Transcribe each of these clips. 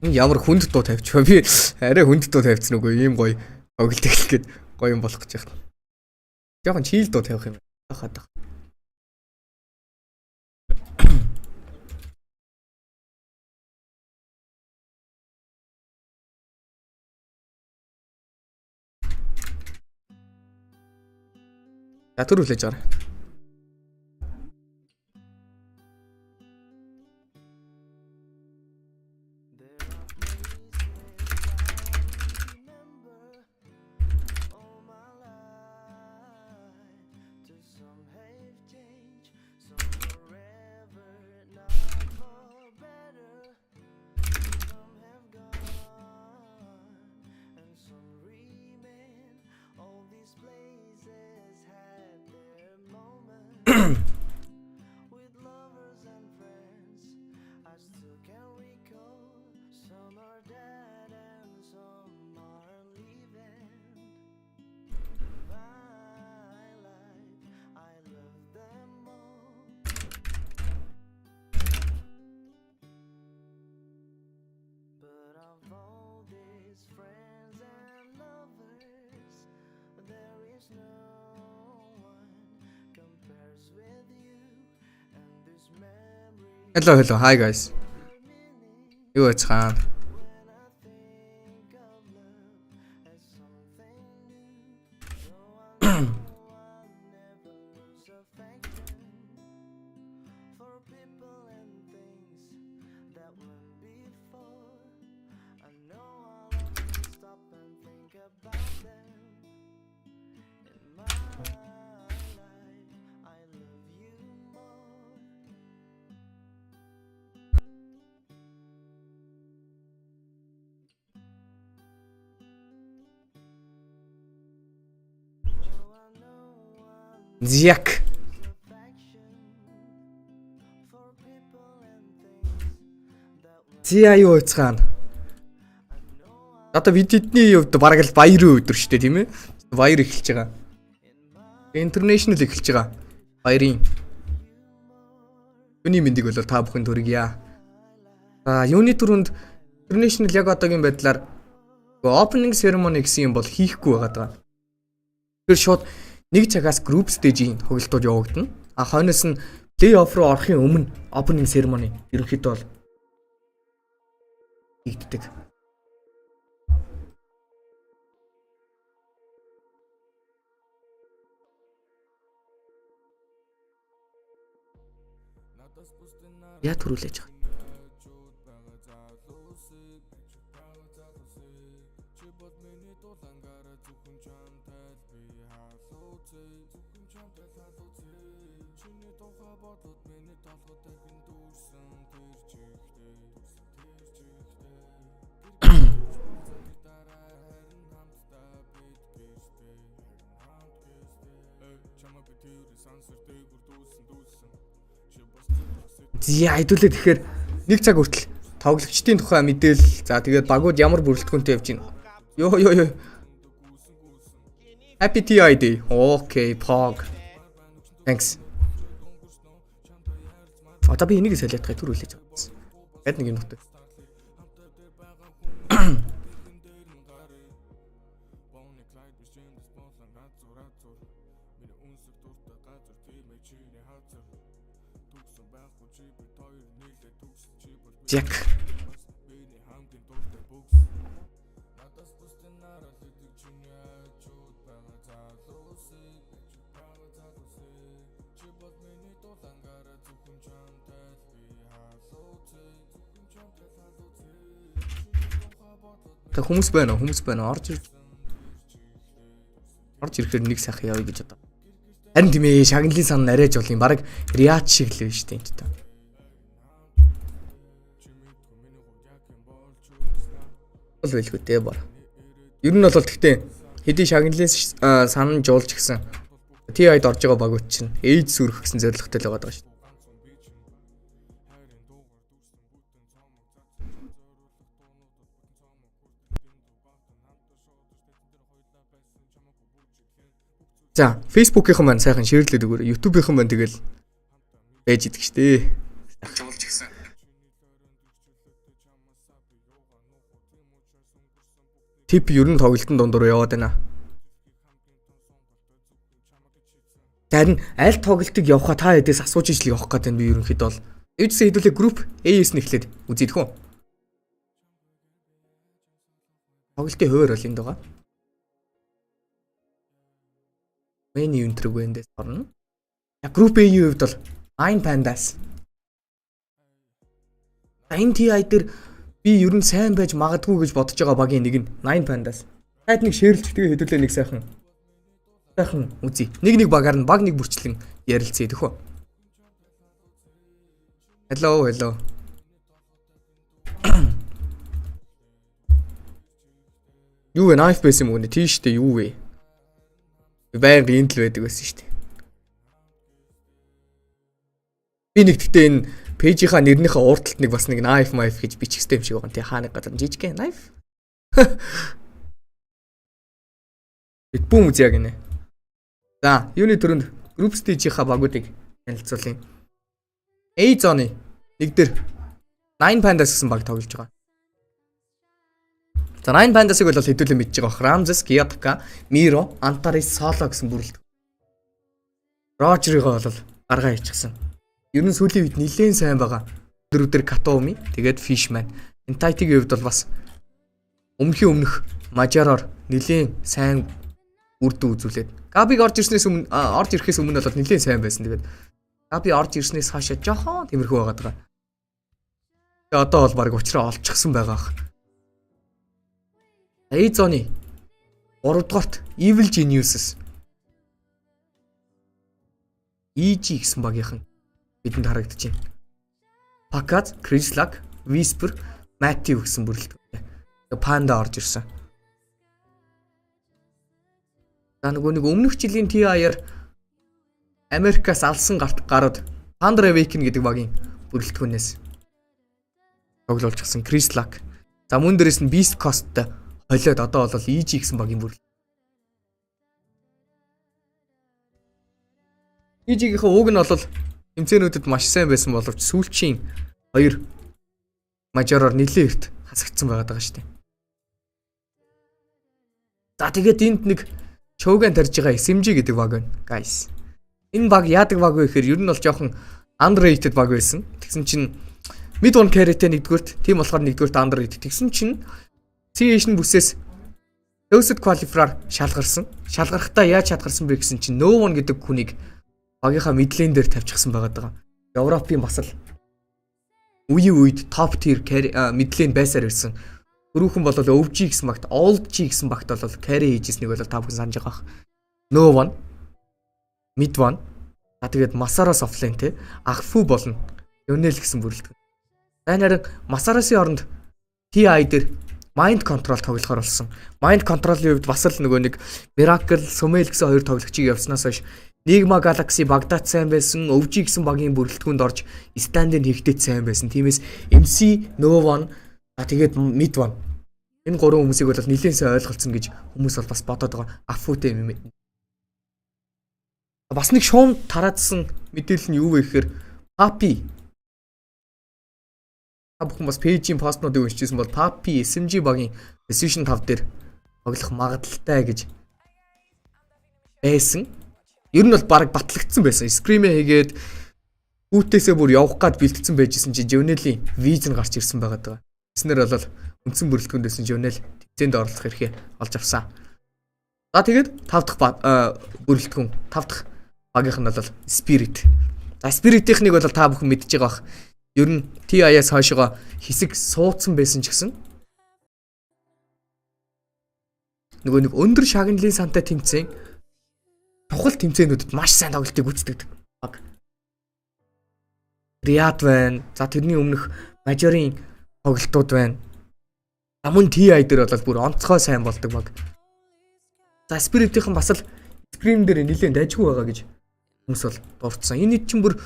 Ямар хүнд дуу тавьчихваа би арай хүнд дуу тавьчихсан үгүй ийм гоё оглох гээд гоё юм болох гэж байна. Жохон чийл дуу тавих юм хаад. За түр хүлээж аваа. Hello, hi guys. Юу яцхан? Зяк. Зя юу яцхан? Одоо видеоны хувьд бараг л баярын өдөр шүү дээ, тийм ээ? Баяр эхэлж байгаа. International эхэлж байгаа. Баярын. Юуны мэндийг бол та бүхэн төргийа. Юуны түрүүнд International яг одоогийн байдлаар opening ceremony гэсэн юм бол хийхгүй байгаа. Тэр шууд нэг цагаас group stage-ийн тоглолтууд явагдана. Хойноос нь play-off руу орохын өмнө opening ceremony ерөнхийдөө бол хийгддэг. Яа төрүүлж байгаа. Зя хэдүүлээ тэгэхээр нэг цаг хүртэл тоглогчдын тухай мэдээлэл за тэгээд багууд ямар бүрэлдэхүүнтэй явж байна. Йоо. Happy TID. Окей, pog. Thanks. Одоо би энийг солиод гай түр үлээж авсан. Гэт нэг юм нутаг. Jack. Та хүмүүс байна уу? Орж ирэхээр нэг сайхан явъя гэж одоо. Харин тийм ээ, шагналын сан арайж бол юм баг риач шиг л байна шүү дээ энэ та. Бол байлгүй дээ бор. Ер нь бол тэгтээ хэдий шагналын сан жуулж гисэн TI-д орж байгаа багууд чинь ээж сүрэх гэсэн зорилготой л байгаа шүү дээ. За, Facebook-ийнхан маань сайхан шеэрлээд өгөөрэй. YouTube-ийнхан маань тэгэл байж идэх штэ. Жуулж гисэн. тип ер нь тоглолтын дундуур яваад байна. Харин аль тоглолтыг явахаа та хэдээс асууж ижил явах гэдэг нь би ерөнхийдөө бол ээжсээ хэдүүлээ групп A-с нэхлээд үзийдэх үү. Тоглолтын хуваар бол энд байгаа. Main event-ийг эндээс орно. Групп A-ийн хувьд бол Nine Pandas. Энэ TI дээр би ер нь сайн байж магадгүй гэж бодож байгаа багийн нэг нь Nine Pandas. Таад нэг шеэрлж тэгээ хэдүүлээ нэг сайхан үзье. Нэг багаар нь баг нэг бүрчлэн ярилцъя тэхүү. Hello. Юу вэ? Knife байсан юм уу? Тийштэй юу вэ? Байнга энд л байдаг байсан шүү дээ. Би нэг гэхдээ энэ пэйжийнхаа нэрнийхээ урталт нэг бас нэг knife гэж бичихсэн юм шиг байгаа. Тэ хааны гадар жижиг knife. Бүүм үзья гинэ. За, юуны төрөнд group stage-ийнхаа багуудыг танилцуулъя. A зоны нэг дээр Nine Pandas гэсэн баг тоглож байгаа. За Nine Pandas-ыг бол хэдүүлэн мэдж байгаа бох. Ramses, Gyatka, Miro, Antares, Solo гэсэн бүрэлдэхүүн. Roger-ыг бол гаргаа хийчихсэн. Ер нь сүүлийн үед нэлээд сайн байгаа. Өдөр Katomi, тэгээд Fishman. Entity-ийн хувьд бол бас өмнөх мажараар нэлээд сайн үрдэн үзүүлээд. Gabi орж ирэхээс өмнө бол нэлээд сайн байсан. Тэгээд Gabi орж ирснээс хойш жоохон тиймэрхүү байгаад байгаа. Тэгээд одоо бол баг уучраа олчихсан байгаа ах. A-зоны 3 дугаарт Evil Geniuses EG гэсэн багийнхан бидэнд харагдаж байна. Pakaz, Krislak, Whisper, Matthew гэсэн бүрэлдэхүүнтэй. Panda орж ирсэн. За нэг өмнөх жилийн TI-аар Америкаас алсан гарууд Thunder Awaken гэдэг багийн бүрэлдэхүүнээс тоглолцсон Krislak. За мөн дээрээс нь Beast Coast-тай холиод одоо бол EG гэсэн багийн бүрэлдэхүүн. EG-ийн уг нь бол тэмцээнүүдэд маш сайн байсан боловч сүүлчийн 2 мажороор нэлээд эрт хасагдсан байгаа шүү дээ. За тэгээд энд нэг Чоуган тарж байгаа SMG гэдэг баг байна, guys. Энэ баг яадаг баг вэ гэхээр ер нь бол жоохон underrated баг байсан. Тэгсэн чинь mid one carry-тэй нэгдүгürt, тийм болохоор нэгдүгürt underrated. Тэгсэн чинь C-Asian бүсээс Closed Qualifier шалгарсан. Шалгарахтаа яаж шалгарсан бэ гэсэн чинь No One гэдэг хүнийг багийнхаа mid-lane дээр тавьчихсан байгаа даа. Европын бас л үеийн үед top tier mid-lane байсаар ирсэн. Түрүүхэн бол OG гэсэн багт, Old G гэсэн багт бол carry хийжсэнийг бол та бүхэн санаж байгаа. No One, Mid One, тэгээд Masaros offlane те, Agfu болно. Yonel гэсэн бүрэлдэхүүн. Харин Masaros-ийн оронд TI дээр Mind Control тоглохоор болсон. Mind Control-ийн хувьд бас л нэг Miracle, Sumail гэсэн хоёр тоглогчийг явснаас хойш Nigma Galaxy Baghdad сайн байсан, OG гэсэн багийн бүрэлдэхүүнд орж stand-ын хийгдэж сайн байсан. Тиймээс MC, No One, тэгээд Mid One. Энэ гурван хүмүүсийг бол нэлээд сайн ойлголцсон гэж хүмүүс бол бас бодоод байгаа. Афутэй юм. Бас нэг шуум тараадсан мэдээлэл нь юу вэ гэхээр Papi. Бүхэн бас пэйжийн постнуудыг уншижсэн бол Papi SMG багийн Precision 5 дээр тоглох магадaltaй гэж байсан. Ер нь бол баг батлагдсан байсан. Scream-ээ хийгээд үүтээсээ бүр явах гад бэлтгэсэн байжсэн чинь Journal-ийн vision гарч ирсэн байгаа даа. Эснэр бол үндсэн бүрэлдэхүүнээс Journal тэмцээнд оролцох эрхээ олж авсан. За тэгээд 5 дахь бүрэлдэхүүн 5 дахь багийнх нь бол Spirit. За Spirit-ийнхнийг бол та бүхэн мэдж байгаа бах. Ер нь TI-аас хойшоо хэсэг суудсан байсан ч гэсэн нэг өндөр шагналын сантай тэмцээн тухал тэмцээнүүдэд маш сайн тоглолтыг гүйцэтгэдэг баг. Riyad байна. За тэрний өмнөх мажорын тоглолтууд байна. Мөн TI дээр бол бүр онцгой сайн болдог баг. За Spirit-ийн бас л Scream дээр нэлээд дайжгүй байгаа гэж хүмүүс бол дурдсан. Энэ чинь бүр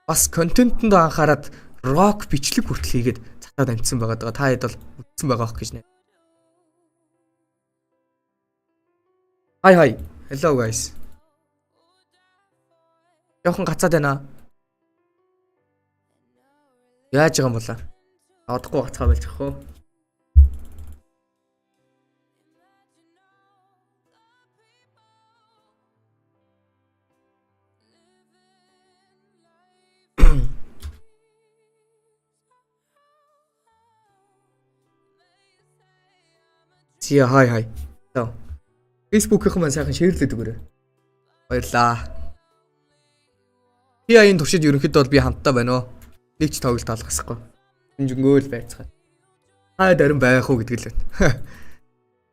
бас контентэнд анхаарад rock бичлэг хүртэл хийгээд цатаад амжсан байгаа даа. Та хэд бол үтсэн байгаа ах гэж нэ. Hi. Hello guys. Яахан гацаад байна. Яаж байгаа юм болоо? Одохгүй гацгаа болж ах хөө. Зя хай. За. Facebook-ийн маань сайхан шеэрлээд өгөөрэй. Баярлаа. TI-ийн туршид ерөнхийдөө бол би хамтдаа байна оо. Нэг ч тоглолт алгасахгүй. Хинжэнгөөл байцгаа. Хаа дарин байх уу гэдэг л байна.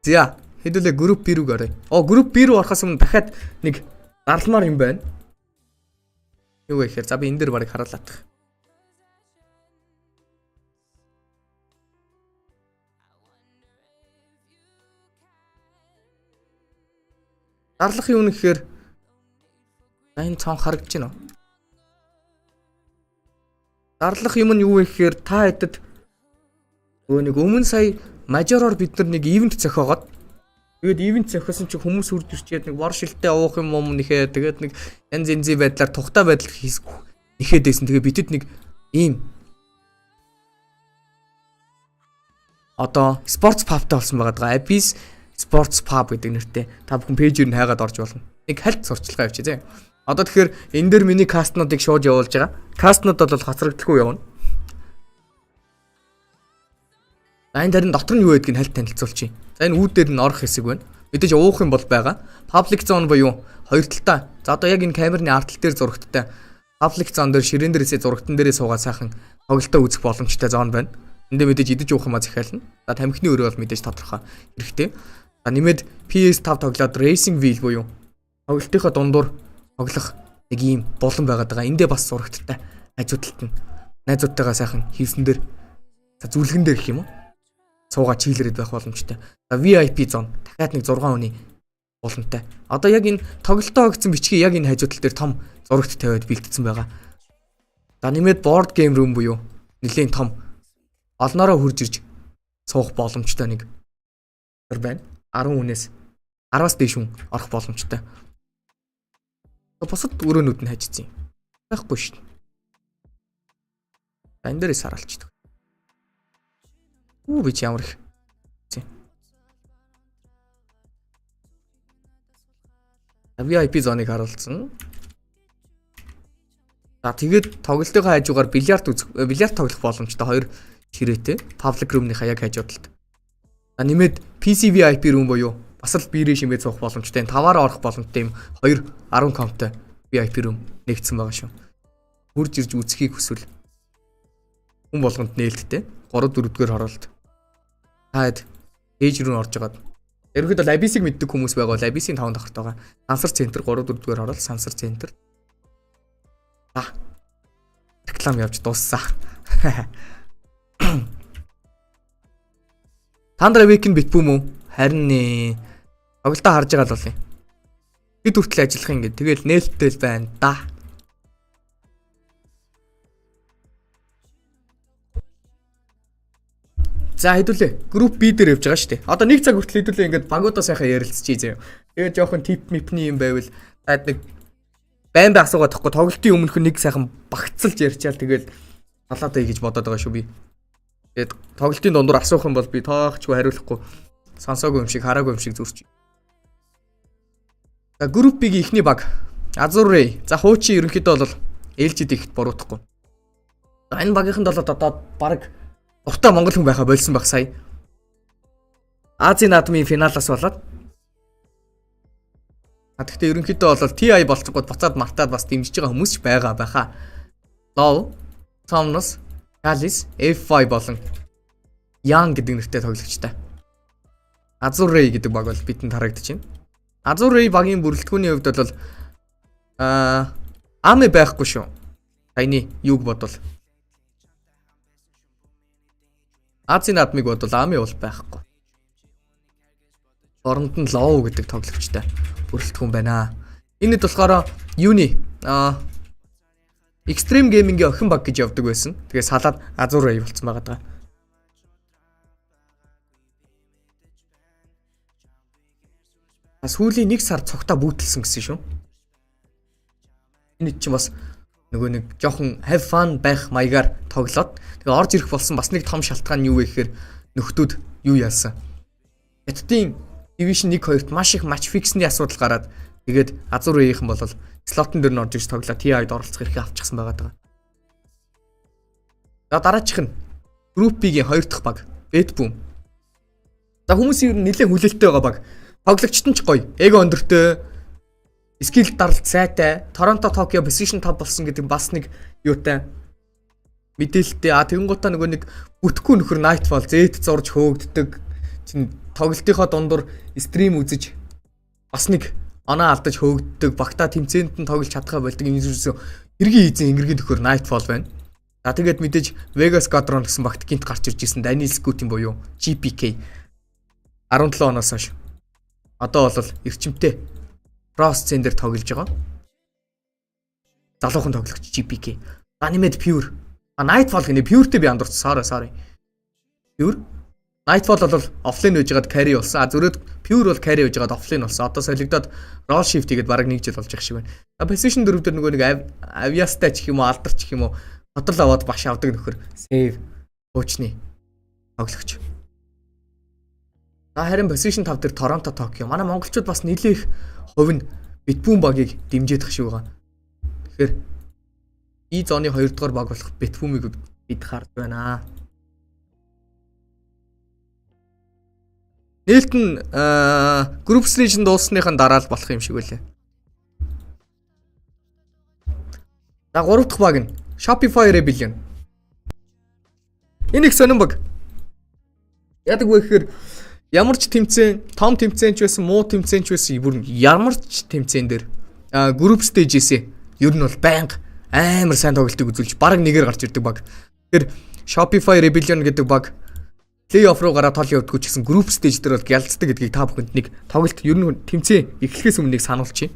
За, хэдүүлээ групп B рүү оръё. Групп B рүү орохоос өмнө дахиад нэг дарламаар юм байна. Юу вэ гэхээр за би энэ дээр барыг хараалаадах. Дарлах юм нэхээр энэ цаан харагдаж байна уу? Дарлах юм нь юу вэ гэхээр та хэдэд нэг өмнө сая мажороор бид нар нэг ивент зохиогоод тэгээд ивент зохиосон чи хүмүүс хурд ирчээд нэг бор шилтээ уух юм нэхээ тэгээд нэг янз янзын байдлаар тухтай байдал нэхээд байсан. Тэгээд бидэд нэг ийм одоо спортс пабтай болсон байгаа даа. Abyss Sports Pub гэдэг нэртэй. Та бүхэн пэйжээр нь хайгаад орж болно. Нэг хальт сурчлагаа явчих зэ. Одоо тэгэхээр энэ дээр миний кастнуудыг шууд явуулж байгаа. Кастнууд бол хоцрогдохгүй явна. За энэ дарын дотор нь юу байдгийг хальт танилцуулчих. За энэ үүд дээр нь орох хэсэг байна. Мэдээж уух юм бол байгаа. Public zone буюу хоёр талтай. За одоо яг энэ камерны арт тал дээр зурагттай. Public zone дээр ширээн дээрээсээ зурагтан дээрээ суугаад сайхан тоглолтоо үзэх боломжтой зон байна. Эндээ мэдээж идэж уух юмаа захиална. За тамхины өрөө бол мэдээж тодорхой хэрэгтэй. За нэмээд PS5 тоглоод Racing Wheel буюу тоглолтынхаа дундуур тоглох нэг ийм болон байгаад байгаа. Эндээ бас зурагттай хажуудалт нь найзуудтайгаа сайхан хийсэн дээр за зүлгэн дээр гэх юм уу? Суугаа чийлэрэд байх боломжтой. За VIP зон дахиад нэг 6 хүний боломжтой. Одоо яг энэ тоглолтоо өгсөн бичгийг яг энэ хажуудал дээр том зурагт тавиад бэлдсэн байгаа. За нэмээд board game room буюу нэлийн том олноороо хурж ирж суух боломжтой нэг байна. 10 хүнээс 10-аас дээш хүн орох боломжтой. Бусад өрөөнүүд нь хажицсан юм. Байхгүй шүү дээ. Энэ дээрээс хараалчдаг. Би ч ямар их. VIP зоныг харуулсан. За тэгээд тоглолтын хажуугаар бильярд тоглох боломжтой хоёр ширээтэй. Public room-ныхаа яг хажуудалд. За нэмээд PC VIP room буюу бас л биерээ шимээ цуух боломжтой. 5-аар орох боломжтой юм 2 10 комптой VIP room нэгдсэн байгаа шүү. Хурж ирж үзхийг хүсвэл хүн болгонд нээлттэй 3-4-р хороолт. Таад ээж рүү орж агаад. Ерөнхийдөө Abyss-ийг мэддэг хүмүүс байгаа бол Abyss-ийн 5 давхарт байгаа. Сансар центр 3-4-р хороолт сансар центр. Реклам явж дууссан. Тандра Weekend битбүм үү? Харин нэ. Тоглолтоо харж байгаа л бол юм. Бид хүртэл ажиллах юм гээд тэгэл нээлттэй л байна да. За хэдүүлээ. Групп B дээр явж байгаа шүү дээ. Одоо 1 цаг хүртэл хэдүүлээ ингээд багуудаа сайхан ярилцчихъя зөө. Тэгээд жоохон тип мипний юм байвал таад нэг байн бай асуугаад тахгүй тоглолтын өмнөх нэг сайхан багцалж ярьчаал тэгэл талаадаа гэж бодоод байгаа шүү би. Тэгээд тоглолтын дундуур асуух юм бол би тоохчгүй хариулахгүй сонсоогүй юм шиг хараагүй юм шиг зүрч. За групп B-ийн эхний баг Azure Ray. За хуучин ерөнхийдөө бол LG-д ихт буруутахгүй. За энэ багийнхан бол одоо баг уртаа монгол хүн байхаа болсон баг сая. Азийн наадмын финалаас болоод. Гэхдээ ерөнхийдөө бол TI болцгоод буцаад мартаад бас дэмжиж байгаа хүмүүс ч байгаа байхаа. Low, Thomas, Alice, F5 болон Young гэдэг нэртэй тоглогчтой. Azure Ray гэдэг баг бол бидэнд харагдаж байна. Azure Ray багийн бүрэлдэхүүний хувьд бол ами байхгүй шүү. Таны юуг бодвол Азийн наадмыг бодвол ами бол байхгүй. Оронд нь Low гэдэг тоглогчтой бүрэлдэхүүн байна. Энэд болохоор юуны Extreme Gaming-ийн охин баг гэж явдаг байсан. Тэгээ салаад Azure Ray болцсон байгаа даа. Сүүлийн 1 сар цогтаа бүүтэлсэн гэсэн шүү. Энэ чинь бас нөгөө нэг жоохон have fun байх маягаар тоглоод тэгээ орж ирэх болсон бас нэг том шалтгаан юу вэ гэхээр нөхдүүд юу яасан. Хятадын Division 1-2-т маш их match fix-ний асуудал гараад тэгээд Azure Ray-ийнхэн бол слотон дээр нь орж ирж тоглоо TI-д оролцох эрхээ авчихсан байгаа даа. За дараачих нь Group B-ийн 2 дахь баг Bedboom. За хүмүүс ер нь нэлээд хүлээлттэй байгаа баг. Тоглогчт нь ч гоё. Эго өндөртэй. Скил даралт сайтай. Торонто, Токио position 5 болсон гэдэг бас нэг юутай мэдээлэлтэй. Тэгэнгუутаа нөгөө нэг бүтэхгүй нөхөр Nightfall зэт зурж хөөгддөг. Чин тоглолтынхоо дундуур стрим үзэж бас нэг оноо алдаж хөөгддөг. Багтаа тэмцээнд нь тоглож чадхаа болдог юм ерөөсөө хэргийн эзэн ингэргийн нөхөр Nightfall байна. За тэгээд мэдээж Vegas Squadron гэсэн багт гинт гарч ирж исэн Daniel Scoot-ийн буюу GPK 17 оноос хойш одоо бол эрчимтэй cross center тоглож байгаа. Залуухан тоглогч GPK. Animate Pure. Nightfall гэнэ Pure-тэй би андуурч sorry. Pure. Nightfall бол offlane байж байгаад carry болсон. Зөрөөд Pure бол carry байж байгаад offlane болсон. Одоо солигдоод roll shift хийгээд бараг 1 жил болж байгаа шиг байна. Position 4 дээр нөгөө нэг aviasтай ч юм уу алдарч ч юм уу хотол аваад баш авдаг нөхөр save хуучны тоглогч. Харин position 5 дээр Торонто, Токио. Манай монголчууд бас нэлээ их хувь нь Битбүүн багийг дэмжиж тах шиг байгаа. Тэгэхээр И зооны 2 дугаар баг болох Битбүүмийг бид харж байна. Нээлт нь group stage дууссаныхан дараа л болох юм шиг байлаа. За 3 дахь баг нь Shopify Rebellion. Энэ их сонирн баг. Яадаг вэ гэхээр ямар ч тэмцээн, том тэмцээн ч байсан, муу тэмцээн ч байсан, бүр ямар ч тэмцээн дээр group stage-ээс ер нь бол байнга амар сайн тоглолтыг үзүүлж бараг нэгээр гарч ирдэг баг. Тэгэхээр Shopify Rebellion гэдэг баг плей-офф руу гараад тол явдггүй ч гэсэн group stage дээр бол гялцдаг гэдгийг та бүхэнд нэг тоглолт ер нь тэмцээн эхлэхээс өмнө нэг сануулчих.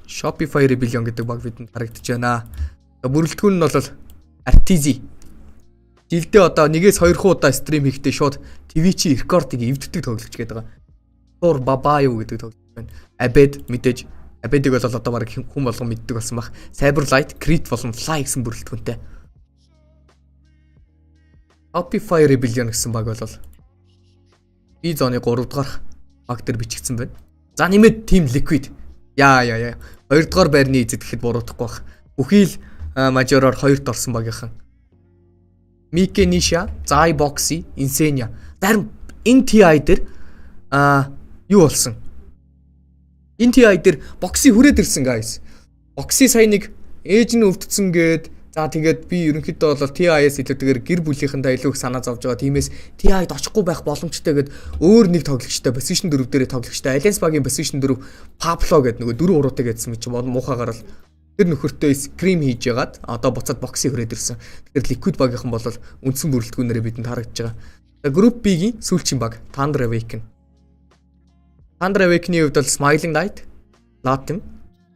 Shopify Rebellion гэдэг баг бидэнд харагдаж байна. Бүрэлдэхүүн нь бол Artizi. Жилдээ одоо 1-2 удаа стрим хийхдээ шууд Twitch-ийн рекордыг эвддэг тоглогч гэдэг байгаа. Тур Бабаю гэдэг тоглогч байна. Abed мэдээж Abed-ийг бол одоо баг хүн болгон мэддэг болсон баг. Cyberlight, Crit болон Fly гэсэн бүрэлдэхүүнтэй. Shopify Rebellion гэсэн баг бол би зооны 3 дугаар баг дээр бичигдсэн байна. За нэмээд Team Liquid. Яа. 2 дугаар байрны эзэд гэхэд буруудахгүй бах. Бүхий л мажороор 2-т орсон багийнхан. Mike Nisha, Zai Boxy, Insania. Зарим энэ TI дээр юу болсон? Энэ TI дээр Boxy хүрээд ирсэн guys. Boxy сая нэг ээж нь өвдсөн гээд за тэгээд би ерөнхийдөө бол TI-с илүүтэйгээр гэр бүлийнхэндээ илүү их санаа зовж байгаа. Тиймээс TI-д очихгүй байх боломжтой гээд өөр нэг тоглогчтой position 4 дээрээ тоглогчтой Alliance багийн position 4 Pablo гэдэг нөгөө 4 уруутай гэдсэн чинь муухагаар л тэр нөхөртөө scream хийж ягаад одоо буцаад Boxy хүрээд ирсэн. Тэгэхээр Liquid багийнхан бол үндсэн бүрэлдэхүүнээрээ бидэнд харагдаж байгаа. Group B-ийн сүүлчийн баг Thunder Awaken. Thunder Awaken-ийн хувьд бол Smiling Knight, Latim,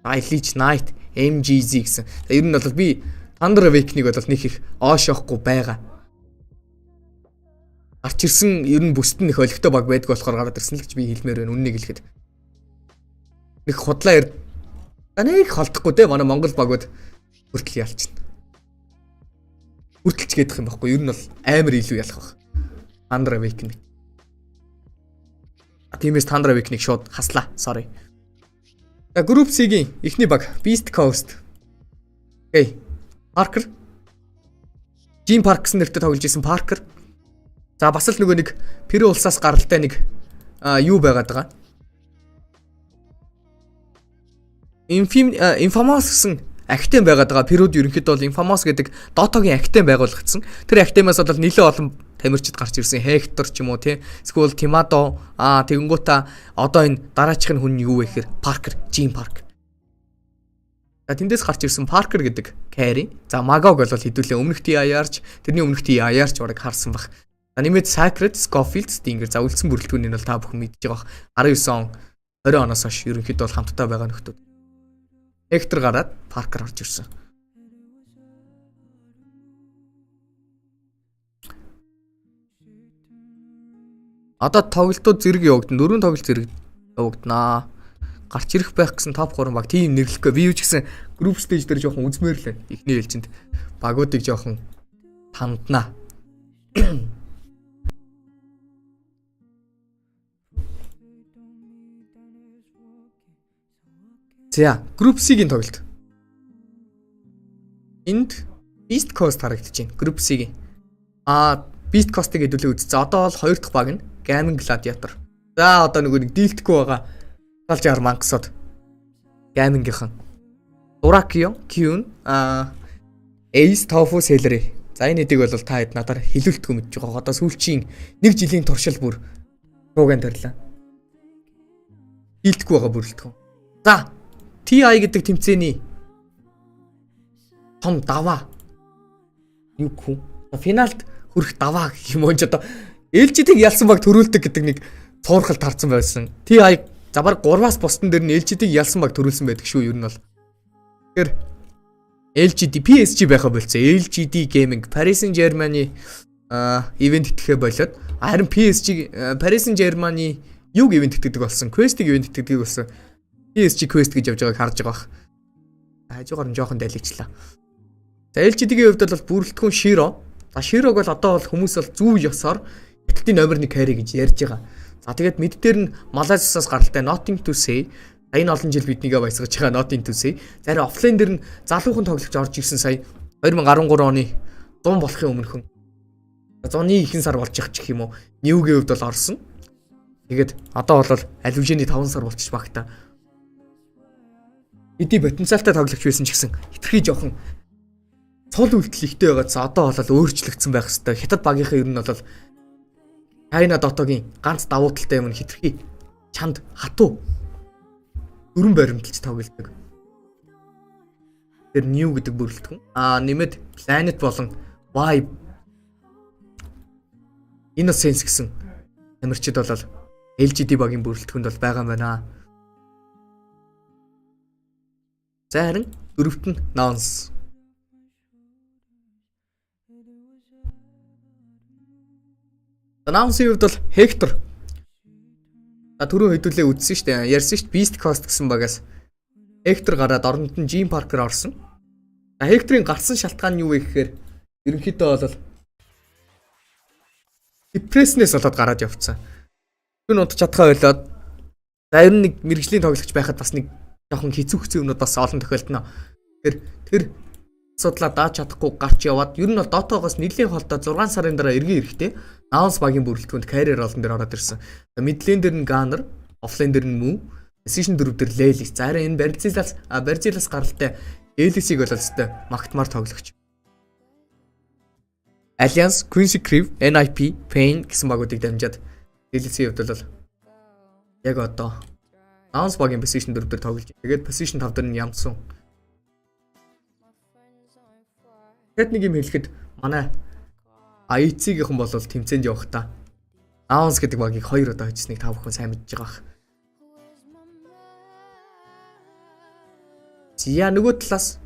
Leech Knight, MGZ гэсэн. Ер нь бол би Thunder Awaken-ийг бол нэг их оошоохгүй байгаа. Гарч ирсэн ер нь бүст нь их олигтой баг байдаг болохоор гараад ирсэн л гэж би хэлмээр байна. Үннийг хэлэхэд. Нэг худлаа нэг холдохгүй те манай Монгол багууд хүртэл ялчна. Хүртэлч гэдэг юм байхгүй. Ер нь бол амар илүү ялах баг. Thunder Awaken. Тиймээс Thunder Awaken-ийг шууд хаслаа. Sorry. Group C-ийн эхний баг Beast Coast. Окей. Parker. Jim Park гэсэн нэртэй тоглож исэн Parker. За бас л нөгөө нэг Перу улсаас гаралтай нэг юу байгаад байгаа. Infamous гэсэн актем байгаад байгаа. Перуд ерөнхийдөө бол Infamous гэдэг Dota-гийн актем байгуулагдсан. Тэр актемаас бол нэлээд олон тамирчид гарч ирсэн. Hector ч юм уу тий. Эсвэл Timado тэгэнгүүтээ одоо энэ дараачихын хүн юу вэ гэхээр Parker, Jim Park. За тэндээс гарч ирсэн Parker гэдэг carry. За Magog бол хэдүүлээ өмнөх TI-аарч тэрний өмнөх TI-аарч бараг харсан баг. За нэмээд Sacred, Scofield, Stinger за үлдсэн бүрэлдэхүүнийг бол та бүхэн мэдж байгаа. 19 он 20 оноос хойш ерөнхийдөө бол хамтдаа байгаа нөхдүүд. Hector гараад Parker орж ирсэн. Одоо тоглолтууд зэрэг явагдана. 4 тоглолт зэрэг явагданаа. Гарч ирэх байх гэсэн топ 3 баг тийм нэрлэхгүй. Би юу ч гэсэн group stage дээр жоохон үзмээр л байна. Эхний ээлжинд багуудыг жоохон танднаа. За, group C-ийн тоглолт. Энд East Coast харагдаж байна. Group C-ийн. Beast Coast-ыг хэдүүлээ үзсэн. Одоо бол 2 дахь баг нь Gaming Gladiator. За одоо нөгөө нэг дийлдэхгүй байгаа 70 мангасод Gaming-ийнхан. Durakio, Kyun, Ace, Tofu, Celery. За энэ хэдийг бол та хэд надаар хэлүүлдэг мэдж байгаа. Одоо сүүлчийн 1 жилийн туршил бүр рууган тарилаа. Дийлдэхгүй байгаа бүрэлдэхүүн. За TI гэдэг тэмцээний том даваа юу гэх вэ? Финалд хүрэх даваа гэх юм уу ч одоо LG-ийг ялсан баг төрүүлдэг гэдэг нэг цуурхал тарцсан байсан. TI за баг 3-аас бусдын дээр нь LG-ийг ялсан баг төрүүлсэн байдаг шүү ер нь бол. Тэгэхээр LGD PSG байха болцсон. LGD Gaming Paris Saint-Germain-ы ивент итгэхэ болоод харин PSG Paris Saint-Germain-ы юг ивент итгэдэг болсон. Quest-ийг ивент итгэдэг болсон. PSG Quest гэж явж байгааг харж байгаа бах. Хажуугаар нь жоохон дайлгчлаа. За LGD-ийн хувьд бол бүрэлдэхүүн Shiro. За Shiro-г бол одоо бол хүмүүс бол зүү ёсоор хятадын номер 1 carry гэж ярьж байгаа. За тэгээд мэд дээр нь Малайзиас гаралтай Nothing to say. Энэ олон жил биднийгээ баясгаж байгаа Nothing to say. Зарим офлайн дээр нь залуухан тоглогч орж ирсэн сая 2013 оны 100 болохын өмнөхөн 100-ны ихэнх сар болж байгаа ч гэх юм уу. Ньюгийн хувьд бол орсон. Тэгээд одоо бол аль хэмжээний 5 сар болчих багтаа. Эдий потенциалтай тоглогч байсан ч гэсэн хитрхий жоохон цол үйлдэл ихтэй байгаадс одоо бол өөрчлөгдсөн байх хэвээр. Хятад багийнхаа ер нь бол China Dota-гийн ганц давуу талтай юм нь хитрхий чанд хатуу дөрвөн баримталж тоглодог. Тэр New гэдэг бүрэлдэхүүн. Нэмээд Planet болон Vibe Innocence гэсэн тамирчид бол LGD багийн бүрэлдэхүүнд бол байгаа юм байна. За харин дөрөвт нь Nonce. Nonce-ийн хувьд бол Hector. Түрүү хэдүүлээ үзсэн шүү дээ. Ярьсан шүү дээ Beast Coast гэсэн багаас Hector гараад оронд нь Jim Parker орсон. Hector-ийн гарсан шалтгаан нь юу вэ гэхээр ерөнхийдөө бол depression-ээс болоод гараад явцсан. Юу унтж чадхаа болоод за ер нь нэг мэрэгжлийн тоглогч байхад бас нэг жоохон хэцүү юмнууд бас олон тохиолдно. Тэр асуудлаа дааж чадахгүй гарч яваад ер нь бол Dota-гоос нэлийн холдоо 6 сарын дараа эргэн ирэхтэй Nonce багийн бүрэлдэхүүнд carrier ролн дээр ороод ирсэн. Midlane дээр нь Gunner, offlane дээр нь Mu, position 4 дээр Lelis. За харин энэ Barzilas гаралтай Lelis-ийг бол өстэй магтмаар тоглогч. Alliance, Quincy Creve, NIP, Pain гэсэн багуудыг дамжаад Lelis-ийн хувьд бол яг одоо Nonce багийн position 4 дээр тоглож. Тэгээд position 5 дээр нь Yamsun. Тэгэд нэг юм хэлэхэд манай IC-гийнхэн бол тэмцээнд явахдаа Nonce гэдэг багийг 2 удаа хийснийг та бүхэн сайн мэдж байгаа бах. Зя нөгөө талаас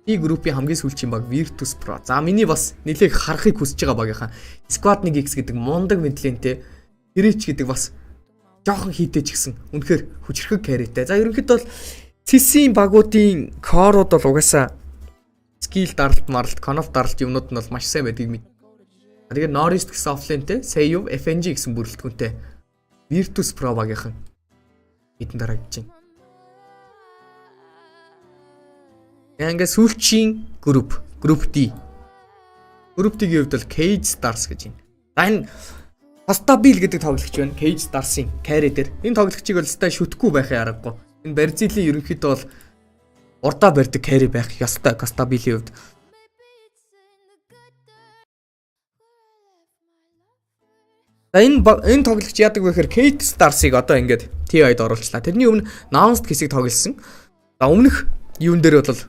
B группийн хамгийн сүүлчийн баг Virtus Pro. За миний бас нэлээд харахыг хүсэж байгаа багийнхан Squad 1X гэдэг мундаг мэдлэнтэй Тэрэж гэдэг бас жоохон хийдэж гисэн үнэхээр хүчрхэг carryтэй. За ерөнхийдөө бол CC-ийн багуудын core-ууд бол угаасаа skill даралт маралт, conf даралт юмнууд нь бол маш сайн байдгийг мэд. Тэгээд Norris гэсэн offlane-тэй, Seiyu, FNG гэсэн бүрэлдэхүүнтэй Virtus Pro багийнхан хэдэн дараагч чинь. Ингээ сүүлчийн групп D. Групп D-ийн хувьд бол Cage Stars гэж байна. За энэ Stabil гэдэг тоглогч байна. Cage Stars-ийн carry дээр. Энэ тоглогчийг бол өстой шүтгэхгүй байхын аргагүй. Энэ Барзилийн ерөнхийдөө бол урдаа барьдаг carry байх ёстой Stabil-ийн хувьд. За энэ тоглогч яадаг вэ гэхээр Cage Stars-ыг одоо ингээд TI-д оруулчлаа. Тэрний өмнө Nonce хэсэг тоглосон. За өмнөх юун дээр бол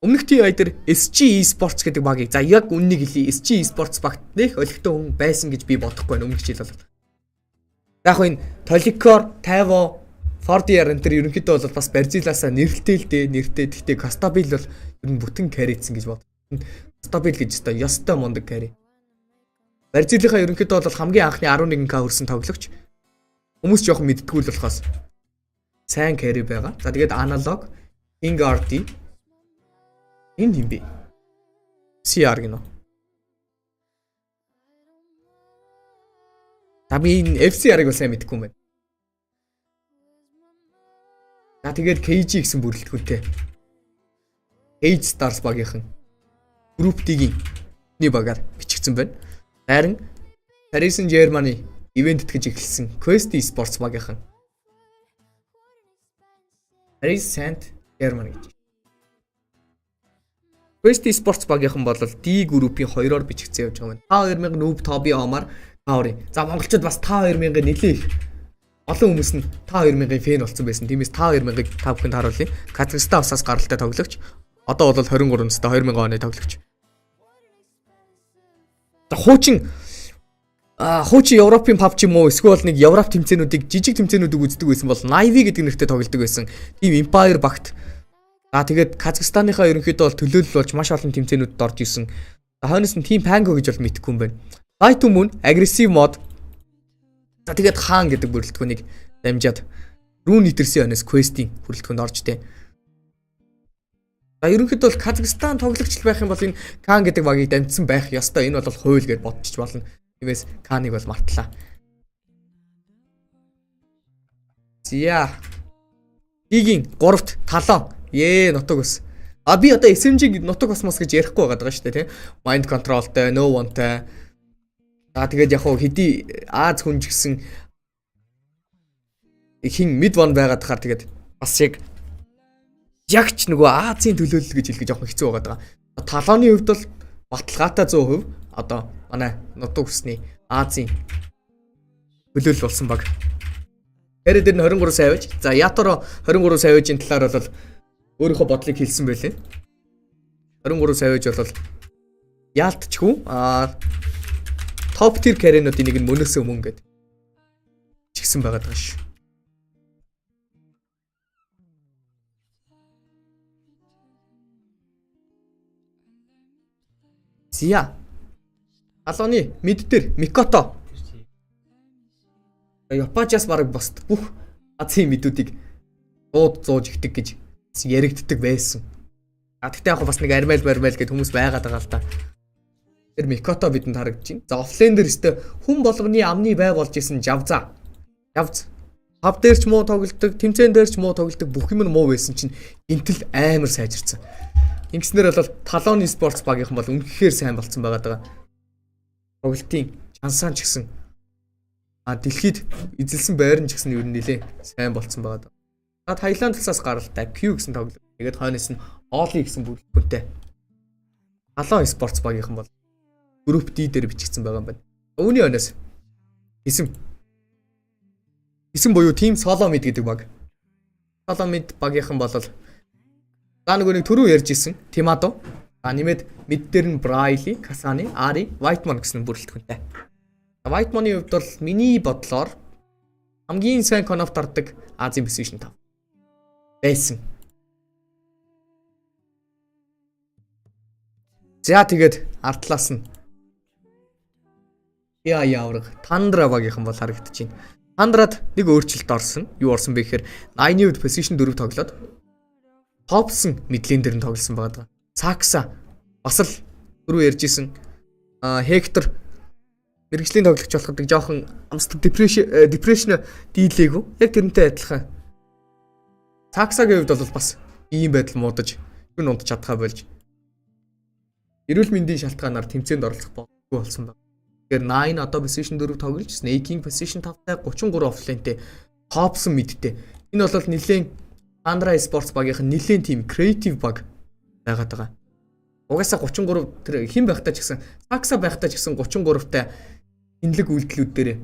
өмнөх TI дээр SG Esports гэдэг багийг за яг үннийг хэлий SG Esports багт нэх олигтой хүн байсан гэж би бодохгүй байна өмнөх жил бол. Яг энэ Tolikor, Tavo, Fordier энэ төр ерөнхийдөө бол бас Барзилаасаа нэрэлтэй л дээ нэртэй. Гэхдээ Stabil бол ер нь бүтэн carryцсэн гэж бод. Stabil гэж өстой ёстой мундаг carry. Барзилийнхаа ерөнхийдөө бол хамгийн анхны 11k хүрсэн тоглогч. Хүмүүс жоохон мэддэггүй л болохоос сайн carry байгаа. За тэгээд Analog, King RD энэ юм бэ? CR гинөө. Таби FCR-ыг бол сайн мэдэхгүй юм байна. За тэгээд KG гэсэн бүрэлдэхүүнтэй. Cage Stars багийнхан Group D-ийн нэг багаар бичих бичигдсэн байна. Харин Paris Saint-Germain ивент гэж эхэлсэн Quest Esports багийнхан. Paris Saint-Germain гэж. Quest Esports багийнхан бол D группийн 2-оор бичигдсэн явж байгаа юм. 2000 Noob Toby Omar Kauri. За монголчууд бас 2000-ыг нэлээ их олон хүмүүс нь 2000-ын фэн болсон байсан. Тиймээс 2000-ыг та бүхэнд харуулъя. Казахстан усаас гаралтай тоглогч. Одоо бол 23 настай 2000 оны тоглогч. За хуучин Европын PUBG юм уу эсвэл нэг Европ тэмцээнүүдийг жижиг тэмцээнүүдийг үздэг байсан бол Navy гэдэг нэртэй тоглодог байсан. Team Empire багт. Тэгээд Казахстанныхаа ерөнхийдөө бол төлөөлөл болж маш олон тэмцээнүүдэд орж исэн. Хойноос нь Team Pango гэж бол мэдхгүй юм байна. Fight to Moon, Aggressive Mode. За тэгээд хаан гэдэг бүрэлдэхүүнийг дамжаад рүү нийтэрсэн хойноос Quest-ийн бүрэлдэхүүнд оржтэй. За ерөнхийдөө бол Казахстан тоглогч байх юм бол энэ Кан гэдэг багийг дамжсан байх ёстой. Энэ бол хууль гэж бодчих болно. Тиймээс Каныг бол мартлаа. Зя. Игийн 3-т талон. Нутаг ус. Би одоо SMG нутаг космос гэж ярихгүй байгаа шүү дээ, тийм. Mind controlтэй, no one-тай. Тэгээд яг хуу хэдий Аз хүн ч гэсэн хин mid one байгаад тахаар тэгээд бас ягч нөгөө Азийн төлөөлөл гэж хэлэх жоохон хэцүү байгаа. Талооны хувьд бол баталгаатай 100% одоо манай нутаг усны Азийн төлөөлөл болсон баг. Тэрээр нь 23 сая авж. За Ятор 23 сая авжийн талаар бол өөрийнхөө бодлыг хэлсэн байлээ. 23 сая авж бол яалтчгүй топ тир карьернуудын нэг нь мөнөөсөө мөн гэд чигсэн байгаад байгаа шүү. Зя. Алооны мэд дээр Микото. Япажаас бараг босд бүх Азийн мэдүүдийг дууд зууж ихдэг гэж яригддаг байсан. Тэгтээ яг бас нэг армайл гэдэг хүмүүс байгаад байгаа л та. Тэр Микото бидэнд харагдаж байна. За офлайн дээр өстө хүн болгоны амны бай болж исэн Жавза. Хав дээр ч муу тоглолдог, тэмцээн дээр ч муу тоглолдог, бүх юм нь муу байсан чинь гинтэл амар сайжирсан. Ингэснээр бол талооны спортс багийнхан бол үнэхээр сайн болцсон байгаа. Тоглолтын чансаан ч гэсэн дэлхийд эзэлсэн байран ч гэсэн ер нь нэлээ сайн болцсон байгаа. Таиланд талаас гаралтай Q гэсэн тоглолт. Тэгээд хойноос нь Oli гэсэн бүрэлдэхүүнтэй. Талоо спортс багийнхан бол групп D дээр бичигдсэн байгаа юм байна. Үүний хойноос эсэм буюу Team Solomid гэдэг баг. Solomid багийнхан бол нөгөө нэг түрүү ярьж исэн Timado. Нэмээд мид дээр нь Braille, Kasani, Ari, Whitemon гэсэн бүрэлдэхүүнтэй. Whitemon-ийн хувьд бол миний бодлоор хамгийн сайн конопт ордог Азийн position 5 байсан. За тэгээд артлаас нь явраг Тандра багийнхан бол харагдаж байна. Тандрад нэг өөрчлөлт орсон. Юу орсон бэ гэхээр 9-ийн үед position 4 тоглоод Топсон мэдлэн дээр нь тоглосон байгаа. Сакса бас л түрүү ярьжсэн Хектор мэрэгжлийн тоглогч болоход жоохон амсдаг депрешн дийлээгүү. Яг тэрнтэй адилхан. Саксагийн хувьд бол бас ийм байдал муудаж хүн унд чадхаа болж эрүүл мэндийн шалтгаанаар тэмцээнд оролцох боломжгүй болсон байна. Тэгэхээр 9 одоо position 4 тоглож, Snake-ийн position 5-тай 33 офлайнтэй Топсон мэдтэй. Энэ бол нэлээд Andra Sports багийнхан нэлээд тийм creative баг байгаад байгаа. Угаасаа 33 тэр хэн байхтаа ч гэсэн Сакса байхтаа ч гэсэн 33-тай хинлэг үйлдэлүүд дээр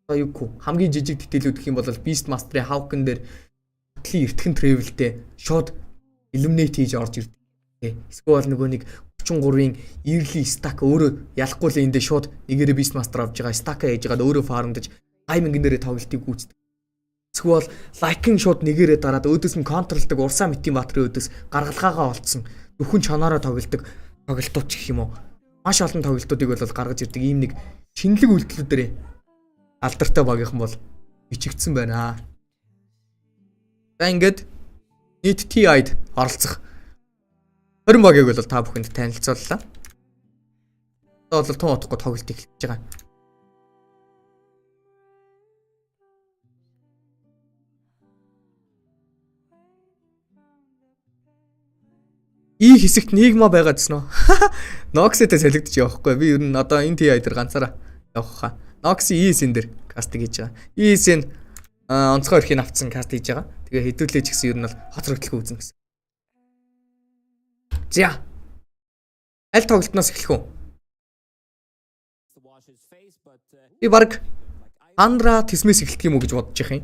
одоо юу хамгийн жижиг детейлүүд гэх юм бол Beastmaster-ийн Hawken дээр хөтлийн эртхэн travel-тэй шууд eliminate хийж орж ирдэг. Эсвэл нөгөө нэг 33-ийн early stack өөрөө ялахгүй л эндээ шууд нэгээрээ Beastmaster авж байгаа stack-а хийж байгаа өөрөө фармдаж timing нэрээ тоглолтыг гүйцэтгэв. Эсвэл лайкинг шууд нэгээрээ дараад өөдөөс нь контролдог урсаа мэтийн баатарын өөдөөс гаргалгаагаа олцсон зөвхөн чанаараа тоглолдог тоглолтууд гэх юм уу. Маш олон тоглолтуудыг бол гаргаж ирдэг ийм нэг шинэлэг үйлдэлүүдээр алдартай багийнхан бол бичигдсэн байна. За ингээд нийт TI-д оролцох 20 багийг бол та бүхэнд танилцууллаа. Одоо бол тун утгагүй тоглолт эхэлж байгаа. И хэсэгт нийгмаа байгаа гэсэн үү? Nox-тэй солигдож явахгүй. Би ер нь одоо энэ TI дээр ганцаараа явах хаа. Nox ES-ин дээр кастинг хийж байгаа. ES-ийн онцгой өрхийг авцсан каст хийж байгаа. Тэгээ хэдүүлээч гэсэн ер нь бол хоцрогдлох үзэн гэсэн. За. Аль тоглолтноос эхлэх үү? Би баг Андра Тисмэс эхлэх юм уу гэж бодож их юм.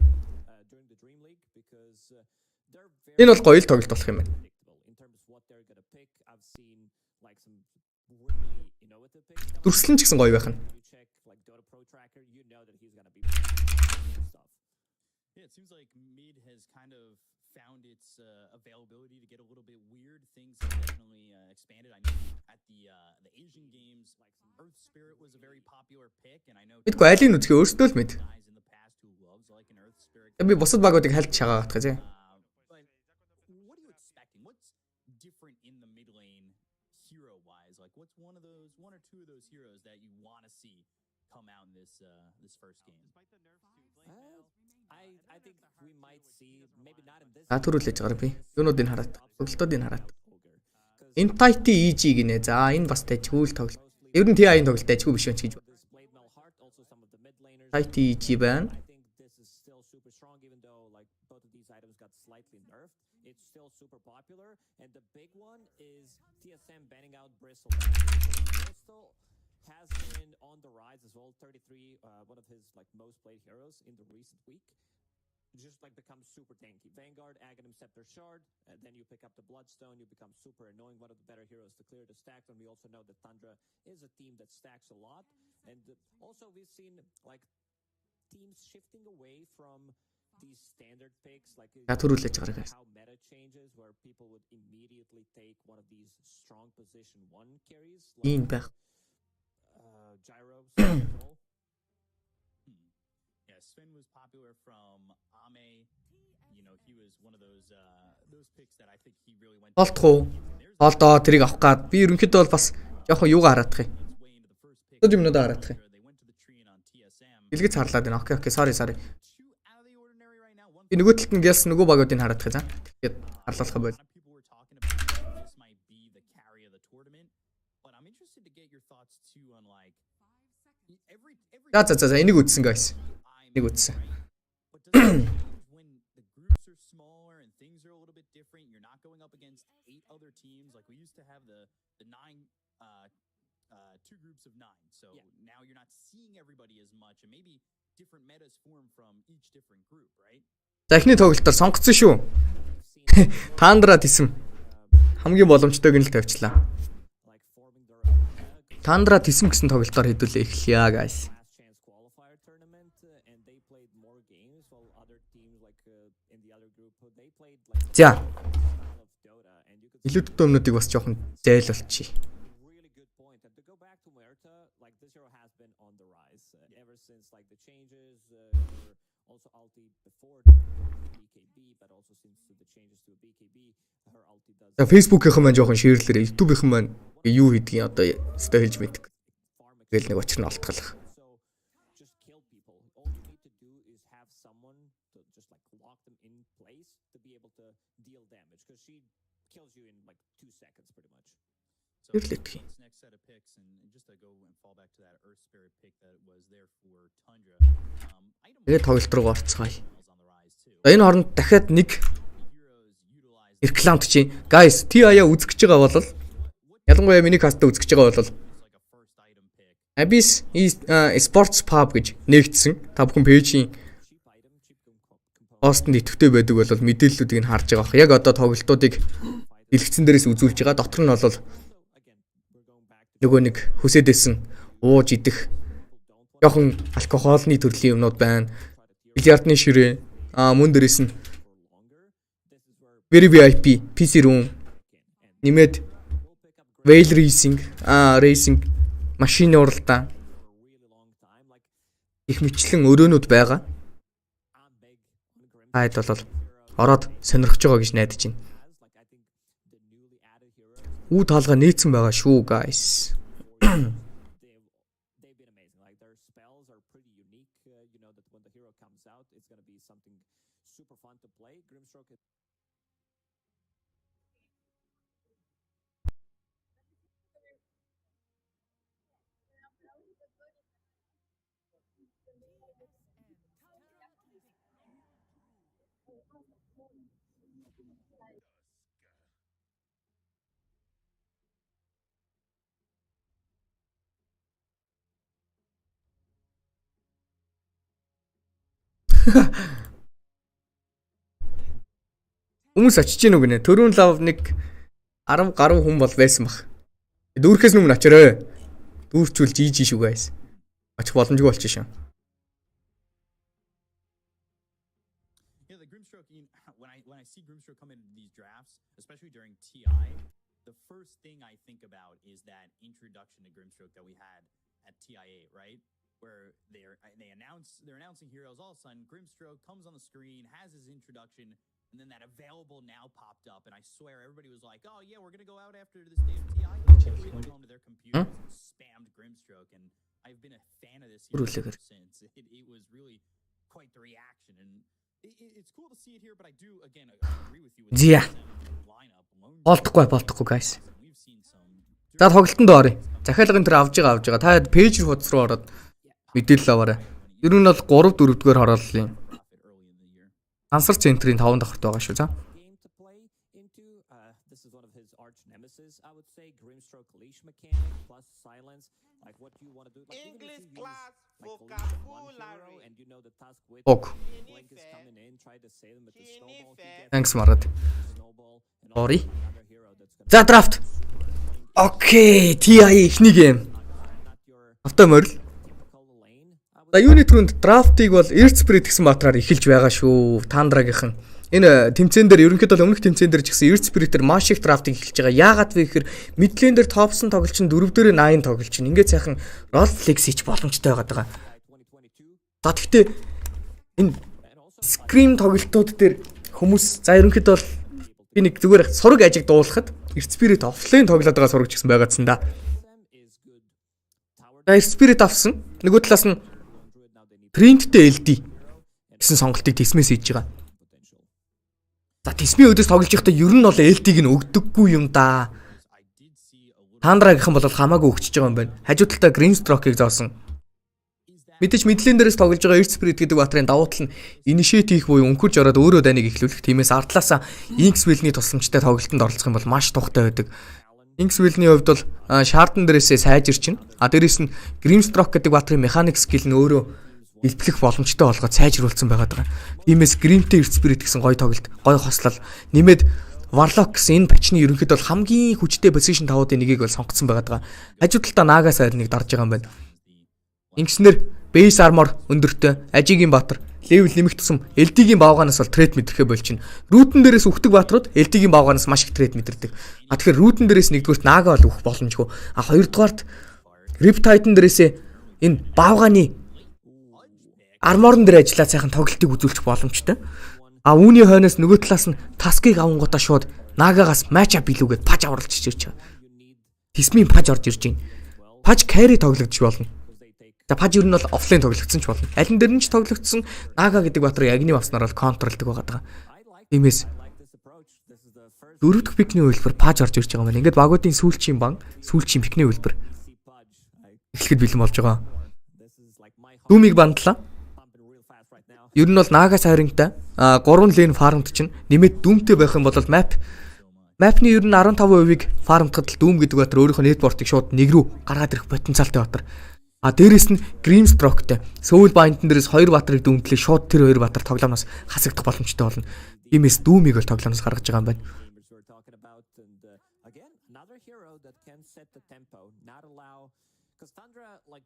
Энэ бол гоё л тоглолт болох юм байна. Дүрслэн ч гэсэн гоё байх нь. Yeah, it seems like mid has kind of found its availability to get a little bit weird. Things have definitely expanded. I know at the Asian games, like Earth Spirit was a very popular pick, and I know Мэдгүй айлын үзгээ өөрсдөө л мэд. guys in the past who loves like an Earth Spirit. Би бусад багуудыг хальт шагаа гатах啫. But what are you expecting? What's different in the mid lane hero-wise? Like, what's one or two of those heroes that you want to see come out in this first game? I think we might see maybe not in this. Төрүүлж байгаа би. Юунуудыг хараад, тоглолтуудыг хараад. Entity EG гинэ. За энэ бас тажгүй л тоглолт. Ер нь TI-ийн тоглолт тажгүй биш юм ч гэж. Entity EG байна. I think this is still super strong even though like both of these items got slightly nerfed. It's still super popular and the big one is TSM banning out Bristle. Bristle has been on the rise as well. 33 one of his like most played heroes in the recent week. Just like becomes super tanky. Vanguard, Aghanim, Scepter, Shard, and then you pick up the Bloodstone, you become super annoying, one of the better heroes to clear the stacks, and we also know that Thundra is a team that stacks a lot. And also we've seen like teams shifting away from these standard picks, like Төрүүлж байгаа guys. how meta changes where people would immediately take one of these strong position 1 carries like Ийм байх. Gyro, Sentinel. Yeah, Sven was popular from Ame. You know, he was one of those picks that I think he really went. Болтох уу? Болдоо тэрийг авах гад. Би ерөнхийдөө бол бас жоохон юугаа хараадах юм. Way into the first pick. Өд юмнуудаа хараадах юм. They went to the tree and on TSM. Илгэж харлаад байна. Окей, sorry. Two out of the ordinary right now. One Би нөгөө талд нь гэлс нөгөө багуудыг хараадах юм. Тэгээд харлуулах байл. lot of people were talking about this might be the carry of the tournament, but I'm interested to get your thoughts too on like every За энийг үтсэн guys. Энийг үтсэн. But does it when the groups are smaller and things are a little bit different, you're not going up against 8 other teams like we used to have the 9 two groups of 9. So now you're not seeing everybody as much and maybe different metas form from each different group, right? За эхний тоглолтоор сонгоцсон шүү. Тандра Тисм хамгийн боломжтойг нь л тавьчлаа. Like forming their own Тандра Тисм гэсэн тоглолтоор хэдүүлээ эхлэе guys. last chance qualifier tournament and they played more games while other teams like in the other group they played like За style of Dota and you could илүү дөмнүүдийг бас жоохон зайлуулчих. really good point and to go back to Muerta like this hero has been on the rise ever since like the changes were also ulti before BKB but also since the changes to BKB her ulti does За Facebook-ийнхэн маань жоохон шеэрлээрээ YouTube-ийнхэн маань юу хийдгийг одоо өстой хэлж мэддэг. farm Тэгэл нэг очир нь олтголох. so just kill people all you need to do is have someone to just like lock them in place to be able to deal damage because she kills you in like 2 seconds pretty much. So Really? this next set of picks and just to go and fall back to that Earth Spirit pick that was there for Tundra. Item Тэгээд тоглолт руу орцгоё. is on the rise too. За энэ хооронд дахиад нэг Heroes utilize рекламт чинь guys TI-а үзэж байгаа бол ялангуяа миний кастаа үзэж байгаа бол like a first item pick. Abyss Sports Pub гэж нээгдсэн. Та бүхэн пэйжийн Cheap item, cheap component. постнд идэвхтэй байдаг бол мэдээллүүдийг нь харж байгаа. Яг одоо тоглолтуудыг дэлгэцэн дээрээс үзүүлж байгаа. Дотор нь бол So again, we're going back to нөгөө нэг хүсэдээсэн ууж идэх жоохон алкоголны төрлийн юмнууд байна. Бильярдны ширээ мөн дээрээс нь for longer. This is where very VIP PC room нэмээд we'll pick up great Whale Racing racing машины уралдаан for a really long time. Like их мэтлэн өрөөнүүд байгаа. I'm big on Grim Хайд бол ороод сонирхож байгаа гэж найдаж байна. has like I think the newly added heroes Үу таалга нээсэн байгаа шүү guys. they've been amazing. Like their spells are pretty unique. You know that when the hero comes out, it's gonna be something super fun to play. Grimstroke is Хүмүүс очиж гин үг нэ. Төрүүн лав нэг 10 гаруй хүн бол байсан баг. Дүүрхээс өмнө очорой. Дүүрчүүл жийж шүү guys. Очих боломжгүй болчих шин. Yeah, the Grimstroke. When I see Grimstroke come into these drafts, especially during TI, the first thing I think about is that introduction to Grimstroke that we had at TI8, right? Where they're announcing heroes. All of a sudden, Grimstroke comes on the screen, has his introduction, and then that available now popped up, and I swear everybody was like, "Oh yeah, we're gonna go out after this day of TI." They went home to their computers and spammed Grimstroke, and I've been a fan of this hero ever since. It was really quite the reaction, and it's cool to see it here. But I do again agree with you with the lineup alone. Болтохгүй guys. We've seen some За тоглолтонд оръё. Захиалгын тэр авж байгаа. Та пэйж хуудас руу ороод мэдээлэл аваарай. Ер нь бол 3 4-р хорооллын. profit early in the year. Ансар центрийн 5 дахь байгаа шүү за. Game to play into. This is one of his arch nemesis, I would say. Grimstroke leash mechanic plus silence, like what you want to do. Like even if you English use, class like leash on one hero vocabulary. and you know the task with Ок. Blink is coming in, try to save him with the snowball. He gets Thanks Маргад. snowball and Sorry. also another hero that's gonna За драфт. Окей, TI эхний гейм. not your Авто морил. typical lane. I would За юуны түрүүнд драфтыг бол Earthspirit гэсэн материалаар эхэлж байгаа шүү. Тандрагийн. Энэ тэмцээн дээр ерөнхийдөө өмнөх тэмцээн дээр ч гэсэн Earthspirit-ээр маш их драфтыг эхэлж байгаа. Яагаад вэ гэхээр мидлен дээр топсон тоглолч нь 4 дээр 8 тоглолч нь. Ингээд сайхан рол флекс хийж боломжтой байгаа. 2022. За тэгтээ энэ скрим тоглолтууд дээр хүмүүс за ерөнхийдөө бол би нэг зүгээр сураг ажиг дуулахад Earthspirit офлайн тоглоод байгаа сурагч гэсэн байгаадсан да. Is good. Tower За Earthspirit авсан. Нөгөө талаас нь druid now they need Printтэй LD гэсэн сонголтыг тисмээс хийж байгаа. potential. За тисмийн өдөөс тоглож байхдаа ер нь бол LD-г нь өгдөггүй юм да. I did see a little. Тандрагийнхан бол хамаагүй өгчөж байгаа юм байна. Хажуу талдаа Grimstroke-ыг зоосон. Мэдээж мэдлэн дээрээс тоглож байгаа Earthspirit гэдэг батрын давуу тал нь initiate хийх буюу өнхөрж ороод өөрөө дайныг эхлүүлэх. Тиймээс ардлаасаа Inkswell-ний тусламжтай тоглолтод оролцох юм бол маш тухтай байдаг. Inkswell-ний хувьд бол шаардсан дээрээсээ сайжир чинь. Дээрээс нь Grimstroke гэдэг батрын механик скил нь өөрөө илтгэх боломжтой болгоод сайжруулсан байгаа. Тиймээс Grimтэй Earthspirit гэсэн гоё тоглолт, гоё хослол нэмээд Warlock гэсэн энэ патчны ерөнхийдөө бол хамгийн хүчтэй position 5-уудын нэгийг бол сонгоцсон байгаа. Хажуу талдаа Naga сайр нэг дарж байгаа юм байна. Ингэснээр base armor өндөртэй, ажигийн баатар, level нэмэх тусам LD-гийн баавганаас бол трейд мэдрэхэ болчихно. Рутэн дээрээс үхдэг баатрууд LD-гийн баавганаас маш их трейд мэдэрдэг. Тэгэхээр рутэн дээрээс нэгдүгürt Naga бол үхэх боломжгүй. Хоёрдугаарт Rip Titan дээрээсээ энэ баавганы арморн дээр ажиллаад сайхан тоглолтыг үзүүлчих боломжтой. Үүний хойноос нөгөө талаас нь таскыг авангуудаа шууд Nagagаас match up билүүгээд паж авралж ирж байгаа. Тисмийн паж орж ирж байна. Паж carry тоглогдож болно. За паж ер нь бол офлайн тоглогдсон ч болно. Алин дээр нь ч тоглогдсон Naga гэдэг баатар ягны авснаар бол контролдог байгаа. Тиймээс Like this approach. This is the first дөрөв дэх пикний үйлбэр паж орж ирж байгаа юм байна. Ингээд багуудын сүүлчийн бан, сүүлчийн пикний үйлбэр C Pudge. Like эхлэхэд бэлэн болж байгаа. this is like my heart Дүүмийг бандлаа. pumping real fast right now. Ер нь бол Naga сайрынтай 3 лейн фармд чинь нэмээд дүүмтэй байх юм бол мапны ер нь 15%-ийг фармдахад л дүүм гэдэг баатар өөрийнхөө нетворкийг шууд нэг рүү гаргаад ирэх потенциалтай баатар. Дээрээс нь Grimstroke-тэй Soul Bind-ын дээрээс 2 баатарыг дүүмдлээ шууд тэр 2 баатар тоглоомноос хасагдах боломжтой болно. Тиймээс дүүмийг бол тоглоомноос гаргаж байгаа юм байна. Gamers we're talking about, and again, another hero that can set the tempo, not allow, because Tundra like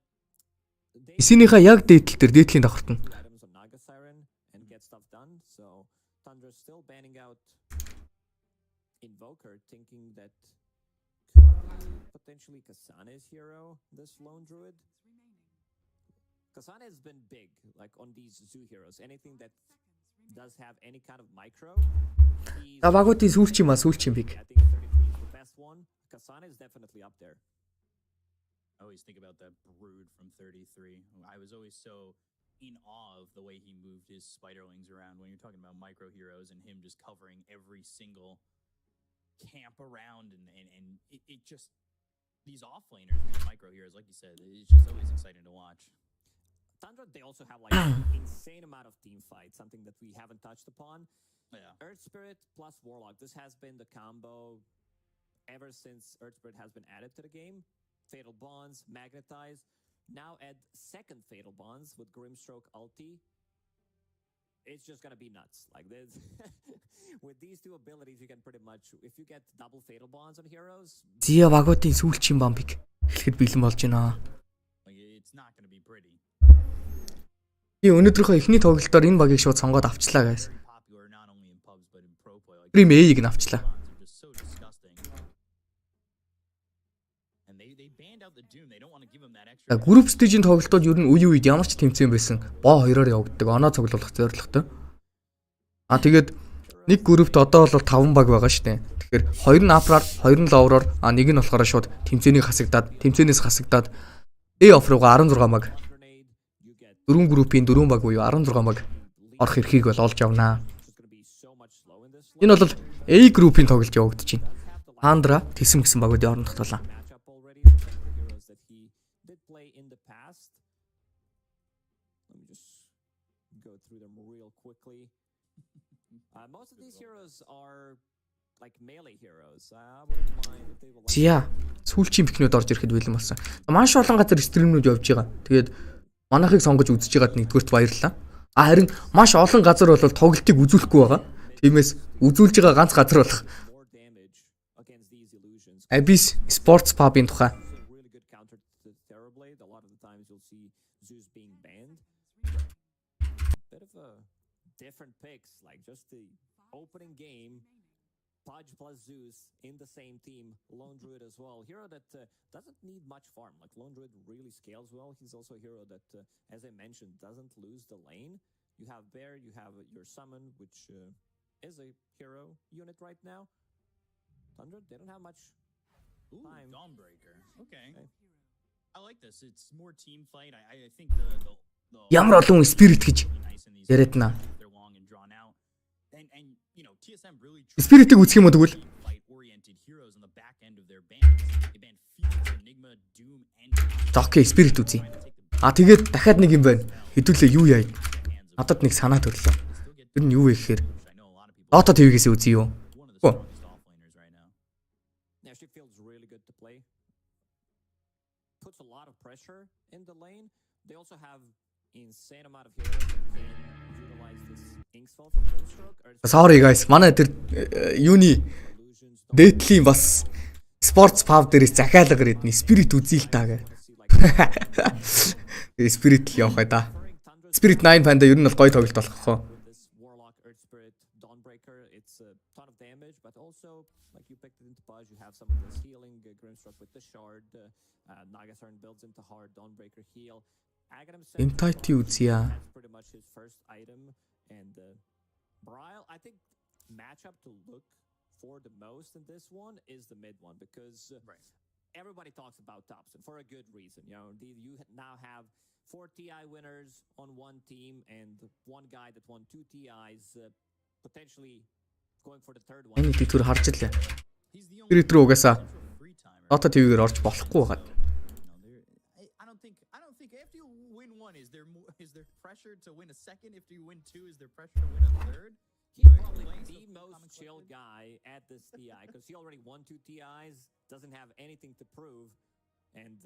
they Эсийнхээ яг дээдлийн давхарт нь items on Naga Siren and get stuff done. So Tundra's still banning out Invoker, thinking that potentially Kasana's hero, this lone druid. Kasana has been big, like on these zoo heroes. Anything that does have any kind of micro. he's- За багуудын сүүлчийн биг. I think 33 is the best one. Kasana is definitely up there. I always think about that brood from 33. I was always so in awe of the way he moved his spiderlings around when you're talking about micro heroes and him just covering every single camp around and it just these offlaners with micro heroes, like you said, it's just always exciting to watch. Thundra, they also have like an insane amount of team fights, something that we haven't touched upon. Yeah. Earth Spirit plus Warlock. This has been the combo ever since Earth Spirit has been added to the game. Fatal Bonds, Magnetize. Now add second Fatal Bonds with Grimstroke ulti. It's just gonna be nuts. Like this, with these two abilities, you can pretty much, if you get double Fatal Bonds on heroes. Зия багуудын сүүлчийн бамбыг эхлэхэд бэлэн болж байна. Like it's not gonna be pretty. Би өнөөдрийнхөө эхний тоглолтоор энэ багийг шууд сонгоод авчлаа guys. Very popular not only in pubs but in pro play. Like Prime A-ийг нь авчлаа. they're just so disgusting. And they banned out the Doom. They don't want to give him that extra. Group stage-ийн тоглолтууд ер нь үе үед ямар ч тэмцээн байсан. Боо хоёроор явагддаг. Оноо цуглуулах зорилготой. Тэгээд нэг группт одоо бол 5 баг байгаа шүү дээ. Тэгэхээр 2 нь апраар, 2 нь ловроор, нэг нь болохоор шууд тэмцээнээс хасагдаад A off руугаа 16 баг. 4 группийн 4 баг буюу 16 баг орох эрхийг бол олж авнаа. Энэ бол A группийн тоглолт явагдаж байна. Андра тэсэм гэсэн багуудын орондох толоо. Most of these heroes are like melee heroes. I wouldn't mind if they were like Зя сүүлчийн бикнүүд орж ирэхэд бэлэн болсон. Маш олон газар стримнүүд явж байгаа. Тэгээд манайхыг сонгож үзэж байгаад нэгдүгээрт баярлалаа. Харин маш олон газар бол тоглолтыг үзүүлэхгүй байгаа. Тиймээс үзүүлж байгаа ганц газар болох more damage against these illusions. Abyss Sports Pub-ын тухай. It's a really good counter to Terrorblade. A lot of the times you'll see Zeus being banned. Bit of a different picks, like just the opening game. Pudge plus Zeus in the same team. Lone Druid as well. Hero that doesn't need much farm. Like Lone Druid really scales well. He's also a hero that, as I mentioned, doesn't lose the lane. You have Bear, you have your Summon, which is a hero unit right now. Thunder, they don't have much Ooh, time. Dawnbreaker. Okay. Okay. I like this. It's more team fight. I think the Ямар олон spirit гэж nice in these яриад наа. they're long and drawn out. And you know, TSM really Spirit-ийг үзэх юм уу тэгвэл fight oriented heroes on the back end of their bans. They banned Phoenix, Enigma, Doom, and за окей Spirit үзье. Тэгээд дахиад нэг юм байна. Хэдүүлээ юу яа. Надад нэг санаа төрлөө. Тэр нь юу вэ гэхээр I know a lot of people Dota TV-гээс үзье юу? one of the strongest offlaners right now. Yeah, she feels really good to play. Puts a lot of pressure in the lane. They also have insane amount of heroes that can utilize this Inksfall from Grimstroke. Sorry guys. Манай тэр юуны Illusions, дээдлийн бас Sports Pub дээрээс захиалга ирээдний Spirit үзье л таа гэ. Spirit л явах да. Spirit 9 панда ер нь бол гоё тоглолт болох хоо. this Warlock, Earth Spirit, Dawnbreaker, it's a ton of damage, but also, like you picked it into Pudge, you have some of this healing, Grimstroke with the Shard, Nagasarn builds into hard, Dawnbreaker heal. Aghanim said Entity үзье. that's pretty much his first item, and Bryle, I think matchup to look for the most in this one is the mid one, because everybody talks about Thompson for a good reason. You know, you now have 4 TI winners on one team and one guy that won 2 TIs, potentially going for the third one. Энэ тэр харж ирлээ. He's the only Spirit рүү угаасаа free timer. Dota TV-гээр орж болохгүй байгаа. I don't think after you win one, is there pressure to win a second? If you win two, is there pressure to win a third? He's probably the most chill guy at this TI because he already won 2 TIs, doesn't have anything to prove, and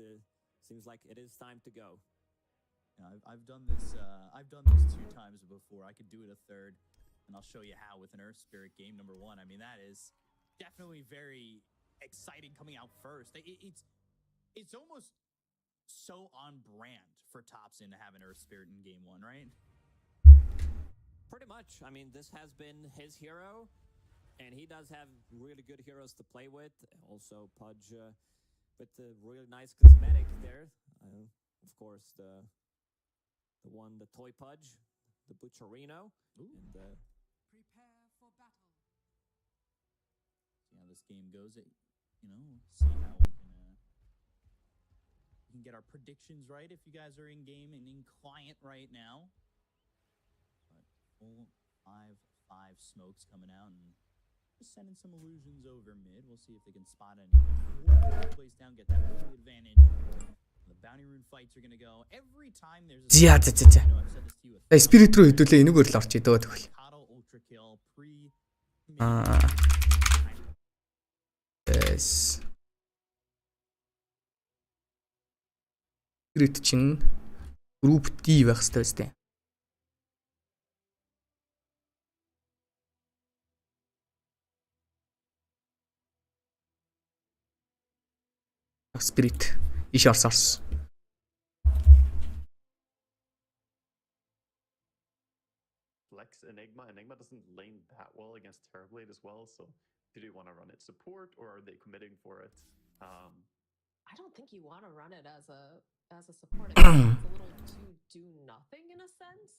seems like it is time to go. Yeah, I've done this. I've done this 2 times before. I could do it a third, and I'll show you how with an Earth Spirit game number 1. I mean, that is definitely very exciting coming out first. It's almost so on brand for Topson to have an Earth Spirit in game 1, right? Pretty much. I mean, this has been his hero, and he does have really good heroes to play with. Also, Pudge with the really nice cosmetic there. Of course, the toy Pudge, the Butcherino. And Prepare for battle. See how this game goes. See how we can get our predictions right if you guys are in game and in client right now. But full 5-5 smokes coming out and just sending some illusions over mid. We'll see if they can spot any. Place down, get that early advantage. The bounty rune different fights are going to go. Every time there's a За. I've said this to you a Спирит рүү хэдүүлээ энэгээр л орчих дөө тэгвэл. Tatal ultra kill pre Yes. Спирит чинь групп D байх хэрэгтэй үстэй. Спирит иш орсорс. Flex Enigma. Enigma doesn't lane that well against Terrorblade as well, so do they want to run it support or are they committing for it? I don't think you want to run it as a support. I think it's a little too do nothing in a sense,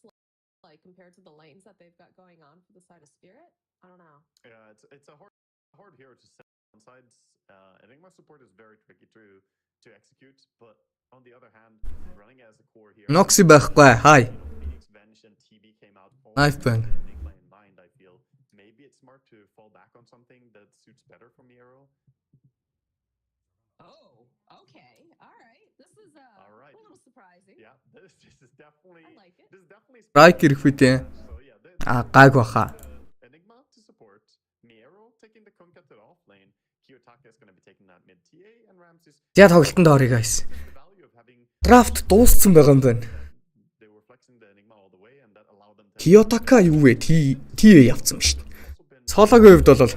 like compared to the lanes that they've got going on for the side of Spirit. I don't know. Yeah, it's a hard hero to set on sides. Enigma support is very tricky to execute, but on the other hand, running as a core hero. Noxy байхгүй. Hi. Phoenix Venge and TB came out. Knife ban. Enigma in mind, I feel. Maybe it's smart to fall back on something that suits better for Miero. Oh, okay, all right. This is All right. a little surprising. Yeah, this is definitely. I like it. This is definitely. Strike ирэх үү те. So yeah, Гайг баха. Enigma to support, Miero taking the Kunkka to the off lane, Kiyotaka is going to be taking that mid TA, and Ramses. За тоглолтонд орё guys. The value of having Драфт дууссан байгаа юм байна. they were flexing the Enigma all the way, and that allowed them to. Kiyotaka юу вэ? TV явцсан ба шүү дээ. Сологийн хувьд бол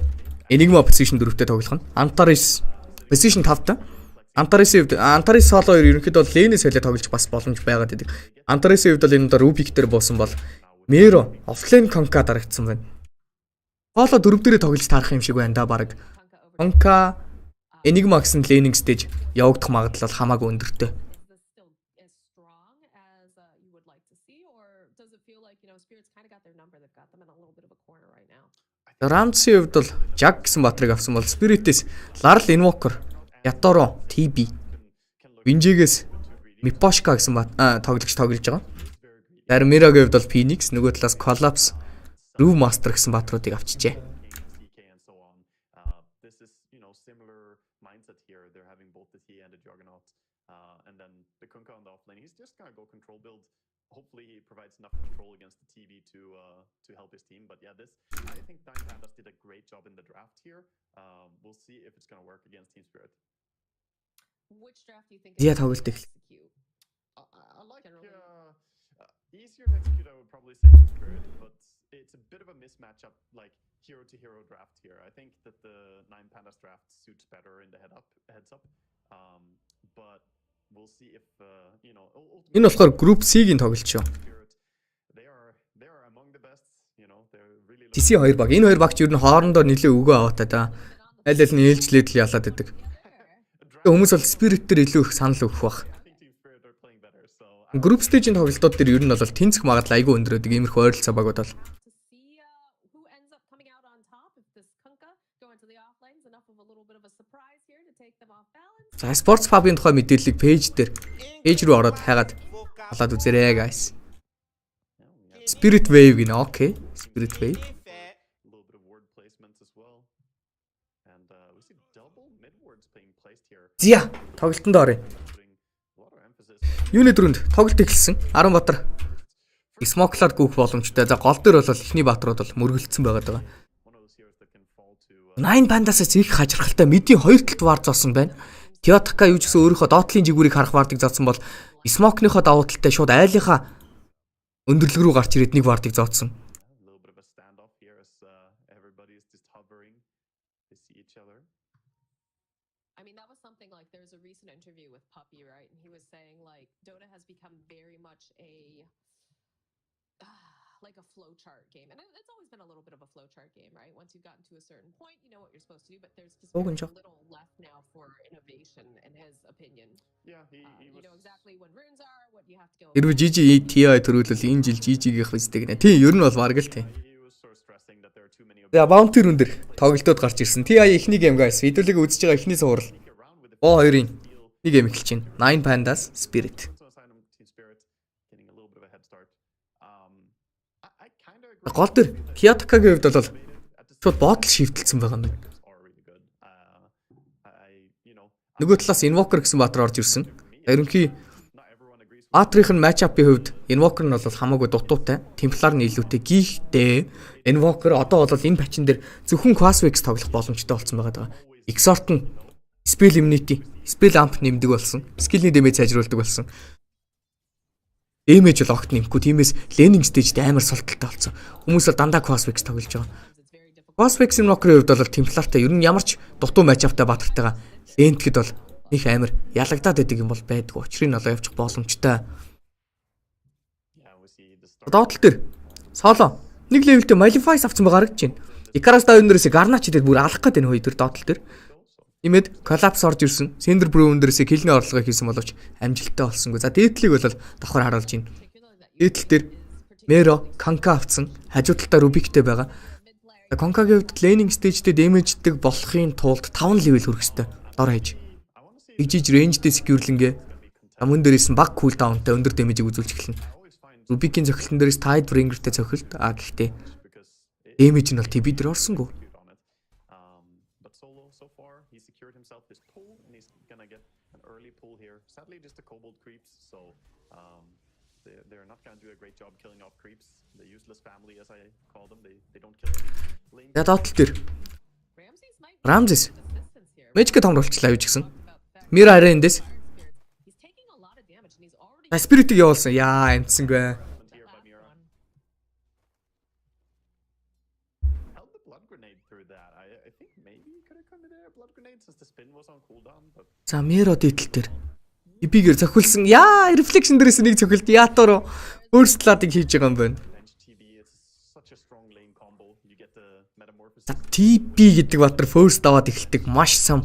Enigma position 4-тэй тоглох нь. Antares position 5-тай. Antares-ийн хувьд Antares соло ерөнхийдөө бол лэнээс солио тоглож бас боломж байгаад байдаг. Antares-ийн хувьд бол энэ удаа Rubik дээр буусан бол Mero offlane Konka дарагдсан байна. Соло 4 дээрээ тоглож таарах юм шиг байна да баг. Konka Enigma гэсэн laning stage явагдах магадлал хамаагүй өндөртэй. Is this still as strong as you would like to see, or does it feel like Spirit's kind of got their number? They've got them in a little bit of a corner right now. Ramsey-ийн хувьд бол Jag гэсэн батрыг авсан бол Spirit-ээс Larl Invoker, Yatoro, TB, Vinjigээс Miposhka гэсэн тоглож байгаа. Зарим Miraгийн хувьд бол Phoenix, нөгөө талаас Collapse, Rue Master гэсэн батруудыг авчижээ. TK and so on. This is similar mindset here. They're having both the TA and the Juggernaut, and then the Kunkka on the offlane. He's just gonna go control build. Hopefully he provides enough control against the TV to help his team. But yeah, I think Nine Pandas did a great job in the draft here. We'll see if it's gonna work against Team Spirit. Which draft do you think Зя is тоглолт easier to эхэлсэн. execute? I like Generally. easier to execute. I would probably say Team Spirit, but it's a bit of a mismatch up, like hero to hero draft here. I think that the Nine Pandas draft suits better in the heads up. But we'll see if Энэ болохоор Group C-ийн тоглолт шүү. Spirit, they are among the best. They're really. TC 2 баг. Энэ хоёр багч ер нь хоорондоо нэлээ өгөө аваатай да. Аль аль нь ээлжлээд л ялаад байдаг. Хүмүүс бол Spirit дээр илүү их санал өгөх бах. I think Team Spirit are playing better. So Group stage-ийн тоглолтууд дээр ер нь бол тэнцэх магадлал айгүй өндөр байдаг. Иймэрхүү ойролцоо багууд бол. To see who ends up coming out on top if this Kunkka going to the offlanes, enough of a little bit of a surprise here to take them off balance. За Sports Pub-ийн тухай мэдээллийг пэйж рүү ороод хайгаад халаад үзээрэй guys. Spirit Wave гинэ. Окей. Spirit Wave. a little bit of word placements as well. And we see double mid words being placed here. Зя тоглолтонд оръё. Putting a lot of emphasis. Юуны дөрөнд тоглолт эхэлсэн. 10 батар Smoke-лаар гүөх боломжтой. За гол дээр бол эхний баатрууд бол мөргөлдсөн байгаа. One of those heroes that can fall to. Nine Pandas-аас их хажирхалтай мэдийн хоёр талд вар зоосон байна. Kiyotaka юу ч гэсэн өөрийнхөө доотлын жигүүрийг харах вардыг зоосон бол Smoke-ныхоо давуу талтай шууд айлынхаа өндөрлөг рүү гарч ирээд нэг вардыг зооцсон. A little bit of a standoff here as everybody is just hovering to see each other. I mean, that was something like there was a recent interview with Puppy, right? And he was saying like Dota has become very much like a flowchart game. And it's always been a little bit of a flowchart game, right? Once you've gotten to a certain point, you know what you're supposed to do, but there's just very little left now for innovation in his opinion. Yeah, he You was. know exactly when runes are, what you have to go. Хэрвээ GG TI төрүүлвэл энэ жил GG-ийн хэвсдэг нэ. Тийм ер нь бол баг л тийм. He was sort of stressing that there are too many. За Bounty рун дээр тоглолтууд гарч ирсэн. TI эхний гейм guys. Видеолыг үзэж байгаа эхний суурал. Around with the Боо хоёрын нэг гейм эхэлж байна. Nine Pandas Spirit. so assign him Team Spirit, getting a little bit of a head start. I kind of agree. Гол дээр Kiyotaka-гийн хувьд бол шууд ботл шивтэлсэн байгаа юм. Are really good. Нөгөө талаас Invoker гэсэн баатар орж ирсэн. Ерөнхий Баатрийн матчапын хувьд Invoker нь бол хамаагүй дутуутай. Templar нь илүүтэй. Гэхдээ Invoker одоо бол энэ патчин дээр зөвхөн Quasvex тоглох боломжтой болсон байгаа. Exort нь Spell Immunity, Spell Amp нэмдэг болсон. Skill-ний damage сайжруулдаг болсон. Damage л огт нэмэхгүй. Тиймээс laning stage-д амар султалтай болсон. Хүмүүс бол дандаа Quasvex тоглож байгаа. Quasvex Invoker-ийн хувьд бол Templar-тай ер нь ямар ч дутуу матчаптай Баатртайгаа лентгэд бол их амар ялагдаад байдаг юм бол байдгүй. Учрыг нь олоо явчих боломжтой. Доотлол дээр соло нэг левелтэй Malify авсан байгаа харагдаж байна. Икарас даавнэрээс Garnaч дээр бүр алах гээд энэ хоёр төр доотлол дээр. Имэд Collapse орж ирсэн. Cinder Brew дээрээс килний орлогоо хийсэн боловч амжилттай болсонгүй. За дээдлийг бол давхар харуулж байна. Дээдлэл дээр Mero, Kanka авсан. Хажуу талдаа Rubikтэй байгаа. Kanka-гийн хувьд laning stage-д damage-дэг болохын тулд 5 level хүрэх ёстой. Дор хаяж. Игжиж range-д secure-лэнгээ амун дээрээс нь баг cooldown-тай өндөр damage-ийг үзүүлж эхэлнэ. Rubik-ийн цохилтон дээрээс Tidebringer-тэй цохилт. Гэхдээ damage нь бол TB дээр орсонгүй. They're not going to do a great job killing off creeps. The useless family, as I call them, they don't kill any. Доотлол дээр Ramses Magic томруулчлаа юу ч гэсэн. Mira арай эндээс Spirit-ийг явуулсан. Яа, амтсангүй. Held the blood grenade through that. I think maybe he could have come to there blood grenade since the spin was on cooldown, but За Mira дээдлэл дээр Ибигээр зохилсон. Яа, reflection дээрээс нэг цохилт яатаар first blood-ыг хийж байгаа юм байна. За TP гэдэг батар first даваад эхэлдэг маш сам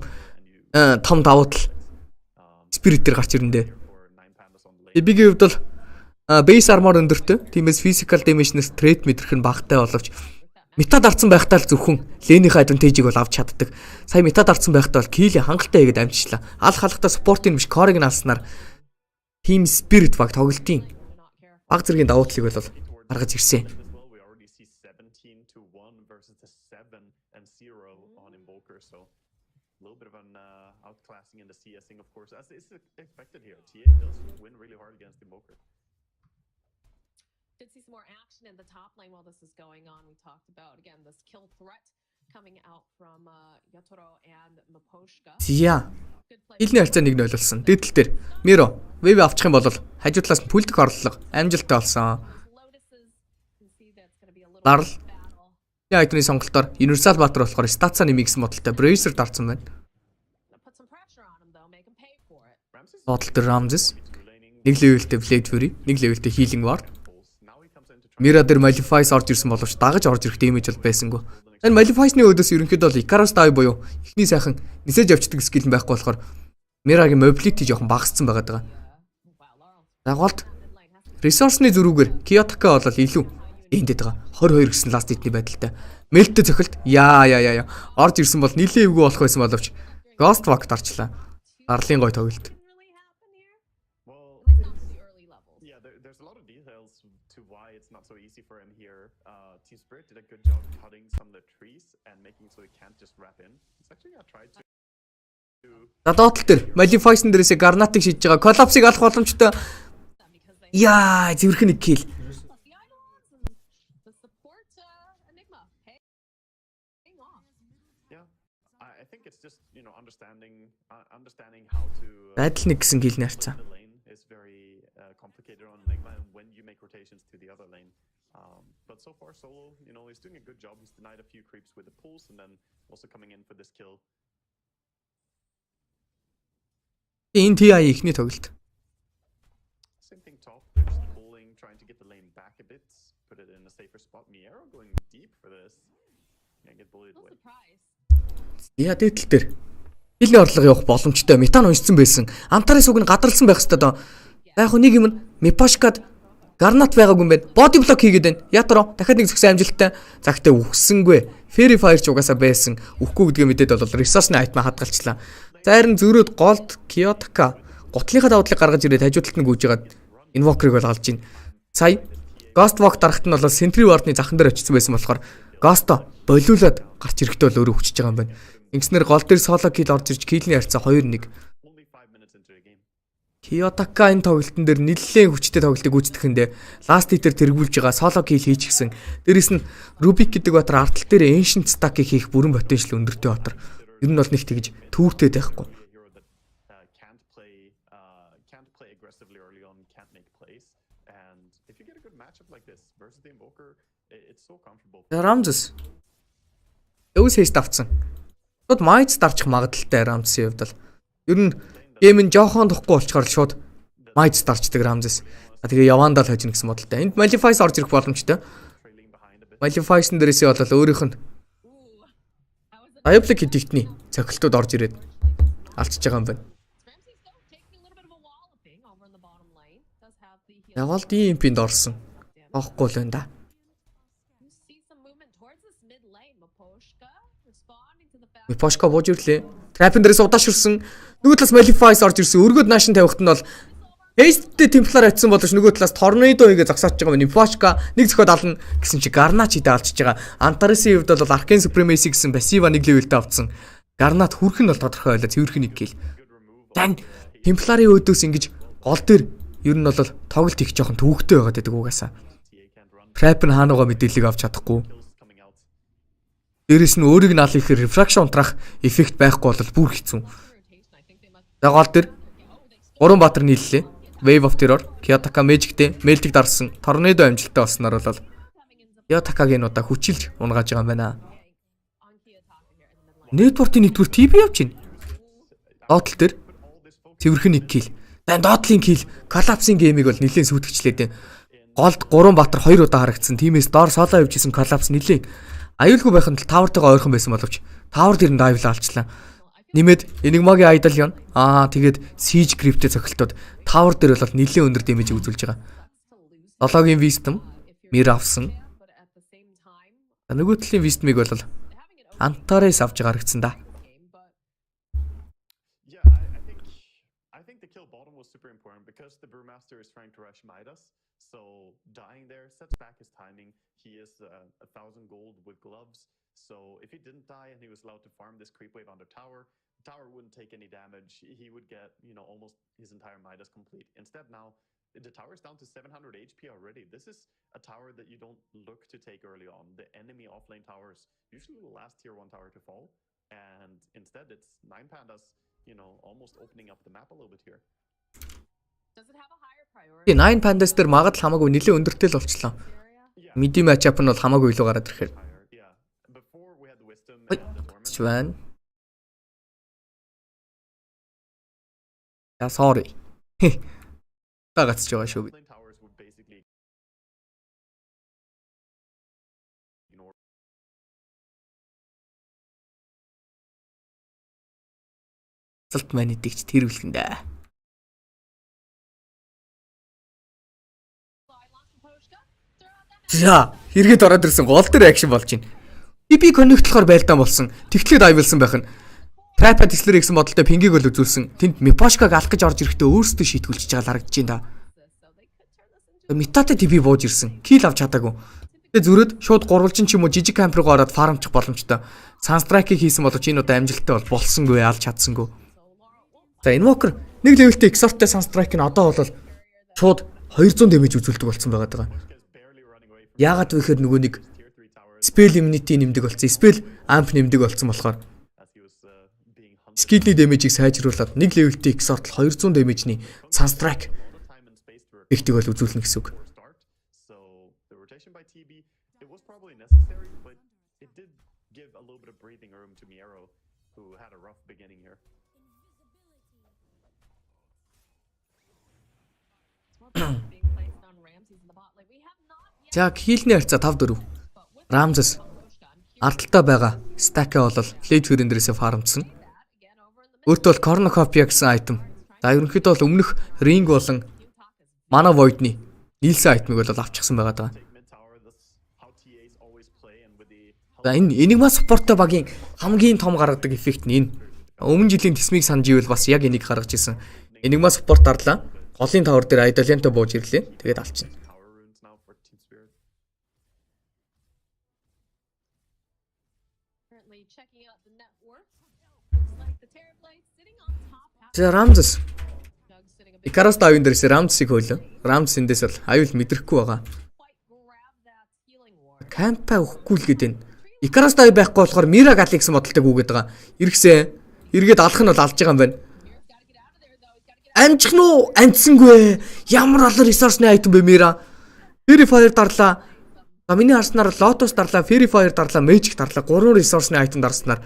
том давуу тал Spirit дээр гарч ирэндээ. Ибигийн хувьд бол base armor өндөртэй. Тиймээс physical damage-нээс threat мэдрэх нь багатай боловч метад арцсан байхдаа л зөвхөн лэнийхээ advantage-ийг бол авч чаддаг. Сая метад арцсан байхдаа бол kill хангалттай хийгээд амжичлаа. Алх халахтаа support-ийн биш core-ыг нь алснаар team spirit баг тоглолтын баг зэргийн давуу талыг бол гаргаж ирсэн. Did see some more action in the top lane while this is going on. We talked about again this kill threat coming out from Yatoro and Maposhka. Зя. Хилний харьцаа нэг нь ойлсон. Дээдлэл дээр Miro wave авчих юм бол хажуу талаас нь пүлдэх орлого амжилттай болсон. Дарл. Яа эдний сонголтоор Universal Battle болохоор статса нэмий гэсэн бодолтой Bracer дарсан байна. Бодол дээр Ramses нэг левелтэй Blade Fury, нэг левелтэй Healing Ward. Mira дээр Malify орж ирсэн боловч дагаж орж ирэх damage бол байсангүй. Энэ Malify-ны өдөөс ерөнхийдөө бол Icarus Dive буюу ихний сайхан нисэж явчихдаг скил нь байхгүй болохоор Mira-гийн mobility жоохон багассан байгаа. Дагуулт resource-ны зөрүүгээр Kiyotaka бол илүү эндэд байгаа. 22 гэсэн last hit-ний байдалтай. Meltтэй цохилт яа орж ирсэн бол нилээ эвгүй болох байсан боловч Ghost Walk дарчлаа. Дарлын гой тоглолт. Team Spirit did a good job cutting some of the trees and making so it can't just wrap in. It's actually I tried to. За доотлол дээр Malify-сэн дээрээс Garnat-ыг шийдэж байгаа. Collapse-ыг алах боломжтой. Яа, зөвхөн нэг kill. Yeah, I think it's just, you know, understanding how to Байдал нэг гэсэн kill нэрцээ. the lane is very complicated on Enigma and when you make rotations to the other lane. But so far, Solo, you know, he's doing a good job. He's denied a few creeps with the pulse and then also coming in for this kill. Энэ TI ихний тоглолт. Same thing top, they're just pulling, trying to get the lane back a bit, put it in a safer spot. Miero going deep for this. Gonna get bullied away. Яа дээдлэл дээр хилний орлого явах боломжтой. Метан уншсан байсан. Амтарын сүг нь гадарлсан байх хэвээр доо. Яг хөө нэг юм нь Meposhkад Garnat байгаагүй юм байна. Body block хийгээд байна. Ятро дахиад нэг зөксөн амжилттай. Загтаа үхсэнгүй. Fairy Fire ч угаасаа байсан. Үхгүй гэдгээ мэдээд бол resource-ны item хадгалчлаа. Зайрн зөрөөд голд Kiyotaka гутлынхаа давуу талыг гаргаж ирээд хажуу талд нь гүйж ягаад Invoker-ыг бол алж байна. Сая Ghost Walk дарахт нь бол Sentry Ward-ны захан дээр очсон байсан болохоор Ghost-о болиулаад гарч ирэхдээ бол өөрөө хүчж байгаа юм байна. Ингэснээр гол дээр solo kill орж ирж kill-ний харьцаа 2-1. Kiyotaka энэ тоглолтын дээр нэлээд хүчтэй тоглолтыг гүйцэтгэхэндээ ласт хитээр тэргүүлж байгаа соло кил хийчихсэн. Дээрэс нь Rubik гэдэг батар артал дээр ancient stack-ийг хийх бүрэн потенциал өндөртэй батар. Ер нь бол нэг тэгж төвөгтэй байхгүй. Can't play aggressively early on, can't make plays, and if you get a good matchup like this versus the invoker, it's so comfortable. Ramses. Өвс хэст авцсан. Шууд майц дарчих магадaltaй Ramses-ийн хувьд л. Ер нь гейм нь жоохон тухгүй болчоор шууд майц дарчдаг Ramses. Тэгээ явандаа л хожно гэсэн бодолтой. Энд Malefice орж ирэх боломжтой. Malefice-н дээрээсээ бол өөрийнх нь Diabolic Edict-ний цохилтууд орж ирээд алдчихж байгаа юм байна. Явал DMP-нд орсон. Авахгүй л байна да. Мипошка бууж ирлээ. Trap-ын дээрээс удаашрсан. Нөгөө талаас Malefice орж ирсэн. Өргөд наашин тавихт нь бол Haste Templar атсан боловч нөгөө талаас Tornado хийгээ загсааж байгаа юм. Mipошка нэг зөхөд ална гэсэн чи Garnach идэ алдчихж байгаа. Antares-ийн хувьд бол Arcane Supremacy гэсэн пассива нэг левелтэй авцсан. Garnach хүрх нь бол тодорхой байлаа. Цэвэрх нэг гэл. Тань Templar-ийн өөдөөс ингэж гол дээр ер нь бол тоглолт их жоохон төвөгтэй байгаад байдаг угаасаа. Trap нь хаануугаа мэдээллийг авч чадахгүй. Дээрэс нь өөрийг нь аль ихээр refraction унтрах эффект байхгүй бол бүр хэцүү. За гол дээр 3 баатар нийллээ. Wave of Terror, Kiyotaka Magic-тэй Meltic дарсан. Tornado амжилттай болсноор бол Kiyotaka-гийн удаа хүчилж унгааж байгаа юм байна. Network-ийн нэгдүгээр TB явж байна. Доотлол дээр цэвэрхэн нэг kill. Дан доотлын kill, Collapse-ийн геймийг бол нэлээд сүйтгэжлээ дээ. Голд 3 баатар 2 удаа харагдсан. Тиймээс доор соло явж исэн Collapse нэлээд аюулгүй байхын тулд Tower-тойгоо ойрхон байсан боловч Tower дээр нь dive алчлаа. Нэмээд Enigma-гийн idol юм. Тэгээд Siege Crypt-тэй цохилтууд Tower дээр бол нэлээд өндөр дэмэж үзүүлж байгаа. 7-гийн Wisdom Mir авсан. Нөгөө талын Wisdom-ыг бол Antares авч байгаа харагдсан да. Yeah, I think the kill bottom was super important because the Brewmaster is trying to rush Midas. So dying there sets back his timing. He is 1,000 gold with gloves. So if he didn't die and he was allowed to farm this creep wave on the tower wouldn't take any damage. He would get, almost his entire Midas complete. Instead now, the tower is down to 700 HP already. This is a tower that you don't look to take early on. The enemy offlane towers usually the last tier 1 tower to fall. And instead it's 9 pandas, almost opening up the map a little bit here. Does it have a higher priority? 9 pandas дээр магадл хамаагүй нэлээд өндөртэй л болчихлоо. Midi matchup нь бол хамаагүй илүү гараад ирэхээр. Чвэн. Я sorry. Багацж байгаа шүү би. Цалт маань идэгч тэрвэлгэн дээ. За, хэрэгэд ороод ирсэн гол дээр акшн болж байна. Би коннектлохоор байлдаан болсон. Тэгтлээд авилсан байх нь. Trap Disler гэсэн бодолтой пингийг л үзүүлсэн. Тэнд Mipошкаг алах гэж орж ирэхдээ өөрсдөө шийтгүүлж байгаа л харагдаж байна да. Метатай TP бууж ирсэн. Kill авч чадаагүй. Тэгээ зүрээд шууд гурвалжин ч юм уу жижиг камп руу ороод фармчих боломжтой. Sunstrike-ийг хийсэн боловч энэ удаа амжилттай болсонгүй алж чадсангүй. За Invoker нэг левелтэй Exort-тэй Sunstrike нь одоо бол шууд 200 damage үзүүлдэг болсон байгаа. Яагаад вэ гэхээр нөгөө нэг spell immunity нэмдэг болсон. Spell amp нэмдэг болсон болохоор skillний damage-ийг сайжруулад нэг левелтэй Exort 200 damage-ний Sunstrike ихтэй бол үзүүлнэ гэсэн үг. За хийлний харьцаа 5-4. Ramses ардталтай байгаа stack-а бол Blade Fury дээрээс фармдсан. Өөртөө бол Cornucopia гэсэн item. За ерөнхийдөө бол өмнөх ring болон Mana Void-ны нийлсэн item-ыг бол авчихсан байгаа даа. За энэ Enigma support-тай багийн хамгийн том гаргадаг эффект нь энэ. Өмнө жилийн тесмийг санаж ивэл бас яг энийг гаргаж ирсэн. Enigma support дарлаа. Голын тавар дээр Idolianto бууж ирлээ. Тэгээд алчихна. За Ramses Икарос давын дээрээс Рамсыг хөөлөө. Рамс эндээс бол аюул мэдрэхгүй байгаа. Кампа өгөхгүй л гээд байна. Икарос давь байхгүй болохоор Мира Гали гэсэн бодолтой гүгээд байгаа. Иргэсэн. Эргээд алах нь бол алж байгаа юм байна. Амжих нь уу? Амжсангүй. Ямар олон ресурсны айтем бэ Мира? Fairy Fire дарлаа. За миний харснаар Lotus дарлаа, Fairy Fire дарлаа, Magic дарлаа. 3 ресурсны айтем дарснаар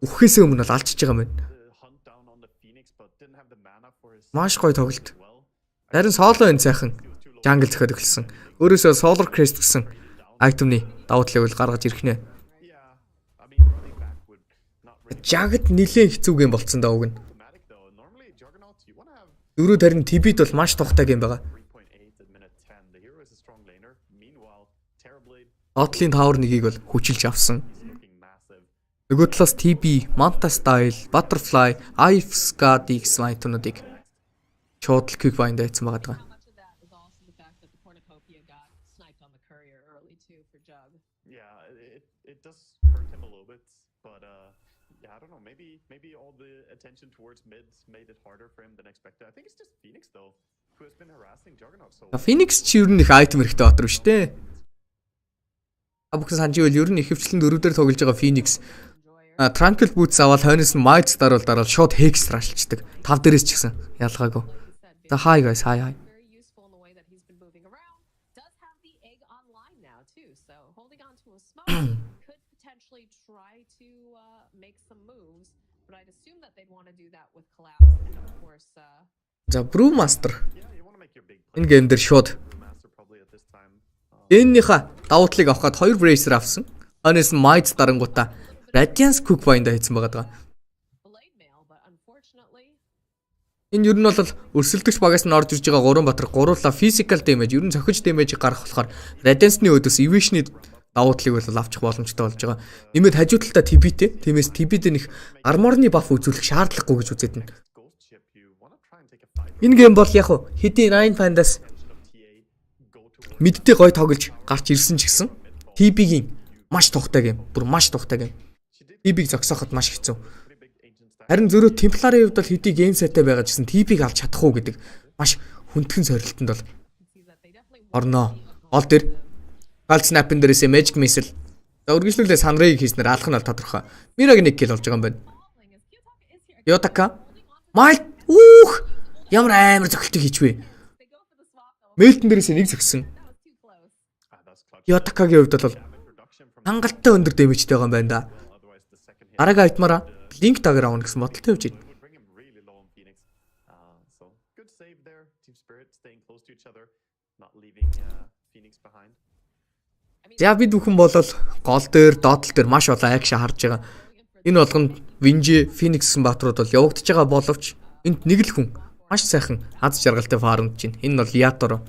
өгөхөөс өмнө бол алчиж байгаа юм байна. Маш гоё тоглолт. Харин соло энэ сайхан jungle зөхиод эхэлсэн. Өөрөөсөө Solar Crest гэсэн айтемны давуу талыг бол гаргаж ирэх нэ. Жагд нилээн хэцүү гейм болцсон даа уг нь. Дөрөв тарин TB-д бол маш тухтай гейм байгаа. Botlane Tower 1-ийг бол хүчилж авсан. Нөгөө талаас TB, Manta Style, Butterfly, Ifscad гэсэн айтемнуудыг шууд л quick bind хийсэн байгаа. It does hurt him a little bit, but yeah, I don't know. Maybe all the attention towards mid made it harder for him than expected. I think it's just Phoenix though, who has been harassing Juggernaut so. Phoenix ч ер нь их айтем хэрэгтэй батар биш дээ. Бүхэн санджи бол ер нь ихэвчлэн дөрөвдөр тоглож байгаа Phoenix Tranquil Boots аваад хойноос нь Might дараад шууд Hex рашилчдаг. 5 дээрээс ч гэсэн ялгаагүй. За hi guys, hi. Could potentially try to make some moves, but I'd assume that they'd want to do that with collapse and of course За Brewmaster энэ гейм дээр шууд эннийхээ давуу талыг авахад 2 Bracer авсан. Хойноос нь Might дарангуудаа Radiance Cook Bind хийсэн байгаа. Энэ ер нь бол өрсөлдөгч багаас нь орж ирж байгаа 3 батар гуруула physical damage, ер нь цохиж damage гарах болохоор Radiance-ны өдөөс Evasion-ы давуу талыг бол авчих боломжтой болж байгаа. Нэмээд хажуу талдаа TB-тэй. Тиймээс TB-д нэг арморны баф үзүүлэх шаардлагагүй гэж үзээд байна. Энэ гейм бол яг хэдий 9 Panda-с мэддээ гой тоглож гарч ирсэн ч гэсэн TB-гийн маш тухтай гейм. Бүр маш тухтай гейм. TB-г зогсооход маш хэцүү. Харин зөрөө Templar-ийн хувьд бол хэдий гейм сеттэй байгаа ч гэсэн TB-г авч чадах уу гэдэг маш хүндхэн сорилтонд бол орноо. Гол дээр Галт Snap-ын дээрээс Magic Missile. За үргэлжлүүлээ Sunray-г хийснээр алах нь бол тодорхой. Mirag нэг kill болж байгаа юм байна. Yotaka. Might ямар амар зохилтыг хийчвэ. Melton дээрээс нэг зөксөн. Yotaka-гийн хувьд бол хангалттай өндөр дэмэжтэй байгаа юм байна да. Дараагийн айтмаараа Blink Dagger авах гэсэн бодолтой явж байна. За бид бүхэн бол гол дээр, доотлол дээр маш олон акшн харж байгаа. Энэ болгонд Vinji, Phoenix гэсэн баатрууд бол явагдаж байгаа боловч энд нэг л хүн маш сайхан аз жаргалтай фармд чинь. Энэ бол Yator.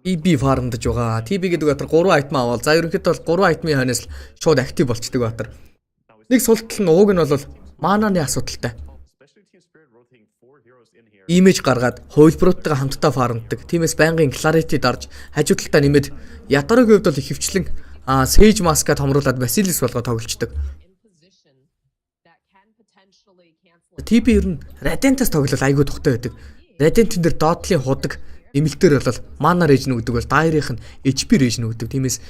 TB фармдж байгаа. TB гэдэг баатар 3 айтем авал. За ерөнхийдөө бол 3 айтемын хойноос шууд актив болчдөг баатар. Нэг султал нь уг нь бол мананы асуудалтай. Имиж гаргаад хувилбаруудтайгаа хамтдаа фармддаг. Тиймээс байнгын clarity дарж хажуу талдаа нэмээд Yator-гийн хувьд бол ихэвчлэн Sage Mask-а томруулаад Basilisk болгоо тоглолцдог. TB ер нь Radiant-аас тоглол айгүй тухтай байдаг. Radiant-ын дээр доотлын худаг нэмэлтээр бол mana rage нүгдэг бол Dire-ийн HP rage нүгдэг. Тиймээс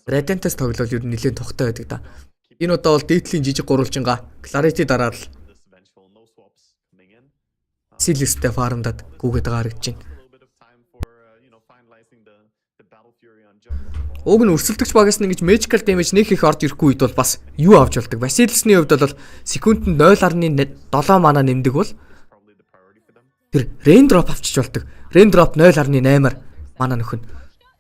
Radiant-аас тоглол ер нь нэлээд тухтай байдаг да. Энэ удаа бол дээдлийн жижиг гурвалжингаа clarity дараад л Basilisk-тэй фармдаад гүгээд байгаа харагдаж байна. Уг нь өрсөлдөгч багаас нь ингэж magical damage нэг их орж ирэхгүй үед бол бас юу авч болдог. Basilisk-ны хувьд бол секундэд 0.7 mana нэмдэг бол тэр rain drop авчиж болдог. Rain drop 0.8-аар mana нөхөн.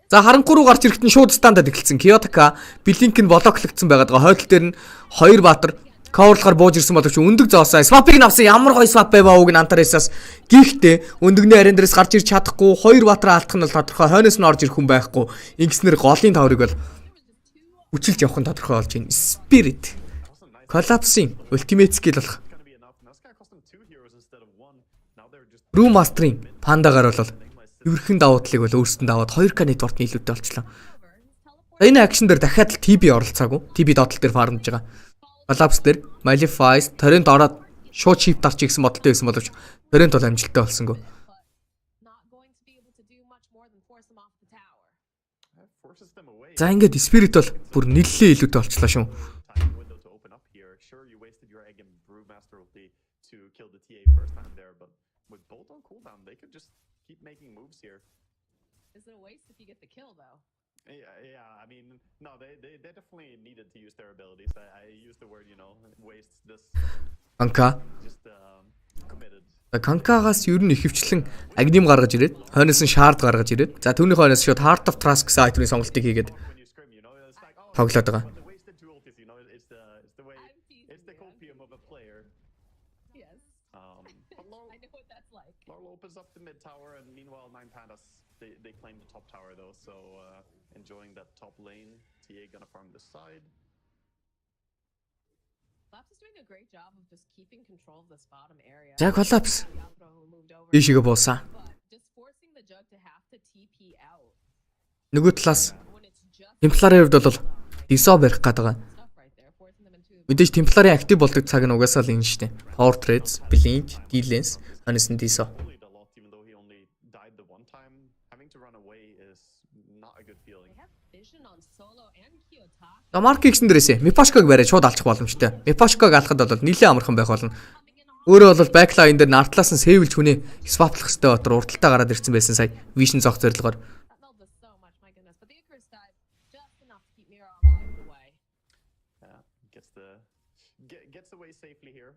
За харанхуй руу гарч ирэхэд нь шууд стандад эхэлсэн. Kiyotaka Blink нь блоклогдсон байгаад байгаа. Хойдол дээр нь 2 баатар coverлахаар бууж ирсэн боловч өндөг зоосоо swap-ыг авсан. Ямар гоё swap байваа уг нь Antares-аас. Гэхдээ өндөгний арен дээрээс гарч ирч чадахгүй 2 баатар алдах нь бол тодорхой. Хойноос нь орж ирэх хүн байхгүй. Ингэснээр голын таврыг бол үчилж явах нь тодорхой болж байна. Spirit Collapse-ийн ultimate skill болох. Brewmaster-ийн Panda-гаар бол эвэрхэн давуу талыг бол өөрсдөнд аваад 2K network-ны илүүтэй болчихлоо. Энэ акшн дээр дахиад л TB оролцоогүй. TB доотлол дээр фармж байгаа. Collapse дээр Malefice, Torrent ороод шууд чип дарчих гэсэн бодолтой байсан боловч Торрент бол амжилттай болсонгүй. but not going to be able to do much more than force them off the tower. That forces them away. За ингээд Spirit бол бүр нэлээд илүүтэй болчлаа шүү. Timing window to open up here. Sure, you wasted your egg and Brewmaster ulti to kill the TA first time there, but with both on cooldown, they could just keep making moves here. Is it a waste if you get the kill though? Yeah. I mean, no, they definitely needed to use their abilities. I used the word, waste this. Канка. Just committed. Канкагаас ер нь ихэвчлэн агним гаргаж ирээд хойноос нь шаард гаргаж ирээд за түүний хойноос шууд Heart of Trust гэсэн айтемын сонголтыг хийгээд When you scrim, it's like, oh, тоглоод байгаа. the wasted two ultis, it's the way, I'm teasing it's the you. copium of a player. Yes. But Laurel, I know what that's like. Laurel opens up the mid tower, and meanwhile, Nine Pandas they claim the top tower though. So enjoying that top lane. TA gonna farm this side. Laps is doing a great job of just keeping control of this bottom area. За коллапс. Yasuo who moved over, Ийшээгээ буусан. but just forcing the jug to have to TP out Нөгөө талаас when it's just Темпларын хувьд бол Дисо барих гээд байгаа. stuff right there, forcing them into Мэдээж Темпларын актив болдог цаг нь угаасаа л энэ шүү дээ. Power Trades, Blink, D-Lens, хонос нь Дисо. Bullied a lot, even though he only died the one time. Having to run away is not a good feeling. they have vision on Solo and Kiyotaki. За Марк X-эн дээрээсээ Мипашког бариад шууд алчих боломжтой. Мипашког алхад бол нэлээд амархан байх болно. Өөрөө бол backline дээр нартлаас нь сэвэлж хүнээ swap-лах хэрэгтэй дотор урталтаа гараад ирсэн байсан сая Vision зогц зорилгоор. That held us so much, my goodness. But the Icarus died just enough to keep Mira alive away. Gets away safely here.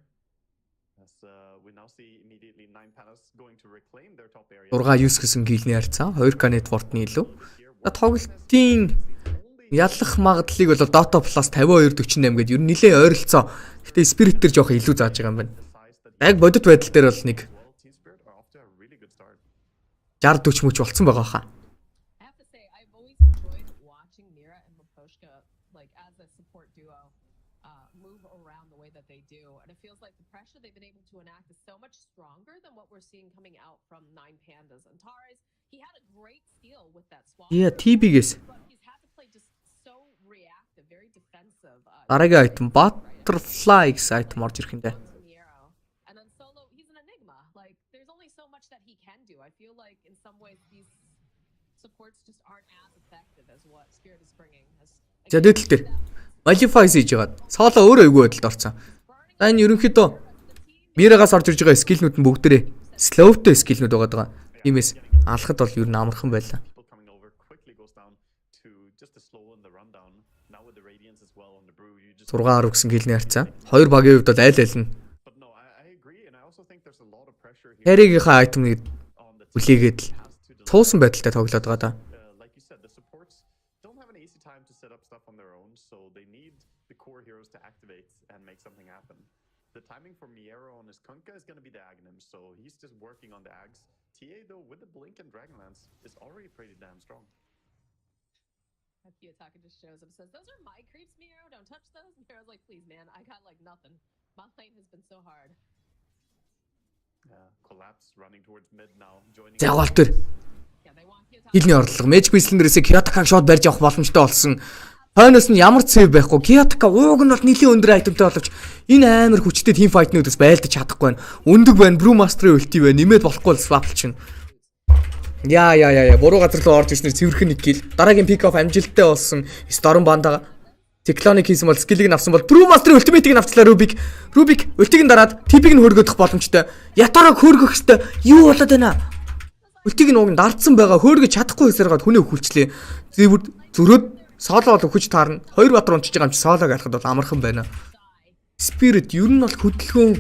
As we now see immediately Nine Pandas going to reclaim their top area. 6-9 гэсэн гилний харьцаа 2K network-ны илүү. За тоглолтын яллах магадлалыг бол Dota Plus 52-48 гэдэг ер нь нэлээд ойролцоо. Гэтэ Spirit дээр жоох илүү зааж байгаа юм байна. Яг бодит байдал дээр бол нэг Well, Team Spirit are off to a really good start. 60-40 мөч болцсон байгаа хаа. I have to say, I've always enjoyed watching Mira and Miposhka, like as a support duo, move around the way that they do, and it feels like the pressure they've been able to enact is so much stronger than what we're seeing coming out from Nine Pandas and Tares. He had a great steal with that swap, Яа TB-гээс but he's had to play just so reactive, very defensive. дараагийн айтем Butterfly гэсэн айтем орж ирэх юм даа. Miero. And then Solo, he's an enigma. Like, there's only so much that he can do. I feel like in some ways these supports just aren't as effective as what Spirit is bringing. За дээдл дээр Malify хийж яагаад Solo өөрөө эйгүү байдалд орсон. За энэ ерөнхийдөө Мирагаас орж ирж байгаа скиллнүүд нь бүгдээрээ slowтэй скиллнүүд байгаа. Тиймээс алхад бол ер нь амархан байлаа. People coming over quickly goes down to just to slow in the rundown. Now with the Radiance as well on the brew, you just 6-10 гэсэн гилний харьцаа. Хоёр багийн хувьд бол аль аль нь But no, I agree, and I also think there's a lot of pressure here Харигийнхаа айтемыг on the team. хүлээгээд л Has to цуусан байдалтай тоглоод байгаа да. like you said, the supports don't have an easy time to set up stuff on their own, so they need the core heroes to activate and make something happen. The timing for Miero on his Kunkka is going to be the Aghanim, so he's just working on the Ags. TA, though, with the Blink and Dragonlance, is already pretty damn strong. Kiyotaki just shows up and says, "Those are my creeps, Miero. Don't touch those." Miero's like, "Please, man, I got like nothing. My lane has been so hard." Collapse running towards mid now, joining. За гол төр Yeah, they want Kiyotaki. хилний орлого Magic Whistlers-ийг Kiyotaka шууд барьж авах боломжтой болсон. Хойноос нь ямар сэв байхгүй. Kiyotaka ууг нь бол нэлийн өндөр айтемтай боловч энэ амар хүчтэй team fight-нуудаас байлдаж чадахгүй байна. Өндөг байна, Brewmaster-ийн өлтий байна. Нэмээд болохгүй л swap чинь. Яа. Буруу газар руу орж ирснээр цэвэрхэн нэг кил. Дараагийн pick off амжилттай болсон. Storm бандага Cyclonic хийсэн бол skill-ийг авсан бол Brewmaster-ийн ultimate-ийг авчлаа Rubik. Rubik өлтийг нь дараад TP-г нь хөргөдөх боломжтой. Ятараг хөргөх хэвээр юу болоод байна? Өлтийг нь уг нь дардсан байгаа. Хөөргөж чадахгүй хэсэргээд хүнээ өхүүлчлээ. Зөрөөд Solo бол өгч таарна. Хоёр бадар унчиж байгаа юм чи Solo-г алхад бол амархан байна. Spirit ер нь бол хөдөлгөөн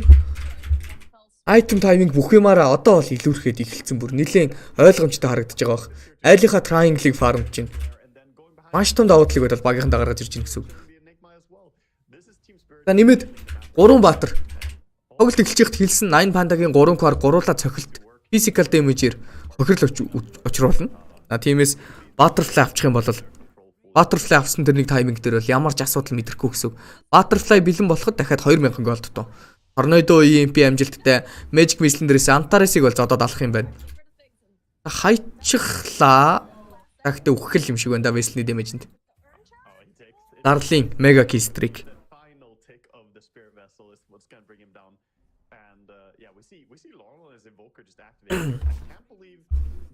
item timing бүх юмараа одоо бол илүүрхэд эхэлсэн бүр нэлээд ойлгомжтой харагдаж байгаа бах. Айлынхаа triangle-ыг farm чинь маш том давуу талыг бол багийнхаа гаргаж ирж байна гэсэн үг. Be Enigma as well. This is Team Spirit. За нэмээд 3 баатар. Тоглолт эхэлжихт хэлсэн 8 пандагийн 3 квар гуруула цохилт physical damage-ээр хохирол учруулна. Тиймээс Butterfly авчих юм бол Butterfly авсан тэр нэг тайминг дээр бол ямар ч асуудал мэдрэхгүй гэсэн үг. Butterfly бэлэн болоход дахиад 2000 голд тоо. Tornado EMP амжилттай Magic Whistlers Antares-ыг бол зодоод алах юм байна. Хайчихлаа. Дахиад үхэх юм шиг байна да Whistle-ний damage-энд. Darling Mega Key Streak. Final tick of the Spirit Vessel is what's going to bring him down. see Laurel as Invoker just activated. I can't believe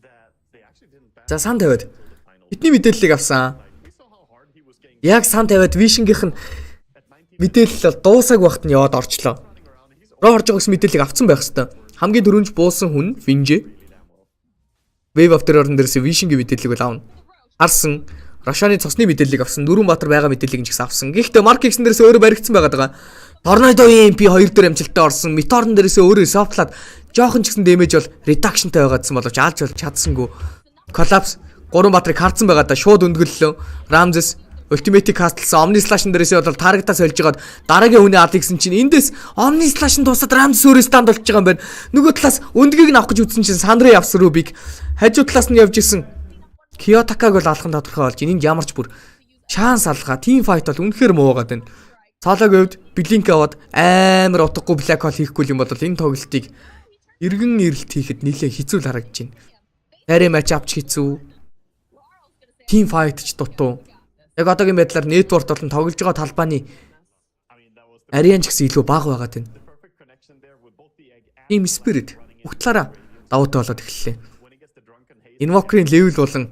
that they actually didn't ban За сан тавиад until the final. бидний мэдээллийг авсан. We saw how hard he was getting Яг сан тавиад Вишингийнх нь at 19 мэдээлэл дуусаг багт нь яваад орчлоо. running around and he's Роо орж байгаа гэсэн мэдээллийг авсан байх хэвээр. Хамгийн дөрөвж буусан хүн Винжи. Wave of Terror-ын дээрээс Вишингийн мэдээллийг бол авна. Харсан Рошаны цусны мэдээллийг авсан. Нүрэн Баатар байгаа мэдээллийг ч гэсэн авсан. Гэхдээ Марк X-н дээрээс өөрөө баригдсан байгаа. Торнадо EMP 2 дээр амжилттай орсон. Метеорн дээрээс өөрөө софтлаад жоохон ч гэсэн дэмэж бол редакшнтай байгаадсан боловч алж бол чадсангүй. Collapse 3 Баатрыг харцсан байгаа да шууд өндгөллөө. Ramses Ultimate кастлсан Omni Slash-н дээрээс бол тарагдаа сольж байгаад дараагийн хүний аль гэсэн чинь эндээс Omni Slash-н тусаад Ramses өөрөө станд болчих байгаа юм байна. Нөгөө талаас өндгийг нь авах гэж үзсэн чинь Сандре явсан Рубик. Хажуу талаас нь явж исэн Киотакаг бол алхан тодорхой болж энийг ямарч бүр шанс алгаа. Team fight бол үнэхээр муу байгаад байна. Цаалаг өвд Blink аваад амар утгагүй Black Hole хийхгүй юм бол энэ тоглолтыг эргэн ирэлт хийхэд нэлээ хэцүү л харагдаж байна. Арай матч авч хэцүү. Team fight ч дутуу. Яг одоогийн байдлаар network болон тоглож байгаа талбааны ариан ч гэсэн илүү бага байгаад байна. perfect connection there with both the egg and Team Spirit ухтлаараа давуутай болоод эхэллээ. when he gets the drunken haze Invoker-ийн level болон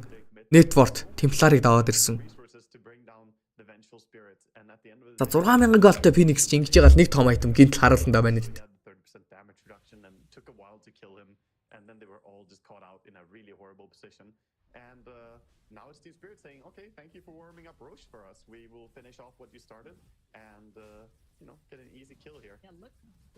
network Темпларыг даваад ирсэн. resources to bring down the vengeful spirits and at the end of За the 6000 голтой Phoenix ч ингэж байгаа л нэг том item гинт харуулсан даа байна. had 30% damage reduction and took a while to kill him and then they were all just caught out in a really horrible position and now it's Team Spirit saying okay thank you for warming up Roche for us we will finish off what you started and get an easy kill here. Yeah,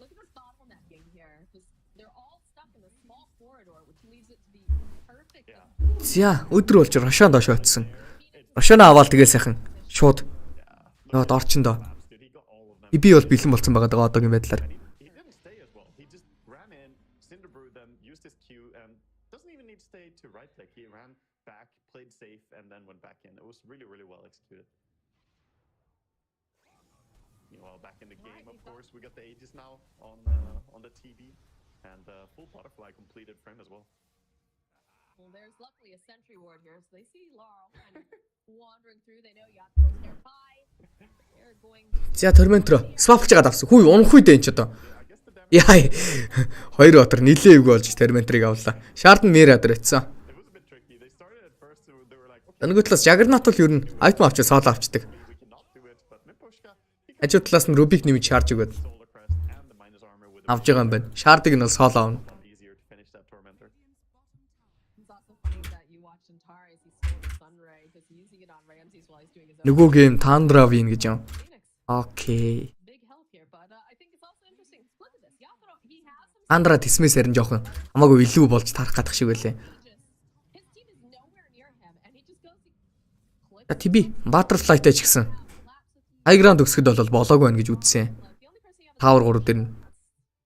look at the bottlenecking here. Just they're all stuck in a small corridor, which leaves it to be perfect. Yeah. За өдөр болж Рошон доош очсон. Рошоно аваад тэгээ сайхан шууд яваад орчондоо. Dude, he got all of them. Би бол бэлэн болсон байгаа даа одоогийн байдлаар. He didn't stay as well. He just ran in, Cinderbrew them, used his Q, and doesn't even need to stay to right click. He ran back, played safe, and then went back in. It was really, really well executed. Meanwhile, back in the game, of course, we got the Aegis now on the TV, and full butterfly completed for him as well. Well, there's luckily a sentry ward here, so they see Laurel kind of wandering through. They know Yatsuo's nearby. They're going to За Tormentor swapж жагаад авсан. Хүй унах үедээ энэ ч одоо. Яа. Хоёр Батар нилээ эвгүй болж Tormentor-ыг авлаа. Shard нь Mera дээр ицсэн. It was a bit tricky. They started at first, they were like, okay, Нөгөө талаас Juggernaut бол ер нь item авчиж соло авчдаг. we cannot do it, but Miposhka, he Хажуу талаас нь Rubik нэмж charge өгөөд stole the crest and the minus armor with авж байгаа юм байна. Shard-ыг нь бол соло авна. easier to finish that Tormentor. It's also funny that you watched Antara as he stole the Sunray, just using it on Ramses while he's doing his own Нөгөө гейм Tundra Win гэж юм. Phoenix. Окей. Big help here, but I think it's also interesting. Look at this. Yatsuo, he has some Андра тисмээс харин жоохон хамаагүй илүү болж тарах гадах шиг байлээ. Aegis. His team is nowhere near him, and he just goes to click. За TB Butterfly-тай ч гэсэн Collapses. high ground өсгөд бол болоогүй байна гэж үзсэн. The only person you have Tower 3 дээр нь.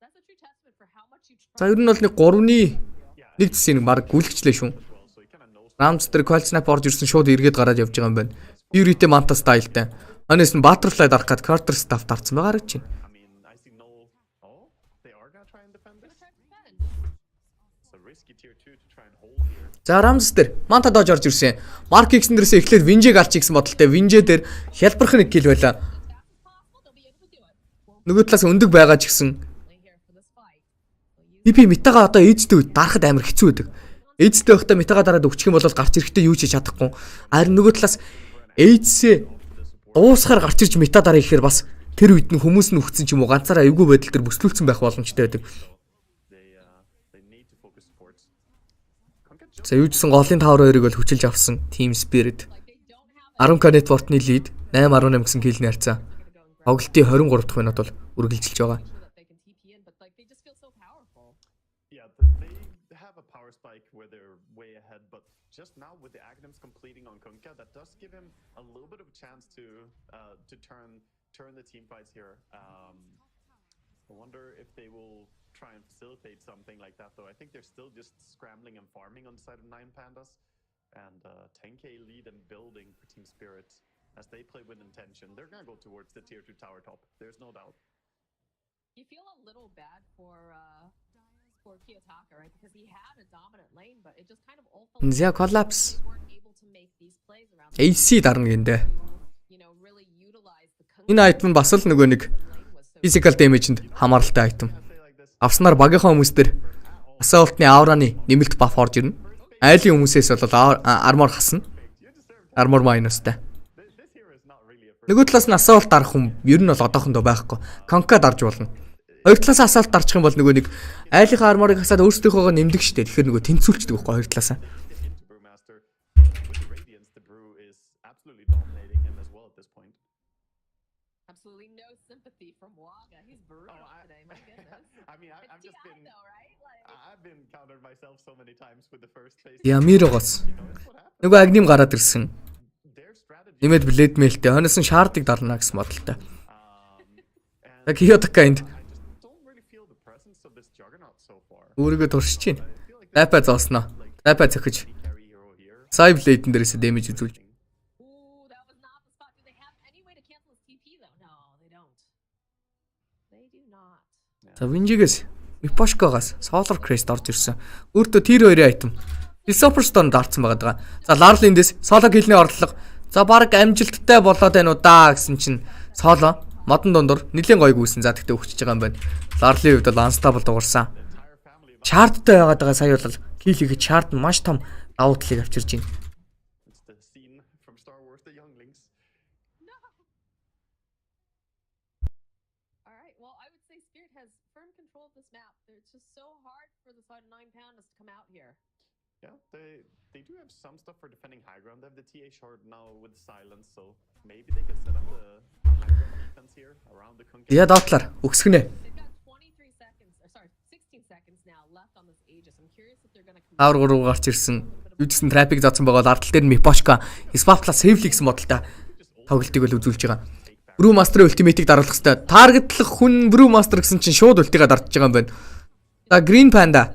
that's a true testament for how much you За ер нь бол нэг 3-ны нэг зэсийг баг гүйлгчлээ шүү. So he kind of knows Rams дээр Coil Snap орж ирсэн шууд эргээд гараад явж байгаа юм байна. Fury-тэй Manta style-тай. Анаас нь Butterfly дарах гад Carter staff тарцсан байгаа гэж байна. I mean, I see no. Oh, they are gonna try and defend this. try to defend. It's a risky tier 2 to try and hold here. За Rams дээр Manta дож орж ирсэн. Mark X-н дээрээс эхлээд Vinje гарч ирсэн бодолтой. Vinje дээр хялбарх нэг kill байла. Possible they'll be able to do it. Well, Нөгөө талаас өндөг байгаа ч гэсэн play here for this fight. They'll use TP метагаа одоо ээжтэй дарахад амар хэцүү байдаг. Ээжтэй байхдаа метагаа дараад өгчих юм бол гарч ирэхдээ юу ч хийж чадахгүй. Харин нөгөө талаас ээжсээ дуусахаар гарч ирж мета дараа ихээр бас тэр үед нь хүмүүс нь өгцөн ч юм уу ганцаараа эвгүй байдал төр бүслүүлсэн байх боломжтой байдаг. They need to focus supports. За юужсэн голын тавар хоёрыг бол хүчилж авсан Team Spirit. like they don't have 10k network-ны лид 8-18 гэсэн kill нэрцээ. Тоглолтын 23 дахь минут бол үргэлжилж байгаа. that they can TP in, but like they just feel so powerful. Yeah, they have a power spike where they're way ahead, but just now with the Agnums completing on Kunkka, that does give him a little bit of a chance to turn the team fights here. I wonder if they will try and facilitate something like that, though. I think they're still just scrambling and farming on the side of 9 Pandas, and 10k lead and building for Team Spirit as they play with intention. They're gonna go towards the tier 2 tower top. There's no doubt. You feel a little bad for Kiyotaka, right? Because he had a dominant lane, but it just kind of all fell За apart. collapse. They weren't able to make these plays around AC дарна гиндэ. really utilize the Энэ item бас л нөгөө нэг lane was so physical damage-нд хамааралтай item. I say like this, Авснаар багийнхаа хүмүүстэр асаалтны аураны нэмэлт баф орж ирнэ. Айлын хүмүүсээс бол армор хасна. Армор майнустай. Нөгөө талаас нь асаалт дарах хүн ер нь бол одоохондоо байхгүй. Конка дарж болно. Хоёр талаас асаалт дарчих юм бол нөгөө нэг айлынхаа арморыг хасаад өөрсдийнхөөгөө нэмдэг штэ. Тэгэхээр нөгөө тэнцүүлчдэг байхгүй хоёр талаас. Absolutely no sympathy from Waga. He's brutal today. My goodness. I mean, I've just been, though, right? I've been countered myself so many times with the first phase. Ямирогоос. Нөгөө агним гараад ирсэн. Нэмээд блэд мэлтэй хойноос нь шаардыг дарна гэсэн бодолтой. Яг Хиотака энд өөрийгөө туршиж байна. Тайпа зоосноо. Тайпа цохиж. Сайв лейтэн дээрээс дэмэж үзүүлж. Ooh, that was not the spot. Do they have any way to cancel his TP though? No, they don't. They do not. За Винжигээс Мипошкогоос Solar Crest орж ирсэн. Өөртөө тэр хоёрын айтем. Philosopher Stone даарсан байгаа. За Larlin-дэс Solo kill-ний орлого. За баг амжилттай болоод байна уу даа гэсэн чинь Solo модон дундуур нэлийн гоё гүйсэн. За тэгтээ өгчөж байгаа юм байна. Larlin-ийн хувьд бол unstable дуурсан. Chart-тай байгаад байгаа сая бол kill хийхэд chart нь маш том давуу талыг авчирж байна. It's the scene from Star Wars The Younglings. No. All right. Well, I would say Spirit has firm control of this map. It's just so hard for the side of 9 Pandas to come out here. Yeah, they do have some stuff for defending high ground. They have the TA shard now with silence, so maybe they can set up the high ground defense here around the Kunkka. Я доотлаар өгсгөнэ. They've got 23 seconds, or sorry, 16 seconds now left on this Aegis. I'm curious if they're going to Авар гурав гарч ирсэн. Юудсэн трапик заасан байгаа бол ардтал дээр нь Мипошка, Swapla Safely гэсэн модалтай тоглолтыг л үзүүлж байгаа. Brew Master-ийн ультимейтийг даруулах хэвээр. Таргетлах хүн Brew Master гэсэн чинь шууд ультигаа дардж байгаа юм байна. За Green Panda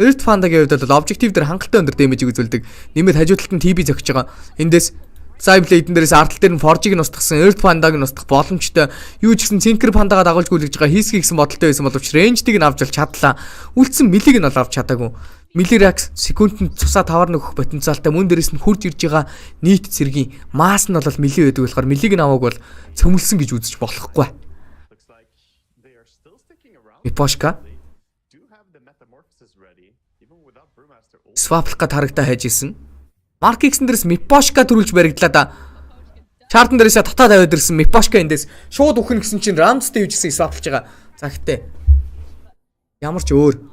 Earth Panda-гийн хувьд бол objective дээр хангалттай өндөр дэмэжийг үзүүлдэг. Нэмээд хажуу талд нь TB зөгж байгаа. Эндээс Cyblade-н дээрээс ардтал дээр нь Forge-ыг нь устгасан, Earth Panda-г нь устгах боломжтой. Юу ч гэсэн Sinker Panda-га дагуулж гүйлгэж байгаа Hisky гэсэн бодолтой байсан боловч range-ийг нь авч бол чадлаа. Үлдсэн милиг нь бол авч чадаагүй. Milirax секундэд цусаа тавар нөхөх потенциалтай мөн дээрээс нь хурж ирж байгаа нийт цэргийн масс нь бол мили байдаг болохоор милиг нь авааг бол цөмөлсөн гэж үзэж болохгүй. Looks like they are still sticking around. Мипошка They do have the metamorphosis ready, even without Brewmaster. Swapla-га тарагтаа хайж исэн. Mark-ийн дээрээс Мипошка төрүүлж баригдлаа да. Чартан дээрээс татаа тавиад ирсэн Мипошка эндээс шууд үхэн гэсэн чинь Ramsтэй юу гэсэн Swapla-ч байгаа. За гэтээ ямар ч өөр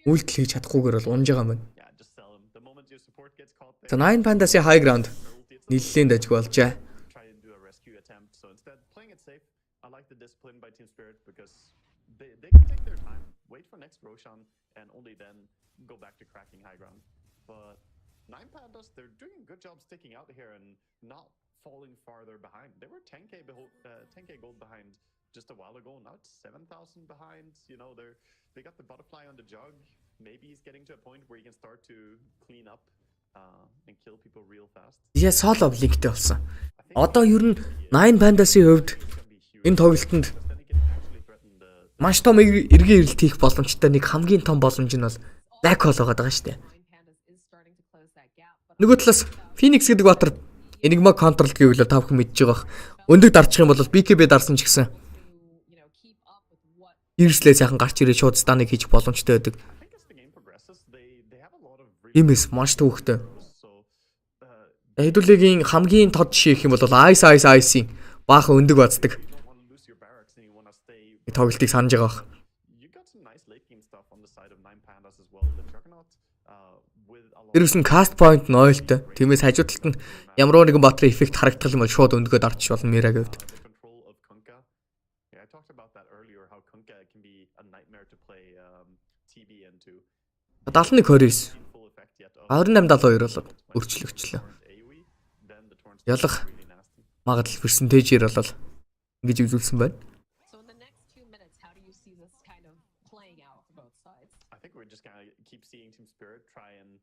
үйлдэл хийж чадахгүйгээр бол унж байгаа юм байна. Yeah, just sell him. The moment your support gets caught, За 9 Pandas-ийн high ground нэлээд дажгүй болжээ. try and do a rescue attempt. So instead, playing it safe. I like the discipline by Team Spirit because they can take their time, wait for next Roshan, and only then go back to cracking high ground. But 9 Pandas, they're doing a good job sticking out here and not falling farther behind. They were 10k gold behind just a while ago. Now it's 7,000 behind. You know, they got the butterfly on the jug. Maybe he's getting to a point where he can start to clean up and kill people real fast. Яа Solo Blink-тэй болсон. Одоо ер нь 9 Pandas-ийн хувьд энэ тоглолтод Then he can actually threaten the маш том эргэн ирэлт хийх боломжтой нэг хамгийн том боломж нь бол Black Hole байгаа даа шүү дээ. 9 Pandas is starting to close that gap. But Нөгөө талаас Phoenix гэдэг баатар Enigma control гэвэл та бүхэн мэдж байгаа. Өндөг дарчих юм бол BKB дарсан ч гэсэн keep up with what Ирслээ сайхан гарч ирээ шууд станыг хийж боломжтой байдаг. I think as the game progresses, they have a lot of really Имэс маш төвөгтэй. so Хэдүүлгийн хамгийн тод жишээ гэх юм бол Ice-ийн баахан өндөг бацдаг you don't want to lose your barracks and you want to stay. тоглолтыг санаж байгаа бах. You got some nice late game stuff on the side of 9 Pandas as well. The Juggernaut with a lot Тэрс нь cast point нь ойлтой. Тиймээс хажуу талд нь ямар нэгэн баатрын эффект харагдах юм бол шууд өндгөө дарч болно Мирагийн хувьд. the control of Kunkka. Yeah, I talked about that earlier. How Kunkka can be a nightmare to play TB into. 71-29. Full effect yet of 28-72 болоод өрчлөгчлөө. AoE. Then the Torrent Ялах really nasty. магадлал персентажээр болол ингэж үзүүлсэн байна. So in the next 2 minutes, how do you see this kind of playing out for both sides? I think we're just gonna keep seeing Team Spirit try and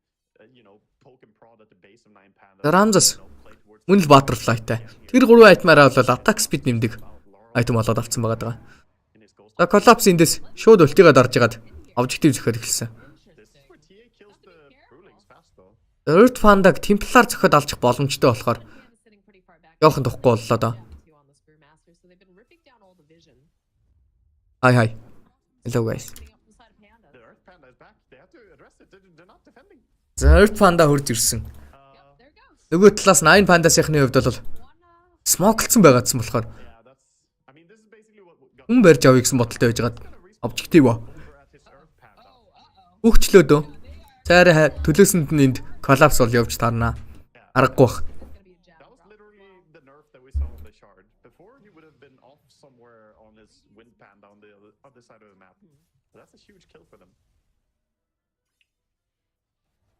poke and prod at the base of 9 Pandas. Ramzas Play towards мөн л Butterfly-тай. Тэр гурван айтмаараа бол attack speed нэмдэг айтем болоод авцсан байгаа даа. in his ghost. За Collapse эндээс шууд ультигаа дарж ягаад objective зөхиод эхэлсэн. This is where TA kills the Brewlings fast though. Earth Panda-г Templar зөхиод алчих боломжтой болохоор Panda's sitting pretty far back. явахан тухгүй боллоо доо. Two on the Spearmaster, so they've been ripping down all the vision. Хай. Hello guys. Getting up the side of Panda. The Earth Panda is back. They have to address it. They're not defending. За Earth Panda хурж ирсэн. Yep, there it goes. Нөгөө талаас 9 Panda-сийнхны хувьд бол смоклцсон байгаадсан болохоор Yeah, that's. I mean, this is basically what got хүн барьж авъя гэсэн бодолтой байжгаад обжектив ба. over at his Earth Panda. Өгчлөө дөө. Цайраа төлөөсөнд нь энд коллапс бол явж таарнаа. Аргагүй бах. It's gonna be a jab That was drop. literally the nerf that we saw on the shard. Before, he would have been off somewhere on his wind panda on the other side of the map. But that's a huge kill for them.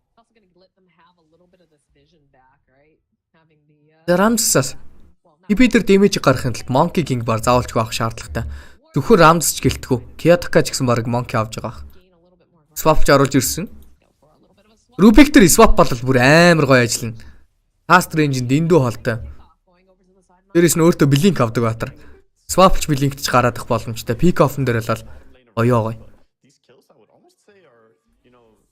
It's also gonna let them have a little bit of this vision back, right? Having the Рамзсаас well, not Хипидер дэмэж гарахын тулд Monkey King бар заавалчгүй авах шаардлагатай. Зөвхөн Рамзс ч гэлтгүү. Kiyotaka ч гэсэн баг Monkey авж байгаа. gain a little bit more. Swap ч оруулж ирсэн. Go for a little bit of a swap. Rubik дээр swap бол бүр амар гоё ажиллана. Fast range-д дэндүү холтой. Going over to the side. Дээрээс нь өөртөө блинк авдаг баатар. Swap ч блинкч гараадах боломжтой. Pick off-н дээр бол оёо гоё. These kills, I would almost say, are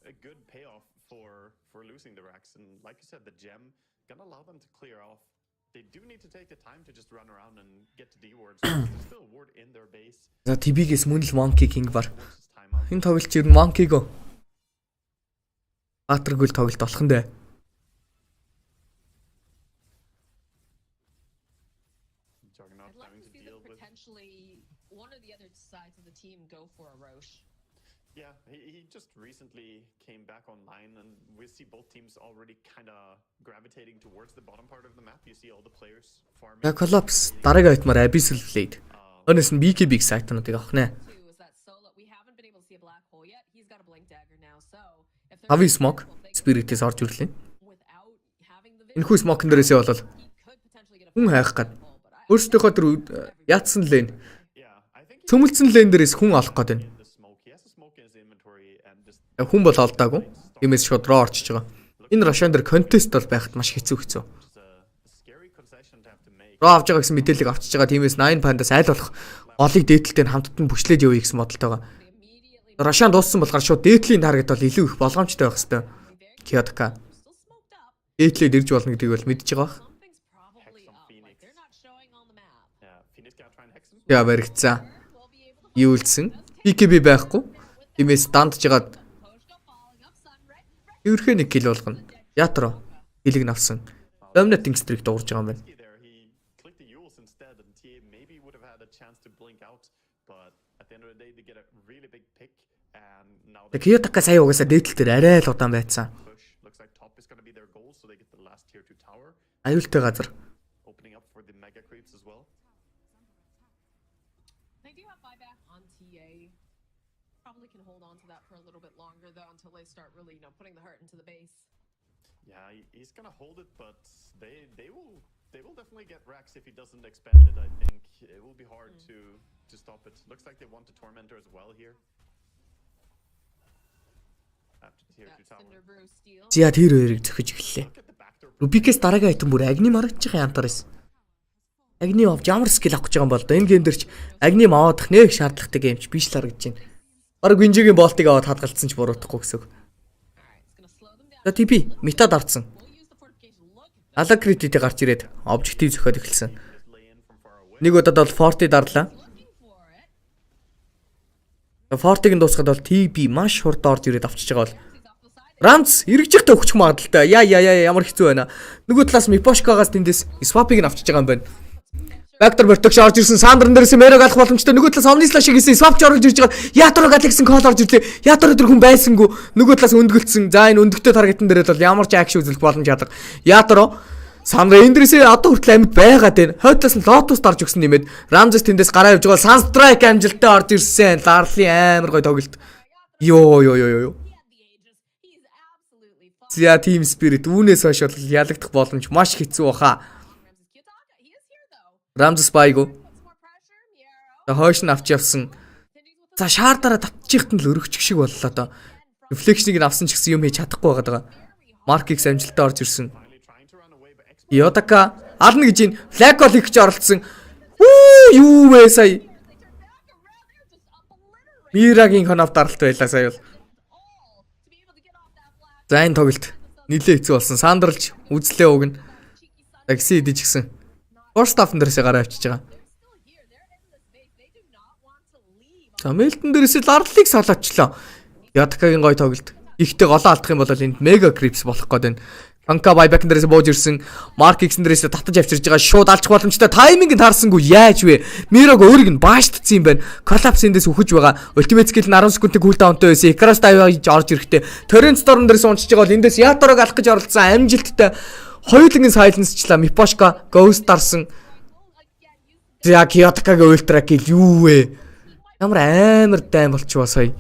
a good payoff for losing the racks. And like you said, the gem gonna allow them to clear off. They do need to take the time to just run around and get to D wards. There's still a ward in their base. За TB-гээс мөн л Monkey King бар. Forces time out. Энэ тоглолч ер нь Monkey-го Баатаргүй л тоглолт болох нь дээ. Juggernaut I'd like having to to see deal them with. potentially one or the other sides of the team go for a Roche. Yeah, he just recently came back online, and we see both teams already kind of gravitating towards the bottom part of the map. You see all the players farming. За Collapse дараагийн ойтмаар Abyssal Blade. Өнөөс нь BKB-г сайтнуудыг авах нэ. Two is that solo. We haven't been able to see a black hole yet. He's got a blink dagger now, so if they're Хави Smoke Spirit-ээс орж ирлээ. without having the Энэхүү Smoke дээрээсээ бол he could potentially get a хүн хайх гад. hole, but I Өөрсдийнхөө тэр яатсан лейн. Yeah, I think Цөмөлцөн лейн дээрээс хүн олох гээд байна. the smoke. He has a smoke in his inventory, and just Хүн бол олдоогүй. Тиймээс шууд руу орчиж байгаа. Энэ Russian дээр контест бол байхад маш хэцүү. just a scary concession to have to make. Руу авж байгаа гэсэн мэдээллийг авчиж байгаа. Тиймээс 9 Panda-с аль болох голыг дээдлэлтэй хамтд нь бүчлээд явъя гэсэн бодолтой байгаа. immediately Russian дууссан болохоор шууд дээдлийн таргет бол илүү их болгоомжтой байх хэвээр. Kiyotaka still smoked up. дээдлээд ирж болно гэдгийг бол мэдж байгаа. Something's probably up. Like they're not showing on the map. Yeah, Phoenix gonna try and hex him. Яа баригдсан. We'll be able to Юулсан. BKB байхгүй. Тиймээс дандж жагаад post up, falling up, sun red. ерхээ нэг кил болгоно. Ятро хилэг навсан. Dominating streak дуурж байгаа юм байна. There, he clicked the Yules instead, and he maybe would have had a chance to blink out, but at the end of the day, they get a really big pick, and now they Kiyotaka сая угаасаа дээдэл дээр арай л удаан байцсан. push. Looks like top is gonna be their goal, so they get the last tier 2 tower, Аюултай газар. opening up for the mega creeps as well. They do have buyback on TA. Probably can hold on to that for a little bit longer though until they start really, putting the heart into the base. Yeah, he's gonna hold it, but they will definitely get racks if he doesn't expand it. I think it will be hard to stop it. Looks like they want the tormentor as well here. After tier That 2 tower. Cinder Brew steal. Зя тэр хоёрыг зөхөж эхэллээ. Look at the backdoor. Rubik's дараагийн айтем бүр Агни маргачих янтар байсан. Агни авч ямар скил авах гэж байгаа юм бол энэ гейм дээр ч Агни аваадах нэг шаардлагатай геймч биш л харагдаж байна. Бараг Винжигийн болтыг аваад хадгалцсан ч буруудахгүй гэсэн үг. Alright, it's gonna slow them down. За TP метад авцсан. We'll use the fortification. Look at that. Алакриттэй гарч ирээд обжектив зөхиод эхэлсэн. Just lay in from far away. Нэг удаад бол Forty дарлаа. Looking for it. Forty-г нь дуусгаад бол TP маш хурд орж ирээд авчиж байгаа бол He's off the side. Рамз эргэж ихтэй өгчих магадaltaй. Яа ямар хэцүү байна. Нөгөө талаас Мипошкагаас тэндээс Swap-ыг нь авчиж байгаа юм байна. Vector бортогч орж ирсэн Сандран дээрээс Мэрэг алах боломжтой. Нөгөө талаас Omnislash хийсэн Swap ч орж ирж байгаа. Ятро галаксын кол орж ирлээ. Ятро тэр хүн байсангүй. Нөгөө талаас өндгөлцсөн. За энэ өндөгтэй таргетын дээр бол ямар ч акшн үзүүлэх боломж яадаг. Ятро Сандра эндрэсээ одоо хүртэл амьд байгаад байна. Хойдлоос нь Lotus дарж өгсөн нэмээд Рамзес тэндээс гараа явж байгаа. Sunstrike амжилттай орж ирсэн. Ларлын амар гой тоглолт. Йоо. He had the ages. He's absolutely fine. Зя Team Spirit үүнээс хойш бол ялагдах боломж маш хэцүү баха. Ramses Kiyotaka. He is here though. Рамзес байго. Put some more pressure. Miero. Хойш нь авч явсан. Continues with За шаардаараа татчихт нь л өргөчих шиг боллоо доо. Reflection-ыг нь авсан ч гэсэн юм хийж чадахгүй байгаа. Mark-ыг амжилттай орж ирсэн. Finally trying to run away, but X Kiyotaka ална гэж ин Flag Call хийж оролцсон. Юу вэ сая? They turn back around. They're just obliterating Мирагийн хонов даралт байлаа сая бол. all to be able to get off that flag. За энэ тоглолт нилээ хэцүү болсон. Сандарлж үзлээ уг нь. Cheeky side. Такси идэж гисэн. First half-н дээрээс гараа авчиж байгаа. They're still here. They're in this base. They do not want to leave. За Мэлтэн дээрээс ларлыг салаачлаа. Ядкагийн гой тоглолт. Ихтэй голоо алдах юм бол энд мега крипс болох гээд байна. Канка байбек дээрээс бууж ирсэн. Марк Иксэн дээрээс татаж авчирж байгаа шууд алчих боломжтой. Тайминг нь таарсангүй яаж вэ? Мирог өөрийг нь баашдсан юм байна. Коллапс эндээс үхэж байгаа. Ультимейт скил нь 10 секундын кулдаунтай байсан. Икрас дайваж орж ирэхдээ Торрент Storm дээрээс унчиж байгаа бол эндээс Яторог алах гэж оролцсон амжилттай хоёулангийн сайленсчлаа. Мипошка Ghost дарсан. За Киотакагийн ультра кил юу вэ? Ямар амар дайм болчихвоо сая.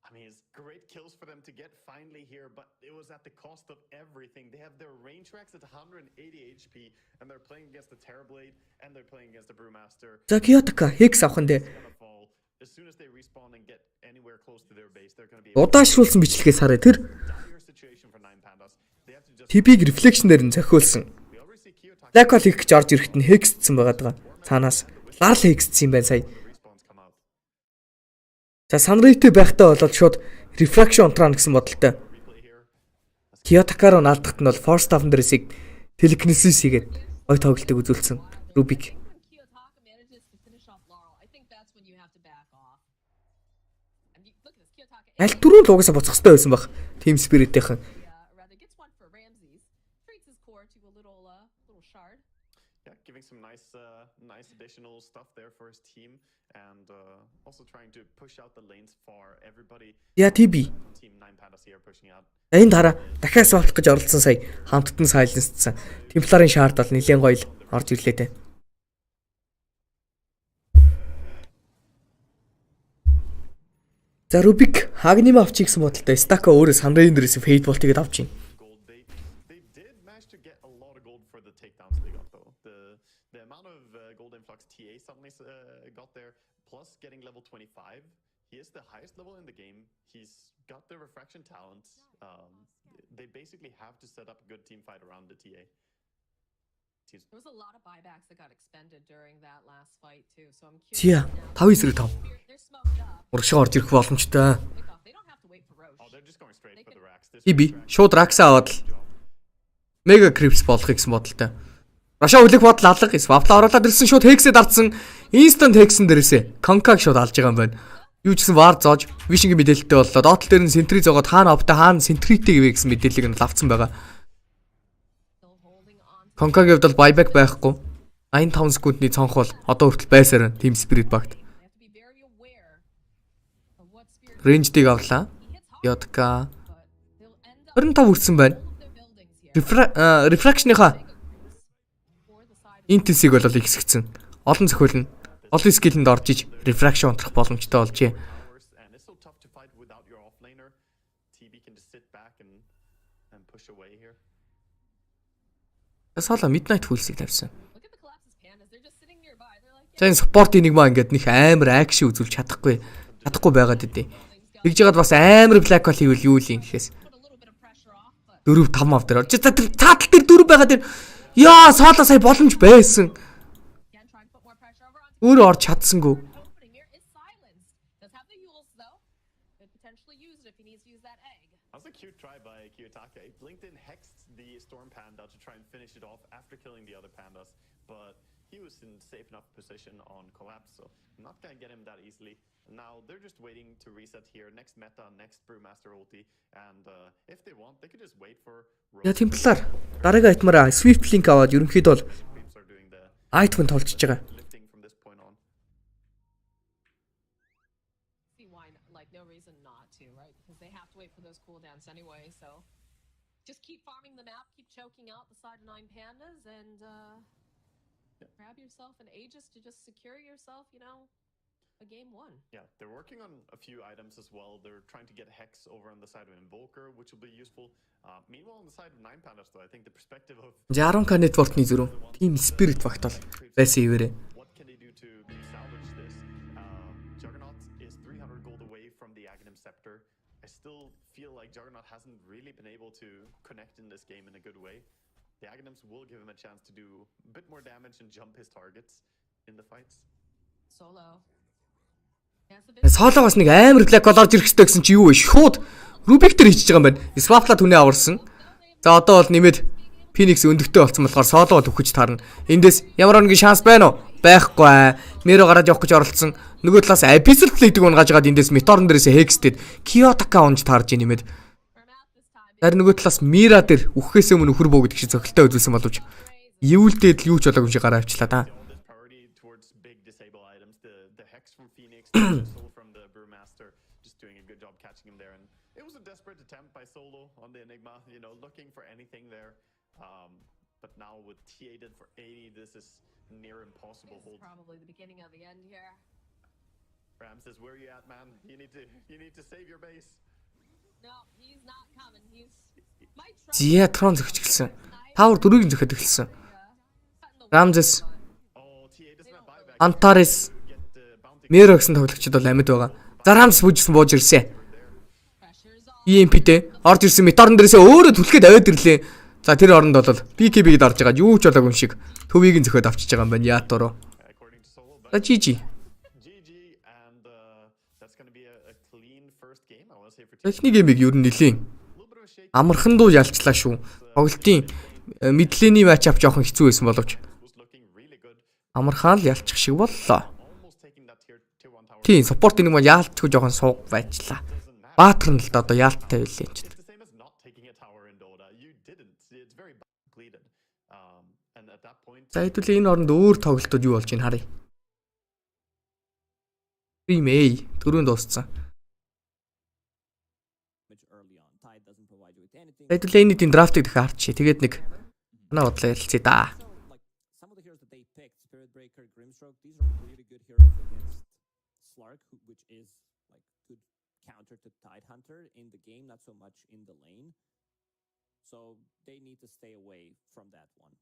I mean, it's great kills for them to get finally here, but it was at the cost of everything. They have their range racks at 180 HP, and they're playing against the Terrorblade, and they're playing against the Brewmaster. За Киотака Hex авах нь As soon as they respawn and get anywhere close to their base, they're going to be удаашруулсан бичлэгээс харъя. Тэр dire situation for Nine Pandas. They have to just TP-г рефлекшнээр нь зохиулсан. we already see Kiyotaka Black Hole хийх гэж орж ирэхэд нь Hexдсэн байгаа даа. Цаанаас Larl Hexдсэн юм байна сая. respawns come out. За Sunray-тэй байхдаа болоод шууд Refraction унтраа гэсэн бодолтой. Replay here. Киотакароо наалдахт нь бол Force Staff дээрээс Telekinesis хийгээд ой тоглолтыг үзүүлсэн. Rubik. When Kiyotaka manages to finish off Laurel, I think that's when you have to back off. And look at this, Kiyotaka Аль түрүүн л угаасаа буцах хэрэгтэй байсан баг. Team Spirit-ийнхэн. rather gets one for Ramses, treats his core to a little shard. Yeah, giving some nice additional stuff there for his team, and also trying to push out the lanes for everybody. Яа TB. Team Nine Pandas here pushing out. Энд хараа дахиад сваплах гэж оролцсон сая хамттан сайленсдсан. Темпларын шаард бол нэлээд гоё л орж ирлээ те. За Rubik Hagnim авчих гэсэн бодолтой Staka өөрөө Sunray дээрээс Fade Bolt тэгээд авчих. Gold. They did manage to get a lot of gold for the takedowns they got though. The amount of gold influx TA suddenly got there, plus getting level 25. He is the highest level in the game. He's got the refraction talent. They basically have to set up a good team fight around the TA. There was a lot of buybacks that got expended during that last fight too, so I'm Тиа curious. 5-9-5. They're smoked up. Урагшаа орж ирэх боломжтой. Pick off. They don't have to wait for Roche. Oh, they're just going straight for the racks. This TB rack- шууд Raxa аваад л Mega Crips болохыг гэсэн бодолтой. Раша үлэх бодол алга Swap-л оруулаад ирсэн шууд Hex-д дардсан. Instant Hex-н дээрээсээ Conca-г шууд алж байгаа юм байна. Юу ч гэсэн War зоож Vision-гийн мэдээлэлтэй боллоо. Доотлол дээр нь Sentry зоогоод хаана овтой хаана Sentry-тэй гэвэ гэсэн мэдээллийг нь авцсан байгаа. Still holding on to Conca-гийн хувьд бол buyback байхгүй. 85 секундны цонх бол одоо хүртэл байсаар Team Spirit багт. they have to be very aware of what spirit Range-ийг авлаа. he hits hard, Yodka but they'll end up 25 хүрсэн байна. their buildings here. Refraction-ийнхаа For the side Intensity-г бол ихсгцэн. Олон зохиол нь олон скиллэнд орж иж Refraction унтрах боломжтой болжээ. hours, and it's so tough to fight without your offlaner. TB can just sit back and push away here. Сала Midnight Pulse-ийг тавьсан. look at the collapses pandas. They're just sitting nearby. They're like, За энэ спорт энийг маа ингээд нэг амар акшн үзүүлж чадахгүй байгаад идэв. Тэгж яагаад бас амар Black Hole хийвэл юу л юм гэхээс put a little bit of pressure off, but 4-5 ав дээр орж. За таатал дээр 4 байгаад дээр яа Сала сая боломж байсан. again trying to put more pressure over onto Өөрөө орж чадсангүй. opening here is silenced. Does have the Yules though. Could potentially use it if he needs to use that egg. That was a cute try by Kiyotaka. He blinked in, hexed the Storm Panda to try and finish it off after killing the other pandas, but he was in safe enough position on collapse, so not gonna get him that easily. Now they're just waiting to reset here. Next meta, next Brewmaster ulti, and if they want, they could just wait for. Яа темплар дараагийн айтмаараа Swift Link аваад ерөнхийдөө бол Creeps are doing the айтмын толчж байгаа. lifting from this point on. See why? Like no reason not to, right? Because they have to wait for those cooldowns anyway. So just keep farming the map, keep choking out the side of 9 pandas, and grab yourself an Aegis to just secure yourself. You know, a game won. Yeah, they're working on a few items as well. They're trying to get Hex over on the side of Invoker, which will be useful. Meanwhile, on the side of 9 Pandas, though, I think the perspective of 10k network-ны зүрх Team Spirit багт бол байсан ивэрэ. what can they do to salvage this? Juggernaut is 300 gold away from the Aghanim Scepter. I still feel like Juggernaut hasn't really been able to connect in this game in a good way. The Aghanims will give him a chance to do a bit more damage and jump his targets in the fights. Solo. Has a bit. Соолоогоос нэг амар Black Hole орж ирэх хэрэгтэй гэсэн чи юу вэ? Шууд Rubik дээр хийчихэж байгаа юм байна. Swap-ла түнээ аварсан. За одоо бол нэмээд Phoenix өндөгтэй болсон болохоор Solo бол өгч таарна. Эндээс ямар нэгэн шанс байна уу? байхгүй. Мэро гараад явах гэж оролцсон. Нөгөө талаас Abyssal Blade-ийг унгаж гаад эндээс Meteor дээрээс Hexted Kiyotaka унж таарж ийн нэмээд. Харин нөгөө талаас Mira дээр үхэхээс өмнө үхэр бөө гэдэг шиг зохилтой үзүүлсэн боловч Evil-дэд л юу ч болоогүй юм шиг гараа авчлаа да. Priority towards big disable items. The hex from Phoenix, the soul from the Brewmaster, just doing a good job catching him there. And it was a desperate attempt by Solo on the Enigma, you know, looking for anything there. But now with TA dead for 80, this is near impossible This is hold. probably the beginning of the end here. Ram says, "Where are you at, man? You need to save your base." No, he's not coming. He's might try. Ziatron зөгч гэлсэн. Power 4-ийг зөхөд эхэлсэн. Ramses, Oh, TA doesn't have buyback. Antares, Get the bounty. Mero гэсэн тоглогчид бол амьд байгаа. За Ramses бүжсэн бууж ирсэн. Pressure's on. EMP-тэй орж ирсэн Meteor дээрээсээ өөрөө түлхээд аваад ирлээ. За тэр оронд бол BKB-д орж байгаа юу ч болоогүй юм шиг төвийг нь зөхөд авчиж байгаа юм байна. Яатуруу. According to Solo, За but GG. GG, and that's going to be a clean first game. I want to say for TA. Техник геймийг ер нь нилийн A little bit of a shake. амархан дуу ялчлаа шүү. Тоглолтын мэдлэний матчап жоохон хэцүү байсан боловч Was looking really good. амархан л ялчих шиг боллоо. Almost taking that tier 1 tower. Тийм, спорт нэг маань яалтчгүй жоохон сууг байжлаа. Баатар нь л одоо яалттай байлээ юм чи. It's the same as not taking a tower in Dota. You didn't. It's very completed. And at that point, За хэдүүлээ энэ оронд өөр тоглолтууд юу болж ийн харъя. Римэй түрүүнд дууссан. Early on, Tide doesn't provide you with anything. За хэдүүлээ энэ тийм драфтыг дахиад харчихъя. Тэгээд нэг манай бодлоо ярилцъя да. So, like some of the heroes that they picked, Spirit Breaker, Grimstroke, these are really good heroes against Slark, which is like good counter to Tide Hunter in the game, not so much in the lane. So they need to stay away from that one.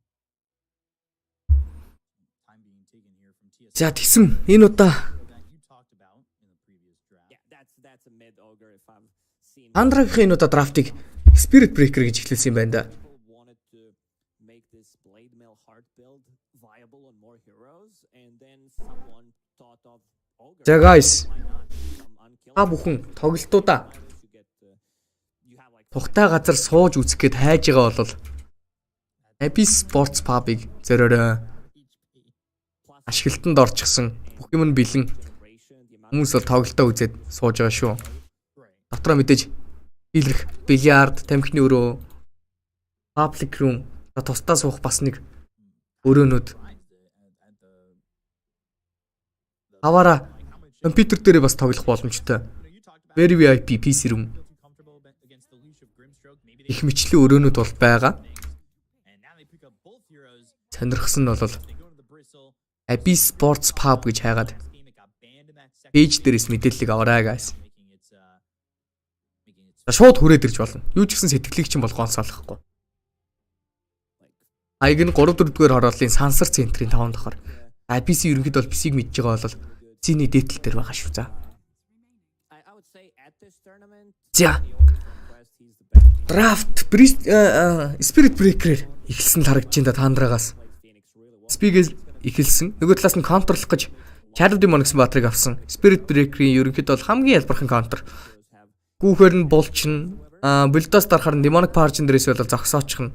Time being taken here from TSM За тэгсэн энэ удаа that you talked about in the previous draft. Yeah, that's a mid ogre if I've seen. Андрагийн энэ удаа драфтыг Spirit Breaker гэж эхлүүлсэн юм байна да. People wanted to make this blade mill hard build viable on more heroes, and then someone thought of ogre. За guys, Why not? Some та unkillable бүхэн тоглолтуудаа to get you have like тухтай газар сууж үзэх гээд хайж байгаа бол Abyss Sports Pub-ыг зориорой. Ашиглалтанд орчихсон бүх юм нь бэлэн generation, the amount хүмүүс бол тоглолтоо үзээд сууж байгаа шүү. Right. Дотроо мэдээж илэрх бильярд, тамхины өрөө, public room, тусдаа суух бас нэг өрөөнүүд. At the Авара компьютер дээр бас тоглох боломжтой. you talked about Very VIP PC room feel too comfortable against the leash of Grimstroke. Maybe they их мэтлэн өрөөнүүд бол байгаа. and now they pick up both heroes. Сонирхсан нь бол They go to the bristle. Abyss Sports Pub гэж хайгаад This game it got banned in that second. пэйж дээрээс мэдээллийг аваарай guys. Making its За шууд хүрээд ирж болно. Юу ч гэсэн сэтгэлийг чинь бол гонцоолохгүй. Аяг нь 3-4-р хорооллын сансар центрийн 5 дахор. PC ерөнхийдөө бол PC-г мэдж байгаа бол цэний дээтэл дээр байгаа шүү. За. I would say at this tournament, За. the Origin Quest, he's the best. Draft Spirit Breaker эхэлсэн л харагдаж байна да таандрагаас. Phoenix really well. Speed эхэлсэн. Нөгөө талаас нь контрлох гэж Shadow Demon гэсэн баатрыг авсан. Spirit Breaker-ийн ерөнхийдөө бол хамгийн ялбархан контр. Heroes have Гүүхээр нь булчин, Bulldoze дарахаар нь Demonic Parch дээрээс бол зогсоочих нь.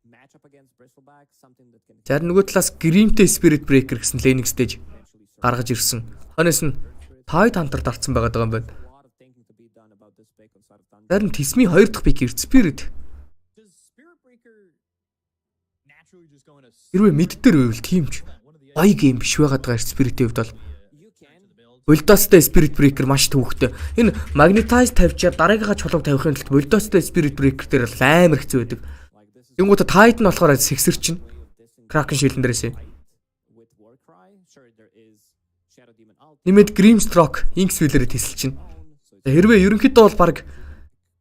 match up against Bristleback, something that can За нөгөө талаас Grimтэй Spirit Breaker гэсэн laning stage eventually serve. гаргаж ирсэн. Хонос нь Tide Hunter дарцсан байгаа юм байна. A lot of thinking to be done about this pick on side of Thunder. Зарим Тисмийн 2 дахь пик Spirit. Does Spirit Breaker naturally just go into Хэрвээ мэд дээр байвал тиймч one of the гоё гейм биш байгаад байгаа Spirit-ийн хувьд бол You can. Bulldoze-тай Spirit Breaker маш төвөгтэй. Энэ Magnetize тавьчаад дараагийнхаа чулууг тавихын тулд Bulldoze-тай Spirit Breaker дээр бол амар хэцүү байдаг. Like this is Тэнгуүтэ Tide нь болохоор сэгсэр чинь this in Kraken шилэн дээрээсээ. with Warcry. Sure, there is Shadow Demon ult. Нэмээд Grimstroke Inkswiller-ыг тесэлж чинь. So За хэрвээ ерөнхийдөө бол баг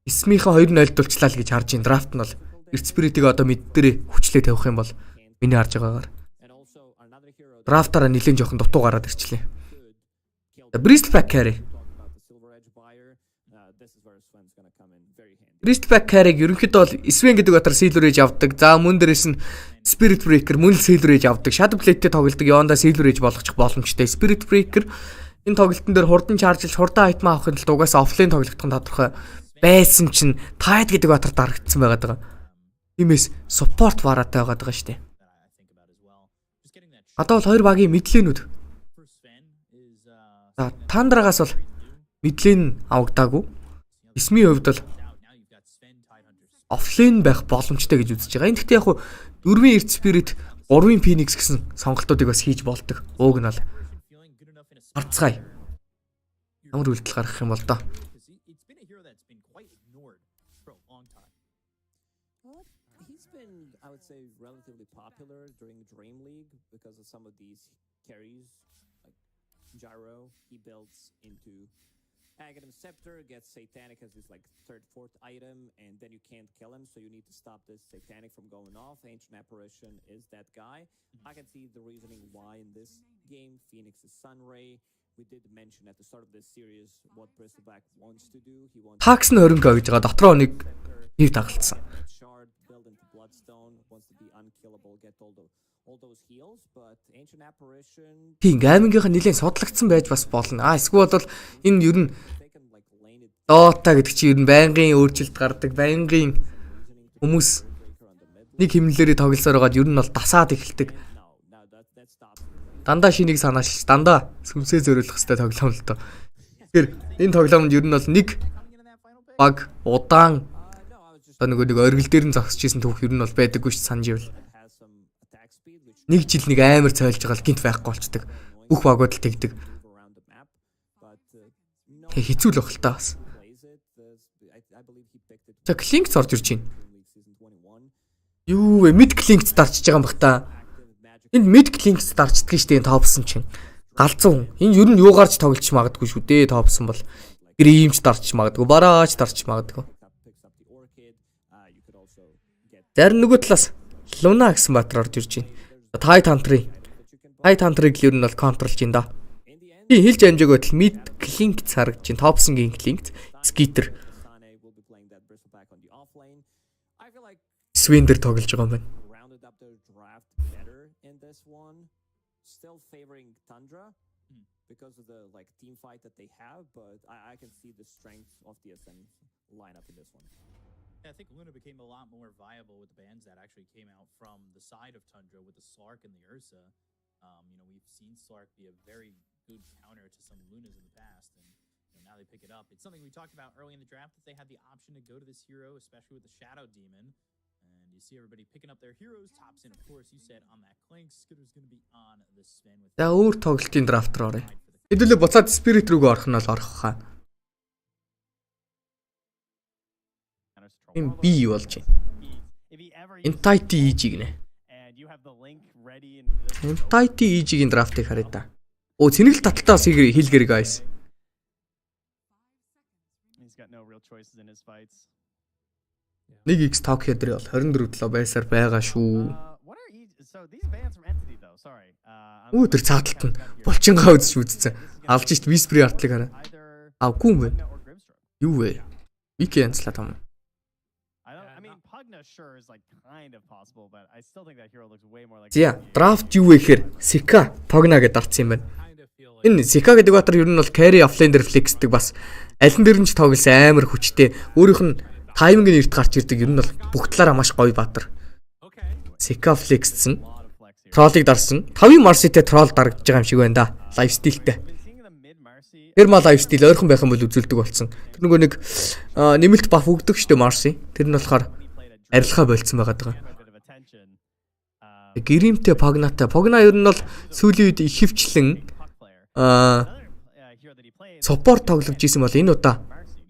Исмийнхаа 2 нь ойлдуулчлаа л гэж харж ин драфт нь бол Эрт Spirit-ийг одоо мэд дээр хүчлээ тавих юм бол миний харж байгаагаар and also another hero that драфтаараа нэлээд жоохон дутуу гараад ирчлээ. could kill За Bristleback carry. talk about the Silver Edge buyer. This is where Sven's gonna come in very handy. Bristleback carry-г ерөнхийдөө бол Sven гэдэг батар Silver Edge авдаг. За мөн дээрээс нь Spirit Breaker мөн л Silver Edge авдаг. Shadow Blade-тэй тоглодог. Яванда Silver Edge болгочих боломжтой. Spirit Breaker энэ тоглолтын дээр хурдан чаржилж хурдан айтмаа авахын тулд угаасаа офлайн тоглох нь тодорхой байсан чинь Tide гэдэг батар дарагдсан байгаад байгаа. Тиймээс support варатай байгаад байгаа шүү дээ. that I think about as well. Just getting that Одоо бол хоёр багийн мэдлээнүүд. За Тандрагаас бол мэдлэн авагдаагүй. Эсмийн хувьд бол офлейн байх боломжтой гэж үзэж байгаа. Энэ гэхдээ яг хуу 4-ийн Earth Spirit, 3-ийн Phoenix гэсэн сонголтуудыг бас хийж болдог. Ууг нь бол харцгаая. Ямар үйлдэл гаргах юм бол доо. He's been, I would say, relatively popular during Dream League because of some of these carries, like Gyro. He builds into Aghanim Scepter, gets Satanic as his like third, fourth item, and then you can't kill him, so you need to stop this Satanic from going off. Ancient Apparition is that guy. I can see the reasoning why in this game Phoenix is Sunray. We did mention at the start of this series what Bristleback wants to do. He wants Такс нь хөрөнгө гэж байгаа. Дотроо нэг хив тагалцсан. shard, build into Bloodstone, wants to be unkillable, get all those heals, but Ancient Apparition Тийм гаймингийнх нь нэлээд судлагдсан байж бас болно. Эсвэл бол энэ ер нь they can like lane it Dota гэдэг чинь ер нь байнгын өөрчлөлт гардаг, байнгын хүмүүс нэг хэмнэлээрээ тоглосоор байгаад ер нь бол дасаад эхэлдэг. now that stops. Дандаа шинийг санааш, дандаа сүмсээ зөриөлөх хэрэгтэй тоглоом л доо. Тэгэхээр энэ тоглоомд ер нь бол нэг баг удаан нэг оргил дээр нь зогсож исэн түүх ер нь бол байдаггүй ш санаж ивэл. Has some attack speed which Нэг жил нэг амар цойлж байгаа л гинт байхгүй болчдөг. Бүх багууд л тэгдэг. move around the map, but no Тэг хэцүү л баг л та бас. plays it. I believe he picked it За Клинкс орж ирж байна. Dream League season 21. Юу вэ? Мид Клинкс дарчиж байгаа юм бах та. Энд мид Клинкс дарчдаг штэ энэ топсон чинь. Галзуу. Энэ ер нь юугаарч тоглож магадгүй шүү дээ топсон бол. Гримч дарчиж магадгүй, бараач дарчиж магадгүй. Picks up the Orchid. You could also get Зарим нөгөө талаас Луна гэсэн баатар орж ирж байна. Тай тантрын. Тай тантрыг л ер нь бол контролж байна да. in the end. Би хэлж амжаагүй байтал мид Клинкс харагдаж байна. Топсонгийн Клинкс, Скитер, Sane will be playing that Bristleback on the off lane. I feel like Свиндер тоглож байгаа юм байна. rounded up their draft better in this one. Still favoring Tundra because of the like team fight that they have, but I can see the strength of the SM lineup in this one. I think Luna became a lot more viable with the bans that actually came out from the side of Tundra with the Slark and the Ursa. We've seen Slark be a very good counter to some Lunas in the past, and now they pick it up. It's something we talked about early in the draft that they had the option to go to this hero, especially with the Shadow Demon. And you see everybody picking up their heroes. Tops in, of course, you said on that Clank. Skitter's going to be on the spin with. За өөр тоглолтын драфт руу оръё. Хэдүүлээ буцаад Спирит рүүгээ орох нь бол орох хаа. Энэ би юу болж байна? Entity EG гинэ. Entity EG-ийн драфтыг харъя та. Оо Цэнэглэлт таталтаас хийлгэр guys. Нэг X ток хэдрээ бол 24 байсаар байгаа шүү. Өө тэр цааталт нь булчингаа үзэж үзсэн. Алж ишт Whisper артлыг хараа. Авгүй юм байна. Юу вэ? Вики янзлаа том. За, драфт юу вэ гэхээр Sika Pogna гэдээ дарцсан юм байна. Энэ Sika гэдэг баатар ер нь бол carry offlane дээр flexдэг бас аль нь дээр нь ч тоглосон амар хүчтэй. Өөрийнх нь тайминг нь эрт гарч ирдэг ер нь бол бүх талаараа маш гоё баатар. Sika flexсэн. Троллыг дарсан. 5-ын Marcy-тэй тролл дарагдж байгаа юм шиг байна да. Лайфстилтэй. Тэр мал лайфстил ойрхон байх юм бол үзүүлдэг болсон. Тэр нөгөө нэг нэмэлт баф өгдөг штэ Marcy. Тэр нь болохоор арилгаа болцсон байгаа даа. Гримтэй Pognaтай. Pogna ер нь бол сүүлийн үед их хвчлэн support тоглож исэн бол энэ удаа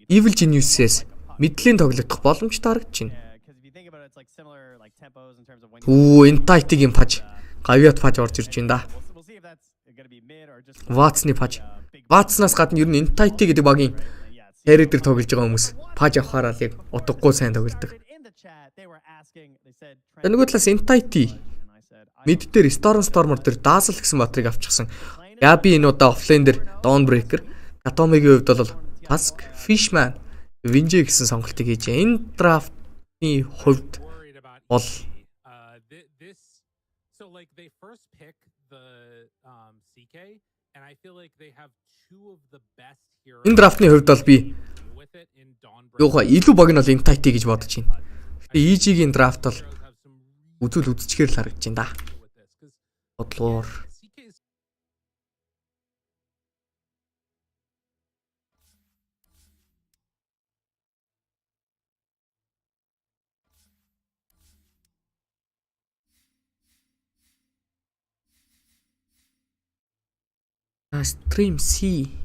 Evil Genius-ээс мэдлэн тоглох боломжтой харагдаж байна. Оо, Entity-ийн паж. Гавьяат паж орж ирж байна да. Ватсны паж. Ватснаас гадна ер нь Entity гэдэг багийн carry дээр тоглож байгаа хүмүүс паж авахаараа л яг утгагүй сайн тоглодог. Нөгөө талаас Entity мид дээр Stormer дээр Dazzle гэсэн батрыг авчихсан. Яби энэ удаа офлайн дээр Dawnbreaker, Atomic-ийн хувьд бол Tusk, Fishman, Vinje гэсэн сонголтыг хийж байна. Энэ драфтын хувьд бол so like they first pick the CK and I feel like they have two of the best heroes. энэ драфтны хувьд бол би with it in Dawnbreaker. юугаа илүү баг нь бол Entity гэж бодож байна. Тэгээ EG-ийн драфт бол үзүүл үзчихээр л харагдаж байна да. Бодлогоор. CK's Stream C.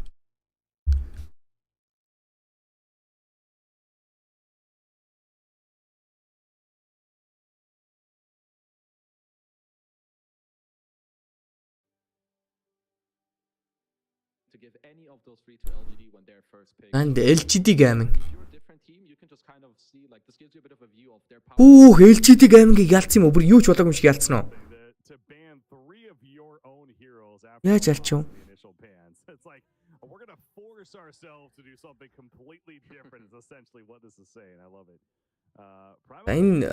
To give any of those three to LGD when they're first pick. And LGD gaming. If you're a different team, you can just kind of see like this gives you a bit of a view of their power. LGD gaming-ийг ялцсан юм уу? Бүр юу ч болоогүй юм шиг ялцсан уу? To ban 3 of your own heroes Яаж ялчих вэ? the initial bans. It's like we're gonna force ourselves to do something completely different. Is essentially what this is saying. I love it. Энэ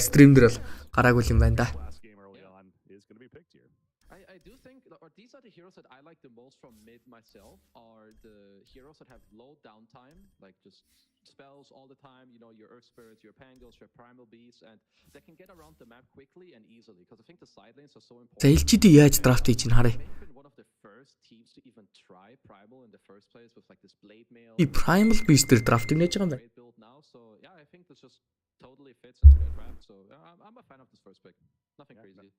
стрим дээр бол гараагүй юм байна да. Last game early on is gonna be picked here. I do think, or these are the heroes that I like the most from mid myself, are the heroes that have low downtime, like just spells all the time, you know, your Earth Spirits, your Pangos, your Primal Beasts, and that can get around the map quickly and easily, because I think the side lanes are so important. За LGD яаж драфт хийж ин харъя. They've been one of the first teams to even try Primal in the first place with like this Blade Mail. Би Primal Beast дээр драфтыг нээж байгаа юм байна. Great build now, so yeah, I think this just totally fits into their draft, so I'm a fan of this first pick. Nothing crazy.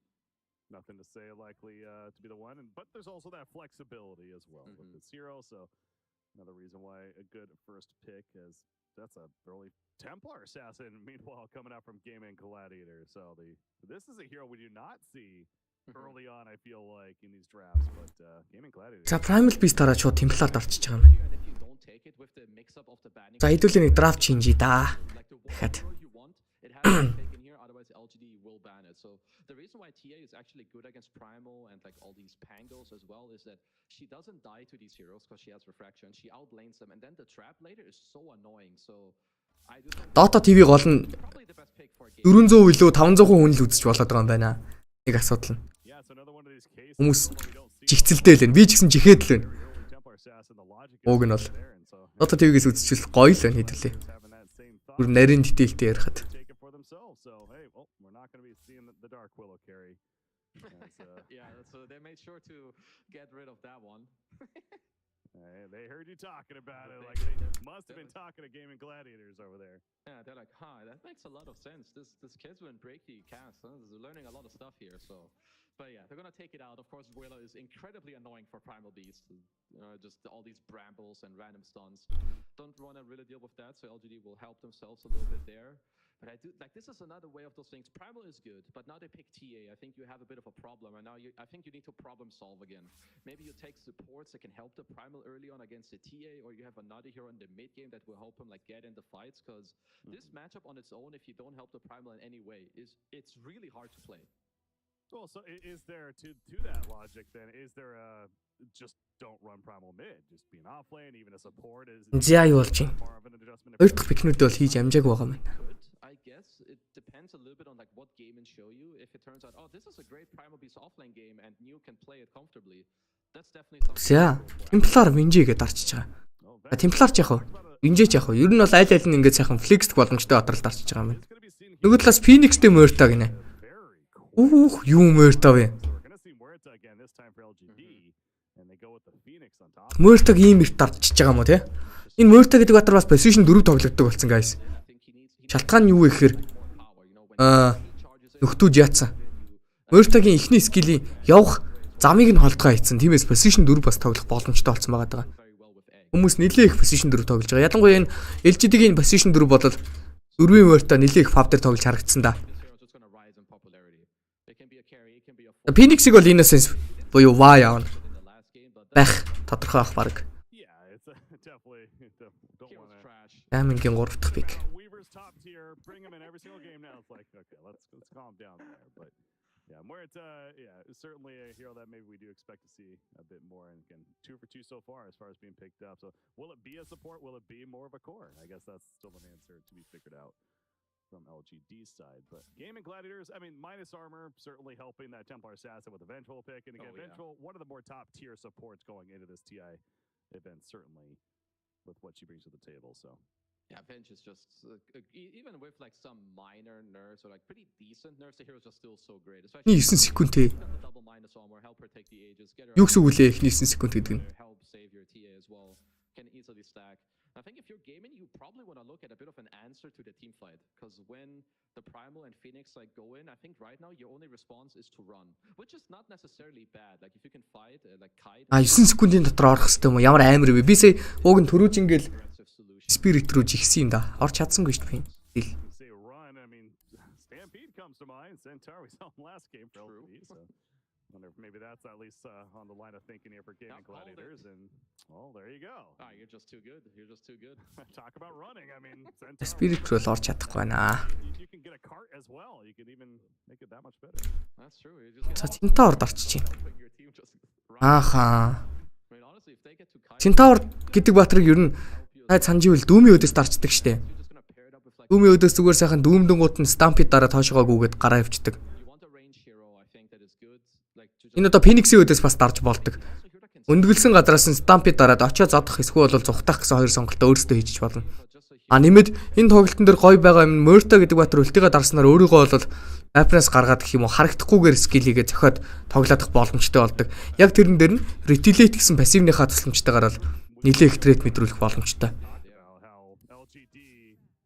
Nothing to say likely to be the one, but there's also that flexibility as well with this hero. So another reason why a good first pick is that's a early Templar assassin. Meanwhile, coming out from Gaming Gladiator. So this is a hero we do not see early on. I feel like in these drafts, but Gaming Gladiator. За Primal Beast тараа шууд Templar дарчиж байгаа юм байна. And if you don't take it with the mix up of the banning, За хэдүүлээ нэг драфт чинжи да. like the Дахиад. hero you want, it has to be taken here. Otherwise, LGD will ban it. So the reason why TA is actually good against Primal and like all these Pangos as well is that she doesn't die to these heroes because she has refraction. She outlanes them, and then the trap later is so annoying. So I do think Dota TV гол нь probably the best pick for a game. 400 илүү 500 хүн л үзэж болоод байгаа юм байна. Нэг асуудал нь. Yeah, it's another one of these cases. Хүмүүс where we don't see жигцэлтэй л байна. Би ч гэсэн жихэд л байна. early Templar assassin. The logic Уг нь is бол there, and so Dota TV-гээс үзчихвэл гоё л байна хэдүүлээ. having that same thought. Бүр нарийн дитейлтэй ярихад. Take it for themselves. So hey, well, we're not going to be seeing the Dark Willow carry. Yeah, so they made sure to get rid of that one. They heard you talking about it. Like they must have been talking to Gaming Gladiators over there. Yeah, they're like, huh, that makes a lot of sense. This kid's been breaky cast. Huh? They're learning a lot of stuff here. So, but yeah, they're gonna take it out. Of course, Willow is incredibly annoying for Primal Beast. Just all these brambles and random stuns. Don't want to really deal with that. So LGD will help themselves a little bit there. But I do like this is another way of those things. Primal is good, but now they pick TA. I think you have a bit of a problem, and now I think you need to problem solve again. Maybe you take supports that can help the Primal early on against the TA, or you have another hero in the mid game that will help him like get in the fights. Because this matchup on its own, if you don't help the Primal in any way, it's really hard to play. Well, so is there to that logic then? Is there a just don't run Primal mid, just being off lane, even a support is За юу болж байна? more of an adjustment? Хоёр дахь пикнүүд бол хийж амжаагүй байгаа юм байна. Could, I guess it depends a little bit on like what game and show you. If it turns out, oh, this is a great Primal Beast offlane game and you can play it comfortably, that's definitely something. За Templar Vinji гэдээ дарчиж байгаа. За Templar ч яг уу. Vinji ч яг уу. Ер нь бол аль аль нь ингээд сайхан flex боломжтой отрол дарчиж байгаа юм байна. Нөгөө талаас Phoenix-тэй Muerta гинэ. Үх юу Muerta вэ? We're gonna see Muerta again this time for LGD, and they go with the Phoenix on top. Muerta-г ийм их дарчиж байгаа юм уу те? Энэ Muerta гэдэг батар бас position 4 тоглогддог болсон guys. Шалтгаан нь юу вэ гэхээр нөхдүүд яатсан. Muerta-гийн эхний скилийг явах замыг нь холдгоо хийцэн. Тиймээс position 4 бас тоглох боломжтой болсон байгаа даа. Хүмүүс нэлээ их position 4 тоглож байгаа. Ялангуяа энэ LGD-гийн position 4 бол 4-ийн Muerta нэлээ их фав дээр тоглож харагдсан да. Phoenix-ыг бол энэсээс буюу Y аавна. Байх тодорхой ах баг. Yeah, it's definitely don't want to. Амингийн 3 дахь пик. Weaver's top tier, bring him in every single game now. It's like okay, let's calm down there. But yeah, Muerta, yeah, certainly a hero that maybe we do expect to see a bit more. And again, 2 for 2 so far as far as being picked up. So will it be a support? Will it be more of a core? I guess that's still an answer to be figured out from LGD's side. But Gaming Gladiators, I mean, minus armor, certainly helping that Templar Assassin with a Vengeful pick. And again, Vengeful, one of the more top tier supports going into this TI event, certainly with what she brings to the table. So Yeah, Bench is just even with like some minor nerfs or like pretty decent nerfs, the heroes are still so great. Especially 9 секунд те. got the double minus armor, help protect the ages, get her Юу гэсэн үг лээ эхний 9 секунд гэдэг нь. help save your TA as well. Can easily stack. I think if you're gaming, you probably want to look at a bit of an answer to the team fight, because when the Primal and Phoenix like go in, I think right now your only response is to run, which is not necessarily bad. Like if you can fight like kite. 9 секундын дотор орох хэрэгтэй юм уу? Ямар амар вэ? Бисээ ууг нь төрөөж ингээл Spirit руу жигсэн юм да. Орч чадсангүй шүү дээ. Дил. Say run, I mean, Stampede comes to mind. Centaur we saw him last game for LCD, so wonder if maybe that's at least on the line of thinking here for Gaming Gladiators. And well, there you go. Ah, you're just too good. You're just too good. Talk about running. I mean, Centaur, Spirit руу л орч чадахгүй байна. you can get a cart as well. You can even make it that much better. That's true. You just За Centaur орчих чинь. helping your team just run. Ааха. I mean, honestly, if they get to kite, Centaur гэдэг баатрыг ер нь тай санживэл дүүмийн өдөөс дарчдаг штэ. you're just gonna pair it up with like. Дүүмийн өдөөс зүгээр сайхан дүүмдэнгууд нь Stampede дараа тоошоогүйгээд гараа явчихдаг. You want a range hero, I think that is good. Like to just Энэ одоо Phoenix-ийн өдөөс бас дарж болдог. also hero that can Өндгөлсөн гадраас нь Stampede дараад очоо зодох эсвэл бол зүхтах гэсэн хоёр сонголтоо өөрсдөө хийж болно. just a А нэмэд энэ тоглолтын дээр гоё байгаа юм Murta гэдэг баатар өлтийгээ дарснаар өөрийгөө бол Appearance гаргаад гэх юм уу харагдахгүйгээр скил хийгээ зохиод тоглоодох боломжтой болдог. Яг тэрэн дээр нь Retaliate гэсэн пассивныхаа тусламжтайгаар бол нэлээ их threat мэдрүүлэх боломжтой. How LGD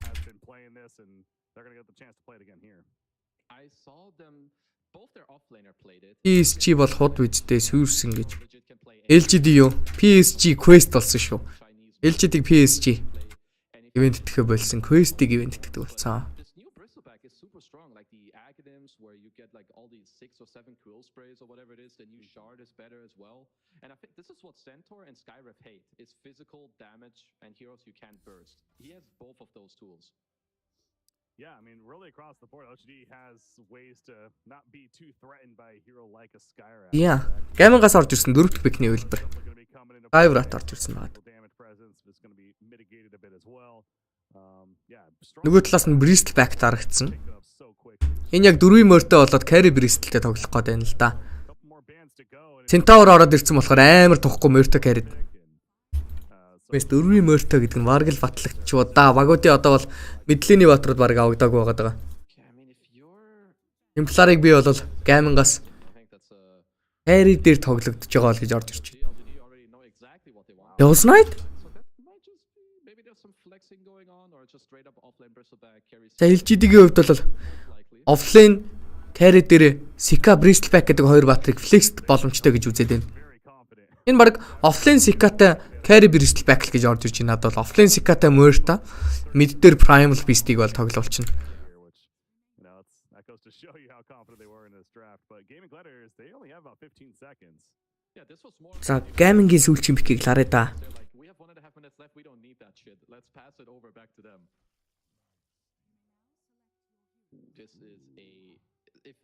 has been playing this, and they're gonna get the chance to play it again here. I saw them both their offlaner played it. PSG бол худ үедээ сүйрсэн гэж. Legit can play LGD юу? PSG Quest болсон шүү. Chinese. LGD-г PSG And if ивент итгэх болсон. Quest-ийг ивент итгэдэг болсон. this new bristleback is super strong, like the academics where you get like all these 6 or 7 quill sprays or whatever it is, the new shard is better as well. And I think this is what Centaur and Skyref hate, is physical damage and heroes you can't burst. He has both of those tools. Yeah, I mean, really across the board, LGD has ways to not be too threatened by a hero like a Skyra. Яа. Гамингаас орж ирсэн дөрөвт пикний хэлбэр. Definitely gonna be coming into Айврат орж ирсэн байгаа. damage presence is going to be mitigated a bit as well. Yeah, strong Нөгөө талаас нь Bristleback дарагдсан. picked it up so quick. Энэ яг дөрвийн морьтой болоод carry Bristleтэй тоглох гээд байна л да. Couple more bands to go, and Centaur ороод ирсэн болохоор амар тухгүй морьтой carry. so Бэс дөрвийн морьтой гэдэг нь бараг л батлагдчихвоо да. Багуудын одоо бол мэдлэний баатарууд бараг авдаг байгаад байгаа. Okay, I mean, if you're, Темпларыг би бол Гамингаас I think that's a. carry дээр тоглогдож байгаа л гэж орж ирж байна. LGD already know exactly what they want. Devil's Knight? So that might just be, maybe there's some flexing going on, or just straight up offlane bristleback carries За LGD-гийн хувьд бол likely. offlane carry дээр Sika Bristleback гэдэг хоёр баатрыг flex боломжтой гэж үзээд байна. very confident. Энэ баг offlane Sika-тай carry Bristleback л гэж орж ирж байна. Надад бол offlane Sika-тай Murta mid дээр Primal Beast-ийг бол тоглуулчихна. Here, which that goes to show you how confident they were in this draft. But Gaming Gladiators, they only have about 15 seconds. Yeah, this was more. За Gaming-ийн сүүлчийн пикийг лараа да. They're like, we have 1.5 minutes left. We don't need that shit. Let's pass it over back to them. This is a. If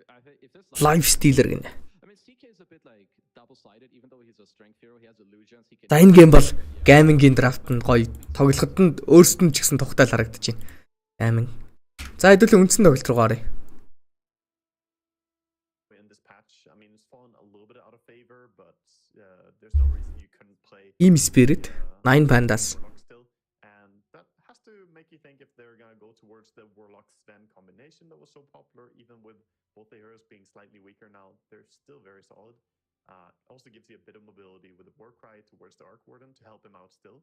this Live Stealer гэнэ. I mean, CK is a bit like double-sided, even though he's a strength hero. He has illusions. He can. За энэ гейм бол Gaming-ийн драфт нь гоё тоглоход нь өөрсдөд нь ч гэсэн тухтай л харагдаж байна. Gaming. За хэдүүлээ үндсэн тоглолт руу гаръя. In this patch, I mean, it's fallen a little bit out of favor, but there's no reason you couldn't play Team Spirit 9 Pandas. Warlock still, and that has to make you think if they're gonna go towards the Warlock Sven combination that was so popular, even with both the heroes being slightly weaker now, they're still very solid. Also gives you a bit of mobility with the Warcry towards the Arc Warden to help him out still.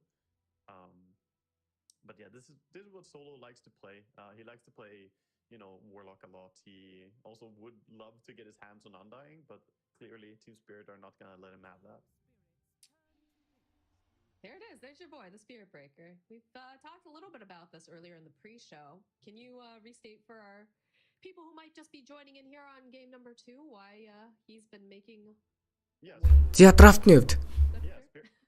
But yeah, this is what Solo likes to play. He likes to play, Warlock a lot. He also would love to get his hands on Undying, but clearly Team Spirit are not gonna let him have that. There it is. There's your boy, the Spirit Breaker. We've talked a little bit about this earlier in the pre-show. Can you restate for our people who might just be joining in here on game number 2 why he's been making Yeah, За драфтны хувьд yeah,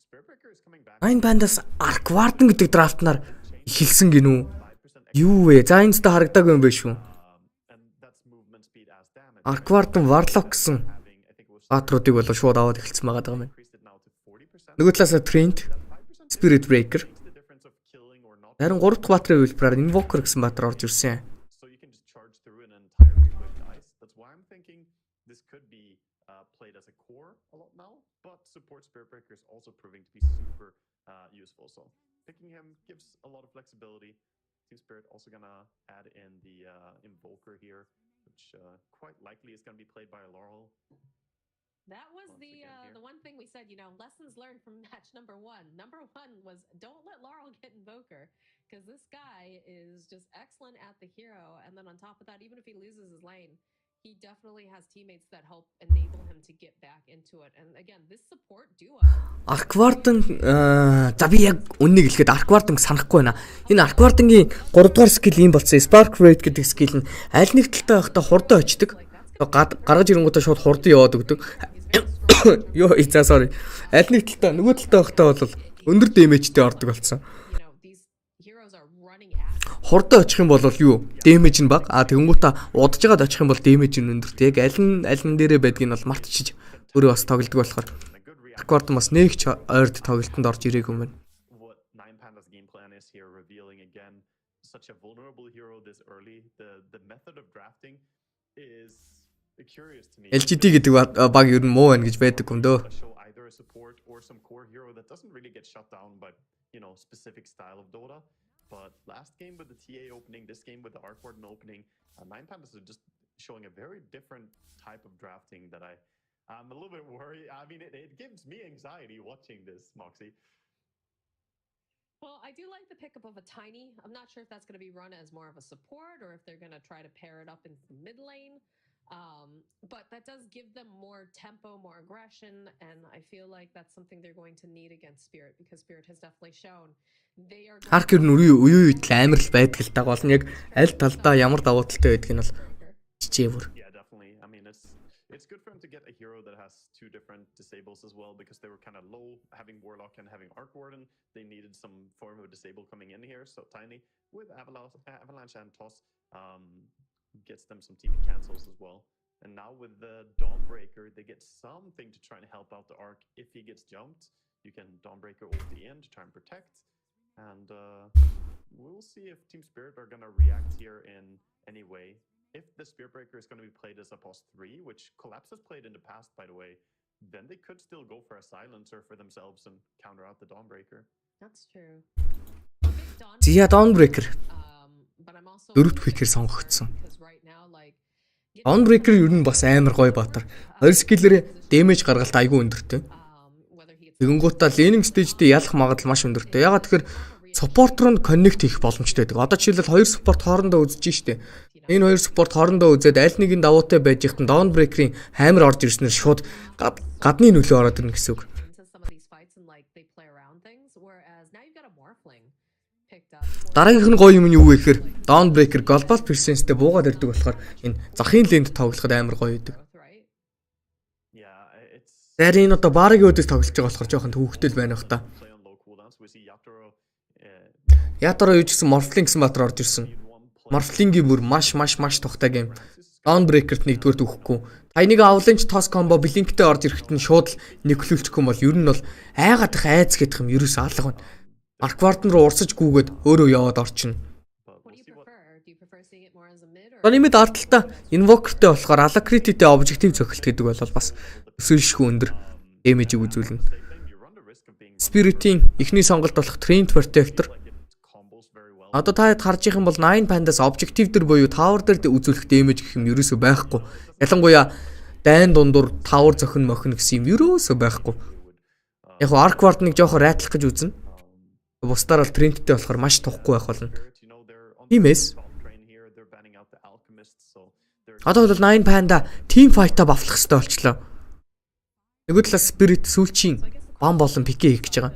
Spirit Breaker is coming back. 9 Pandas Arc Warden гэдэг драфтнаар эхэлсэн гинүү. Юу вэ? За энэ ч харагдаагүй юм байна шүү. And that's movement speed as damage. Arc Warden Warlock гэсэн Having, I think it was баатруудыг бол шууд аваад эхэлсэн байгаа юм байна. increased it now to 40%. Нөгөө талаас нь Trent, Spirit Breaker. The difference of killing or not. Харин 3 дахь баатрын хэлбэрээр Invoker гэсэн баатар орж ирсэн. So you can just charge through an entire with dice. That's why I'm thinking this could be played as a core a lot now, but support Spirit Breaker is also proving to be super useful. So picking him gives a lot of flexibility. Team Spirit also gonna add in the Invoker here, which quite likely is gonna be played by Laurel. That was Once again here. the one thing we said, lessons learned from match number one. Number one was don't let Laurel get Invoker, because this guy is just excellent at the hero. And then on top of that, even if he loses his lane, he definitely has teammates that help enable him to get back into it. And again, this support duo. Аркварден за би яг үннийг хэлэхэд Аркварден санахгүй байна. Энэ Аркварденгийн 3 дугаар скил юм болсон. Spark Rate гэдэг скил нь аль нэг талтай байхдаа хурдан очдөг. Гаргаж ирэнгүүтээ шууд хурдан яваад өгдөг. Йоо, sorry. Аль нэг талтай нөгөө талтай байхдаа бол өндөр дэмэжтэй ордог болсон. Хурдан очих юм бол юу? Дэмэж нь бага. Тэгэнгүүтээ удаж жагаад очих юм бол дэмэж нь өндөртэй. Яг аль нь дээрээ байдгийг нь бол мартчих. Өөрөө бас тоглодог болохоор. Арквард бас нэг ч ойрд тоглолтод орж ирээгүй юм байна. What Nine Panda's game plan is here, revealing again such a vulnerable hero this early. The method of drafting is curious to me. LGD гэдэг баг ер нь муу байна гэж байдаг юм дөө. Show either a support or some core hero that doesn't really get shut down by, specific style of Dota. But last game with the TA opening, this game with the Arc Warden opening, Nine Pandas are just showing a very different type of drafting that I'm a little bit worried. I mean, it gives me anxiety watching this, Moxie. Well, I do like the pickup of a Tiny. I'm not sure if that's going to be run as more of a support or if they're going to try to pair it up into the mid lane. But that does give them more tempo, more aggression, and I feel like that's something they're going to need against Spirit, because Spirit has definitely shown they are. Арк ер нь үе үед амар л байдаг л таг болно. Яг аль талдаа ямар давуу талтай байдгийг нь бол чичээвэр. Yeah, definitely. I mean, it's good for him to get a hero that has two different disables as well, because they were kind of low having Warlock and having Arc Warden. They needed some form of disable coming in here. So Tiny with Avalanche and Toss gets them some TP cancels as well. And now with the Dawnbreaker, they get something to try and help out the Arc. If he gets jumped, you can Dawnbreaker ulti in to try and protect. And we'll see if Team Spirit are going to react here in any way. If the Spirit Breaker is going to be played as a pos 3, which Collapse has played in the past, by the way, then they could still go for a silencer for themselves and counter out the Dawnbreaker. That's true. Зя Dawnbreaker. Дөрөвт пикээр сонгогдсон. Dawnbreaker ер нь бас амар гоё баатар. Хоёр скиллэрээ дэмэж гаргалт айгүй өндөртэй. Тэгэнгүүтээ laning stage-д ялах магадлал маш өндөртэй. Ягаад тэгэхээр supporter нь connect хийх боломжтой байдаг. Одоо жишээлбэл хоёр support хоорондоо үзэж штэ. Энэ хоёр support хоорондоо үзээд аль нэг нь давуутай байж ихтэн Dawnbreaker-ийн хаймар орж ирснээр шууд гадны нөлөө ороод ирнэ гэсэн үг. Дараагийнх нь гоё юм нь юу вэ гэхээр Dawnbreaker Global Presence-тэй буугаад ирдэг болохоор энэ захын лэнд тоглоход амар гоё байдаг. Тэр энэ одоо барыгийн өдөөс тоглож байгаа болохоор жоохон төвөгтэй л байна бах та. Ятараа юу ч гэсэн Morphling гэсэн батар орж ирсэн. Morphling-ийн бүр маш тухтай гейм. Dawnbreaker-т нэгдүгээр төвөхгүй. Тайныг Avalanche Toss combo Blink-тэй орж ирэхэд нь шууд нэглүүлчихгүй юм бол ер нь бол айгаад их айц гэдэг юм ерөөс алга байна. Arc Warden руу урсаж гүгээд өөрөө яваад орчихно. Тонимид ардталтаа Invoker-тэй болохоор Alacrity-тэй objective зохилт гэдэг бол бас өсөөлшгүй өндөр damage-ийг үзүүлнэ. Spirit-ийн эхний сонголт болох Trained Protector. Одоо та харж их юм бол Nine Pandas objective дээр буюу tower дээр үзүүлэх damage гэх юм ерөөсөө байхгүй. Ялангуяа дайн дундуур tower зохин мохин гэсэн юм ерөөсөө байхгүй. Яг Arc Warden-ыг жоохон райтлах гэж үзнэ. Бусдаар бол Trained-тэй болохоор маш тухгүй байх болно. Тиймээс одоо бол Nine Panda team fight-а бавлах хэрэгтэй болчлоо. Нөгөө талаас Spirit сүүлчийн бам болон пикэ хийх гэж байгаа.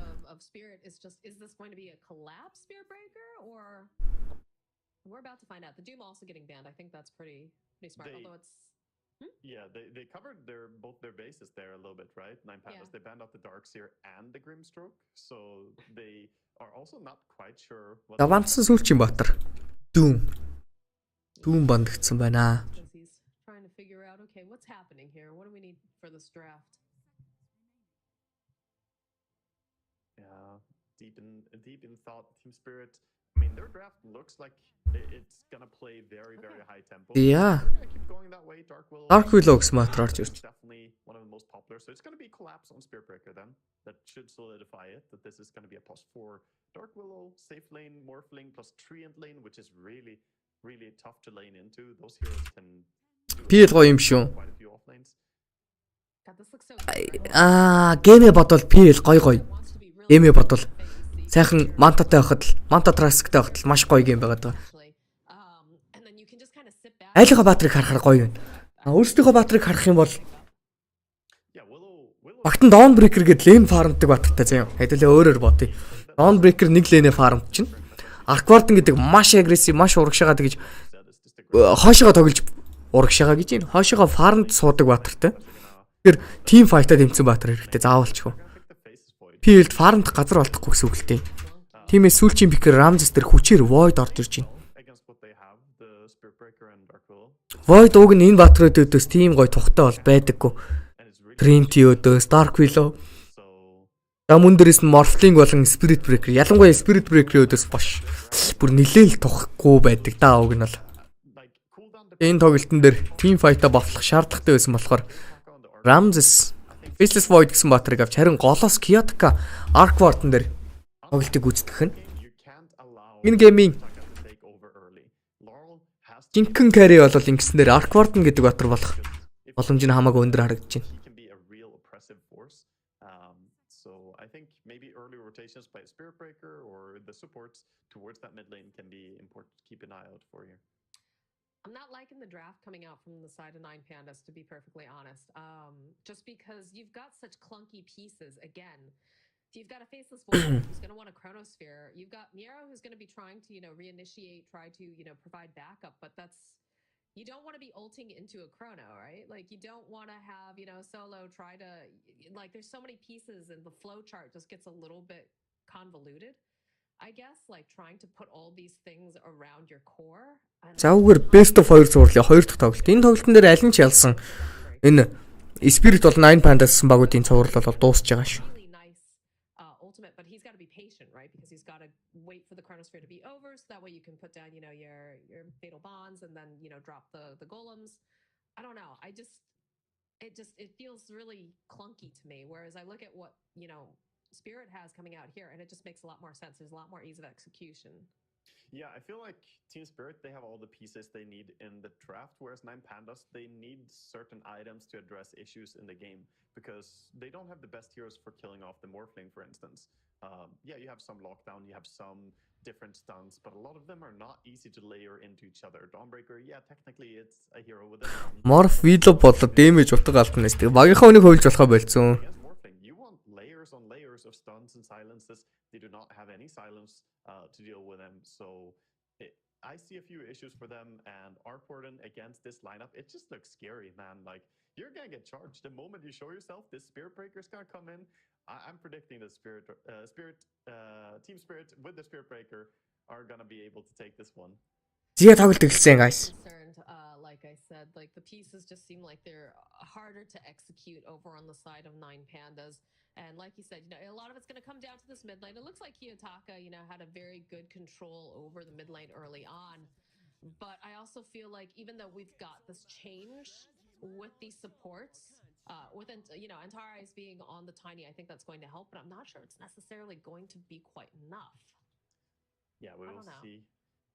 The Doom also getting banned. I think that's pretty smart. Although it's yeah, they covered both their bases there a little bit, right? Nine Pandas, they banned out the Darkseer and the Grimstroke, so they are also not quite sure what. Даванцсан сүүлчийн баатар. Doom бандагдсан байна. He's trying to figure out, okay, what's happening here? What do we need for this draft? Yeah, deep in thought, Team Spirit mean, their draft looks like it's gonna play very, very high tempo. Yeah. They're gonna keep going that way. Dark Willow гэсэн матер орж ирж. Definitely one of the most popular. So it's gonna be collapse on Spirit Breaker then. That should solidify it. That this is gonna be a +4 Dark Willow, safe lane, Morphling plus Treant lane, which is really, really tough to lane into. Those heroes can do PL гоё юм шүү. quite a few off lanes. God, this looks so Геймээ бодвол PL гоё. Геймээ бодвол сайхан мантатай байхад л, манта трасктай байхад л маш гоё гейм байгаад байгаа. actually. And then you can just kind of sit back. Айлынхаа баатрыг харахаар гоё байна. Өөрсдийнхөө баатрыг харах юм бол Yeah, Willow багтан Dawnbreaker гэдэг лейн фармдаг баатартай заяа. Хэдүүлээ өөрөөр бодъё. Dawnbreaker нэг лейнээ фармд чинь. Arcwarden гэдэг маш агрессив, маш урагшаага тэгж хоошоогоо тоглож урагшаага гэж юм. Хоошоогоо фармд суудаг баатартай. Тэгэхээр team fight-а тэмцэн баатар хэрэгтэй заавалчгүй. Field фармд газар олдохгүй гэсэн үг л дээ. Тиймээс сүүлчийн пикер Ramses дээр хүчээр Void орж ирж байна. against what they have, the Spirit Breaker and Dark Willow. Void уг нь энэ баатруудаас тийм гоё тухтай бол байдаггүй. And it's really Trinity өдөөс Dark Willow so мөн дээрээс нь Morphling болон Spirit Breaker ялангуяа Spirit Breaker өдөөс бош бүр нилээл тухгүй байдаг даа уг нь бол. like cooldown Энэ тоглолтын дээр team fight-а бавлах шаардлагатай байсан болохоор on the orb. Ramses Faceless Void гэсэн баатрыг авч харин голоос Kyotka Arcwarden дээр тоглолтыг гүйцэтгэх нь You can't allow энэ геймийн Taka to take over early. Laurel has to жинхэнэ carry бол ингэснээр Arcwarden гэдэг баатар болох боломж нь хамаагүй өндөр харагдаж байна. he can be a real oppressive force. So I think maybe early rotations by Spirit Breaker or the supports towards that mid lane can be important to keep an eye out for here. I'm not liking the draft coming out from the side of Nine Pandas, to be perfectly honest. Just because you've got such clunky pieces. Again, you've got a Faceless Void who's going to want a Chronosphere. You've got Miero who's going to be trying to, reinitiate, try to, provide backup. But you don't want to be ulting into a Chrono, right? Like, you don't want to have, Solo try to, there's so many pieces and the flow chart just gets a little bit convoluted. I guess, like trying to put all these things around your core. За үгээр best of 2 зурлаа 2 дахь тоглолт. Энэ тоглолтын дээр аль нь ч ялсан. Энэ Spirit бол 9 Pandas гэсэн багуудын цуврал бол дуусж байгаа шүү. Really nice ultimate, but he's got to be patient, right? Because he's got to wait for the Chronosphere to be over, so that way you can put down, your fatal bonds and then, drop the golems. I don't know. It feels really clunky to me. Whereas I look at what, Spirit has coming out here, and it just makes a lot more sense. There's a lot more ease of execution. Yeah, I feel like Team Spirit, they have all the pieces they need in the draft, whereas Nine Pandas, they need certain items to address issues in the game because they don't have the best heroes for killing off the Morphling, for instance. Yeah, you have some lockdown, you have some different stuns, but a lot of them are not easy to layer into each other. Dawnbreaker, yeah, technically it's a hero with a Morph Willow болоод damage утга алднаас тэг. Багийнхаа үнийг хөвлж болохоо болцсон. against Morphling, you want layers on layers of stuns and silences. They do not have any silence to deal with them, so I see a few issues for them. And Arcwarden against this lineup, it just looks scary, man. Like, you're gonna get charged the moment you show yourself. This Spirit Breaker is gonna come in. I'm predicting that Team Spirit with the Spirit Breaker are gonna be able to take this one. Зия тоглолт эхэлсэн guys. Concerned, like I said, like the pieces just seem like they're harder to execute over on the side of Nine Pandas. And like you said, a lot of it's going to come down to this mid lane. It looks like Kiyotaka, had a very good control over the mid lane early on. But I also feel like even though we've got this change with these supports, with Antares being on the Tiny, I think that's going to help. But I'm not sure it's necessarily going to be quite enough. Yeah, we I will don't know. see.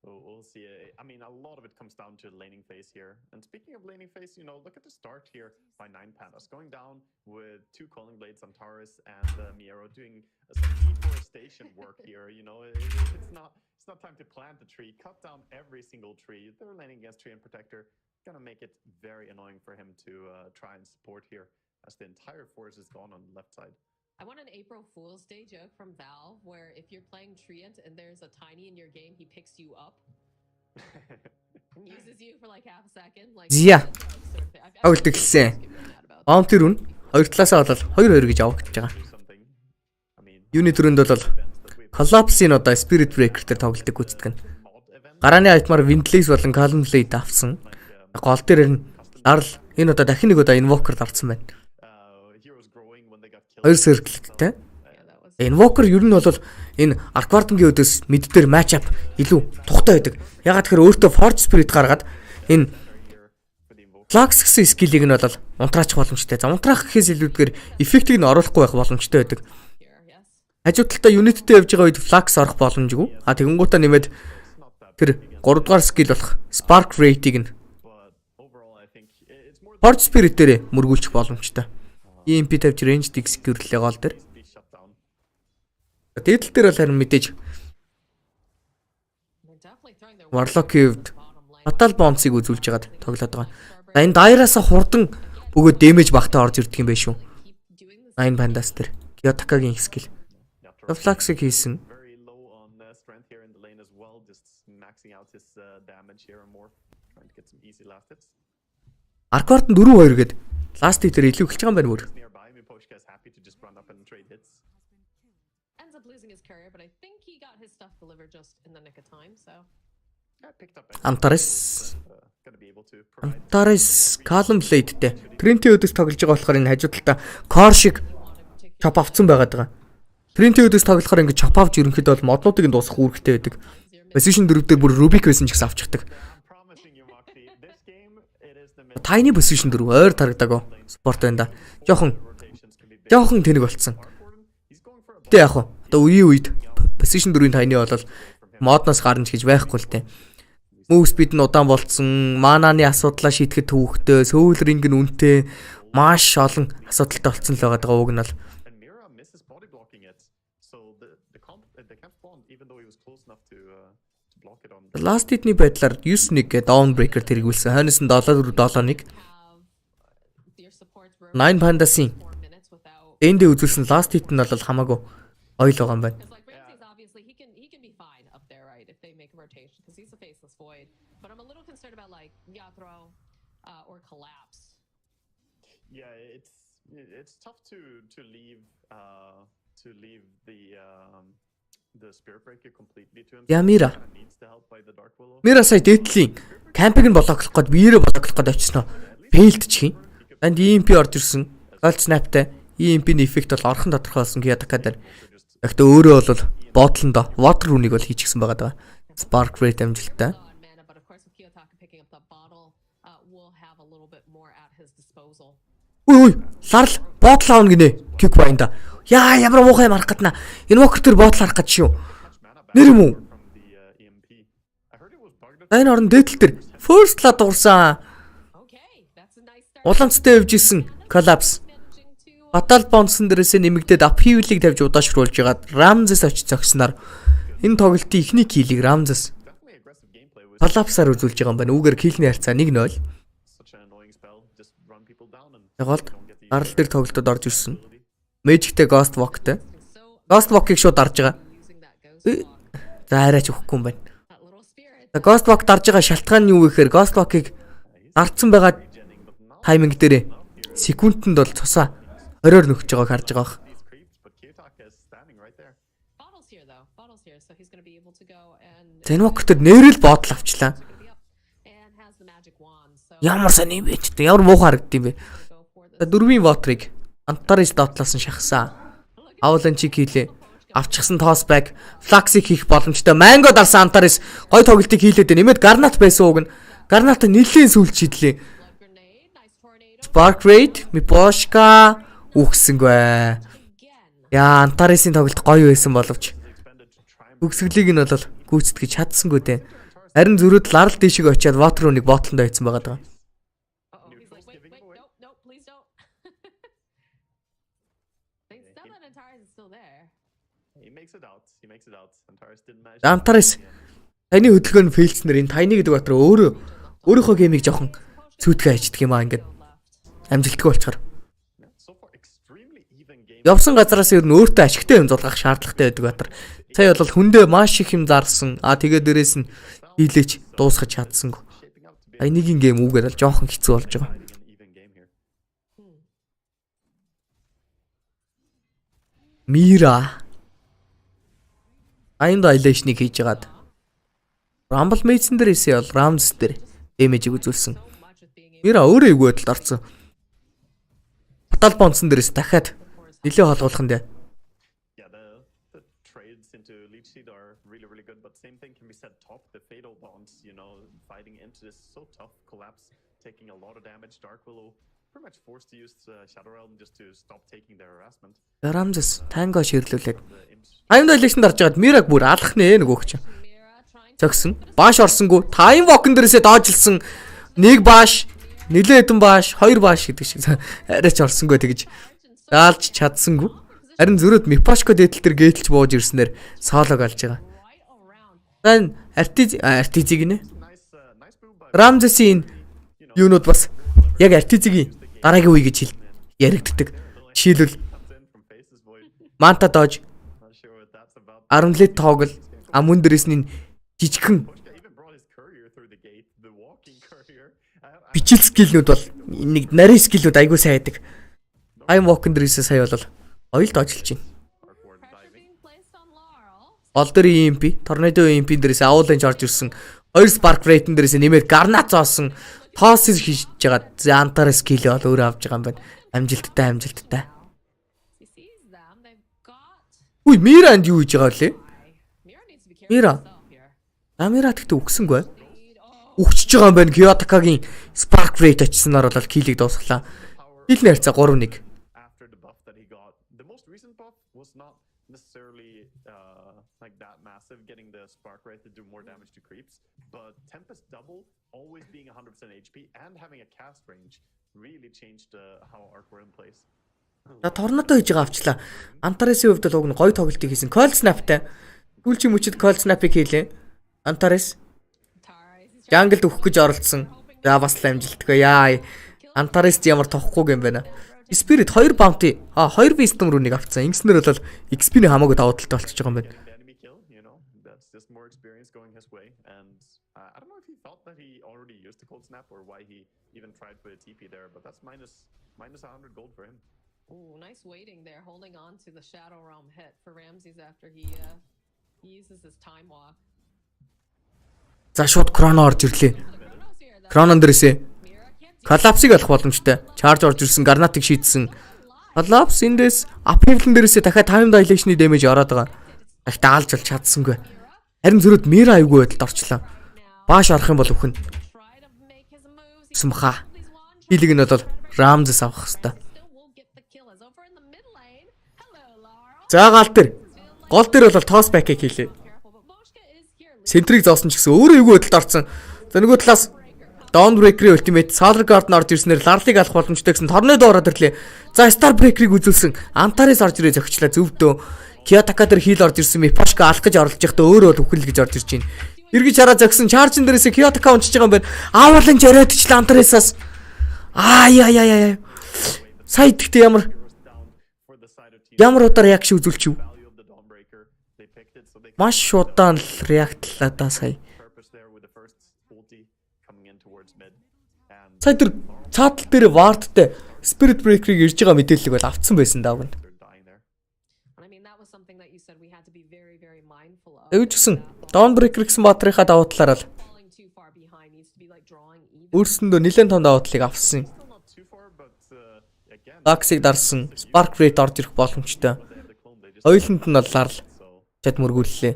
We'll see. I mean, a lot of it comes down to laning phase here. And speaking of laning phase, look at the start here by Nine Pandas going down with 2 Calling Blades, Antares, and Miero doing some deforestation work here. It's not time to plant a tree. Cut down every single tree. They're laning against Tree and Protector. Gonna make it very annoying for him to try and support here, as the entire force is gone on the left side. I want an April Fool's Day joke from Valve where if you're playing Treant and there's a Tiny in your game, he picks you up and uses you for like half a second. Like, Зия I've тоглолт эхэлсэн. been mad about that. Баунти рүү хоёр талаасаа болол 2-2 гэж авах гэж байгаа. Do something. I mean, Юуны төрөнд бол Collapse-ийн одоо Spirit Breaker дээр тоглолтыг гүйцэтгэх нь. Гарааны айтмаар Windlace болон Calm Blade авсан. Гол дээр нь дарал энэ одоо дахин нэг удаа Invoker дарсан байна. heroes growing when they got killed. 2 circle-тэй. Yeah, that was Invoker ер нь бол энэ Arcwarden-гийн өдөөс мид дээр match up илүү тухтай байдаг. Ягаад тэгэхээр өөртөө Forge Spirit гаргаад энэ Flux-ийн скиллийг нь бол унтраачих боломжтой. За унтраах гэхээс илүүгээр эффектийг нь оруулахгүй байх боломжтой байдаг. Хажуу талдаа unit-тэй явж байгаа үед Flux орох боломжгүй. А тэгэнгუутаа нэмээд тэр 3 дугаар скилл болох Spark Rate-ийг нь Forge Spirit дээр мөргүүлчих боломжтой. EMP тавьж range execute-лээ гол дээр. Дээдл дээр бол харин мэдээж Warlock-ийн хувьд Fatal Bounce-ыг үзүүлж байгаад тоглоод байгаа. За энэ дайраас хурдан бөгөөд damage багтаа орж ирдэг юм байна шүү. 9 Pandas дээр Kiyotaka-гийн skill. Flux-ыг хийсэн. Arcwarden 4-2 гээд last hit дээр илүү эхэлж байгаа юм байна мөр. Ends up losing his courier, but I think he got his stuff delivered just in the nick of time, so. Antares Column Blade-тэй Trinity өдөөс тоглож байгаа болохоор энэ хажуу талдаа Core шиг chop авцсан байгаад байгаа. Trinity өдөөс тоглохоор ингэ chop авч ерөнхийдөө бол моднуудыг нь дуусгах үүрэгтэй байдаг. Position 4 дээр бүр Rubik байсан ч гэсэн авчихдаг. Tiny position 4 ойр тарагдаагүй спорт байна да. Жохон тэнэг болцсон. Тэ яг хуу одоо үеийн үед position 4-ийн tiny болол модноос гарна гэж байхгүй л дээ. Move speed нь удаан болцсон, мананы асуудлаа шийдэхэд төвөгтэй, сөүл ринг нь үнэтэй, маш олон асуудалтай болцсон л байгаа уг нь бол. Last hit-ний байдлаар 9-1 гэдэг downbreaker тэргүүлсэн. Хойноос нь 7-1. 9 Pandas-ийн эндээ үзүүлсэн last hit нь бол хамаагүй ойл байгаа юм байна. But I'm a little concerned about like Yathro or collapse. Yeah, it's tough to leave the spirit breaker completely to himself. Yeah, Mira. Needs the help by the Dark Willow. Мира сая дээдлийн кампиг нь блоклох гээд биеэрээ блоклох гээд очсон нь failed чих юм. Энд EMP орж ирсэн. Gold snap-тай EMP-ний эффект бол орхон тодорхой болсон Kiyotaka дээр. Гэхдээ өөрөө бол ботлондоо water rune-ыг бол хийчихсэн байгаа даа. Spark rate амжилттай. Үй, ларл ботл аавна гинэ. Kick байнда. Яа, ямар муухай юм харах гэднэ. Invoker төр ботл харах гэж шүү. Нэр юм уу? Энэ орон дээдл төр first la дуурсан. Уламцтай явж исэн collapse. Fatal Bounce дээрээс нэмэгдээд upheaval-ыг тавьж удаашруулж ягаад Ramses очиж зогсноор энэ тоглолтын ихний киллийг Ramses collapse-аар үзүүлж байгаа юм байна. Үүгээр киллний харьцаа 1-0. Ягаад гарал дээр тоглолтод орж ирсэн. Magic-тэй Ghost Walk-тэй. Ghost Walk-ыг шууд дарж байгаа. За арайч өгөхгүй юм байна. Ghost Walk дарж байгаа шалтгаан нь юу вэ гэхээр Ghost Walk-ыг дардсан байгаа тайминг дээр секундэд бол цусаа оройр нөхөж байгааг харж байгаа бах. Zenwalker нэрэл бодол авчлаа. Ямар сайн юм бэ ч ямар муухай харагдд юм бэ. Дөрвийн вотрыг Antares дотлоос нь шахсан. Avalanche хийлээ. Авчихсан toss back, Flux-ыг хийх боломжтой. Mango дарсан Antares гой тоглолтыг хийлээд нэмээд Garnat байсан уг нь. Garnat нэлийн сүлж шидлээ. Spark Raid, Miposhka үхсэнгүй. Яа, Antares-ийн тоглолт гоё байсан боловч үгсгэлийг нь бол гүйцэтгэж чадсангүй дээ. Харин зөрүүд ларал дэшиг очиад water rune-ыг ботлонд ойцсон байгаа даа. Antares таны хөдөлгөөн фейлснээр энэ тайны гэдэг батар өөрийнхөө геймийг жоохон цүтгэж аждаг юм аа ингээд амжилттай болчихоор. Явсан газараас ер нь өөртөө ашигтай юм зулгах шаардлагатай байдаг батар. Сая бол хүндээ маш их юм зарсан. Тэгээд дээрээс нь хийлээч дуусгаж чадсангүй. Айныгийн гейм үүгээр л жоохон хэцүү болж байгаа. Mira Айнд айлэшнийг хийж агаад Rumble Mason дээрээсээ бол Ramses дээр дэмэжийг үзүүлсэн. Mira өөрөө эвгүй байдалд орсон. Fatal Bounce дээрээс дахиад нэлээ холгуулах нь дээ. sheet are really, really good, but same thing can be said top. The fatal bonds, fighting into this so tough collapse, taking a lot of damage. Dark Willow pretty much forced to use Shadow Realm just to stop taking their harassment. Рамзес танго ширлүүлээд. Time dilation дарж байгаад Мираг бүр алах нэ нөгөө ч. Зогсон. Бааш орсонгүй. Time walk-ын дээрээсээ доожилсан. Нэг бааш, нилээ хэдэн бааш, хоёр бааш гэдэг шиг арайч орсонгүй тэгж даалж чадсангүй. Харин зөрөөд Мипашко дээдэл төр гээтлж бууж ирснээр соолог алж байгаа. Тань артизиг нэ. Рамзесийн юунууд бас яг артизигийн дараагийн үе гэж яригддаг. Жишээлбэл Манта дож 10 лет тоглол амун дээрсний жижигхэн бичил скиллнүүд бол нэг нарийн скиллнүүд айгүй сайн байдаг. I'm walking дээрээс сая бол оёлд ажиллаж байна. Олдер EMP, Tornado EMP дээрээс Avalanche орж ирсэн. Хоёр Spark Rate дээрээс нэмээд Garnat зоосон. Toss хийж байгаа. Antares skill бол өөрөө авч байгаа юм байна. Амжилттай. Үгүй Миранд юу хийж байгаа вэ? Мира. Мира тэгтээ үгсэнгүй. Үгчж байгаа юм байна. Kiyotakaгийн Spark Rate очсноор бол киллийг дуусглаа. Хилний харьцаа 3-1. After the buff that he got, the most recent buff was not necessarily like that massive, getting the spark rate to do more damage to creeps, but Tempest double, always being 100% HP and having a cast range really changed how Arcworm plays. Торнадо хийж байгаа авчлаа. Antares-ийн хувьд бол уг нь гоё тоглолтыг хийсэн. Cold Snap-тай. Гүлчи мүчид Cold Snap-ыг хийлээ. Antares Jungle-д өгөх гэж оролцсон. За бас л амжилтгүй. Яа. Antares ямар тохгүй юм байна. Spirit 2 bounty. 2 wisdom руу нэг авцсан. Ингэснээр бол XP-ний хамаагүй давуу талтай болчихж байгаа юм байна. That's just more experience going his way, and I don't know if he thought that he already used the cold snap or why he even tried for a TP there, but that's minus 100 gold for him. Ooh, nice waiting there, holding on to the Shadow Realm hit for Ramses after he uses his time walk. За шууд Chrono орж ирлээ. Chrono дээрээсээ Collapse-ыг алах боломжтой. Charge орж ирсэн, Garnat-ыг шийдсэн. Collapse эндээс Upheaval дээрээсээ дахиад Time Dilation-ы damage ороод байгаа. Дахь даалж бол чадсангүй. Харин зөрөөд Mira аягүй байдалд орчлоо. Бааш орох юм бол өхөн. Сүмха. Хилийг нь бол Ramses авах хэвээр. За гал дээр. Гол дээр бол toss back-ыг хийлээ. Сентрийг зоосон ч гэсэн өөрөө аягүй байдалд орсон. За нөгөө талаас Dawnbreaker-ийн ultimate Solar Guard орж ирснээр Larl-ыг алах боломжтой гэсэн Tornado ороод ирлээ. За Star Breaker-ыг үзүүлсэн. Antares орж ирээ зөгчлөө зөвдөө. Kiyotaka дээр heal орж ирсэн. Mipashka алах гэж оролж байхдаа өөрөө бол үхэл гэж орж ирж байна. Эргэж хараа зогсон. Charge-ын дээрээс Kiyotaka унчиж байгаа юм байна. Avalanche яриадчлаа Antares-аас. Яа. Сая тэгтээ ямар удаа реакшн үзүүлчих вэ? Маш удаан л реактлаа да сая. Сая тэр цаатал дээр вардтай Spirit Breaker-ыг ирж байгаа мэдээлэл бол авцсан байсан даа гэн. Эвчсэн Dawnbreaker гэсэн баатрынхаа давуу талаар л өөрсөндөө нэлээд том давуу талыг авсан. Dax-ыг дарсан, Spark Rate орж ирэх боломжтой. Ойлонд нь бол Larl чад мөргүүллээ.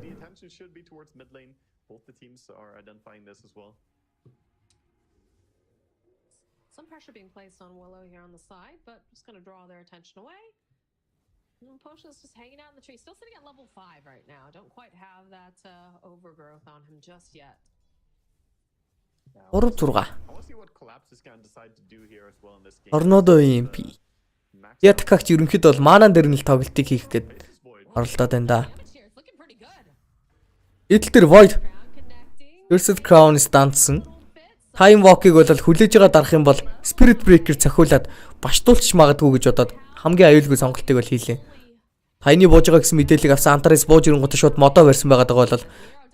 Some pressure being placed on Willow here on the side, but just going to draw their attention away. Potion's just hanging out in the tree, still sitting at level 5 right now. Don't quite have that overgrowth on him just yet. 3-6. Tornado EMP. Kiyotaka-г ерөнхийд бол маанан дээр нь л тоглолтыг хийх гээд оролдоод байна да. Эдл дээр Void versus Crown станцсан. Time Walk-ыг бол хүлээж байгаа дарах юм бол Spirit Breaker цохиулаад баштуулчих магадгүй гэж бодоод хамгийн аюулгүй сонголтыг бол хийлээ. Тайны бууж байгаа гэсэн мэдээллийг авсан Antares бууж ирэнгүүт шууд модоо барьсан байгаад байгаа бол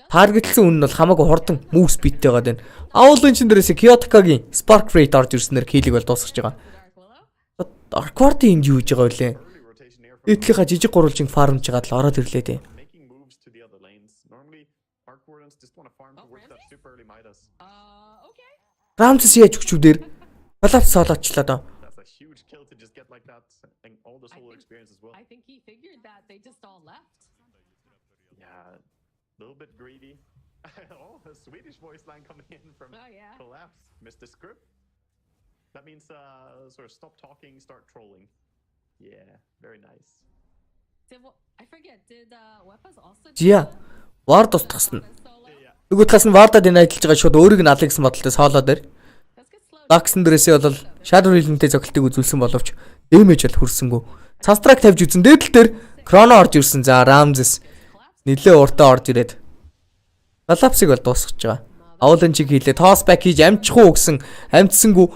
таргетлсан үн нь бол хамаагүй хурдан move speedтэй байгаа даа. Avalanche дээрээс Kiyotaka-гийн Spark Rate орж ирснээр киллийг бол дуусгаж байгаа. Arcworm энд юу хийж байгаа вэ? Эдлийнхаа жижиг гурвалжин фармж байгаа л ороод ирлээ дээ. Ramses яаж өгчүү дээр Collapse солоочлаа доо. I think he figured that they just all left. little bit greedy. Oh, a Swedish voice line coming in from Oh, yeah. Collapse. Mr. Script. That means sort of stop talking, start trolling. Yeah, very nice. I forget, did Weapons also Жия. Вард устгасан. solo? Нөгөө талаас нь Вардад энэ ажиллаж байгаа шууд өөрийг нь алах гэсэн бодолтой соло дээр. Let's get slow. Лаксэн дээрээсээ бол Shadow Realm-тэй зохилтыг үзүүлсэн боловч дэмэж бол хүрсэнгүй. Цастрак тавьж үзэн дээдл дээр Chrono орж ирсэн. За Ramses нилээ уртаа орж ирээд Collapse-ыг бол дуусгаж байгаа. Авуулын чиг хийлээ. Toss back хийж амжих уу гэсэн амжсангүй.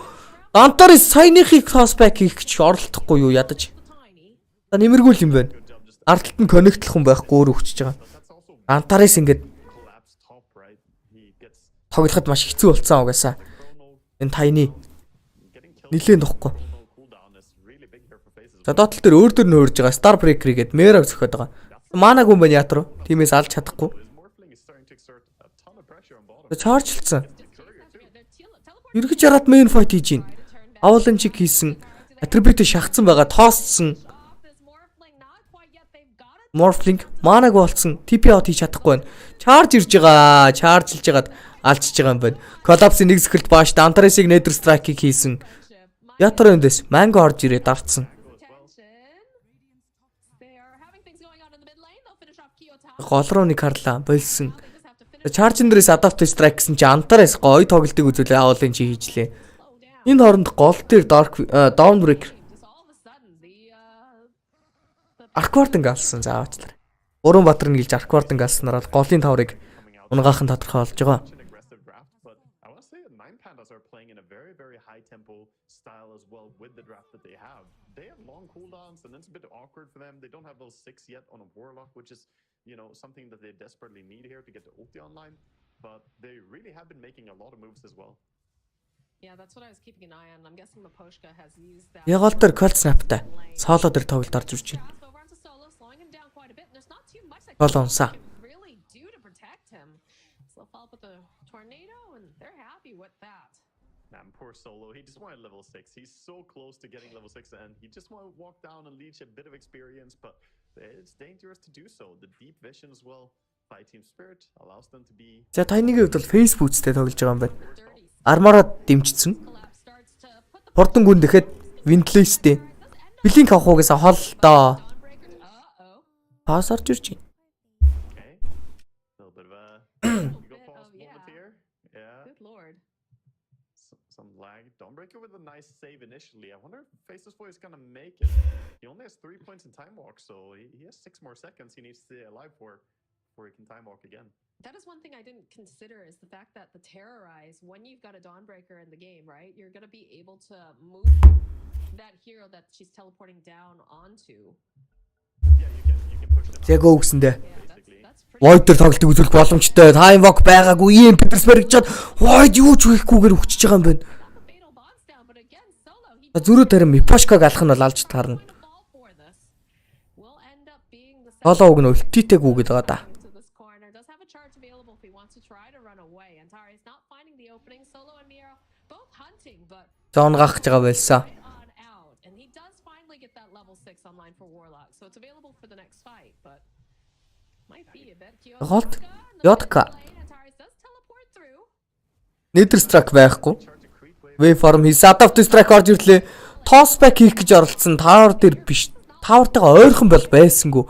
Антарис саяныхыг toss back хийх гэж оролдохгүй юу ядаж. За нэмэргүй юм байна. Ардталт нь коннектлох хүн байхгүй өөр өгчөж байгаа. Антарис ингээд Collapse top, right? He gets тоглоход маш хэцүү болцсон угаасаа. Энэ тайны getting killed. нилээн дохгүй. Chrono cooldown is really big here for Faces. За доотлол дээр өөр дөр нь хөрж байгаа Star Breaker гээд Merag зөхиод байгаа. Манаг хүн байна ятар. Тимээс алж чадахгүй. His Morphling is starting to exert a ton of pressure on bottom. Чаржлцсан. They're teleporting. Эргэж хараад main fight хийж гин. Авуулын чиг хийсэн. Attribute шахацсан байгаа. Тоосцсон. Off this Morphling, not quite yet. They've got it. Morphling манаг болцсон. TP out хийж чадахгүй байна. Charge ирж байгаа. Chargeлж жагаад алчж байгаа юм байна. Collapse-ийн нэг зөхилт бааш Antares-ыг Nether Strike-ийг хийсэн. Ятар эндээс Mango орж ирээд дарцсан. Attention. They are having things going on in the mid lane. They'll finish off Kyoto. Гол руу нэг харлаа. Болсон. They just have to finish. Charge дээрээс Adapt Strike гэсэн чи Antares гоё тоглолтыг үзүүлээ. Авуулын чи хийжлээ. Slow down. Энэ хооронд гол дээр Dark Dawnbreaker Just all of a sudden, the Arcwarden галсан заавчлаа. Уран Батар нийлж Arcwarden галснараа голын таврыг унгаахан тодорхой болж байгаа. An aggressive draft, but I want to say that Nine Pandas are playing in a very, very high tempo style as well with the draft that they have. They have long cooldowns, and it's a bit awkward for them. They don't have level 6 yet on a Warlock, which is, something that they desperately need here to get the ulti online. But they really have been making a lot of moves as well. Yeah, that's what I was keeping an eye on. I'm guessing Maposhka has used that. Ягол дээр Cold Snap-тай соло дээр тоглолт орж ирж байна. Fast over onto Solo, slowing him down quite a bit. And there's not too much that Gol унсаа. can really do to protect him. So they'll follow up with the tornado, and they're happy with that. Man, poor Solo. He just wanted level 6. He's so close to getting level 6, and he just wanted to walk down and leech a bit of experience, but it's dangerous to do so. The deep vision as well by Team Spirit allows them to be... За тайныгийн хувьд бол Facebook-тэй тоглож байгаа юм байна. Dirty. Армаараа дэмжсэн. Collapse starts to put the Хурдан гүн дэхэд Windlace-тэй. Блинк авах угаасаа хол доо. Dawnbreaker. Uh-oh. Пас орж ирж байна. Okay. A little bit of a... go pause yeah. moment here. Yeah. Good lord. Some lag. Dawnbreaker with a nice save initially. I wonder if Faceless Boy is going to make it. He only has 3 points in Time Walk, so he has 6 more seconds he needs to stay alive for before he can Time Walk again. That is one thing I didn't consider is the fact that the Terrorize, when you've got a Dawnbreaker in the game, right, you're going to be able to move that hero that she's teleporting down onto. Yeah, you can push them Яг өгсөндөө. Yeah, basically. that's pretty. Void дээр тоглолтыг үзүүлэх боломжтой. Time Walk байгаагүй. Ийм Petersburg чад Void юу ч хийхгүйгээр өгчөж байгаа юм байна. Fatal bonds down, but again, Solo, he Зөрүү тарим Miposhka-г алах нь бол алж таарна. the ball for this. Will end up being the Соло уг нь өлтийтэйг үгээд байгаа да. to this corner. Does have a charge available if he wants to try to run away. Antari is not finding the opening. Solo and Mira both hunting, but За унгах гэж байгаа байлсаа. right on out. And he does finally get that level 6 online for Warlock. So it's available for the next fight, but might be a bit. Голд Kyoto in the Yotka. mid lane. Antari does teleport through. Nether Strike байхгүй. Charge a creep wave. Waveform хийс Adapt Strike орж ирлээ. Toss back хийх гэж оролцсон. Tower дээр биш. Tower-тайгаа ойрхон бол байсангүй.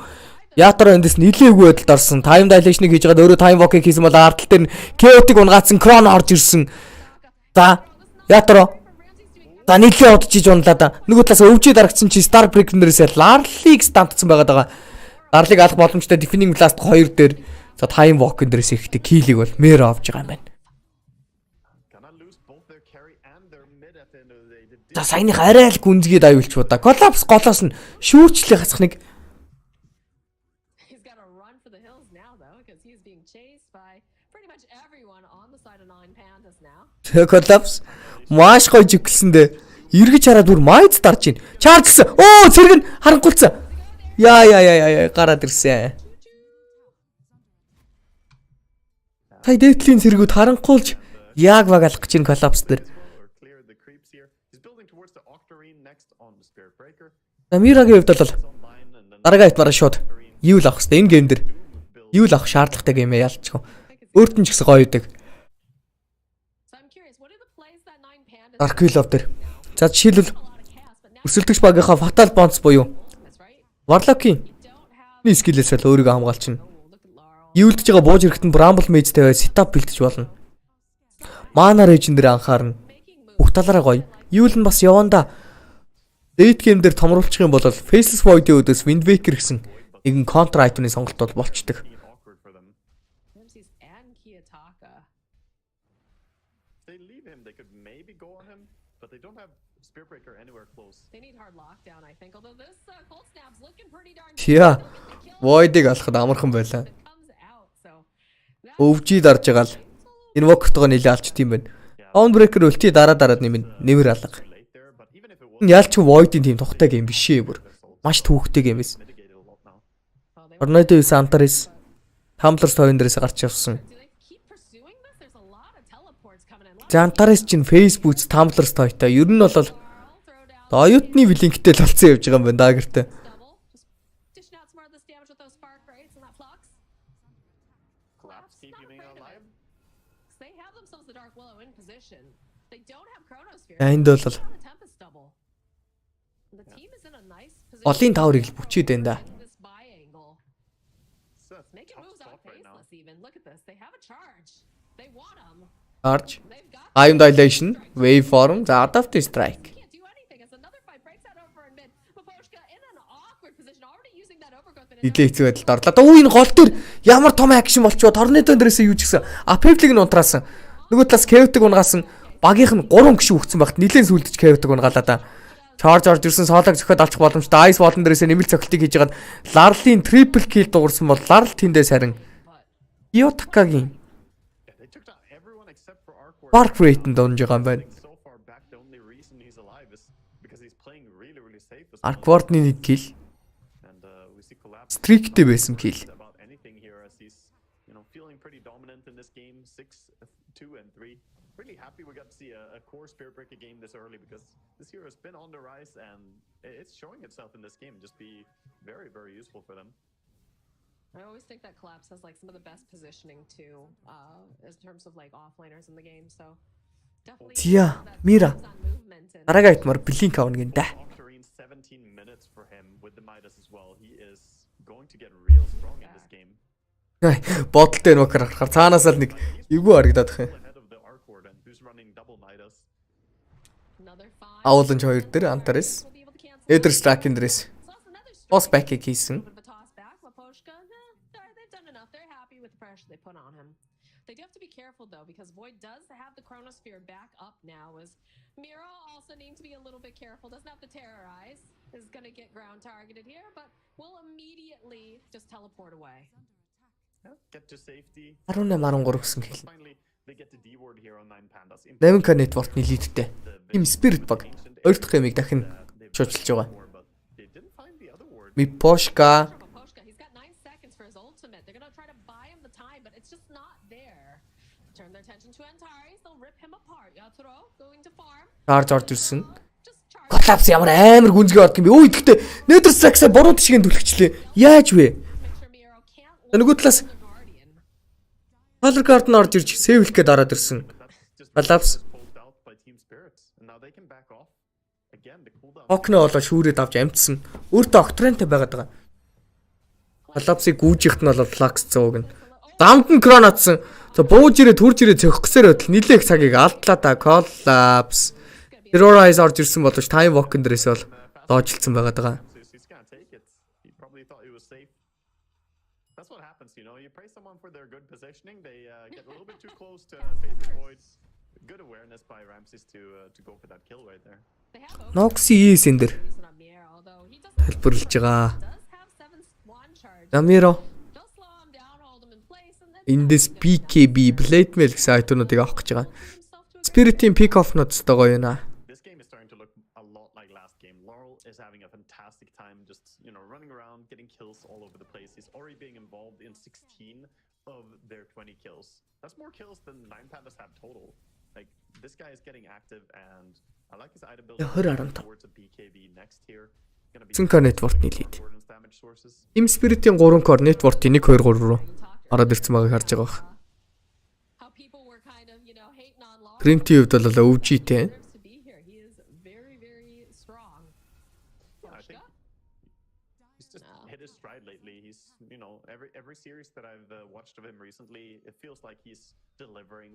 Ятар эндээс нийлээгүй байдалд орсон. Time dilation-ыг хийж байгаа өөрөө Time Walk-ыг хийсэн бол ардтал дээр нь Chaotic унгаацсан Chrono орж ирсэн. За Ятар за нийлээ удаж иж унлаа да. Нөгөө талаас өвчий дарагдсан чи Star Breaker-нэрээс Larly-г стантсан байгаа даа. Larly-г алах боломжтой Deafening Blast 2 дээр за Time Walk-ын дээрээс ихтэй киллийг бол Mero авч байгаа юм байна. Gonna lose both their carry and their mid at the end of the day. The За саяных арай л гүнзгийд аюулчваа да. Collapse голоос нь шүүрчлээ хасах нэг He's got to run for the hills now, though, because he's being chased by pretty much everyone on the side of Nine Pandas now. Collapse маш гоё жиглэсэндээ эргэж хараад бүр майд дарж байна. Charge гэсэн. Оо цэрэг нь харанхуулсан. Яа гараад ирсэн. Тай дээдлийн цэргүүд харанхуулж яг баг алах гэж энэ Collapse дээр. or clear the creeps here. He's building towards the Octarine next on the Spirit Breaker. За Miraгийн хувьд бол It's online and then дараагийн хитмараа шууд юу л авах хэвээр энэ гейм дээр Doom build Юу л авах шаардлагатай гэмээ ялчгүй. Өөрт нь ч гэсэн гоё идэг. So I'm curious, what are the plays that nine pandas Dark Wheel дээр. За жишээлбэл өсөлтөгч багийнхаа Fatal Bonds буюу that's right? Warlock-ийн Don't have скиллээс л өөрийгөө хамгаалчихна. look at Laurel. Ийвэлдэж байгаа бууж ирэхэд нь Bramble Mage тавиад setup бэлдэж болно. Mana Rage дээр анхаарна. Бүх талаараа гоё. Ийвэл нь бас яванда Date game дээр томруулчих юм бол Faceless Void-ийн өдөөс Wind Waker гэсэн нэгэн контр айтемны сонголтууд болчдөг. Being awkward for them. Ramses and Kiyotaka. If they leave him, they could maybe go on him, but they don't have Spearbreaker anywhere close. They need hard lockdown, I think. Although this cold snap's looking pretty darn Тиа Void-ыг алхахад амархан байлаа. It comes out, so Өвжид дарж байгаа л Invokers-тойгоо нэлээ алчт юм байна. Dawnbreaker өлтий дараад нэмэр алга. Late there, but even if it was Энэ ялч Void-ийн тийм тухтай гейм биш ээ бүр. Маш түүхтэй гейм биз. mitigated a lot now. Tornado 9 Antares Tumblr тойрон дээрээс гарч явсан. do they keep pursuing this? There's a lot of teleports coming in. За Antares чинь Facebook, Tumblr тойтой. Ер нь бол Throw down оюутны блинктэй л олцсон явж байгаа юм байна даагэртэй. double. Just dishing out some more of this damage with those spark rates and that flux. Collapse, keep Not keeping afraid it of alive. it. 'Cause they have themselves the Dark Willow in position. They don't have Chronosphere. Энд бол They have a Tempest double. The team is in a nice position. Олын таврыг л бүчээд байна да. This buy angle. It's a Making tough moves on spot right now. faceless even. Look at this. They have a charge. They want them. Arch, They've got Ion Dilation, Waveform, за Adaptive Strike. can't do anything as another fight breaks out over in mid. Poposhka in an awkward position already using that overgrowth. But Нилээ хэцүү байдалд орлоо. Өө энэ гол дээр ямар том акшн болчихоо торнадо дээрээс юу ч гэсэн Apevlig нь унтраасан. Нөгөө талаас Chaotic унгаасан. Багийнх нь 3 гişүн өгсөн багт нилээн сүлдэж Chaotic унгаалаа да. Charge орж ирсэн соолог зөхөд алчих боломжтой. Ice Wall-ын дээрээс нэмэлт цогцлтыг хийж хагаад Larl-ийн triple kill дуурсан бол Larl тэндээс харин Kiyotaka-гийн Yeah, they took down everyone except for Arcward. Spark Rate-д донж байгаа юм байна. So far back, the only reason he's alive is because he's playing really, really safe. this Arcward-ны нэг kill, And we see collapse Streak-тэй байсан kill. about anything here as he's, feeling pretty dominant in this game. 6, 2, and 3. Really happy we got to see a core Spearbreaker game this early because this hero has been on the rise and it's showing itself in this game. Just be very, very useful for them. I always think that Collapse has like some of the best positioning too, in terms of like offliners in the game. So definitely. Тиа, that Мира. focus on movement and- Дараагийн айтмаар Blink авна гин да. Octarine 17 minutes for him with the Midas as well. He is going to get real strong in this game. Бодолтой Invoker харахаар цаанаас л нэг эвгүй харагдаад их юм. Ahead of the Arcward and who's running double Midas. Another five. Авууланч 2 дээр Antares, Will be able to cancel Nether out. Strack-ын дээрээс So that's another Boss strike. back-ыг хийсэн. Bit of a toss back. Laposhka, they've done enough. They're happy with the pressure they put on him. They do have to be careful though, because Void does have the Chronosphere back up now. As Mira also needs to be a little bit careful. Doesn't have to terrorize. Is going to get ground targeted here, but will immediately just teleport away. Yeah, get to safety. 18-13 гэсэн kill. Finally, they get the D ward here on 9 Pandas. 8K network-ны лидтэй. Тим Spirit баг. Хоёр дахь гэмиг дахин шуучлж байгаа. But they didn't find the other ward. Miposhka, Laposhka, he's got 9 seconds for his ultimate. They're going to try to buy him the time, but it's just not there. Turn their attention to Antares. They'll rip him apart. Yaturo going to farm. Charge орж ирсэн. Just charge. Collapse ямар амар гүнзгий ордог юм бэ? Өө идэхтэй Nether Strack-аа буруу тишгийн түлхчлээ. Яаж вэ? Make sure Miro can't За нөгөө талаас the Guardian. Color Guard-н орж ирж save-лэх гээд ороод ирсэн. Just Collapse pulled out by Team Spirits. And now they can back off. Again, the cooldown. Hawk-ноо болоо шүүрээд авч амтсан. Өөртөө Octarine-тай байгаад байгаа. Collapse-ыг гүйжихт нь бол Flux зөөг нь. Дамд нь Crown атсан. За бууж ирээ төрж ирээ зөхөх гэсээр байтал нилээх цагийг алдлаа та Collapse. Terrorize орж ирсэн боловч Time Walk-ын дээрээс бол доожилцсан байгаад байгаа. He's gonna take it. He probably thought he was safe. That's what happens, you praise someone for their good positioning. They get a little bit too close to face the void. Good awareness by Ramses to go for that kill right there. They have Noxy ES-эн дээр Open on Miro, although he does хэлбэрлэж байгаа. have 7 swan charge. Намиро They'll slow him down, hold him in place, and then эндээс BKB Blade Mail гэсэн айтемуудыг авах гэж байгаа. himself to a Spirit-ийн pick off-нууд өстой гоё байна. This game is starting to look a lot like last game. Laurel is having a fantastic time just, running around, getting kills all over the place. He's already being involved in 16 of their 20 kills. That's more kills than 9 Pandas have total. Like, this guy is getting active and I like his item build 20 15. towards a BKB next here. Цэнка network нийлээд. Gordon's damage sources. Team Spirit-ийн 3 core network-ийн 1 2 3 руу ороод ирсэн байгааг харж байгаа бах. How people were kind of, you know, hating on Law. Green-ийн хувьд бол өвжтэй. Deserves to be here. He is very, very strong. I think he's just hit his stride lately. He's, you know, every series that I've watched of him recently, it feels like he's delivering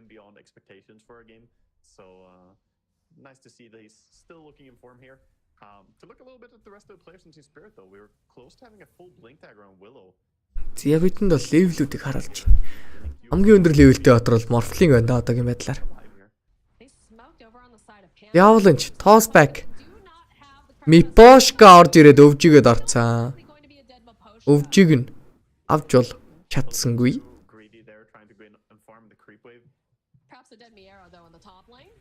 beyond expectations for a game. So nice to see that he's still looking in form here. To look a little bit at the rest of the players in Team Spirit, though, we were close to having a full blink dagger on Willow. Зя бидэнд бол левелүүдийг харуулж байна. Хамгийн өндөр левелтэй дотор бол Morphling байна да одоогийн байдлаар. They smoked over on the side of Pam. Явланч, toss back. Do not have the Мипошка орж ирээд өвжигээд орцсон. going to be a dead Maposha. Өвжиг нь авч бол чадсангүй. Greedy there, trying to go in and farm the creep wave. Perhaps a dead Miero though in the top lane.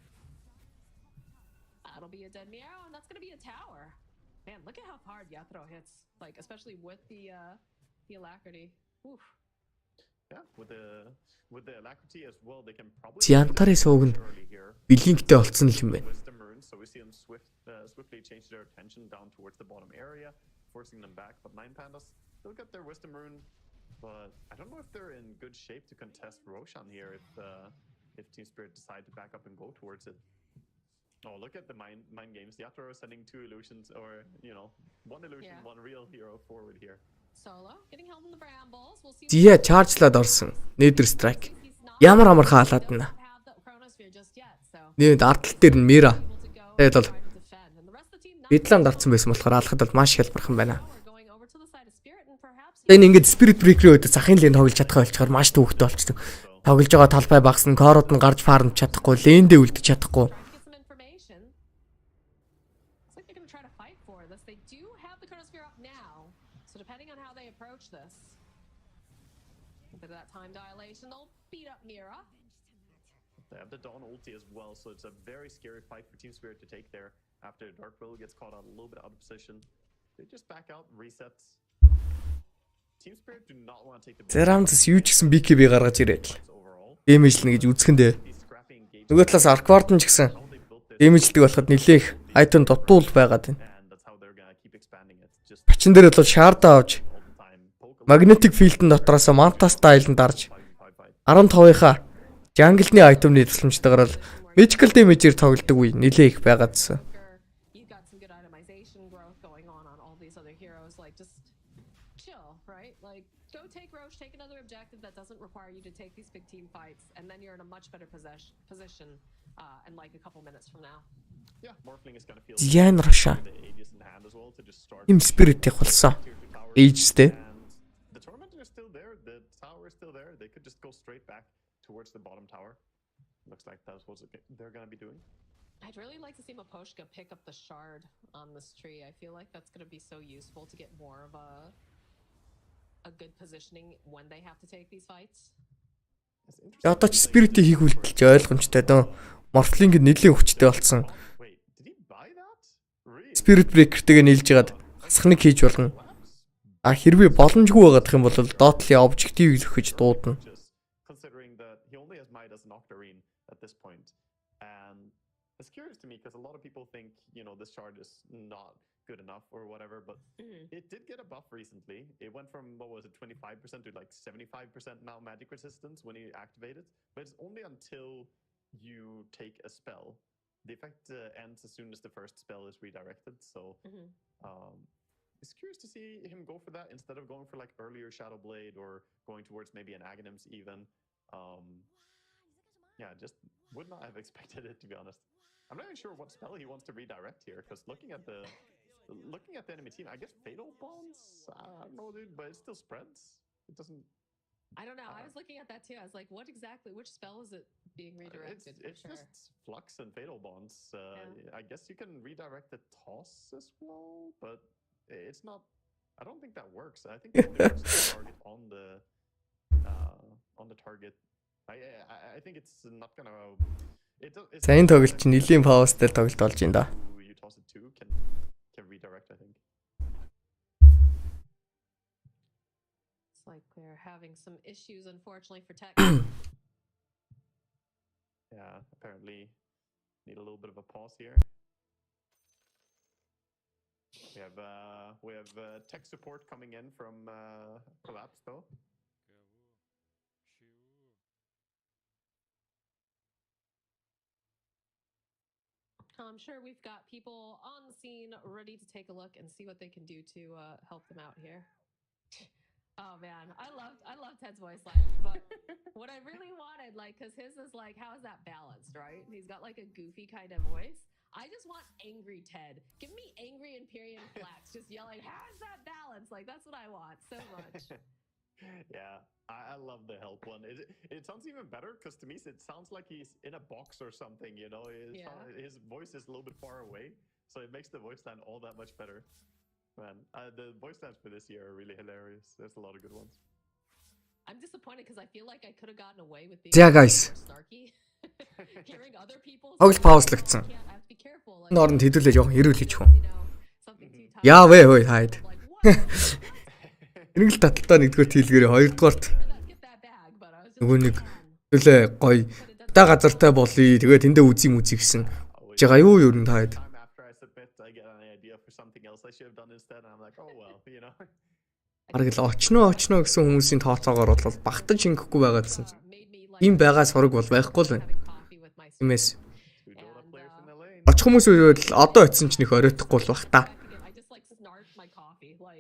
That'll be a dead Miero, and that's gonna be a tower. Man, look at how hard Yathro hits. Like especially with the alacrity. Oof. Yeah, with the alacrity as well, they can probably Зянтарын сууг нь early here. бэлинктэй олцсон л юм байна. Wisdom runes, so we see them swiftly change their attention down towards the bottom area, forcing them back. But 9 pandas still got their wisdom rune, but I don't know if they're in good shape to contest Roshan here if Team Spirit decide to back up and go towards it. Oh, look at the mind games. Yatoro is sending 2 illusions, or you know, 1 illusion, Yeah. 1 real hero forward here. Solo getting held in the brambles. We'll see. Зя чаржлаад орсон. Nether strike. Ямар амархан халаад Don't байна. have the chronosphere just yet, so Нээд ардтал дээр нь Mira. able to go Тэгээд бол try to defend. And the rest of the team not Бидланд арцсан байсан болохоор алхад бол маш хялбархан байна. we're going over to the side of Spirit and perhaps Энэ ингээд Spirit Breaker-ийн үед захын лейн тоглож чадхаа болчоор маш төвөгтэй болчихдог. Тоглож байгаа талбай багасна, кород нь гарч фармч чадахгүй, лейндээ үлдэж чадахгүй. trying to get some information. Looks like they're going to try to fight for this. They do have the chronosphere up now, so depending on how they approach this, a bit of that time dilation, they'll beat up Mira. They have the Dawn ulti as well, so it's a very scary fight for Team Spirit to take there. After Dark Will gets caught out a little bit out of position, they just back out, resets. Team Spirit do not want to take the Zeram's юу ч гэсэн BKB гаргаж ирээд л overall. дэмэжлэнэ гэж үзэхэндээ. These scrappy engagement, Нөгөө талаас Arkward нь ч гэсэн how they built this, дэмэжлдэг болоход нэлээх айтон дутуул байгаад байна. and that's how they're gonna keep expanding it. Just Хачин дээр бол шаарда авч all the time. Poke a Magnetic Field-ын дотроос Manta Style-д дарж fight. 15-ийнхаа Jungle-ны айтемны тусламжтайгаар бол Magical Damage-ээр тоглодог үе нэлээ их байгаадсан. You've got some good itemization growth going on all these other heroes. Like, just chill, right? Like, go take Roche, take another objective that doesn't require you to take these big team fights, and then you're in a much better position in like a couple minutes from now. Yeah, Morphling is gonna feel Зян Russia the Aegis in hand as well to just start Team Spirit-ийг болсон. tier 2 towers. Aegisтэй. And the Tormentor is still there. The tower is still there. They could just go straight back towards the bottom tower. Looks like that's what they're gonna be doing. I'd really like to see Maposhka pick up the shard on this tree. I feel like that's going to be so useful to get more of a good positioning when they have to take these fights. It's interesting. Одоо ч Spirit-ийг хийх үйлдэлж ойлгомжтой дөө. Morphling нэлээд хүчтэй болсон. Wait, did he buy that? Really? Spirit Breaker-тэйгээ нийлж ягаад хасхныг хийж болно. А хэрвээ боломжгүй байгаадах юм бол Dotl-ийн objective өгөж дуудана. Just considering that he only has might as an Octarine at this point. And it's curious to me because a lot of people think, you know, this shard is not good enough or whatever, but it did get a buff recently. It went from, what was it, 25% to like 75% now magic resistance when you activate it. But it's only until you take a spell. The effect ends as soon as the first spell is redirected. So it's curious to see him go for that instead of going for like earlier Shadow Blade or going towards maybe an Aghanims even. Yeah, just would not have expected it, to be honest. I'm not even sure what spell he wants to redirect here, because looking at the enemy team, I guess Fatal Bonds? I don't know, dude, but it still spreads. It doesn't... I don't know. I was looking at that too. I was like, what exactly, which spell is it being redirected? It's just Flux and Fatal Bonds. I guess you can redirect the Toss as well, but it's not... I don't think that works. I think it only works on the target. I think it's not gonna... Сайн тоглолч нэлийн паустай тоглолт болж байна да. You toss it to can redirect, I think. It's like they're having some issues, unfortunately, for tech. Yeah, apparently need a little bit of a pause here. We have tech support coming in from Collapse though. I'm sure we've got people on the scene ready to take a look and see what they can do to help them out here. Oh man, I love Ted's voice line, but what I really wanted, like, because his is like, how is that balanced, right? He's got like a goofy kind of voice. I just want angry Ted. Give me angry Imperium Flax, just yelling, how is that balanced? Like, that's what I want so much. Yeah, I love the help one. It sounds even better because to me it sounds like he's in a box or something, you know. His voice is a little bit far away, so it makes the voice line all that much better. Man, the voice lines for this year are really hilarious. There's a lot of good ones. I'm disappointed because I feel like I could have gotten away with the За guys. hearing other people's Тоглолт паузлагдсан. Норнд хэдүүлээ жоохон ирүүлж хүн. Яавэ хөөе хайд. Нэг л таталтаа нэгдүгээр хийлгэрээ хоёрдугаарт нөгөө нэг төлөө гоё та газартай болъё. Тэгээд тэндээ үзье гэсэн. Жага юу юу н таад. Араг л очно гэсэн хүмүүсийн тооцоогоор бол багтаж ингэхгүй байгаадсан. Ийм байгаа сураг бол байхгүй л байна. Тиймээс очих хүмүүс үйл одоо очисон ч нөх оройтхгүй л бах та.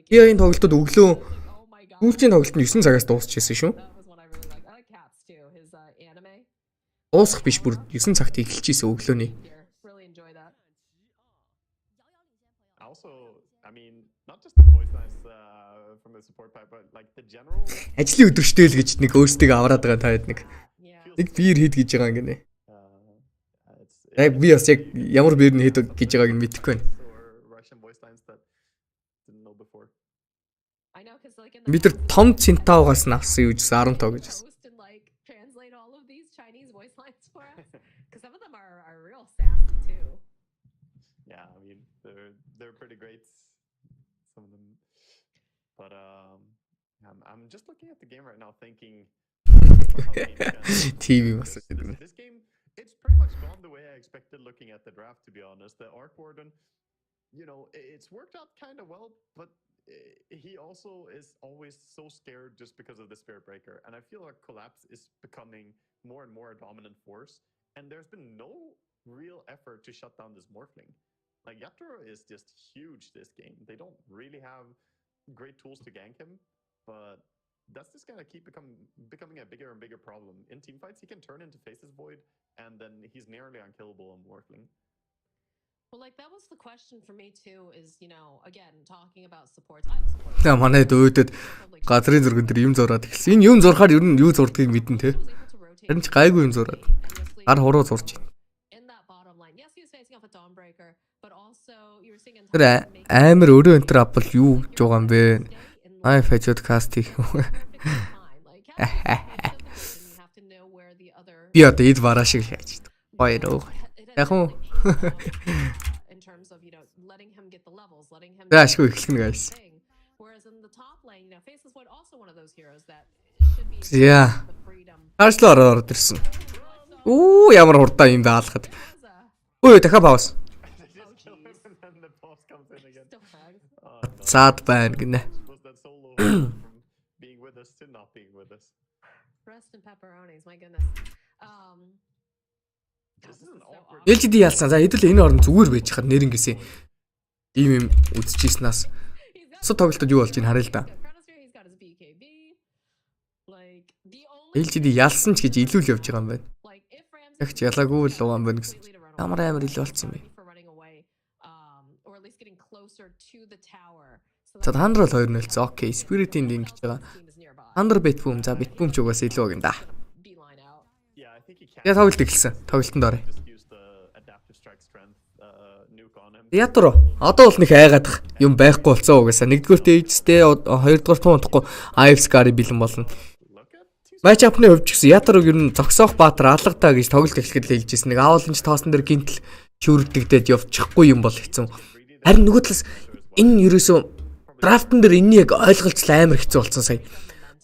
Би энэ тоглолтод өглөө сүүлчийн тоглолт нь 9 цагаас дуусчихсан шүү. Дуусах биш бүр 9 цагт эхэлчихсэн өглөөний. Ажлын өдөрштэй л гэж нэг өөрсдөө аваад байгаа таад нэг биер хийд гэж байгаа юм гинэ. Би бас яг ямар биер нь хийд гэж байгааг нь мэдэхгүй байна. Бид нар том центавгаас нь авсан юу гэсэн 15 гэж байна. Yeah, I mean they're pretty great. Some of them, but I'm just looking at the game right now, thinking. TV This game, it's pretty much gone the way I expected. Looking at the draft, to be honest, the Arc Warden, you know, it's worked out kind of well, but he also is always so scared just because of the Spirit Breaker, and I feel like Collapse is becoming more and more a dominant force, and there's been no real effort to shut down this Morphling. Like Yatoro is just huge this game. They don't really have great tools to gank him, but that's just gonna keep becoming a bigger and bigger problem. In teamfights, he can turn into Faceless Void, and then he's nearly unkillable on Morphling. Well, like that was the question for me too. Is again talking about supports. I'm a support. За манай дөөдөд газрын зурган дээр юм зураад эхэлсэн. Энэ юм зурхаар ер нь юу зурдгийг мэдэн те. Харин ч гайгүй юм зураад. Гар хуруу зурж байна. Тэр амар өөрөө энтер апл юу гэж байгаа юм бэ? Ай фэжод каст хийх. Би одоо эд бараа шиг хийж байна. Баяр. Яг уу. Яашгүй эхлэх guys. Яа. Арслаар ороод ирсэн. Оо ямар хурдан юм даалахад. Өө дахиад пауз. Цаад байна гинэ. LGD ялсан. За хэдүүл энэ орн зүгээр байж хаад нэрнгэсээ ийм юм үзчихснаас бусад тоглолтод юу болж ийн харъя л да. LGD ялсан ч гэж илүү л явж байгаа юм байна. Яг ч ялаагүй л байгаа юм байна гэсэн. Ямар амар илүү болцсон бэ? За Хандрал 2-0. Окей, Spirit-ийн линк гэж байгаа. Хандр битбүүм. За битбүүм ч угаас илүү баг юм да. Я тоглолт эхэлсэн. Тоглолтонд орё. Ятро. Одоо бол нэг айгаадах юм байхгүй болцоо угаасаа. Нэгдүгээр ээжтэй, хоёрдугаар туунахгүй IF-Scar бэлэн болно. Матч-апны хувьд ч гэсэн Ятрог ер нь зогсоох баатар алгадаа гэж тоглолт эхлэхэд л хэлжсэн. Нэг аавланч тоосон дээр гинтл чүрдэгдээд явчихгүй юм бол хэцүү. Харин нөгөө талаас энэ ерөөсөө драфтан дээр энэ яг ойлголцол амар хэцүү болсон сая.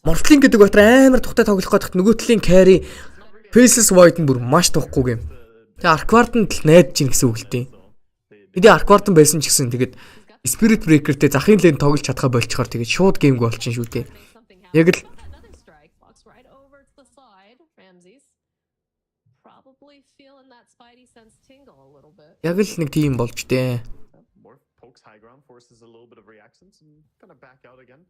Morphling гэдэг батар амар тухтай тоглох гэдэгт нөгөө талын carry Faceless Void нь бүр маш тухгүй юм. Тэгээ Arc Warden л найдаж ийн гэсэн үг л дээ. Бидний Arc Warden байсан ч гэсэн тэгээд Spirit Breaker-тэй захын лэн тоглож чадхаа болчихоор тэгээд шууд геймг болчихно шүү дээ. Яг л Another strike walks right over to the side. Ramses probably feeling that spidey sense tingle a little bit. яг л нэг тийм болж дээ. More pokes high ground, forces a little bit of reactions and kind of back out again.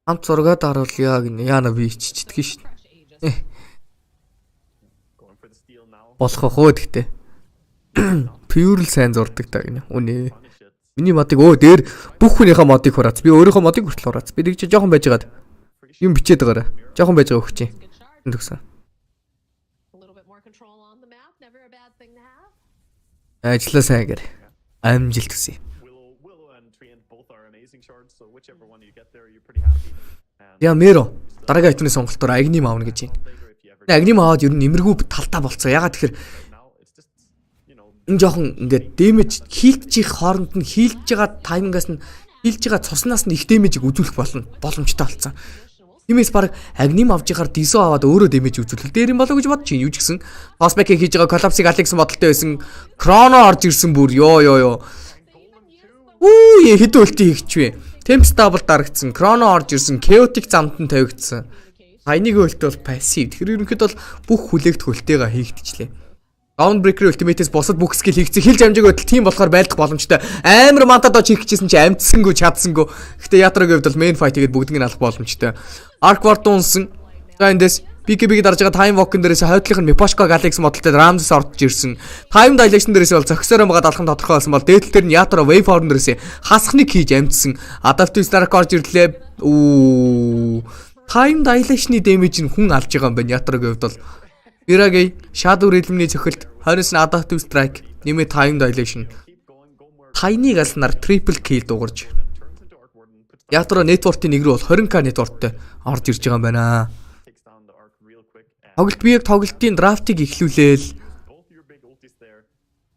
Хамт зургаад харуулъя гэнэ. Яана би иччихдэг шин. Fresh ages. Going for the steal now. Болох хөө гэхдээ. Pure л сайн зурдаг та гинэ. Үнэ. Punish it. Миний модыг дээр бүх хүнийхээ модыг хураац. Би өөрийнхөө модыг хүртэл хураац. Би нэг жоохон байжгаад юм бичээд байгаарай. Жоохон байж байгаа өгч чинь. Good shard. Төгсөн. A little bit more control on the map. Never a bad thing to have. Ажлаа сайн гэр. Амжилт хүсье. Willow and Treant both are amazing shards, so whichever one you get there, you're pretty happy. And Яа Мэро. Дараагийн айтны сонголтоор агним аавна гэж байна. later if you ever Агним аваад ер нь нэмэргүй талтаа болцоо. Ягаад тэгэхээр now, it's just энэ жоохон ингээд дэмэж хийлдчих хооронд нь хийлдэж байгаа таймингаас нь хийлдэж байгаа цуснаас нь их дэмэжийг үзүүлэх боломжтой болсон. Тиймээс баг агним авж яхаар дисо аваад өөрөө дэмэж үзүүлэх дээр юм болоо гэж бодож чинь юу ч гэсэн Cosmic-ийг хийж байгаа Collapse-ыг Alex бодолтой байсан. Chrono орж ирсэн бүр ёо. Хэдэн үлти хийчихвэ. Temp double дарагдсан. Chrono орж ирсэн. Chaotic замд нь тавигдсан. Хайныг өлт бол passive. Тэгэхээр ерөнхийдөө бол бүх хүлээгдэх хөлтэйгээ хийгдчихлээ. Downbreaker Ultimate-с босод бүх скил хийгдсэн. Хил замжиг байтал тийм болохоор байлдах боломжтой. Амар манта дооч хийчихсэн чи амтсангүй чадсангүй. Гэтэ ятрагийн хувьд бол main fight-игээд бүгднийг нь алах боломжтой. Arc Ward унсан. За эндээс PKB-г дарж байгаа Time Walk-ын дээрээс хойдлынх нь Miposhka Galaxy модалтай Ramses орж ирсэн. Time Dilation дээрээс бол зөксөрөө байгаа далхан тодорхой болсон бол дээдл дээр нь Yatra Waveform дээрээс хасхныг хийж амтсан. Adaptive Stark орж ирлээ. Time Dilation-ы damage нь хүн алж байгаа юм байна Yatra-гийн хувьд бол. Biragi Shadow Realm-ны цохилт 20-с нь Adaptive Strike нэмээ Time Dilation. Tiny-г алснаар triple kill дуурж. Yatra network-ийн нэг рүү бол 20k network-тай орж ирж байгаа юм байна. takes down the arc real quick. And Тоглолт биег тоглолтын драфтыг эхлүүлээл. both your big ultis there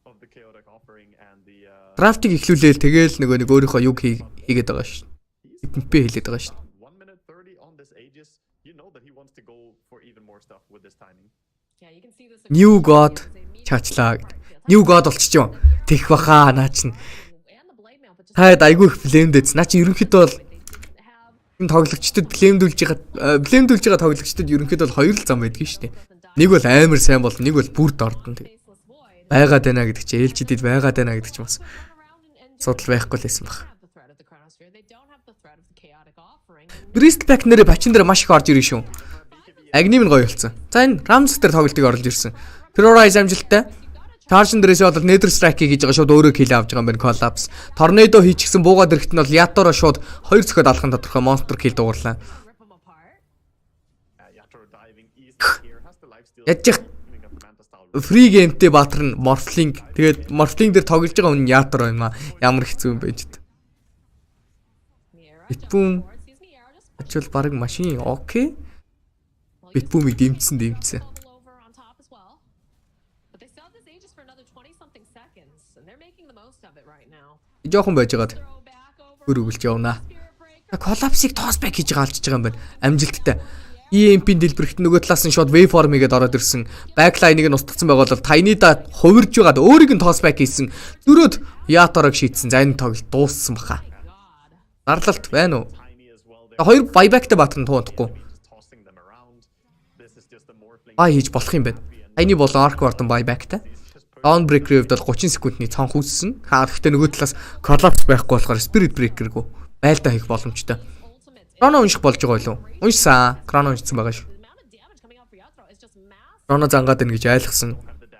of the chaotic offering and the Драфтыг эхлүүлээл тэгээл нэг өөрийнхөө юг хийгээд байгаа шин. Пимпэ хэлээд байгаа шин. 1 minute 30 on this Aegis. You know that he wants to go for even more stuff with this timing. Yeah, you can see this. New God чаачлаа гэд. New God болчихжоо. Тэх баха наа чин. And the blade mail, but just Хаад айгүй их блемдэц. Наа чи ерөнхийдөө бол have энэ тоглогчдод блемдүүлж байгаа тоглогчдод ерөнхийдөө бол хоёр л зам байдаг шүү дээ. Нэг бол амар сайн бол нэг бол бүр дордон тэг. faceless void. Байгаад байна гэдэг чи ээлжидэд байгаад байна гэдэг чи бас судал байхгүй л байсан баг. Have the threat of the chronosphere. They don't have the threat of the chaotic offering. Brist back нэрэ бачин дээр маш их орж ирэн шүү. Агним нь гоё болсон. За энэ Ramses дээр тоглолтыг оруулж ирсэн. Terrorize амжилттай. Charge дээрээс бол Nether Strike-ийг хийж байгаа шууд өөрөө kill авч байгаа юм байна Collapse. Tornado хийчихсэн буугаад ирэхэд нь бол Yatora шууд 2 цохиод алхахын тодорхой monster kill дуурлаа. Rip them apart. Yatra diving easily here has the lifesteal. Ядчих Giving up the Manta style. free gameтэй баатар нь Morphling. Тэгээд Morphling дээр тоглож байгаа хүн Yatora юм аа. Ямар хэцүү юм бэ ч. Miera Bitboom towards. Excuse me, Miera just ачвал баг машин окей. Bitboom-ыг дэмжсэн. bubble over on top as well. But they still have this Aegis for another 20 something seconds, and they're making the most of it right now. Жоохон байжгаад Throw back over. хөр өгөлж явна. Spirit breaker. Collapse-ыг toss back хийж гаалж байгаа юм байна. Амжилттай. EMP-ийн дэлбэрэгт нөгөө талаас нь шууд waveform-игээд ороод ирсэн. Backline-ыг нь устгацсан байгаа бол Tiny-да хувирж байгаад өөрийг нь toss back хийсэн. Зөрөөд Yatora-г шийдсэн. За энэ тоглолт дууссан баха. Дарлалт байна уу? Tiny as well there. Хоёр buyback-тэй баатар нь туунахгүй. Just tossing them around. This is just a morphling. Buy хийж болох юм байна. Tiny болон Arc Ward buyback-тай. Downbreaker-ийн хувьд бол 30 секундны цонх үүссэн. Гэхдээ нөгөө талаас Collapse байхгүй болохоор Spirit Breaker-г байлдаа хийх боломжтой. Chrono унших болж байгаа юу? Уншсан. Chrono уншсан байгаа шүү. The amount of damage coming out for Yatra is just massive. Chrono зангаад байна гэж ойлгосон.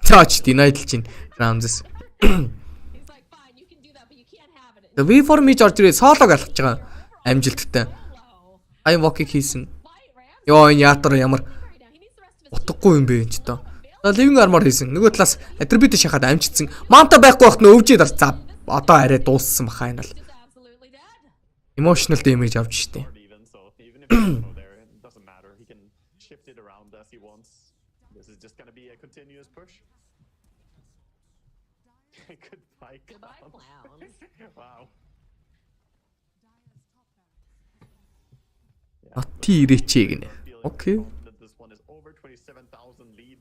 Чаач denied л чинь Ramses. He's like, fine, you can do that, but you can't have it. The V4 мэж орж ирээ соолог алхаж байгаа. Амжилттай. Low. I'm walking хийсэн. Fight Rams. Йоо энэ Yatora ямар Right now, he needs the rest of his утгагүй юм бэ энэ ч тоо. За living armor хийсэн. Нөгөө талаас attribute шахаад амжицсан. Manta байхгүй байхад нь өвжээд ар. За одоо арай дууссан баха энэ бол. just absolutely dead. Emotional damage авч штэ. Even so, even if you go there, it doesn't matter. He can shift it around as he wants. This is just gonna be a continuous push. Goodbye, Goodbye, clown. clowns. Wow. Ати ирээчээ гинэ. Feeling Окей. confident this one is over 27,000 lead.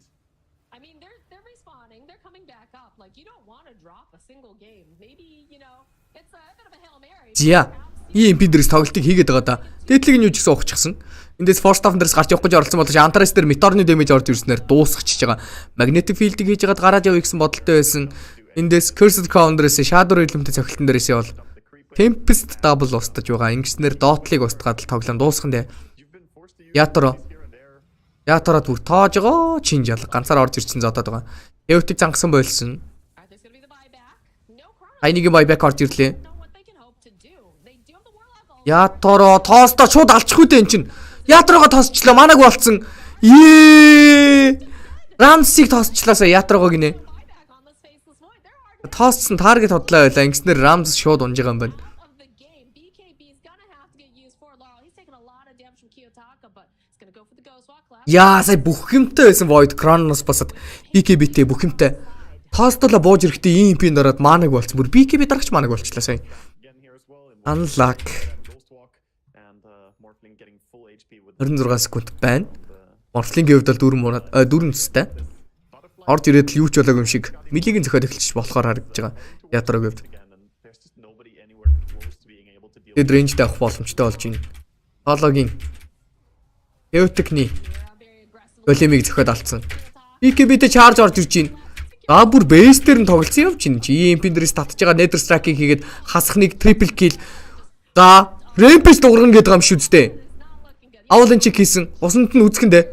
I mean, they're respawning. They're coming back up. Like, you don't want to drop a single game. Maybe, you know, it's a bit of a Hail Mary. Зя. EMP дээрс тоглолтыг хийгээд байгаа да. Дээдлэг нь юу ч гэсэн ухчихсан. Эндээс Force Staff дээрс гарч явах гэж оролцсон бол Antares дээр Meteorны damage орж ирснээр дуусгачихж байгаа. Magnetic Field-ийг хийж хагаад гараад явъя гэсэн бодолтой байсан. Эндээс Cursed Crown дээрээс Shadow Realm-тэй цохилтон дээрээсээ бол Tempest double устгаж байгаа. Ингэснээр Dot-лыг устгаад л тоглоом дуусган дээ. Яатороод бүр тоож байгаа. Чинж алга ганцаар орж ирсэн зодоод байгаа. Эвтиг зангасан болсон. Айныгийн buyback орж ирлээ. Яатороо тоосдоо шууд алчих үү дээ эн чинь. Яатороо тоосчлаа манаг болцсон. Рамсиг тоосчлаасаа яатороо гинэ. Тооссон таргет хотлоо байлаа. Ингэснээр Рамс шууд унж байгаа юм байна. Яа сая бүх юмтай байсан Void Chronos басад BKB-тэй бүх юмтай. Тоосдолоо бууж ирэхдээ EMP-нд ороод манаг болцсон. Бүр BKB дарагч манаг болчлаа сая. Unlock 26 секунд байна. Morphling-ийн хувьд бол 4 төстэй. Орж ирээд л юу ч болоогүй юм шиг милигийн зөхиод эхэлчих болохоор харагдаж байгаа. Ятрагийн хувьд. Тэд рейнжтэй авах боломжтой болж байна. Хологийн Эвтекний Големиг зөхиод алдсан. BKB-тэй charge орж ирж байна. Бүр base дээр нь тоглосон явж байна. EMP дээрээс татж байгаа Nether Strike-ийг хийгээд хасахныг triple kill. За, Rampage дуурган гэдэг юм шүү дээ. Авлын чиг хийсэн. Усанд нь үзэхэндээ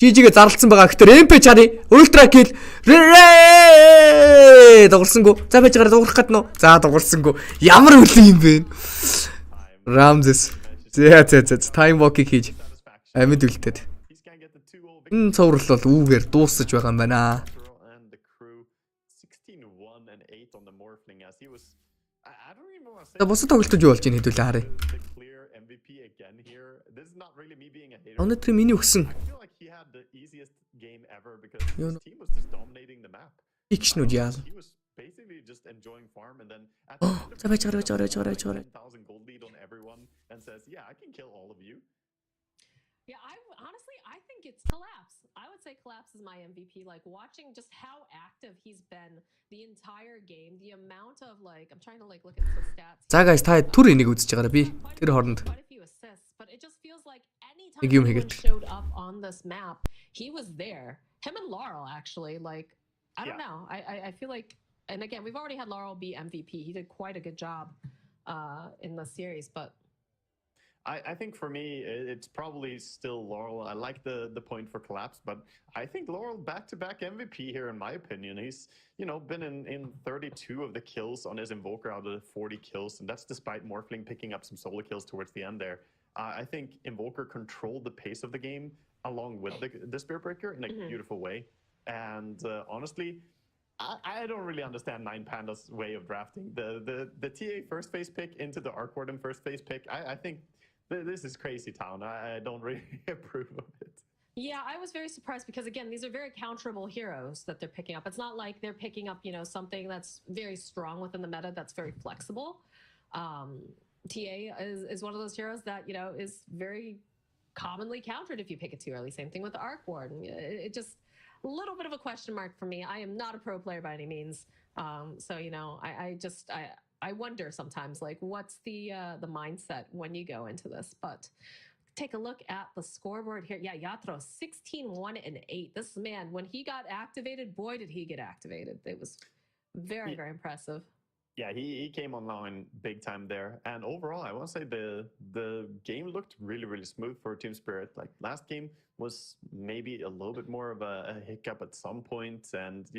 GG-гээ зарлцсан байгаа. Гэхдээ Rampage харъя. Ultra kill. Дуурсангүй. За байж гараа дуурах гэдэг нь. За дуурсангүй. Ямар үл юм бэ? Ramses. За. Time walk-ийг хийж амьд үлдээд. Энэ цоврол бол үүгээр дуусаж байгаа юм байна. Босод тоглолтод юу болж ийм хэдүүлээ харъя. Өнөөдөр миний өгсөн. Икшнүүд яа. За байж гараа. Yeah, I think it's Collapse. I would say Collapse is my MVP. Like watching just how active he's been the entire game, the amount of like I'm trying to like look at the stats. За guys та түр энийг үзэж байгаарай би. Тэр хооронд Quite a few assists, but it just feels like anytime he showed up on this map, he was there. Him and Laurel actually, like I don't know. I feel like, and again, we've already had Laurel be MVP. He did quite a good job in the series, but I think for me, it's probably still Laurel. I like the point for Collapse, but I think Laurel back-to-back MVP here, in my opinion. He's, been in 32 of the kills on his Invoker out of the 40 kills, and that's despite Morphling picking up some solo kills towards the end there. I think Invoker controlled the pace of the game along with the Spirit Breaker in a beautiful way. And honestly, I don't really understand Nine Panda's way of drafting. The TA first phase pick into the Arc Warden first phase pick, I think this is crazy town. I don't really approve of it. Yeah, I was very surprised because again, these are very counterable heroes that they're picking up. It's not like they're picking up, something that's very strong within the meta that's very flexible. TA is one of those heroes that, is very commonly countered if you pick it too early. Same thing with the Arc Warden. It just a little bit of a question mark for me. I am not a pro player by any means. So, I wonder sometimes, like, what's the mindset when you go into this? But take a look at the scoreboard here. Yeah, Yatro 16-1-8. This man, when he got activated, boy, did he get activated. It was very, very impressive. Yeah, he came online big time there. And overall, I want to say the game looked really, really smooth for Team Spirit. Like, last game was maybe a little bit more of a hiccup at some point. And,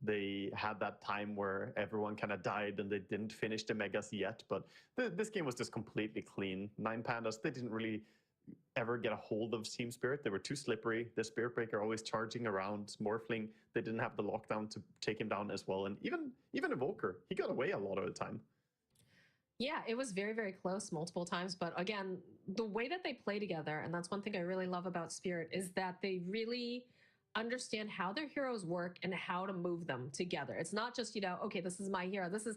they had that time where everyone kind of died and they didn't finish the megas yet. But this game was just completely clean. Nine Pandas, they didn't really ever get a hold of Team Spirit. They were too slippery. The Spirit Breaker always charging around. Morphling, they didn't have the lockdown to take him down as well. And even Evoker, he got away a lot of the time. Yeah, it was very, very close multiple times. But again, the way that they play together, and that's one thing I really love about Spirit, is that they really understand how their heroes work and how to move them together. It's not just, okay, this is my hero. This is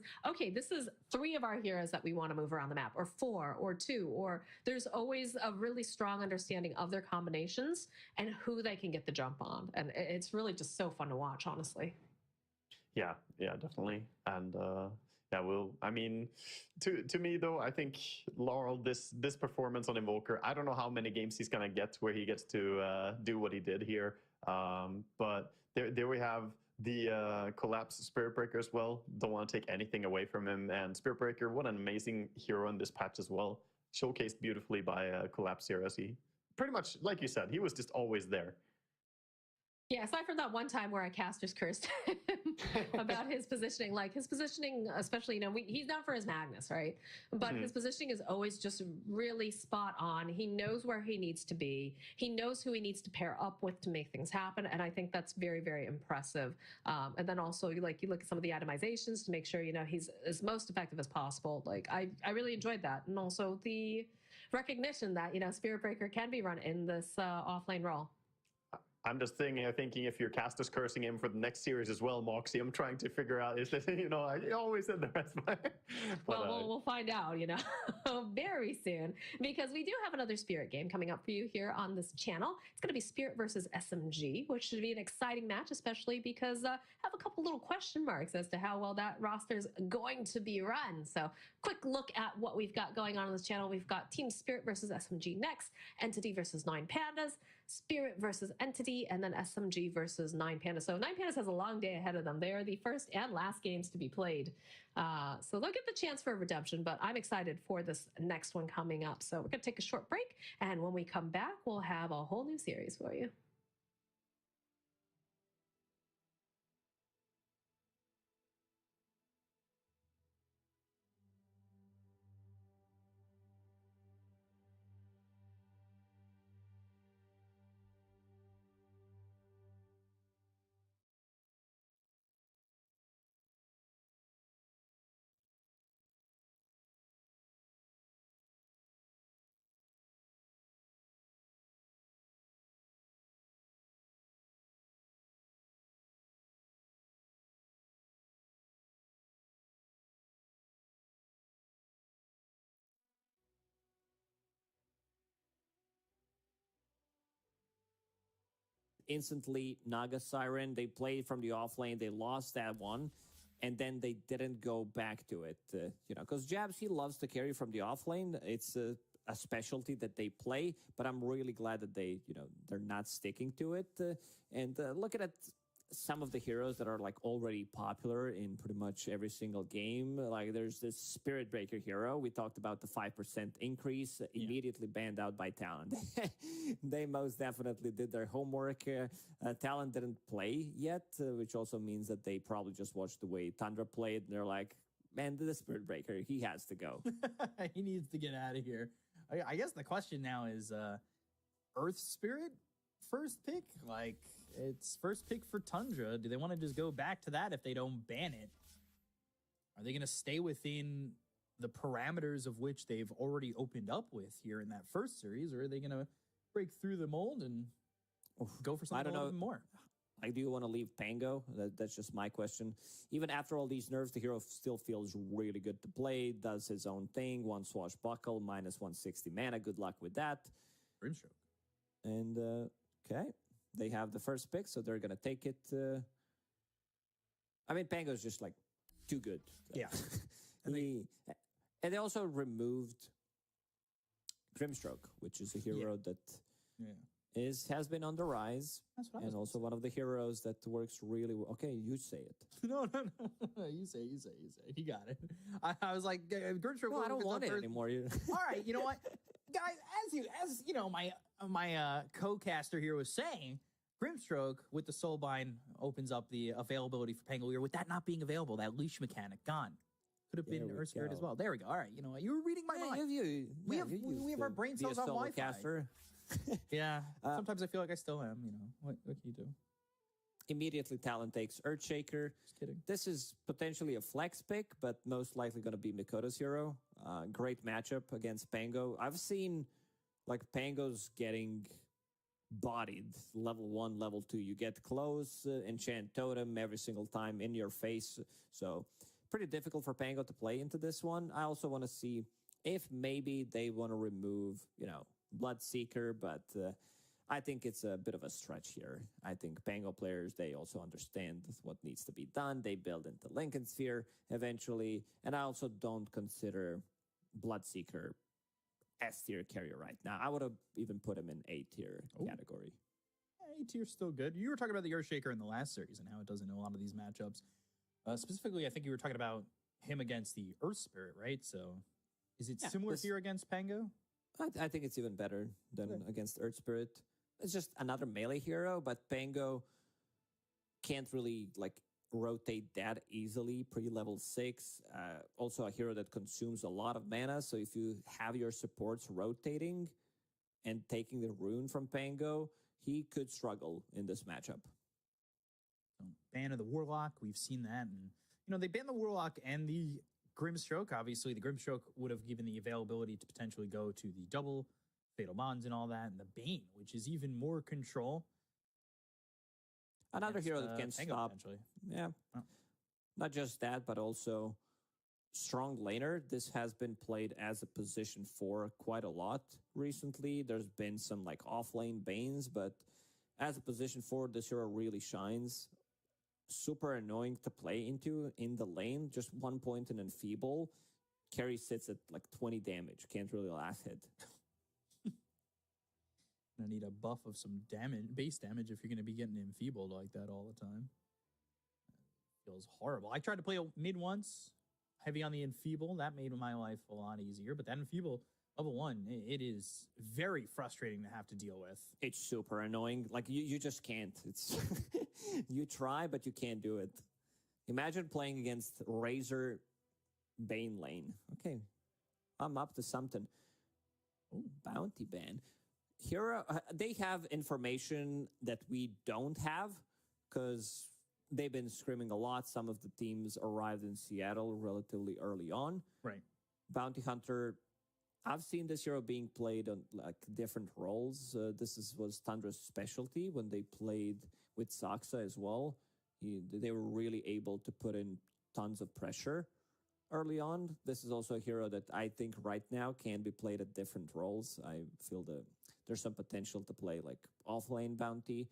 3 of our heroes that we want to move around the map, or 4 or 2, or there's always a really strong understanding of their combinations and who they can get the jump on. And it's really just so fun to watch, honestly. Yeah, definitely. And I mean, to me though, I think Laurel, this performance on Invoker, I don't know how many games he's gonna get where he gets to do what he did here. But there we have the Collapse Spirit Breaker as well. Don't want to take anything away from him. And Spirit Breaker, what an amazing hero in this patch as well. Showcased beautifully by Collapse here, as he pretty much, like you said, he was just always there. Yeah, aside from that one time where I casters cursed him about his positioning, like his positioning, especially, he's known for his Magnus, right? But his positioning is always just really spot on. He knows where he needs to be. He knows who he needs to pair up with to make things happen. And I think that's very, very impressive. And then also, you look at some of the itemizations to make sure, he's as most effective as possible. Like, I really enjoyed that. And also the recognition that, Spirit Breaker can be run in this offlane role. I'm just thinking if your casters cursing him for the next series as well, Moxie, I'm trying to figure out, is it, I always said the rest. Well, we'll find out, very soon, because we do have another Spirit game coming up for you here on this channel. It's going to be Spirit versus SMG, which should be an exciting match, especially because I have a couple little question marks as to how well that roster is going to be run. So quick look at what we've got going on this channel. We've got Team Spirit versus SMG next, Entity versus 9 Pandas, Spirit versus Entity, and then SMG versus 9 Pandas. So 9 Pandas has a long day ahead of them. They are the first and last games to be played. So they'll get the chance for a redemption, but I'm excited for this next one coming up. So we're going to take a short break, and when we come back, we'll have a whole new series for you. Instantly Naga Siren. They played from the offlane. They lost that one, and then they didn't go back to it. Because Jabs, he loves to carry from the offlane. It's a specialty that they play, but I'm really glad that they're not sticking to it. And looking at some of the heroes that are like already popular in pretty much every single game. Like there's this Spirit Breaker hero. We talked about the 5% increase, immediately banned out by Talent. They most definitely did their homework. Talent didn't play yet, which also means that they probably just watched the way Tundra played. And they're like, man, the Spirit Breaker, he has to go. He needs to get out of here. I guess the question now is Earth Spirit first pick? Like, it's first pick for Tundra. Do they want to just go back to that if they don't ban it? Are they going to stay within the parameters of which they've already opened up with here in that first series, or are they going to break through the mold and go for something a little bit more? Like, do you want to leave Pango? That's just my question. Even after all these nerfs, the hero still feels really good to play, does his own thing, one swashbuckle, minus 160 mana. Good luck with that. Grimstroke. And, okay. They have the first pick, so they're going to take it. I mean, Pango's just, like, too good. Yeah. And they also removed Grimstroke, which is a hero that has been on the rise. That's what and also one of the heroes that works really well. Okay, you say it. No. You say it. You got it. I was like, Grimstroke. No, I don't want it anymore. All right, you know what? Guys, as you know, my co-caster here was saying, Grimstroke with the Soulbind opens up the availability for Pangolier. With that not being available, that leash mechanic gone. Could have been Earth Spirit as well. There we go. All right, you know what? You were reading my mind. We have our brain cells on Wi-Fi. Caster. Yeah. Sometimes I feel like I still am. You know what can you do? Immediately, Talent takes Earthshaker. Just kidding. This is potentially a flex pick, but most likely going to be Mikoto's hero. Great matchup against Pango. I've seen like Pango's getting bodied. Level 1, level 2. You get close, enchant totem every single time in your face. So pretty difficult for Pango to play into this one. I also want to see if maybe they want to remove, Bloodseeker, but I think it's a bit of a stretch here. I think Pango players, they also understand what needs to be done. They build into Lincoln Sphere eventually, and I also don't consider Bloodseeker S tier carrier right now. I would have even put him in A tier category. A tier's still good. You were talking about the Earthshaker in the last series and how it doesn't know a lot of these matchups. Specifically, I think you were talking about him against the Earth Spirit, right? So is it similar here against Pango? I think it's even better than against Earth Spirit. It's just another melee hero, but Pango can't really rotate that easily pre-level 6. Also a hero that consumes a lot of mana, so if you have your supports rotating and taking the rune from Pango, he could struggle in this matchup. Ban of the Warlock, we've seen that. And, they banned the Warlock and the Grimstroke. Obviously, the Grimstroke would have given the availability to potentially go to the double Fatal Bonds and all that, and the Bane, which is even more control. Another hero that can stop. Yeah. Oh. Not just that, but also strong laner. This has been played as a position 4 quite a lot recently. There's been some off-lane Banes, but as a position 4, this hero really shines. Super annoying to play into in the lane. Just 1 point and enfeeble. Carry sits at 20 damage. Can't really last hit. I need a buff of some base damage if you're going to be getting enfeebled like that all the time. Feels horrible. I tried to play a mid once, heavy on the enfeeble. That made my life a lot easier. But that enfeeble level 1, it is very frustrating to have to deal with. It's super annoying. You just can't. It's you try, but you can't do it. Imagine playing against Razor Bane lane. Okay, I'm up to something. Oh, bounty ban. Hero, they have information that we don't have because they've been screaming a lot. Some of the teams arrived in Seattle relatively early on. Right. Bounty Hunter, I've seen this hero being played on different roles. This was Tundra's specialty when they played with Saxa as well. They were really able to put in tons of pressure early on. This is also a hero that I think right now can be played at different roles. I feel there's some potential to play off-lane Bounty,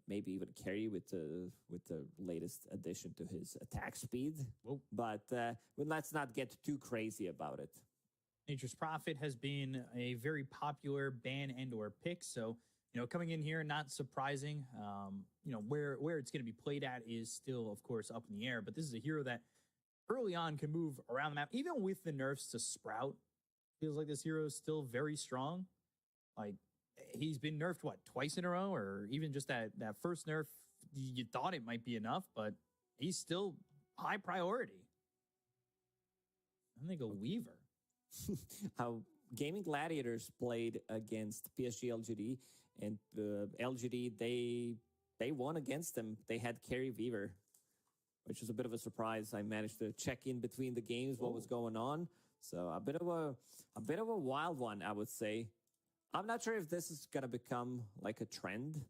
maybe even carry with the latest addition to his attack speed. Whoa. But let's not get too crazy about it. Nature's Prophet has been a very popular ban and or pick. So, coming in here, not surprising. Where it's going to be played at is still, of course, up in the air. But this is a hero that early on can move around the map, even with the nerfs to Sprout. Feels like this hero is still very strong. He's been nerfed, twice in a row? Or even just that first nerf, you thought it might be enough, but he's still high priority. And they go Weaver. How Gaming Gladiators played against PSG LGD, and LGD, they won against them. They had Carry Weaver, which was a bit of a surprise. I managed to check in between the games what was going on. So a bit of a wild one, I would say. I'm not sure if this is going to become a trend.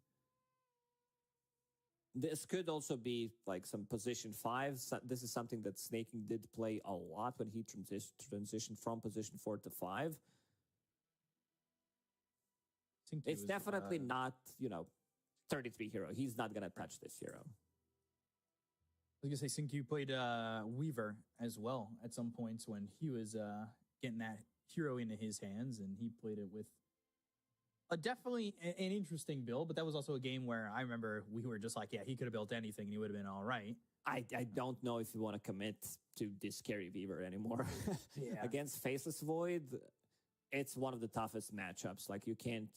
This could also be some position 5. So this is something that Snaking did play a lot when he transitioned from position 4 to 5. It's definitely not, 33 hero. He's not going to touch this hero. I was going to say, Sinkyu played Weaver as well at some points when he was getting that hero into his hands, and he played it with definitely an interesting build, but that was also a game where I remember we were just he could have built anything and he would have been all right. I don't know if you want to commit to this Carry Weaver anymore. Yeah. Against Faceless Void, it's one of the toughest matchups. You can't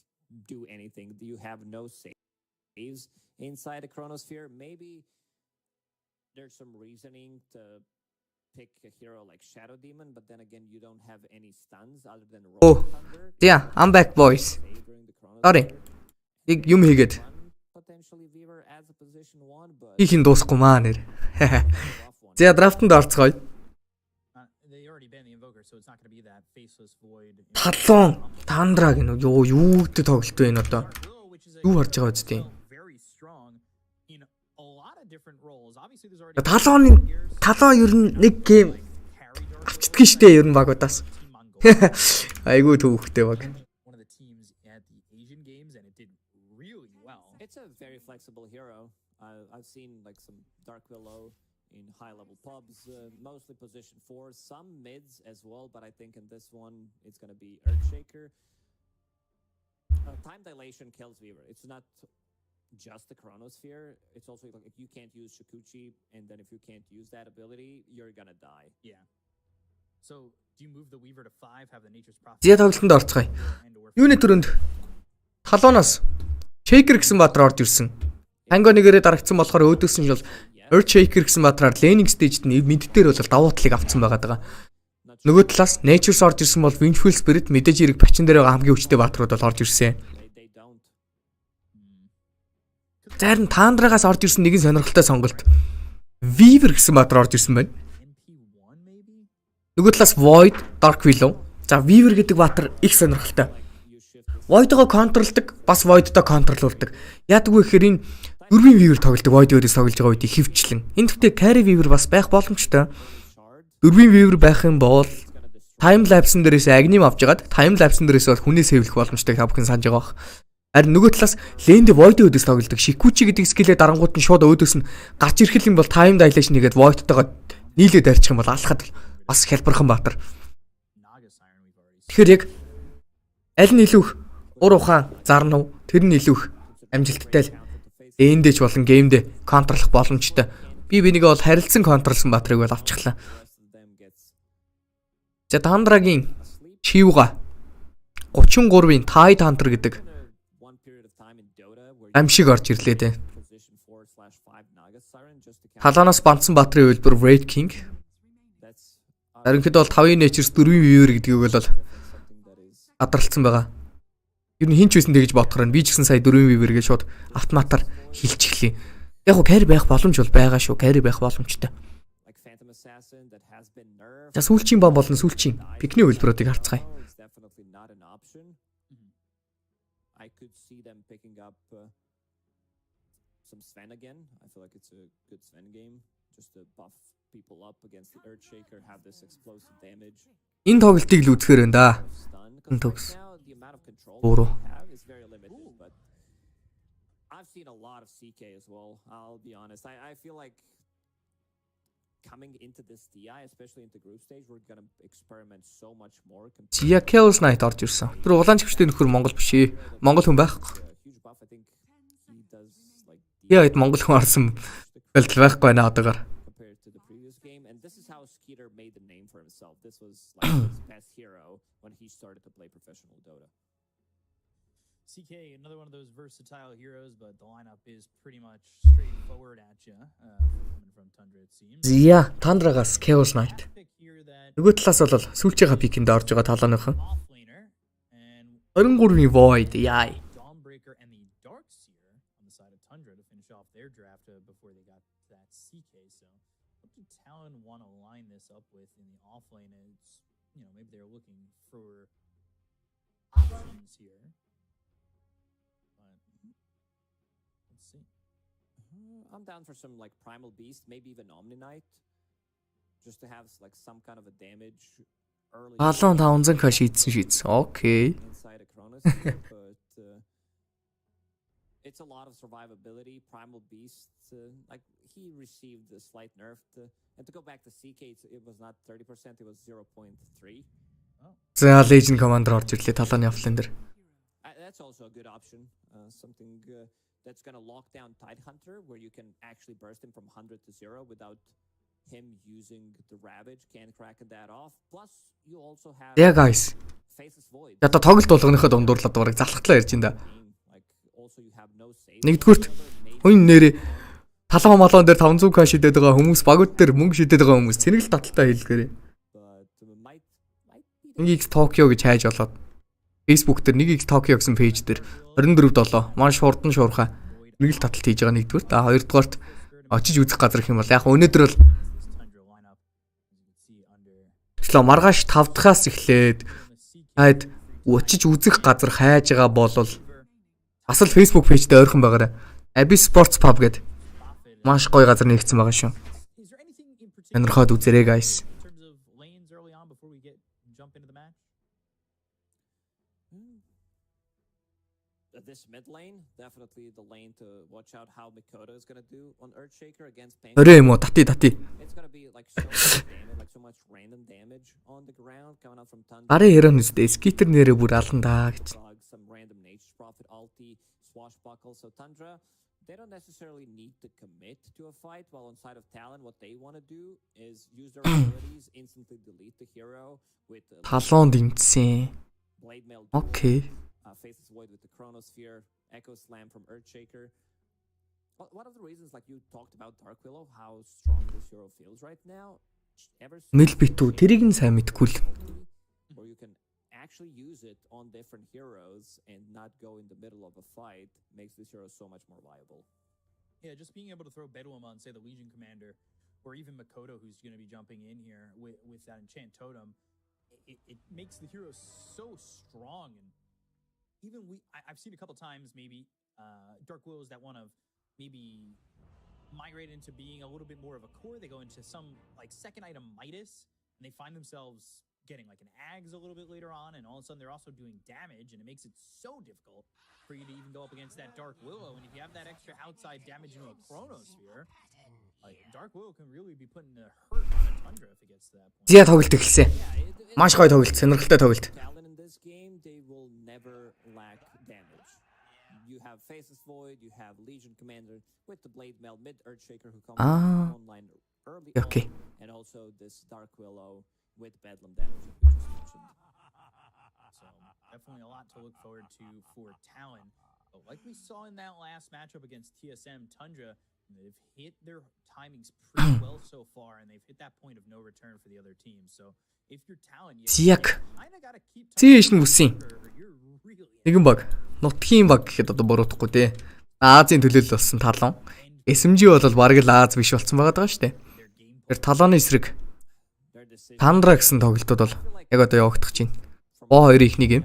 do anything. You have no saves inside a Chronosphere. Maybe there's some reasoning to pick a hero like Shadow Demon, but then again, you don't have any stuns other than Thunder. Yeah, I'm back, boys. Sorry. Юм хийгээд. Potentially Weaver as a position 1, but Хийх нь дуусахгүй маа нэр. За, драфтанд орцгоё. They already already been the invoker, so it's not going to be that faceless void. Талон Тандра гэнэ юу гэдэг тоглолт вэ энэ одоо. Юу харж байгаа үстэй. Very strong in a lot of different roles. Obviously there's already Талон ер нь нэг гейм авчдгийг штэ ер нь багуудаас. Айгуу төвхтэй баг. one of the teams at the Asian games and it did really well. It's a very flexible hero. I've seen like some Dark Willow in high-level pubs, mostly position 4, some mids as well, but I think in this one it's going to be Earthshaker. Time dilation kills Weaver. It's not just the Chronosphere. It's also like if you can't use Shikuchi, and then if you can't use that ability, you're going to die. Yeah. So do you move the Weaver to 5, have the Nature's Prophet? Зэ тоглолтод орцгоё. Юуны төрөнд Талоноос Shaker гэсэн баатар орж ирсэн. Танго нэгээрээ дарагдсан болохоор өөдөөс нь бол Earthshaker гэсэн баатараар laning stage-д мэддээр бол давуу талыг авцсан байгаа даа. Нөгөө талаас Nature's орж ирсэн бол Vengeful Spirit мэдээж хэрэг бачин дээр байгаа хамгийн хүчтэй баатарууд бол орж ирсэн. Зарим Тандрагаас орж ирсэн нэгэн сонирхолтой сонголт. Weaver гэсэн баатар орж ирсэн байна. Нөгөө талаас Void, Dark Willow. За Weaver гэдэг баатар их сонирхолтой. Void-го контролдог, бас Void-доо контролуулдаг. Яадаг вэ гэхээр энэ дөрвийн Weaver тоглодог, Void-өөс тоглож байгаа үед хөвчлэн. Энэ дэвтэ Carry Weaver бас байх боломжтой. Дөрвийн Weaver байх юм бол time lapse-н дээрээс агним авч ягаад time lapse-н дээрээс бол хүнээс хэвлэх боломжтой та бүхэн санаж байгаа бох. Харин нөгөө талаас Lane Void-өөс тоглодог. Shikuchi гэдэг скиллээ дарангууд нь шууд өөдөөс нь гарч ирэх юм бол time dilation хийгээд Void-тойгоо нийлээд арчих юм бол алхахад бас хялбархан баатар. Тэгэхээр яг аль нь илүү ур ухаан зарнав тэр нь илүү амжилттай л эндэж болон геймдээ контролох боломжтой. Би бинийг бол харилцан контролсон баатрыг бол авчихлаа. За Тандрагийн Чивга 33-ийн Tide Hunter гэдэг амшиг орж ирлээ дээ. Халаанаас бандсан баатрын үйлбэр Red King. Харинхэд бол 5-ын Nature's 4-ийн Weaver гэдгийг бол адралцсан байгаа. Ер нь хинч үсэн тэгж бодохоор би ч гэсэн сая 4-ийн Weaver гэж шууд автоматар хилчихлээ. Яг гоо carry байх боломж бол байгаа шүү. Carry байх боломжтой. За сүүлчийн бом болон сүүлчийн пикний үйлбэрүүдийг харцгаая. I could see them picking up some Sven again. I feel like it's a good Sven game just to buff people up against the Earthshaker, have this explosive damage. Энэ тоглолтыг л үзэхээр байна да. Энэ төгс. Өөрөө. I've seen a lot of CK as well. I'll be honest. I feel like coming into this DI, especially into group stage, we're going to experiment so much more. Зя Chaos Knight орж ирсэн. Тэр улаан чигчтэй нөхөр Монгол биш ээ. Монгол хүн байхгүй. Яа эд Монгол хүн орсон бэлтэл байхгүй байна одоогоор. This is how Skeeter made the name for himself. This was like his best hero when he started to play professional Dota. CK, another one of those versatile heroes, but the lineup is pretty much straightforward at you. From Tundra, it seems. Зя Тандрагаас Chaos Knight. Нөгөө талаас бол сүүлчийнхаа пикэнд орж байгаа талааныхан. 23-ийн Void яа. Dawnbreaker and the Darkseer on the side of Tundra to finish off their draft before they got that CK. So what do Talon want to line this up with in the offlane? It's, you know, maybe they're looking for options here. Let's see. I'm down for some like Primal Beast, maybe even Omni Knight, just to have like some kind of a damage early. Балон 500k шийдсэн. Окей. Inside a Chronos, but it's a lot of survivability. Primal Beast, like he received a slight nerf, and to go back to CK, it was not 30%, it was 0.3. За Legend Commander орж ирлээ талааны офлайн дээр. That's also a good option. Something that's going to lock down Tide Hunter, where you can actually burst him from 100 to 0 without him using the Ravage, can crack that off. Plus, you also have. Yeah, guys. Faceless Void. Ята тоглолт болгоныхоо дундуурлаад бараг залхахлаа ярьж энэ. Нэгдүгürt хүн нэрээ талан малон дээр 500k шидэд байгаа хүмүүс, багууд дээр мөнгө шидэд байгаа хүмүүс цэнэглэлт таталтай хэлгээрээ. Нэг X Tokyo гэж хайж болоод Facebook дээр нэг X Tokyo гэсэн пэйж дээр 24/7 маш хурдан шуурхаа цэнэглэлт таталт хийж байгаа нэгдүгürt. Хоёрдугаарт очиж үзэх газар их юм бол яг өнөөдөр бол Слоо маргааш 5 дахаас эхлээд хаад очиж үзэх газар хайж байгаа болвол бас л Facebook пэйж дээр ойрхон байгаарай. Abyss Sports Pub гэдэг маш гоё газар нэгдсэн байгаа шүү. Is there anything in particular Сонирхоод үзээрэй guys. in terms of lanes early on before we jump into the match? This mid lane, definitely the lane to watch out how Mikoto is gonna do on Earthshaker against Pain. Орой юм уу? Тати. It's gonna be like so much damage, like so much random damage on the ground coming out from Thunder. Гарын хэрэн үстэй скитер нэрээ бүр алан даа гэж. Some random Nature's Prophet ulti, swashbuckle. So Tundra, they don't necessarily need to commit to a fight. While on side of Talon, what they want to do is use their abilities, instantly delete the hero with Талон дэмжсэн. Blade Mail. Окей. Faces Void with the Chronosphere, Echo Slam from Earthshaker. One of the reasons, like you talked about Dark Willow, how strong this hero feels right now. Мэл битүү тэрийг нь сайн мэдгүй л. Where you can actually use it on different heroes and not go in the middle of a fight makes this hero so much more viable. Yeah, just being able to throw Bedouin on, say, the Legion Commander, or even Mikoto, who's going to be jumping in here with that Enchant Totem, it makes the hero so strong. And even I've seen a couple times maybe Dark Willows that want to maybe migrate into being a little bit more of a core. They go into some like second item Midas, and they find themselves getting like an Ags a little bit later on, and all of a sudden they're also doing damage, and it makes it so difficult for you to even go up against that Dark Willow. And if you have that extra outside damage into a Chronosphere, like Dark Willow can really be putting a hurt on a Tundra if it gets to that point. Зя тоглолт эхэлсэн. Маш гоё тоглолт, сонирхолтой тоглолт. Talon in this game, they will never lack damage. You have Faceless Void, you have Legion Commander with the Blade Mail mid Earthshaker who comes online early Okay. on, and also this Dark Willow with Bedlam damage that we just mentioned. So definitely a lot to look forward to for Talon. But like we saw in that last matchup against TSM, Tundra, they've hit their timings pretty well so far, and they've hit that point of no return for the other team. So if you're Talon, you kinda gotta keep Зээш нь үсэн. Нэгэн баг. Нутгийн баг гэхэд одоо буруутахгүй те. Азийн төлөөлөл болсон талон. SMG бол бараг л Аз биш болсон байгаа шүү дээ. Тэр талооны эсрэг Тандра гэсэн тоглолтууд бол яг одоо явагдах чинь. Боо хоёрын ихнийг юм.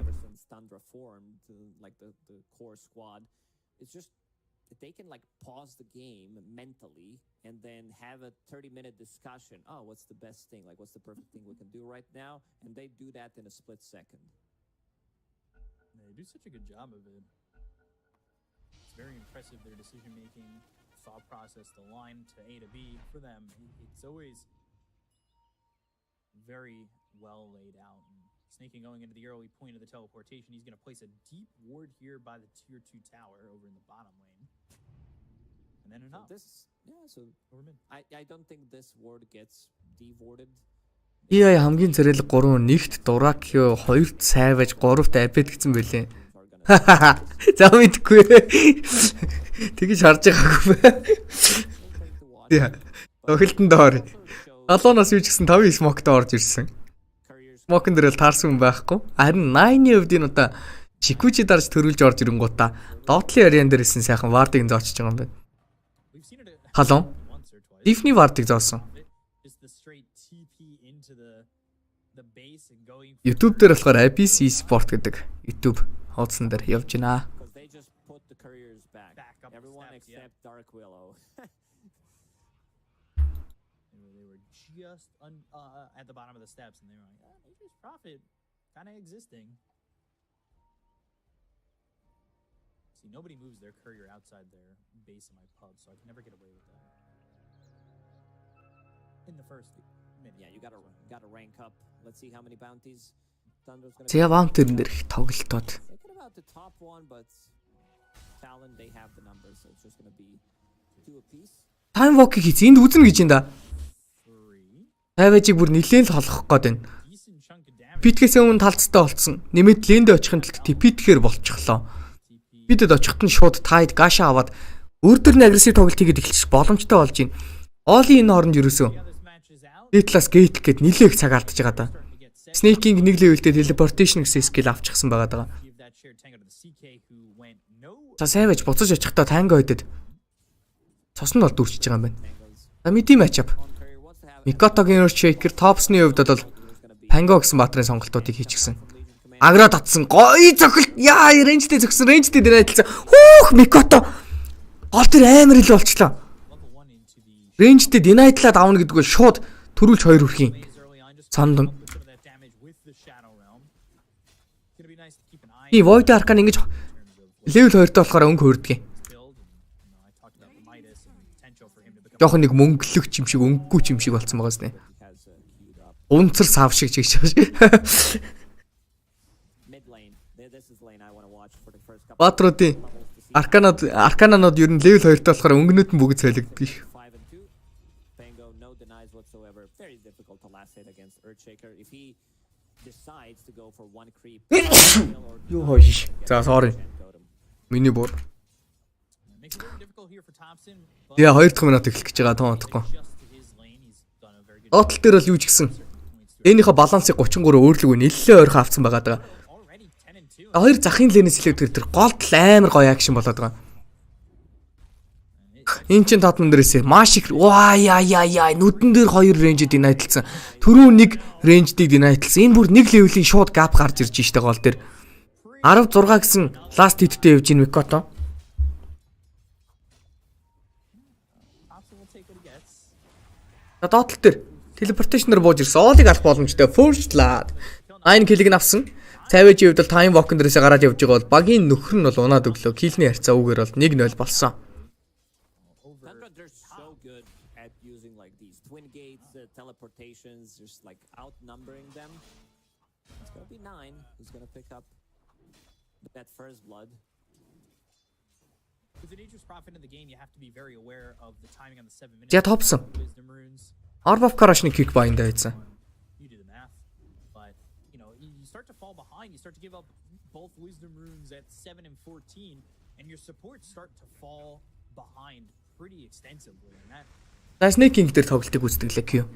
They can like pause the game mentally and then have a 30-minute discussion. Oh, what's the best thing? Like, what's the perfect thing we can do right now? And they do that in a split second. They do such a good job of it. It's very impressive, their decision-making, thought process, the line to A to B for them. It's always very well laid out. And Snaking going into the early point of the teleportation, he's going to place a deep ward here by the tier 2 tower over in the bottom lane. And then enough. I don't think this ward gets devorded. Яа хамгийн зэрэг 3 нэгт Дуракио 2-т Savage 3-т Abed гэсэн байлээ. За мэдгүй. Тэгэж харж байгаагүй. Яа. Тоглолтонд ор. Алоноос юу ч гэсэн 5 смокт орж ирсэн. Смокн дээр л таарсан хүн байхгүй. Харин 9-ийн хувьд энэ одоо Чикучи дарж төрүүлж орж ирэнгуудаа Дотлын ариан дээр исэн сайхан вардыг зоочж байгаа юм байна. Халон. Дифний вардыг зоосон. YouTube дээр болохоор Abyss Sport гэдэг YouTube хуудсан дээр явж байна. Everyone except Dark Willow. They were just at the bottom of the steps, and they were like, Nature's Prophet kind of existing. See, nobody moves their courier outside their base in my pub, so I can never get away with that. In the first minute. Yeah, you gotta rank up. Let's see how many bounties Thunder's gonna Зя ваунтер нэрх тоглолтод. Thinking about the top one, but Talon, they have the numbers, so it's just gonna be 2 apiece. Time walk-ийг хийц энд үзнэ гэж энэ да. Savage-ийг бүр нилээн л холох гээд байна. Питкээс өмнө талцтай болцсон. Нэмээд лэндэ очихын тулд типитгэхэр болчихлоо. Бидэд очихт нь шууд тайд гаша аваад өөрдөр нь агрессив тоглолт хийгээд эхэлчих боломжтой болж байна. Оли энэ хооронд ерөөсөө Дэтлас гейт гэд нилээх цаг алдаж байгаа да. Snaking нэг левелдээ teleportation гэсэн скил авчихсан байгаа даа. За Savage буцаж очихдоо танго өдөд. Цос нь бол дүүрчиж байгаа юм байна. За мэдээ матчап. Mikotогийн Earthshaker Topsны хувьд бол Панго гэсэн баатрын сонголтуудыг хийчихсэн. Агро татсан гоё цохилт яа рейнжтэй зөксөн рейнжтэй дэнайтлсан. Хүүх Микото. Гол тэр амар ил болчлоо. Рейнжтэй дэнайтлаад авна гэдгөө шууд төрүүлж хоёр хүрхийн. Цанд. И Void Arcan ингэж level 2-т болохоор өнгө хөрдөг. Жохон нэг мөнгөлөгч юм шиг өнгөгүй юм шиг болцсон байгаас нэ. Унцар сав шиг чигч. Баатруудын аркананууд ер нь level 2-т болохоор өнгөнүүд нь бүгд солигддог. Юу хойш. За sorry. Миний бор. Яа 2 дахь минут эхлэх гэж байгаа тоонтохгүй. Отл дээр бол юу ч гисэн. Энийхээ балансыг 33 өөрлөгөө нэлээд ойрхон авцсан байгаа даа. Хоёр захын лэнээс хэлээд тэр голд амар гоё акшн болоод байгаа. Энд чин татман дээрээс маш их ваа яа нүдэн дээр хоёр рейнжд динайтлсан. Түрүү нэг рейнждийг динайтлсан. Энэ бүр нэг левелийн шууд гап гарч ирж штэ гол дээр. 16 гэсэн ласт хиттэй явж ийн Микото. Таталт дээр телепортейшнер бууж ирсэн. Оолыг алах боломжтой. First Blood. 9 киллийг авсан. Цайвэж хэвдэл Time Walk дээрээс гараад явж байгаа бол багийн нөхөр нь бол унаад өглөө. Киллний харьцаа үгээр бол 1-0 болсон. Teleportations, just like outnumbering them. It's gonna be 9 who's gonna pick up that first blood. With the dangerous prophet in the game, you have to be very aware of the timing on the 7 minutes. За топсон. Orb of Karashны kick байнда байсан. You do the math, but you know you start to fall behind. You start to give up both wisdom runes at 7 and 14, and your supports start to fall behind pretty extensively. And that Snaking дээр тоглолтыг үздэглээ Q.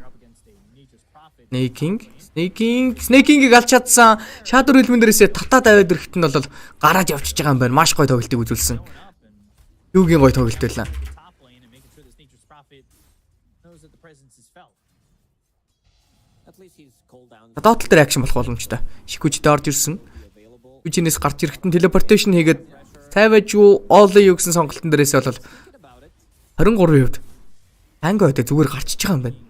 Snaking-ийг алж чадсан. Shadow Realm дээрээс татаад аваад ирэхэд нь бол гараад явчихж байгаа юм байна. Маш гоё тоглолтыг үзүүлсэн. Юугийн гоё тоглолт байлаа. Таталт дээр акшн болох боломжтой. Шикүжтэй орж ирсэн. Үжинээс гарч ирэхэд нь телепортейшн хийгээд Savage юу, Ollie юу гэсэн сонголтын дээрээс бол 23%. Панго өдөө зүгээр гарчиж байгаа юм байна.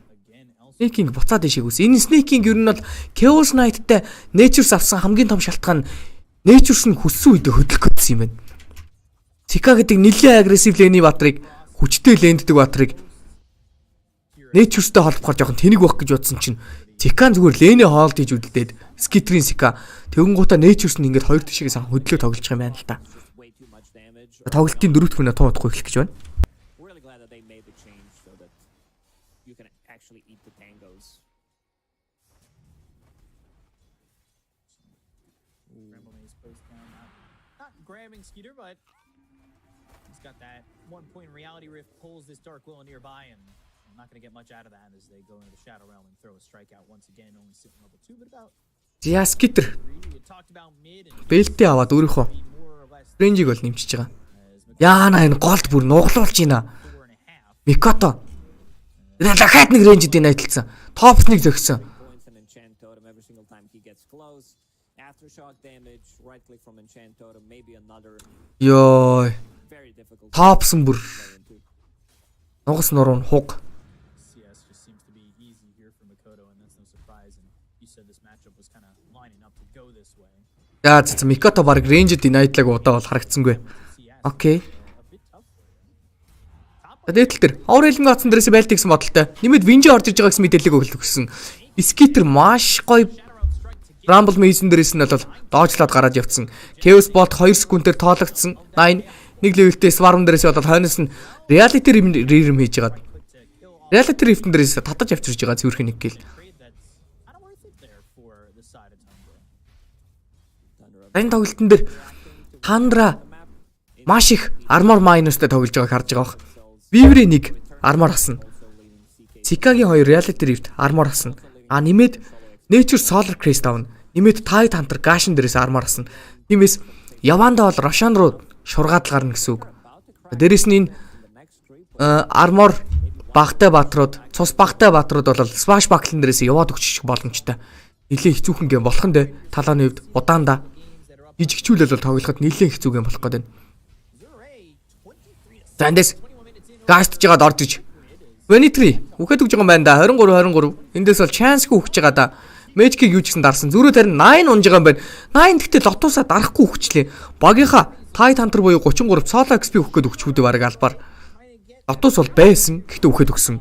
Snaking буцаад дэшиг үс. Энэ Snaking ер нь бол Chaos Knight-тай Natures авсан хамгийн том шалтгаан нь Natures нь хүссэн үедээ хөдлөх гэсэн юм байна. Zika гэдэг нэлээд агрессив лэний баатрыг хүчтэй лэнддэг баатрыг Natures-тэй холбохоор жоохон тэнэг байх гэж бодсон чинь Zika зүгээр лэнээ хоолд хийж үдэлдээд Skitter-ийн Zika тэгэнгүүтээ Natures нь ингээд хоёр тишээс хөдлөө тоглож байгаа юм байна л да. Тоглолтын 4 дахь минут туудахгүй эхлэх гэж байна. grabbing Skeeter, but he's got that 1 point reality rift, pulls this Dark Willow nearby, and I'm not going to get much out of that as they go into the Shadow Realm and throw a strikeout once again, only sitting level 2, but about Skeeter бэлтээ аваад өөрийнхөө рейнжийг бол нэмчихэж байгаа. Яана энэ голд бүр нуглуулж байна. Микото дахиад нэг рейнжд динайтлсан. Топсныг зөгсөн. Йоо. Топсон бүр. Нугас нуруу хуг. За Микото баг рейнжд динайтлаг удаа бол харагдсангүй. Окей. Дээтэл тэр Аурелинг атсан дээрээс байлт гэсэн бодолтой. Нэмээд Винжи орж иж байгаа гэсэн мэдээллийг өгсөн. Скитер маш гоё Rumble Mason дээрээс нь бол доожлоод гараад явцсан. Chaos Bolt 2 секундээр тоологдсон. 9 нэг левелтэй Swarm дээрээс бол хойноос нь Reality Realm хийж байгаа. Reality Rift дээрээс татаж авчирж байгаа цэвэрхэн нэг гэл. Энэ тоглолтын дээр Тандра маш их armor minusтай тоглож байгааг харж байгаа бох. Weaver-ийн нэг armor асна. Zika-гийн 2 Reality Rift armor асна. Нэмээд Nature Solar Crest авна. Нэмээд Tide Hunter Gashin дээрээс armor асна. Тиймээс Яванда бол Roshan руу шургаад л гарна гэсэн үг. Дээрээс нь энэ armor багтай баатрууд, цус багтай баатрууд бол Smash Buckle дээрээс яваад өгчих боломжтой. нэлээд хэцүүхэн гейм болох нь дээ. Талааны хувьд удаандаа жижигчүүлэл бол тоглоход нэлээд хэцүү гейм болох гээд байна. За эндээс гастж жагаад орж иж. 23 үхээд өгж байгаа юм байна да. 23. Эндээс бол chance-гүй өгч байгаа да. Magic-ийг юу ч гэсэн дарсан. Зүрөө тарин 9 унж байгаа юм байна. 9 гэхдээ лотуусаа дарахгүй өгчлээ. Багийнхаа Tide Hunter буюу 33 solo XP өгөх гээд өгчхүүдээ бараг албаар. Лотус бол байсан. Гэхдээ өгөхөд өгсөн.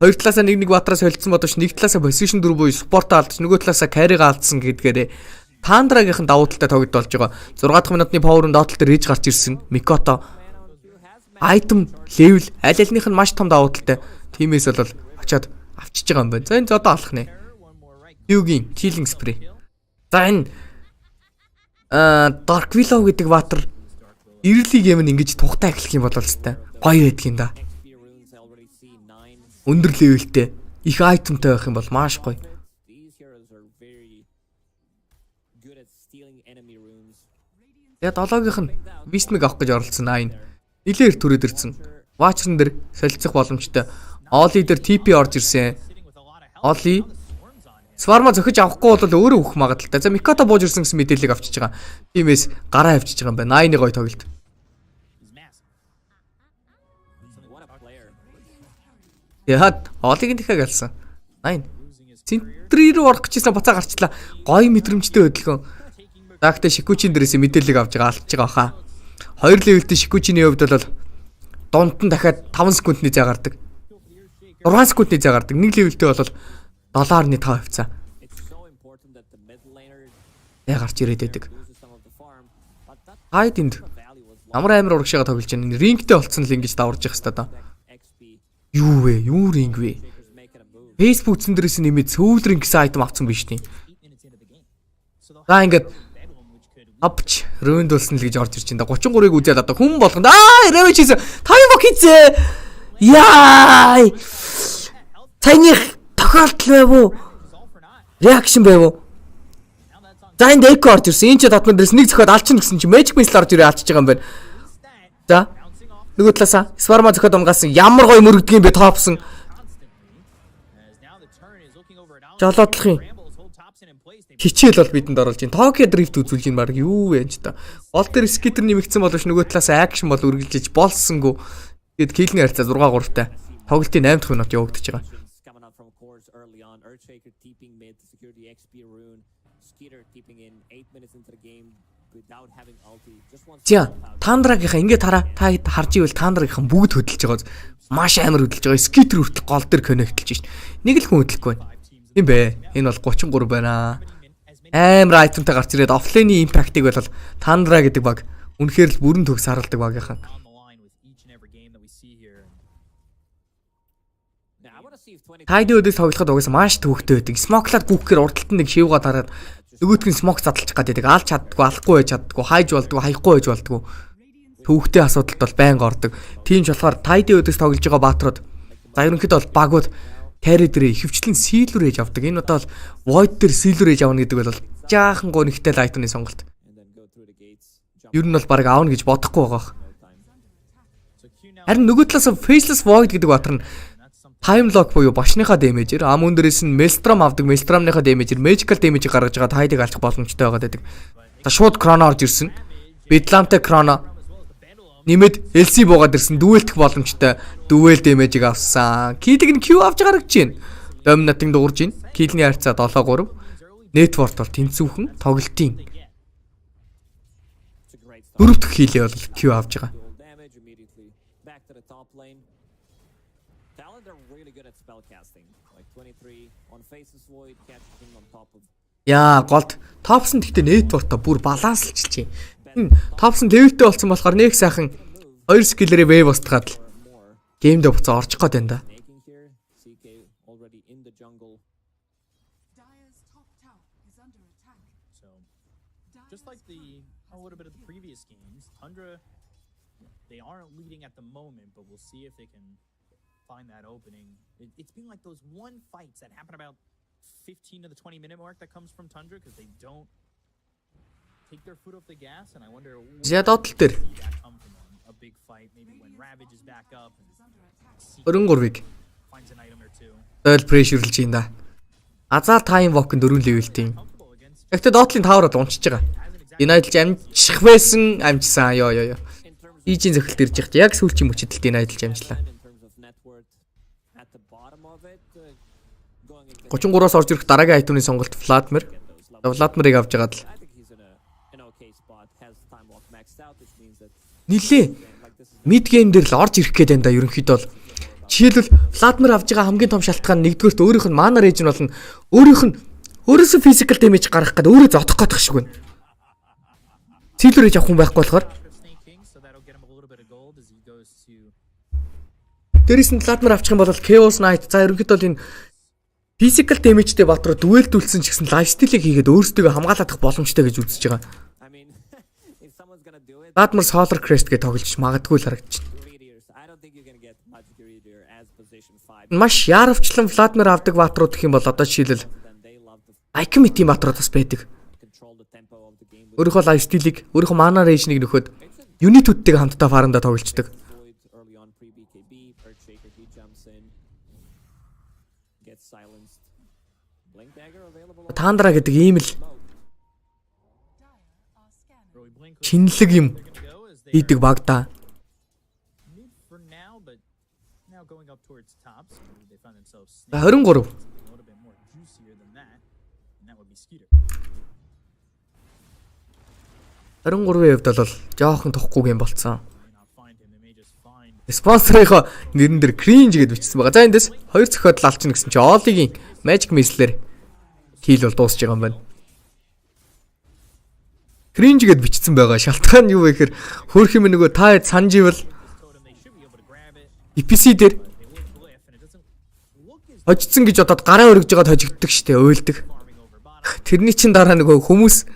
Хоёр талаасаа нэг батраас солилцсон бодож нэг талаасаа position 4 буюу support-а алдсан, нөгөө талаасаа carry-га алдсан гэдгээрээ Тандрагийнхан давуу талтай тогтолж байгаа. 6 дахь минутны power-ын доотлол дээр ээж гарч ирсэн. Mikoto item level аль альнийх нь маш том давуу талтай. Тимээс бол очиод авчиж байгаа юм байна. За энэ зодоо алах нэ. Юугийн killing spree. За энэ Dark Willow гэдэг баатар early game нь ингэж тухтай эхлэх юм бол хэвээр гоё байдаг юм да. Өндөр левелтэй их айтемтай байх юм бол маш гоё. Яг 7-гийнх нь Wismig авах гэж оролцсон 9. Нилээр төрөд ирсэн. Watcher-н дээр солилцох боломжтой. Oli дээр TP орж ирсэн. Oli Сварма зөхөж авахгүй бол өөрөө өгөх магадaltaй. За Mikoto бууж ирсэн гэсэн мэдээллийг авчиж байгаа. Тиймээс гараа авчиж байгаа юм байна. 9-ны гоё тоглолт. Яад Олиг дахиад галсан. 9. Центрий рүү орох гэжсэн буцаа гарчлаа. Гоё мэдрэмжтэй хөдөлгөөн. Дагтай Шикүчин дээрээс мэдээллийг авч байгаа алдчихж байгаа хаа. 2 левелтэй Шикүчиний хувьд бол дунд нь дахиад 5 секундны зай гардаг. 6 секундны зай гардаг. 1 левелтэй бол 7.5%. Яа гарч ирээд байдаг. Хайд энд амар урагшаага тоглож байна. Рингтэй болцсон л ингэж даварж явах хэвээр даа. Юу вэ? Юу ринг вэ? Facebook зэн дээрээс нэмээд сүүл ринг гэсэн айтем авсан биш тийм. За ингээд апч рөнд болсон л гэж орж ирж байна. 33-ыг үзээд одоо хүн болгонд ревэж хийсэн. Тайм хийцээ. Яа! Тайных тохиолдол байв уу? Реакшн байв уу? За энд эко орж ирсэн. Энд ч татман дээрс нэг зөхиод алчин гэсэн чи Magic Missile орж ирээ алчиж байгаа юм байна. За нөгөө талаасаа Сварма зөхиод унгаасан. Ямар гоё мөрөгдөг юм бэ топсон. Жолоодлохын хичээл бол бидэнд оруулж байна. Tokyo Drift үзүүлж ин баг юу вэ ч та. Гол дээр скитер нэмэгдсэн боловч нөгөө талаасаа акшн бол үргэлжлэж болсонгүй. Тэгэд килний харьцаа 6-3-тай. Тоглолтын 8 дахь минут явагдаж байгаа. За, Тандрагийнхаа ингээд та харж ивэл Тандрагийнхан бүгд хөдөлж байгаа. Маш амар хөдөлж байгаа. Скитер хүртэл гол дээр коннектлж шít. Нэг л хүн хөдлөхгүй байна. Тийм бэ. Энэ бол 33 байна. Амар айтемтай гарч ирээд офлайны импактыг бол Тандра гэдэг баг үнэхээр л бүрэн төгс харалдаг багийнхан. Тайд өдөөс тоглоход угаасаа маш төвөгтэй байдаг. Смоклаад гүгхээр урдталт нэг шивгаа дараад нөгөөдг нь смок задлах гэдэг. Алж чаддгүй, алахгүй байж чаддгүй, хайж болдгоо, хаяхгүй байж болдгоо. Төвөгтэй асуудалд бол байнга ордог. Тийм ч болохоор тайд өдөөс тоглож байгаа баатрууд за ерөнхийдөө бол багууд carry дээр ихэвчлэн silver age авдаг. Энэ удаа бол void дээр silver age авна гэдэг бол жаахан гонигтай лайтны сонголт. Ер нь бол баг аавна гэж бодохгүй байгаа. Харин нөгөө талаас faceless void гэдэг баатар нь time lock буюу башныхаа дэмэжээр ам өндөрөөс нь Maelstrom авдаг. Maelstrom-ныхаа дэмэжээр magical damage гаргаж байгаа тайдыг алчих боломжтой байгаа гэдэг. За шууд chrono орж ирсэн. Bedlamтай chrono нэмээд LC буугаад ирсэн. Duel-х боломжтой. Duel damage-ийг авсан. Kill-ийг нь Q авч гаргаж байна. Dominant-ыг дуурж байна. Kill-ний харьцаа 7-3. Network бол тэнцүүхэн тоглолтын 4 дахь kill-ийг бол Q авж байгаа. Яа, голд Топсон гэхдээ network-то бүр баланслж чинь. Топсон левелтэй болсон болохоор нэг сайхан 2 скиллэрээ вэв устгаад л геймдээ буцаа орчих гээд байна да. Just like a little bit of the previous games, Tundra, they aren't leading at the moment, but we'll see if they can find that opening. It's been like those one fights that happen about 15 to the 20-minute mark that comes from Tundra because they don't take their foot off the gas, and I wonder Зя доотлол дээр a big fight maybe when Ravage is back up and 23-ыг finds an item or two. Ойл прешэрлж юм да. Азар тайм вок 4 левелтэй. Гэхдээ Dota-ийн тавар бол унчиж байгаа. United амжих байсан, амжсан. Ёо. Ийжийн зохилт ирж яхад яг сүүлчийн мөчөдөлт United амжлаа. 33-аас орж ирэх дараагийн айтууны сонголт Vladimir. Vladimir-ыг авч ягаад л нилээ mid game дээр л орж ирэх гээд байна да ерөнхийдөө бол жишээлбэл Vladimir авж байгаа хамгийн том шалтгаан нэгдүгээрт өөрийнх нь mana regen болно. Өөрөөсөө physical damage гаргах гэдэг өөрөө зодох гэдэг шиг байна. Цэлүүрэж авах хүн байхгүй болохоор дээрээс нь Vladimir авчих юм бол Chaos Knight за ерөнхийдөө бол энэ physical damage-тэй батруу дүэлдүүлсэн ч гэсэн lifesteal-ийг хийгээд өөрсдөө хамгаалах боломжтой гэж үзэж байгаа. Vladimir Solar Crest гэж тоглож магадгүй л харагдаж байна. Маш яарвчлан Vladimir авдаг батрууд гэх юм бол одоо жишээлбэл Icon-ийн батрууд бас байдаг. Өөрийнхөө lifesteal-ийг, өөрийнхөө mana regen-ийг нөхөд unit-үүдтэйгээ хамтдаа фаранда тоглолцдог. Тандра гэдэг ийм л шинэлэг юм хийдэг баг да. 23. 23-ийн хувьд бол жоохон тохгүй юм болцсон. Спонсорынхоо нэрэн дээр cringe гэж бичсэн байгаа. За эндээс хоёр зохиол алчна гэсэн чи Олигийн Magic Missile-ээр kill бол дуусж байгаа юм байна. Cringe гэд бичсэн байгаа. Шалтгаан юу вэ гэхээр хөөх юм нөгөө та санаж ивэл EPC дээр хожицсан гэж бодоод гараа өргөж байгаад хожигддаг штэ уйлдаг. Тэрний чин дараа нөгөө хүмүүс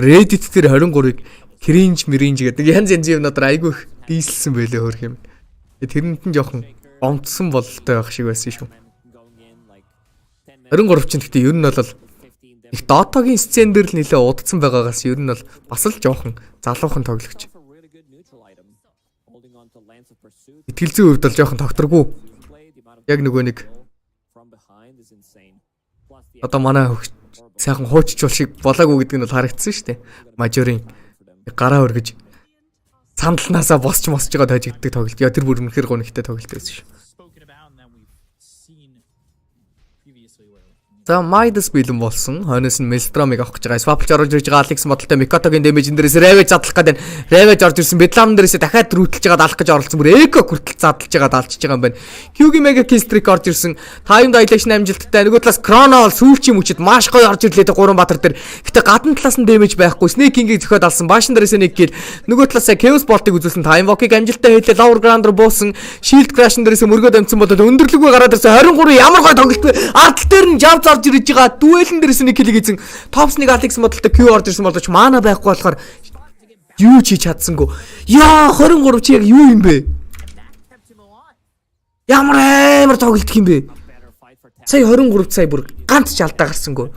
Reddit дээр 23-ыг cringe гэдэг янз янзын юмнуудаар айгүй их дийслсэн байлээ хөөх юм. Тэрэнд нь жоохон гомдсон бололтой байх шиг байсан шүү. 23 ч гэхдээ ер нь бол их Dota-гийн сцен дээр л нэлээ удацсан байгаагаас ер нь бол бас л жоохон залуухан тоглогч. Итгэл зүйн хувьд бол жоохон тогтворгүй. Яг нөгөө нэг одоо манай сайхан хууччул шиг болоогүй гэдэг нь бол харагдсан шүү дээ. Мажорын гараа өргөж сандалнаасаа босч байгаа тажигддаг тоглолт. Яа тэр бүр үнэхээр гонхтой тоглолт байсан шүү. За Midas бэлэн болсон. Хойноос нь Maelstrom-ыг авах гэж байгаа. Swap-ч орж ирж байгаа Alex модалтай Mikotto-гийн дэмэж дээрээс Ravage задлах гэдэг. Ravage орж ирсэн Bedlam дээрээс дахиад рүүтэлж байгаа алах гэж оролцсон. Бүр эко хүртэл задлж байгаа даалчж байгаа юм байна. Q-гийн Mega Kill Streak орж ирсэн. Time Dilation амжилттай. Нөгөө талаас Chrono бол сүүлчийн мөчөд маш гоё орж ирлээ гурван баатар дээр. Гэтэ гадна талаас нь дэмэж байхгүй. Snake King-ийг зөхиод алсан. Bashan дээрээс нэг kill. Нөгөө талаас Chaos Bolt-ыг үзүүлсэн. Time Walk-ыг амжилттай хийлээ. Lower Ground руу буусан. Shield Crash дээрээс мөргөөд амцсан болоод өндөрлөгөө гараад ирсэн. 23 ямар гоё тоглолт вэ? Ардл дээр нь жав зарж ирж байгаа. Дуэлэн дээрээс нэг килийг хийсэн. Топс нэг Alex модалтай Q орж ирсэн боловч мана байхгүй болохоор юу ч хийж чадсангүй. Яа 23 чи яг юу юм бэ? Ямар тоглолт юм бэ? Сая 23 сая бүр ганц ч алдаа гарсангүй.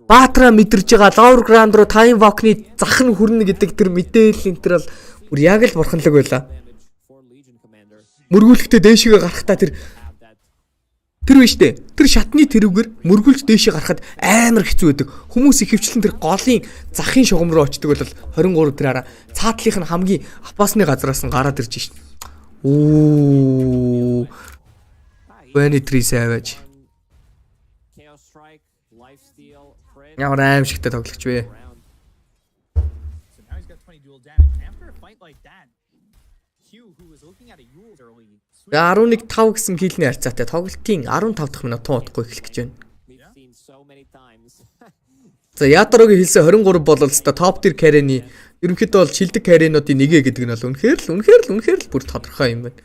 Баатра мэдэрж байгаа Lower Ground руу Time Walk-ны зах нь хүрнэ гэдэг тэр мэдээлэл энэ төр бол бүр яг л бурханлаг байлаа. Мөргүүлэхдээ дээшгээ гарахтаа тэр биш дээ. Тэр шатны тэрүүгээр мөргүүлж дээшээ гарахад амар хэцүү байдаг. Хүмүүс ихэвчлэн тэр голын захын шугам руу очдөг бол 23 тэр араа цаатлынх нь хамгийн апасны газараас нь гараад ирж шин. Оо. Вэни три savage. Ямар аимшигтай тоглогч вэ? 11-5 гэсэн киллний харьцаатай тоглолтын 15 дахь минут туудахгүй эхлэх гэж байна. За Яторогийн хэлсэн 23 бол л топ тир carry-ний ерөнхийдөө бол шилдэг carry-нуудын нэгэ гэдэг нь бол үнэхээр л бүр тодорхой юм байна.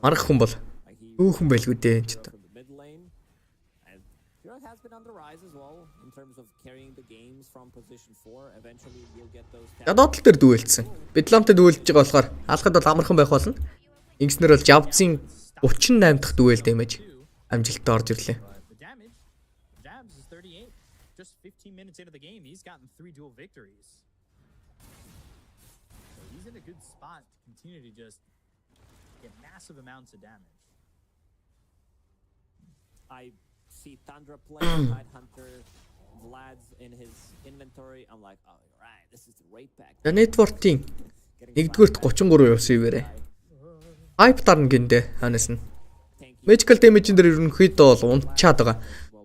Арга хүн бол өөхөн байлгүй дээ энэ ч одоо. Ядотл дээр дүүлсэн. Bedlamтай дүүлж байгаа болохоор алхад бол амархан байх болно. Ингэснээр бол Javs-ийн 38 дахь дүүэл дэмэж амжилттай орж ирлээ. see Thunder play Tidehunter Vlad's in his inventory. I'm like, oh right, this is the raid pack. За network-ийн 1-р 33 явсан ивэрэ. Hype дарна гиндэ ханаас нь. Magical damage-ын дээр ерөнхийдөө бол унтчаад байгаа.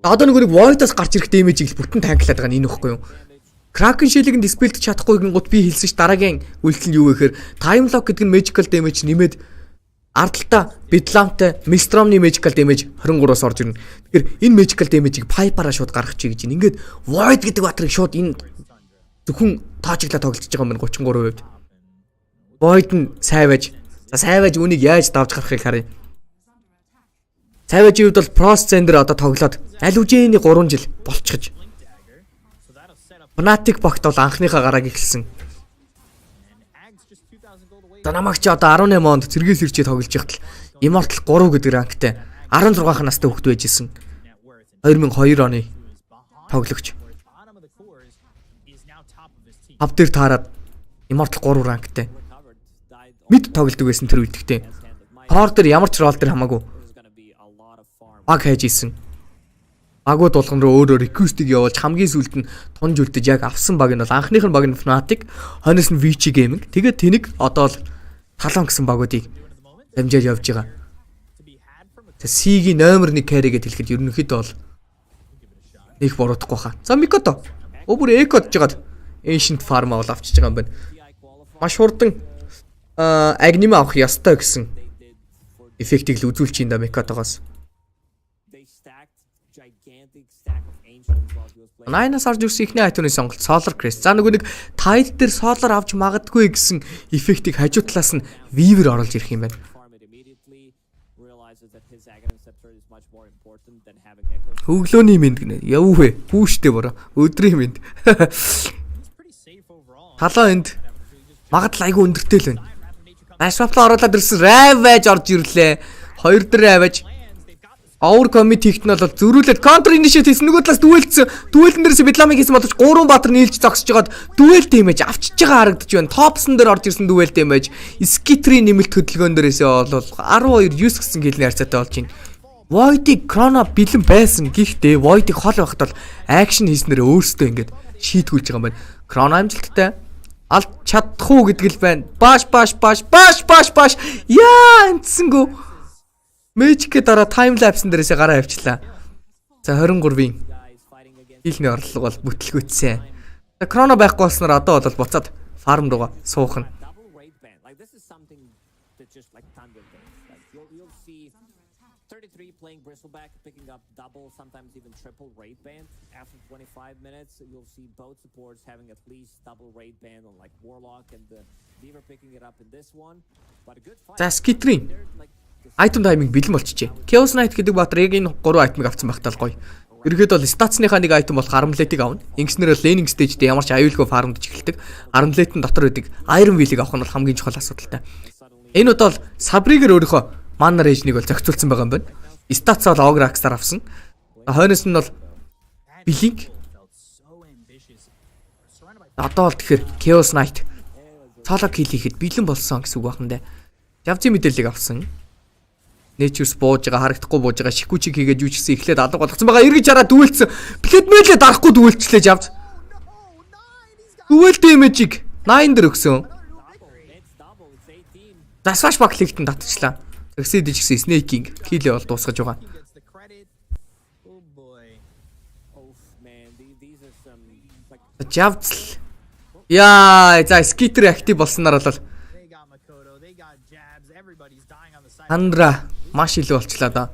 Одоо нэг Void-аас гарч ирэх damage-ийг л бүтэн танклаад байгаа нь энэ ихгүй юу? Kraken Shield-ийг dispel-д чадахгүй гингууд би хэлсэн ш дараагийн үйлдэл нь юу вэ гэхээр Time Lock гэдэг нь magical damage нэмээд ардталтаа Bedlamтай Mistrom-ны magical damage 23-оос орж ирнэ. Тэгэхээр энэ magical damage-ийг Piper-аа шууд гаргачих гэж байна. Ингээд Void гэдэг батрыг шууд энэ зөвхөн тоочглаа тоглож байгаа юм 33%. Void нь сайваж. За сайваж үнийг яаж давж гарахыг харъя. Сайважийн хувьд бол Frost Zender одоо тоглоод аль үжээний 3 жил болчихж. Fnatic багт бол анхныхаа гарааг эхэлсэн. За намайг чи одоо 18 онд цэргээс ирчээ тоглож яхад л Immortal 3 гэдэг ранктай 16 настай хүүхэд байж исэн. 2002 оны тоглогч. Хав дээр таарад Immortal 3 ранктай. Мид тоглодог байсан тэр үедээ. Core дээр ямар ч рол дээр хамаагүй. Баг хайж исэн. Багууд болгон руу өөрөөр request-ийг явуулж хамгийн сүүлд нь тунж үлдэж яг авсан баг нь бол анхных нь баг нь Fnatic, хойноос нь VG Gaming. Тэгээд тэнийг одоо л талан гэсэн багуудыг дамжаад явж байгаа. За C-ийн номер 1 carry гэж хэлэхэд ерөнхийдөө бол их буруудахгүй хаа. За Mikoto өөр экодж жагаад Ancient Farm авал авчиж байгаа юм байна. Маш хурдан Agnim авах ёстой гэсэн эффектийг л үзүүлж ин да Mikotогоос. Найнаас орж ирсэн ихний айтоны сонголт Solar Crest. За нөгөө нэг Tide дээр Solar авч магадгүй гэсэн эффектийг хажуу талаас нь Weaver оруулж ирэх юм байна. Хөглөөний мэд гинэ. Яв вэ? Хүүштэй бороо. Өдрийн мэд. Талаа энд магадлал айгүй өндөртэй л байна. Nashville оруулаад ирсэн Ravage орж ирлээ. 2 дээр Ravage Our committee-т нь бол зөрүүлээд counter initiate хийсэн нөгөө талаас дүүлсэн. Дүүлэн дээрээс Bedlam-ыг хийсэн боловч 3 баатар нийлж зогсож жагаад дүүл damage авчиж байгаа харагдаж байна. Topson дээр орж ирсэн дүүл damage. Skittery нэмэлт хөдөлгөөн дээрээсээ бол 12 9 гэсэн гэлний харьцаатай болж байна. Void-ийг Chrono бэлэн байсан. Гэхдээ Void-ийг хол байхад бол action хийснээр өөрсдөө ингэж шийтгүүлж байгаа юм байна. Chrono амжилттай алд чадах уу гэдэг л байна. Баш. Яа энтсэнгүү. Magic-ийн дараа time lapse-н дээрээс гараа авчлаа. За 23-ийн хилний орлого бол бүтлгүүцсэн. За Chrono байхгүй болсноор одоо бол буцаад farm руугаа суух нь. Playing Bristleback, picking up double, sometimes even triple raid ban. After 25 minutes, you'll see both supports having at least double raid ban on like Warlock and the Beaver picking it up in this one. But a good fight. За Skittery item timing бэлэн болчихжээ. Chaos Knight гэдэг баатар яг энэ 3 item-ыг авсан байхтаа л гоё. Ерөнхийдөө бол статсныхаа нэг item болох Armlet-ийг авна. Ингэснээр laning stage дээр ямар ч аюулгүй farmдж эхэлдэг. Armlet-ын дотор байдаг Iron Will-ийг авах нь бол хамгийн чухал асуудалтай. Энэ удаа бол Sabrigger өөрийнхөө mana range-ийг бол зохицуулсан байгаа юм байна. Stats бол Ograx-аар авсан. Хойноос нь бол Blink. Одоо бол тэгэхээр Chaos Knight solo kill хийхэд бэлэн болсон гэсэн үг байна. Явцын мэдээллийг авсан. Nature's бууж байгаа харагдахгүй бууж байгаа шикүүчиг хийгээд юу ч гэсэн эхлээд алга болгоцсон байгаа. Эргэж хараа дүүлсэн. Блэд мэлээ дарахгүй дүүлчлээ явц. Дүүл damage-ийг 9 дээр өгсөн. Дасваш баклигтэн татчихлаа. Exceed гэсэн Snake-ing kill-ээ бол дуусгаж байгаа. Javzl. Яа, за Skitter active болсноор бол Андра маш илүү болчлаа да.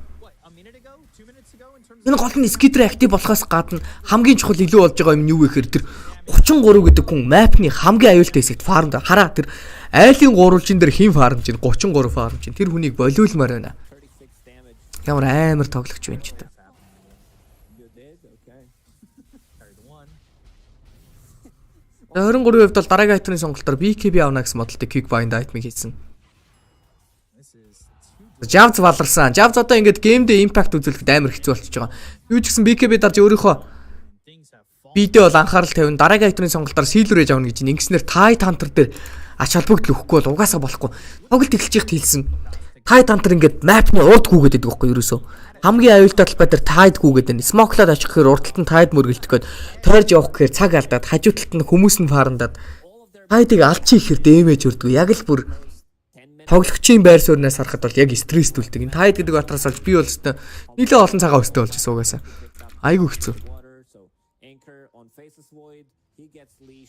Энэ гол нь Skitter active болохоос гадна хамгийн чухал илүү болж байгаа юм юу вэ гэхээр тэр 33 гэдэг хүн map-ны хамгийн аюултай хэсэгт farm хараа тэр айлын гурвалжин дээр хин farm чинь 33 farm чинь тэр хүнийг болиулмаар байна. Ямар амар тоглогч байна ч та. 23 хувьд бол дараагийн айтны сонголтоор BKB авна гэсэн модалтай quick bind item-ыг хийсэн. Javz валарсан. Javz одоо ингээд game day impact үзүүлэхэд амар хэцүү болчихж байгаа. Юу ч гэсэн BKB дарж өөрийнхөө видео бол анхаарал тавина. Дараагийн айтны сонголтоор silver ээж авна гэж ингэснээр Tide Hunter дээр ач холбогдол өгөхгүй бол угаасаа болохгүй. Тоглолт эхэлж ихт хэлсэн. Тайд хантер ингээд map-ны урд гүгээд байдаг байхгүй ерөөсөө. Хамгийн аюултай талбай дээр тайд гүгээд байна. Смоклоод очих гэхээр урд талд нь тайд мөргөлдөх гээд тойрж явах гэхээр цаг алдаад хажуу талд нь хүмүүс нь фарандаад тайдыг алчих ихээр дэмэж өрдөг. Яг л бүр тоглогчийн байр сууриас харахад бол яг стресстүүлдэг. Энэ тайд гэдэг батраас олж би бол өстой нэлээд олон цагаан өстой болж байсан угаасаа. Айгу хэцүү.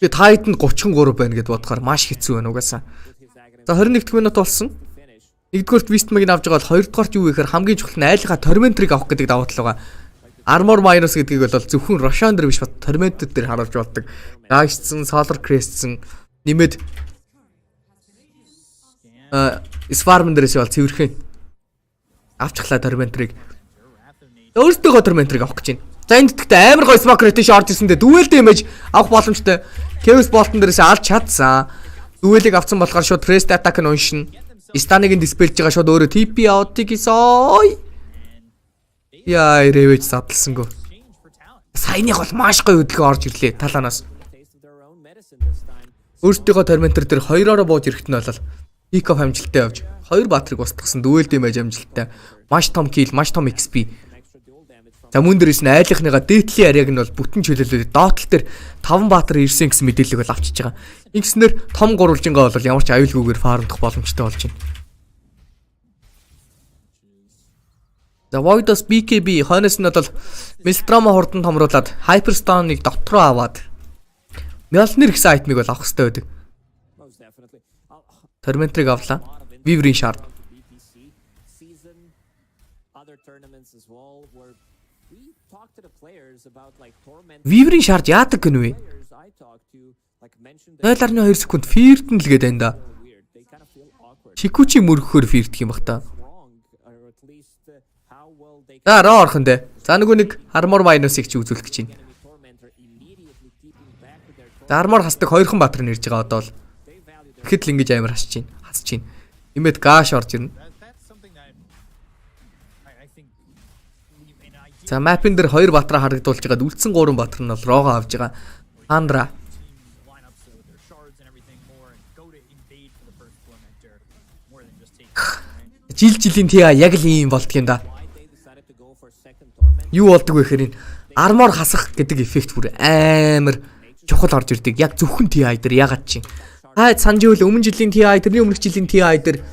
Тэгээ тайд нь 33 байна гэдээ бодохоор маш хэцүү байна угаасаа. За 21 дэх минут болсон. Нэгдүгээрт Вистмагийг авч байгаа бол хоёрдугаарт юу гэхээр хамгийн чухал нь айлынхаа Tormentor-ыг авах гэдэг давуу тал байгаа. Armor minus гэдгийг бол зөвхөн Roshan дээр биш бат Tormentor дээр харуулж болдог. Dagstсан, Solar Crest-сэн нэмээд Swarm дээрээс бол цэвэрхэн авчихлаа Tormentor-ыг. Өөртөөгөө Tormentor-ыг авах гэж байна. За энэ дэтгэвтэй амар гоё Smoke Rate шорж ирсэндээ дүүэл дэмэж авах боломжтой. Chaos Bolt-н дээрээс алж чадсан. Дүүэлийг авсан болохоор шууд Press Attack нь уншина. Станыг нь диспелж байгаа шууд өөрөө TP аутыг хийсой. Яа, ревэж задлсангүй. Саяных бол маш гоё хөдөлгөөн орж ирлээ талаанаас. Өөртөөгөө Tormentor дээр 2-ороо бууж ирэхэд нь бол pick up амжилттай явж 2 баатрыг устгасан дүүэл дэмэж амжилттай. Маш том kill, маш том XP. За мөн дээрээс нь айлынхныгаа дээдлийн ариаг нь бол бүтэн чөлөөлөд доотлол дээр 5 баатар ирсэн гэсэн мэдээлэл бол авчиж байгаа. Ингэснээр том гурвалжингаа бол ямар ч аюулгүйгээр фармдах боломжтой болж байна. За Voidos BKB хойноос нь бол Maelstrom хурдан томруулад Hyperstone-ыг дотроо аваад Mjolnir гэсэн айтмыг бол авах хэрэгтэй байдаг. Tormentor-ыг авлаа. Weaver-ийн shard. Weaver-ийн shard яадаг гэнэ вэ? 0.2 секунд фирдэн л гээд байна да. Шикучи мөргөхөөр фирдэх юм бах та. За роо орхон дээ. За нөгөө нэг Armor minus-ыг чи үзүүлэх гэж байна. За Armor хасдаг 2хан баатар нэрж байгаа одоо л. Тэгэхэд л ингэж амар хасж байна. Хасж байна. Имэд гаш орж ирнэ. За map-ын дээр 2 баатараа харагдуулж байгаад үлдсэн 3 баатар нь бол роогоо авж байгаа. Андра. Жилийн тиа яг л ийм болдго юм да. Юу болдог вэ гэхээр энэ армор хасах гэдэг эффект бүр амар чухал орж ирдэг. Яг зөвхөн TI дээр ягаад чинь. Та санаж байвал өмнө жилийн TI, тэрний өмнөх жилийн TI дээр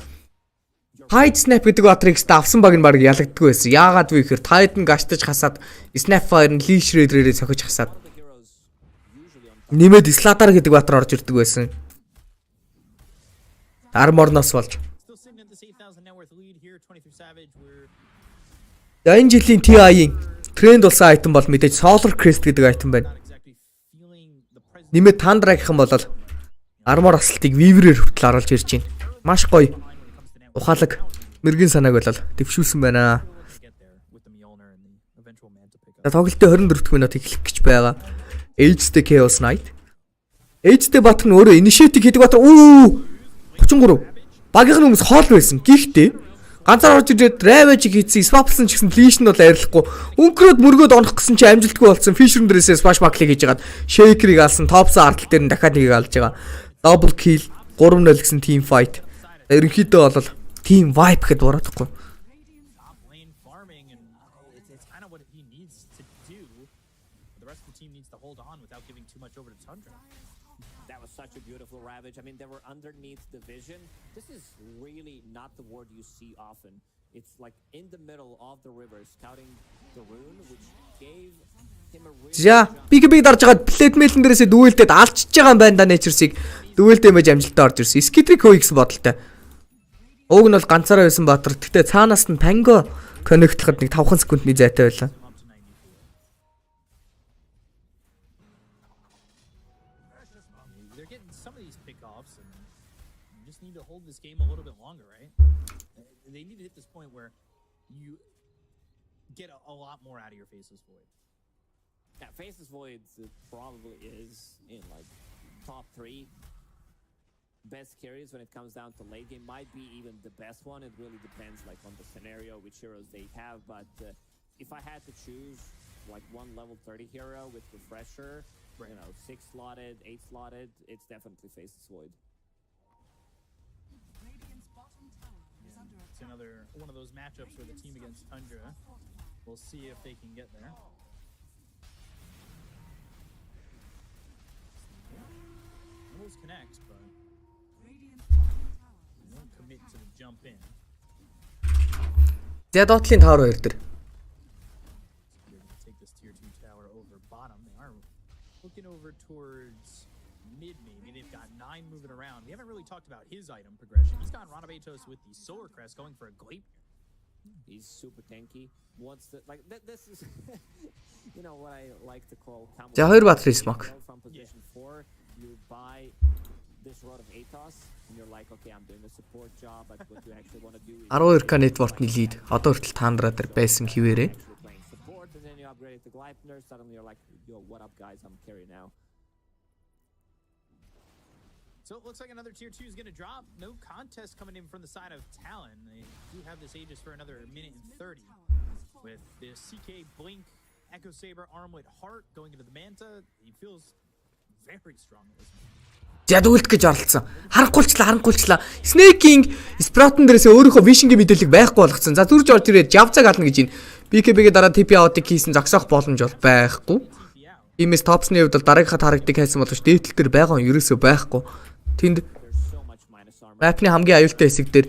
Tide Snap гэдэг Atrix-тэй авсан баг нь баг ялагддаггүй байсан. Яагаад вэ гэхээр Tide нь гаштаж хасаад Snapfire нь Lee Shredder-ээр сохиж хасаад нэмээд Slater гэдэг батар орж ирдэг байсан. Armor-ноос болж. За энэ жилийн TI-ийн тренд болсон айтем бол мэдээж Solar Crest гэдэг айтем байна. Нэмээд Tundra гэх юм бол Armor асалтыг Weaver-ээр хүртэл оруулж ирж байна. Маш гоё. Ухаалаг мэргийн санааг бол дэвшүүлсэн байна. Тоглолтын 24 дахь минут эхлэх гэж байгаа. Age-тэй Chaos Knight. Age-тэй бат нь өөрөө initiative хийдэг бат. 33. Багийн хүмүүс хоол байсан. Гэхдээ ганцаар орж ирээд Ravage хийсэн, Swapson ч гэсэн Leash нь бол арилахгүй. Өнгөрөөд мөргөөд онох гэсэн чи амжилтгүй болсон. Fisher дээрээс Smash Buckle-ыг хийж хагаад Shaker-ыг алсан. Topson ардтал дээр нь дахиад нэгийг алж байгаа. Double kill, 3-0 гэсэн team fight. Ерөнхийдөө бол team vibe гэхэд бураадахгүй. Such a beautiful ravage. I mean, they were underneath the vision. This is really not the word you see often. It's like in the middle of the river, scouting the rune, which gave him a really. За, биг дарж байгаа плейт мейлэн дээрээс дүүлдээд алчж байгаа юм байна да Nature's-ийг. Дүүлдээ мэж амжилттай орж ирсэн. Skittrick Hoix бодолтой. Уг нь бол ганцаараа байсан баатар. Гэтэ цаанаас нь Pango connect-лахад нэг 5 секундны зайтай байлаа. This game a little bit longer, right? They need to hit this point where you get a lot more out of your Faceless Void. Yeah, Faceless Void probably is in like top 3 best carries when it comes down to late game. Might be even the best one. It really depends like on the scenario, which heroes they have. But if I had to choose like one level 30 hero with Refresher, you know, 6 slotted, 8 slotted, it's definitely Faceless Void. it's another one of those matchups where the team against Tundra. We'll see if they can get there. Almost connect, but they won't commit to the jump in. За доотлын таар 2 дээр. Take this tier 2 tower over bottom. They are looking over towards mid maybe. They've got 9 moving around. We haven't really talked about his item progression. He's got Ranabetos with the Solar Crest going for a Glape. He's super tanky. Once the like this is you know what I like to call За 2 батрын smoke. from position 4 you buy this rod of Atos and you're like okay I'm doing a support job but what you actually want to do is 12к network-ны lead одоо хүртэл Тандра дээр байсан хിവэрээ. actually playing support and then you upgrade it to Gleipner suddenly you're like yo what up guys I'm carry now. So it looks like another tier 2 is going to drop. No contest coming in from the side of Talon. They do have this Aegis for another minute and 30. With the CK Blink, Echo Saber, Armlet, Heart going into the Manta. He feels very strong in this one. За дүүлт гэж оролцсон. Харанхуулчлаа. Snake-ing Sprout-ын дээрээс өөрийнхөө vision-гийн мэдээлэл байхгүй болгоцсон. За зүрж орж ирээд Javzag ална гэж байна. BKB-гээ дараа TP out-ыг хийсэн зогсоох боломж бол байхгүй. Тиймээс Topsны хувьд бол дараагийнхаа тарагдыг хайсан боловч дээдлэл дээр байгаа юм ерөөсөө байхгүй. Тэнд map-ны хамгийн аюултай хэсэг дээр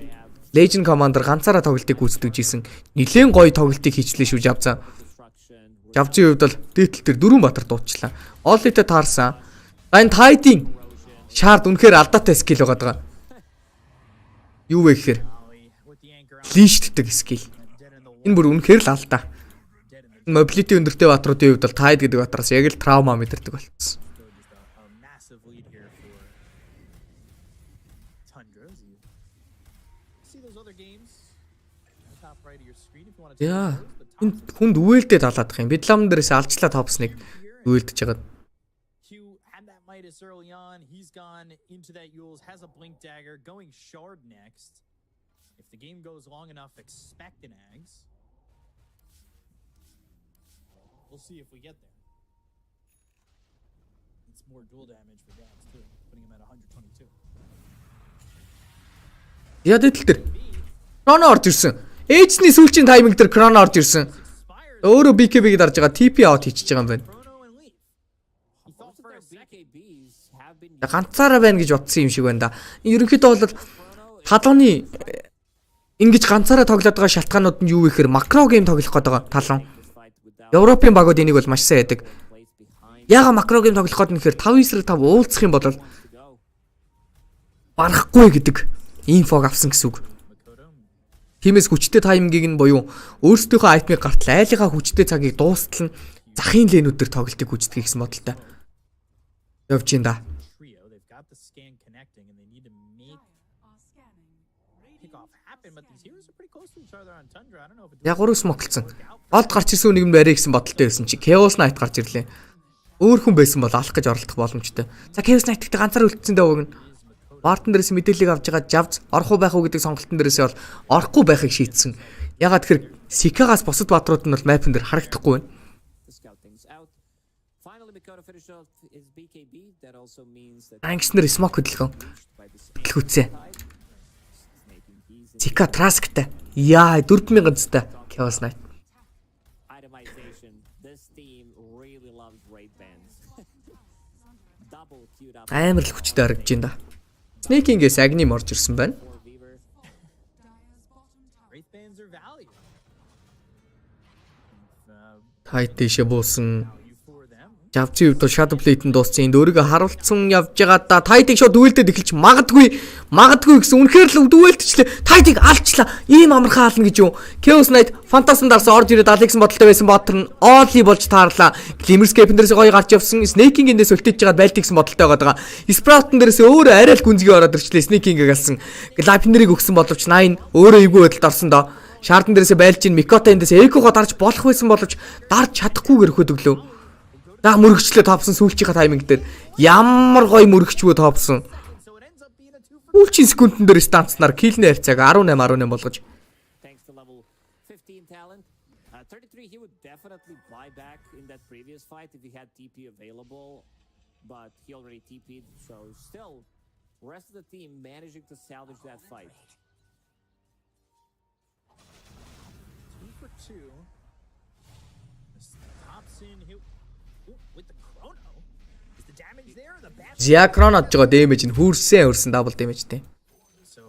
Legend Commander ганцаараа тоглолтыг гүйцэтгэж исэн. Нилээн гоё тоглолтыг хийчлээ шүү Javzag. Javzag-ийн хувьд бол дээдлэл дээр 4 батар дуучлаа. All-тэй таарсан. Энэ Tide-ийн шаард үнэхээр алдаатай скил байгаа даа. Юу вэ гэхээр лишддэг скил. Энэ бүр үнэхээр л алдаа. Mobility өндөртэй батруудын хувьд бол Tide гэдэг батраас яг л травма мэдэрдэг болсон. Яа, энэ хүнд үээлдээ талаадах юм. Бидламн дээрээс алчлаа Topsnыг үээлдэж байгаа. Early on, he's gone into that Yules, has a blink dagger, going shard next. If the game goes long enough, expect an Ags. We'll see if we get there. It's more dual damage for Gags too, putting him at 122. Яа дэтэл тэр. Крона орж ирсэн. Эйчний сүүлчийн тайминг дээр Крона орж ирсэн. Өөрөө BKB-г дарж байгаа TP out хийчихэж байгаа юм байна. Ганцаараа байна гэж бодсон юм шиг байна да. Ерөнхийдөө бол талууны ингэж ганцаараа тоглоод байгаа шалтгаанууд нь юу вэ гэхээр макро гейм тоглох гээд байгаа талуун. Европын багууд энийг бол маш сайн яадаг. Яага макро гейм тоглох гээд нэхэр 5-9-5 уулзах юм бол барахгүй гэдэг инфог авсан гэсэн үг. Тиймээс хүчтэй таймингийг нь буюу өөрсдийнхөө айтмыг гартал айлынхаа хүчтэй цагийг дуустал нь захын лэнүүд төр тоглолтыг гүйцэтгэх гэсэн бодолтой. Явж ин да. Яг гурав смоклцсон. Олд гарч ирсэн нэг юм барай гэсэн бодолтой байсан чи Chaos Knight гарч ирлээ. Өөр хүн байсан бол алах гэж оролдох боломжтой. За Chaos Knight-тэй ганцаар үлдсэн дээ уг нь. Бартон дээрээс мэдээллийг авч байгаа Javz орох уу байх уу гэдэг сонголтын дээрээс бол орохгүй байхыг шийдсэн. Ягаад тэгэхээр Sika-гаас бусад баатрууд нь бол мапн дээр харагдахгүй байна. Ангснэр смок хөдөлгөн. Хөдөлгөөцөө. Sika Trask-тай. Яа 4000 ганцтай Chaos Knight. Амар л хүчтэй харагдаж байна да. Snake-ингээс Agni орж ирсэн байна. Tide дэше буусан. Javzag хувьд Shadow Blade-д дууссан. Энд өөрийгөө харуулсан явж байгаа да. Tide-ийг шууд дүүлдээд эхэлж магадгүй гэсэн үнэхээр л дүүлдчихлээ. Tide-ийг алчлаа. Ийм амархан хаална гэж юу. Chaos Knight Phantasm дарсан орж ирээд Alex-ын бодолтой байсан Botter нь Ollie болж таарлаа. Glimmerscape-н дээрээс гоё гарч явсан. Snake-ing эндээс өлтөж жагаад байлт гэсэн бодолтой байгаа. Sprout-н дээрээс өөрөө арай л гүнзгий ороод ирчлээ. Snake-ing-ийг алсан. Gleipner-ыг өгсөн боловч 9 өөрөө эвгүй байдалд орсон доо. Shard-н дээрээс байлж ин Mikota эндээс Echo-го дарж болох байсан боловч дарж чадахгүйгээр өгөхөд өглөө. За мөрөгчлөө Topson сүүлчийнхаа тайминг дээр ямар гоё мөрөгчвөө Topson. Сүүлчийн секундэн дээр станцнаар киллний харьцааг 18-18 болгож. Thanks to level 15 talent. 33 he would definitely buy back in that previous fight if he had TP available, but he already TP'd, so still rest of the team managing to salvage that fight. two. Thompson hit with the chrono. Is the damage there? The bash. Ziakron одж байгаа damage нь хүрсэн double damage тий. So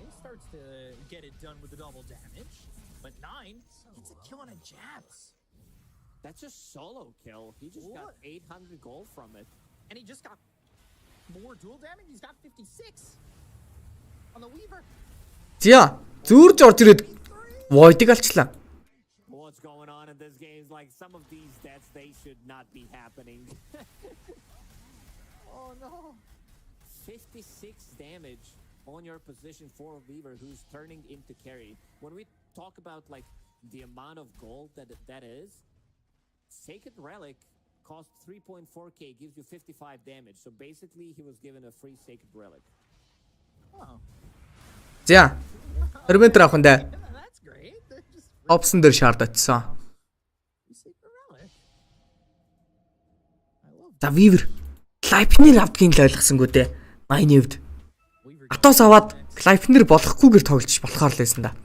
he starts to get it done with the double damage. But 9 gets a kill on a Japs. That's a solo kill. He just got 800 gold from it. And he just got more dual damage. He's got 56 on the Weaver. За зүүрж орж ирээд void-ыг алчлаа. What's going on in this game? Like some of these deaths, they should not be happening. Oh no. 56 damage on your position for Weaver, who's turning into carry. When we talk about like the amount of gold that is, Sacred Relic costs 3.4k, gives you 55 damage. So basically, he was given a free Sacred Relic. Oh. За. Терминатор авах нь That's great. They're just опшн дээр шаард очсон. Sacred Relic. I love За Weaver Clipner авдгийг л ойлгосонгүй дээ. Майны хувьд. Атос аваад Clipner болохгүйгээр тоглож болохоор л байсан да.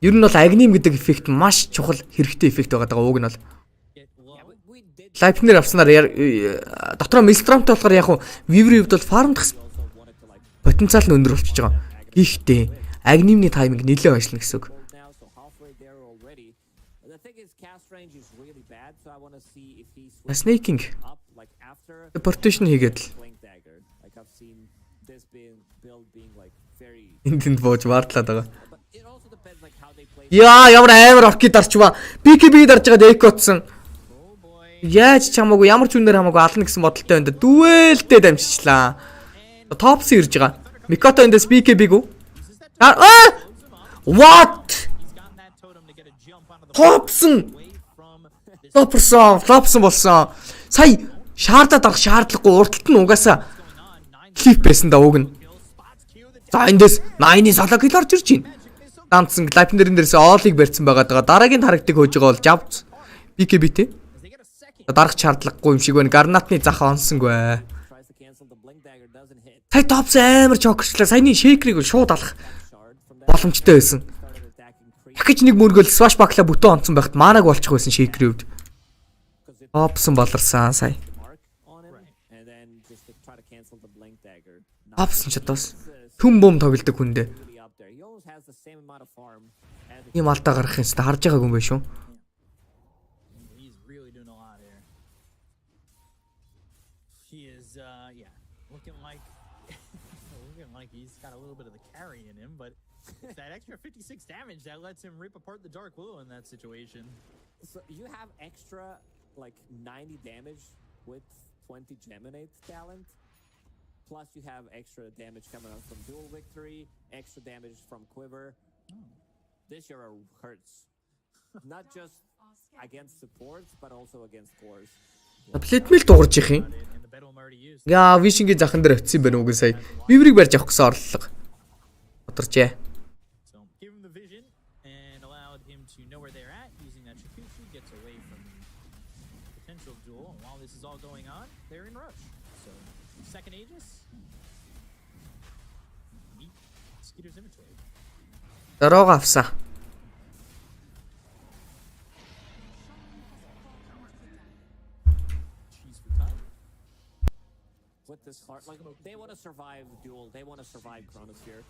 Ер нь бол агним гэдэг эффект маш чухал хэрэгтэй эффект байгаа даа уг нь бол. Clipner авснаар дотроо Maelstromтой болохоор яг нь Weaver-ийн хувьд бол фармдах потенциал нь өндөр болчихж байгаа. Гэхдээ агнимны тайминг нэлээд ажиллана гэсэн үг. Now, so halfway there already. The thing is, cast range is really bad, so I want to see if he's Snaking up like after Deportation хийгээд л Blink Dagger. Like I've seen this build being like very. энд бууж вардлаад байгаа. But it also depends like how they play. Яа ямар амар орки дарчваа. BKB дарж байгаад экотсон. Яаж ч хамаагүй ямар ч үнээр хамаагүй ална гэсэн бодолтой байна. Дүвэлдээ дамжчихлаа. Топс ирж байгаа. Микото эндээс BKB-г үү? What? Топсон болсон. Сая шаардаад арах шаардлагагүй урталт нь угаасаа клип байсан да уг нь. За эндээс 9-ийн соло кил орж ирж байна. Данцсан Clipner-ын дээрээс оолыг барьсан байгаа даа. Дараагийн тарагдыг хөөж байгаа бол Javs BKB те. Дарах шаардлагагүй юм шиг байна. Гарнатны зах онсонгүй. Tries to cancel the Blink Dagger, doesn't hit. Сая топс амар чокерчлаа. Саяны шейкрийг шууд алах боломжтой байсан. Started attacking creep Дахиж нэг мөргөл swashback-ла бүтэн онцсон байхад манаг болчих байсан шейкрийн хувьд. Топсон болорсан сая. mark on him, and then just to try to cancel the Blink Dagger. Топсон ч одоос хүм бөм тоглодог хүндээ. Really up there. He almost has the same amount of farm as the Ийм алдаа гарах юмстай харж байгаагүй юм байна шүү. He's really doing a lot here. He is, yeah, looking like he's got a little bit of the carry in him, but that extra 56 damage that lets him rip apart the Dark Willow in that situation. So you have extra like 90 damage with 20 Geminate talent. Plus you have extra damage coming out from Dual Victory, extra damage from Quiver. This hero hurts. Not just against supports, but also against cores. Плетмил дуурж их юм. And the Bedlam already used. Яа, Вишингийн захан дээр очсон байна уу сая. Weaver-ийг барьж авах гэсэн орлого. Бодорчээ. So give him the vision and allowed him to know where they're at. Using that Shikuchi gets away from the potential duel. And while this is all going on, they're in rush. So second Aegis. Meet Skeeter's inventory. Дорого авсан. Cheese for top. With this heart, like they want to survive Duel, they want to survive Chronosphere.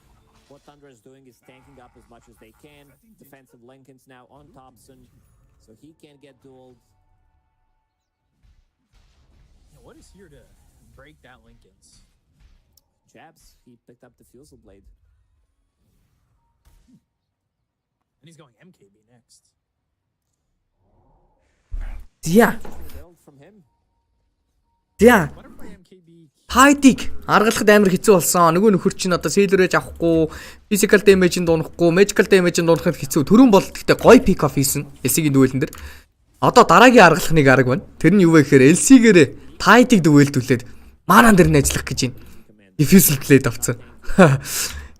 What Thunder is doing is tanking up as much as they can. Defensive Lincoln's now on Thompson, so he can't get dueled. Yeah, what is here to break that Lincoln's? Jabs, he picked up the Fusel Blade. And he's going MKB next. Зя. Build from him. Зя. Butterfly MKB. Тайтик аргалахад амар хэцүү болсон. Нөгөө нөхөр чинь одоо сейлрэж авахгүй, physical damage-ийн дуунахгүй, magical damage-ийн дуунахад хэцүү. Төрөн бол гэхдээ гоё pick off хийсэн. LC-ийн дүүлэн дээр. Одоо дараагийн аргалахныг арга байна. Тэр нь юу вэ гэхээр LC-гээр Тайтик дүүлдүүлээд маанан дээр нь ажиллах гэж байна. Diffusal blade авцсан.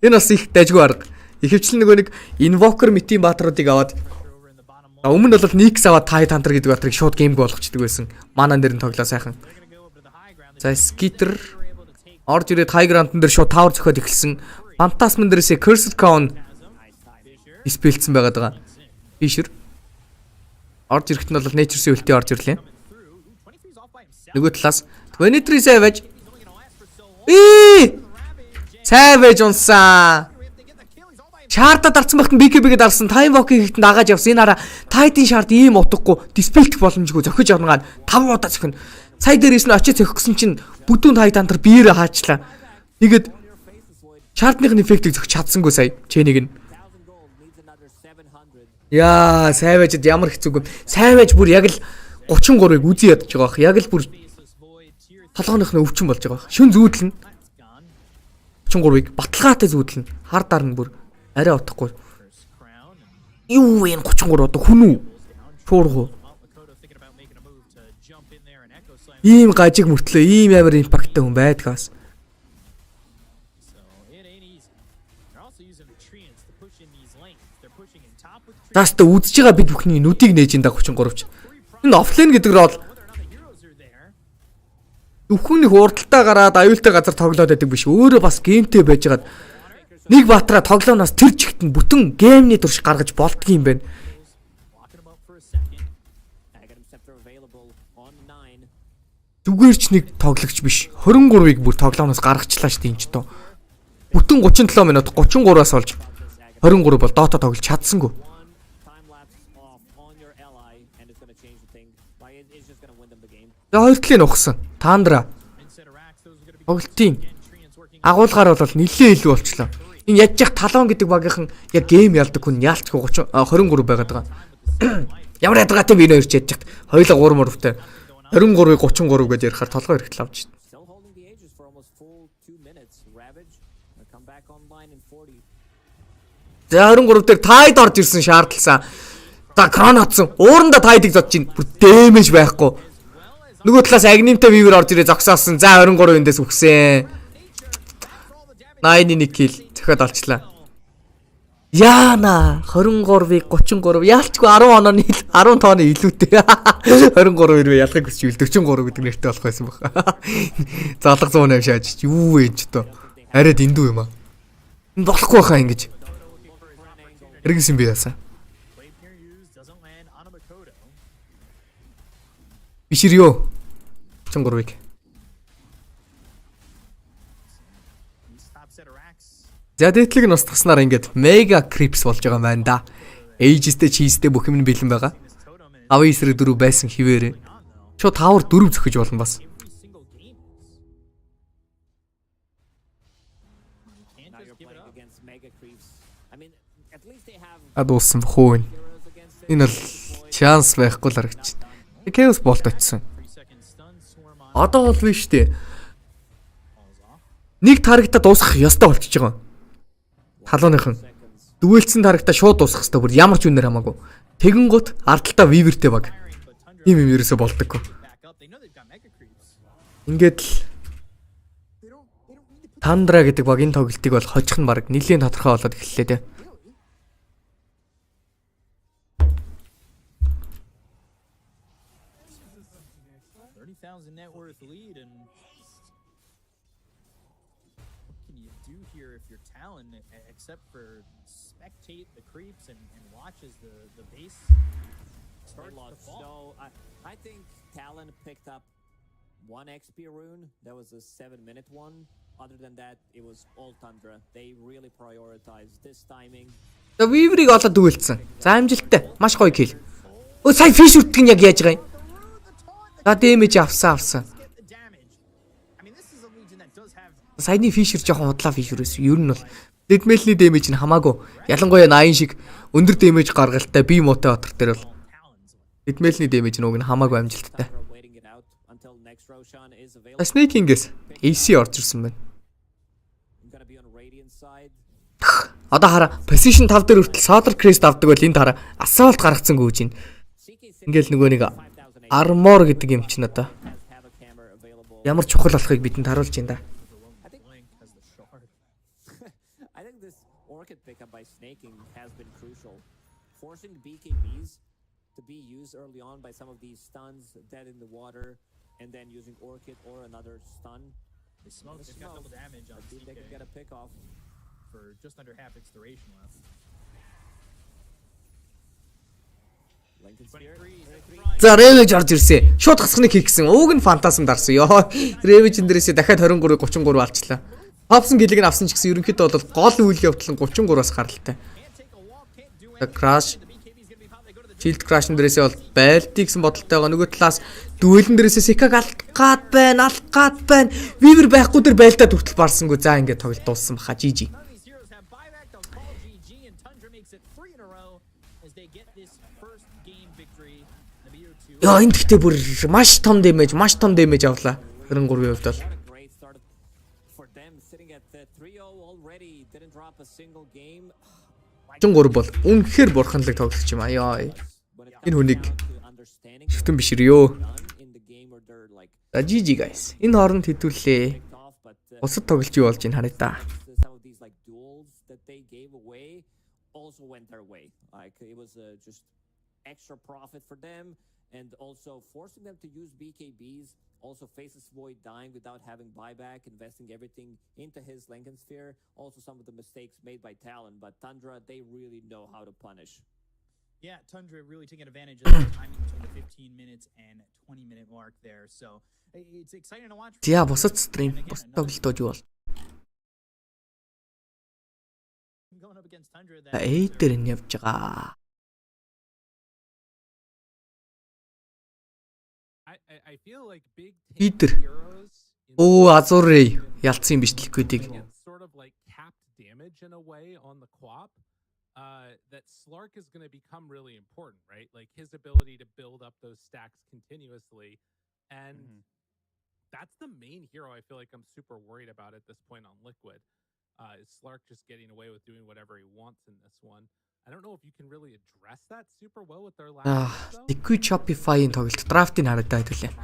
Энэ бас их дайггүй арга. Ихэвчлэн нөгөө нэг invoker митийн баатруудыг аваад Over in the bottom left. өмнө нь бол Nix аваад Tide Hunter гэдэг баатрыг шууд геймг болгочдөг байсан. Маанан дээр нь тоглоо сайхан. They're gonna go up to the high ground. За Skitter They're able to take орж ирээд high ground дээр шууд tower зөхиод эхэлсэн. Phantasm дээрээс Cursed Crown диспелцсэн байгаад байгаа. Фишер орж ирэхэд нь бол Nature's үлти орж ирлээ. Нөгөө талаас 23 Savage. Savage унсан. Шаардад дарсан багт BKB-гээ дарсан. Time walk-ийг хийхэд дагааж явсан. Энэ хараа Titan шаард ийм утгагүй диспелтэх боломжгүй зохиж орнгаад 5 удаа зохино. Сая дээрээс нь очиж зохих гэсэн чинь бүдүүн Titan-тар биеэрээ хаачлаа. Тэгээд шаардныхын эффектийг зохиж чадсангүй сая. Чэнийг нь. Яа, Savage-д ямар хэцүүг юм. Savage бүр яг л 33-ыг үзий ядж байгаа бах. Яг л бүр толгойнх нь өвчин болж байгаа бах. Шүн зүүдлэн 33-ыг баталгаатай зүүдлэн. Хардаар нь бүр арай утахгүй. Юу вэ 33 одоо хүн үү? Шуургуу. Ийм гажиг мөртлөө ийм амар импакттай хүн байдгаас. Таста үзэж байгаа бид бүхний нүдийг нээж энэ 33-ч. Энэ офлайн гэдэг нь бол зөвхөн нэг хурдталтай гараад аюултай газар тоглоод байдаг биш. Өөрөө бас геймтэй байжгаад нэг батраа тоглооноос тэр чигт нь бүтэн геймний турш гаргаж болдгийм байна. Зүгээр ч нэг тоглогч биш. 23-ыг бүр тоглооноос гаргачлаа шүү дээ энэ ч тоо. Бүтэн 37 минут 33-аас олж 23 бол Dota тоглож чадсангүй. Хоёр талын ухсан. Тандра. Тоглолтын агуулгаар бол нэлээ илүү болчлоо. Энэ яж явах талон гэдэг багийнхан яг гейм ялдаг хүн яалтчгүй 23 байгаад байгаа. Ямар ядгатай би нэрч яж явах. Хоёулаа 3 мөрөвтэй. 23-ыг 33 гэж ярихаар толгой хэрэгтэл авч байна. За 23 дээр тайд орж ирсэн шаардлагасан. За кронотсон. Ууранда тайдыг зодж чинь бүр дэмэж байхгүй. Нөгөө талаас агнимтай вивер орж ирээ зогсоосон. За 23 эндээс үхсэн. 81 кил зөхөд олчлаа. Яана 23-ыг 33 яалчгүй 10 онооны 10 тооны илүүтэй. 23 хэрвээ ялгыг хүсч 43 гэдэг нэртэй болох байсан баг. Залга 108 шааж юу вэ ч тоо. Арайд эндүү юм аа. Энэ болохгүй хаа ингэж. Эргэсэн би яасан. Биширё 33-ыг. За дээдлэг нь устгаснаар ингээд мега крипс болж байгаа юм байна да. Эйжстэй чийстэй бүх юм бэлэн байгаа. 9-4 байсан хിവэрэ. Шууд 5-4 зөхөж болно бас. Адуулсан бохоо. Энэ бол шанс байхгүй л харагч. Chaos болт очсон. Одоо бол биш үү? Нэг тарагта дуусгах ёстой болчихж байгаа. Талууныхан дүгэлцэн тарагта шууд дуусгах ёстой бүр ямар ч үнээр хамаагүй. Тэгэн гут ардталтаа вивертэй баг. Ийм юм ерөөсө болдоггүй. Ингээд л Тандра гэдэг баг энэ тоглолтыг бол хожих нь баг нэлийн тодорхой болоод эхэллээ дээ. Except for spectate the creeps and watch as the base starts to fall. So I think Talon picked up one XP rune. That was a 7-minute one. Other than that, it was all Tundra. They really prioritized this timing. За виверийг олоод дүгэлцсэн. За амжилттай. Маш гоё кил. Өө сая фиш үрдэг нь яг яаж байгаа юм? За дэмэж авсан. Саяны фишер жоохон худлаа фишерээс. Ер нь бол Дэдмэлний дэмэж нь хамаагүй. Ялангуяа 80 шиг өндөр дэмэж гаргалтай бие муутай отор дээр бол Дэдмэлний дэмэж нь уг нь хамаагүй амжилттай. Snake-ингээс AC орж ирсэн байна. Одоо хараа position 5 дээр хүртэл Solar Crest авдаг бол энд хараа assault гаргацсангүй гэж байна. Ингээл нөгөө нэг armor гэдэг юм чинь одоо ямар чухал болохыг бидэнд харуулж байна да. Pickup by snaking has been crucial, forcing BKBs to be used early on by some of these stuns dead in the water, and then using Orchid or another stun. They've got double damage on they can get a pick off for just under half its duration left. За Ravage орж ирсэн. Шууд хасхныг хийгсэн. Ууг нь фантазм дарсан. Ёо. Ravage дээрээсээ дахиад 23 33 алчлаа. Хопсон гэлийг нь авсан ч гэсэн ерөнхийдөө бол гол үйл явдал нь 33-аас гаралтай. Crash Shield Crash дээрээсээ бол байлтыг гэсэн бодолтойгоо нөгөө талаас дүүлэн дээрээсээ Sikag алах гад байна. Weaver байхгүй дээр байлдаад хүртэл барсангүй. За ингээд тоглолт дууссан баха. GG. Яа энэ гэхдээ бүр маш том damage авлаа. 23-ийн хувьд бол. 3 бол үнэхээр бурханлаг тоглогч юм аа. Яа. Энэ хүнийг шүтэн бишрээ. За GG guys. Энэ хооронд хэдүүлээ. Бусад тоглолч юу болж ийн харъя та. Extra profit for them, and also forcing them to use BKBs, also faces Void dying without having buyback, investing everything into his Lincoln Sphere. Also some of the mistakes made by Talon, but Tundra, they really know how to punish. Yeah, Tundra really taking advantage of the timing between the 15 minutes and 20-minute mark there. So it's exciting to watch. За бусад стрим, бусад тоглолтууд юу бол? Going up against Tundra that Эйтер нь явж байгаа. I feel like big Eater. heroes Оо Azure ялцсан юм биш Liquid-ийг. sort of like capped damage in a way on the co-op. That Slark is going to become really important, right? Like his ability to build up those stacks continuously, and that's the main hero I feel like I'm super worried about at this point on Liquid. Is Slark just getting away with doing whatever he wants in this one? I don't know if you can really address that super well with their last Liquid Shopify-ийн тоглолт драфтыг харагдаад байлаа.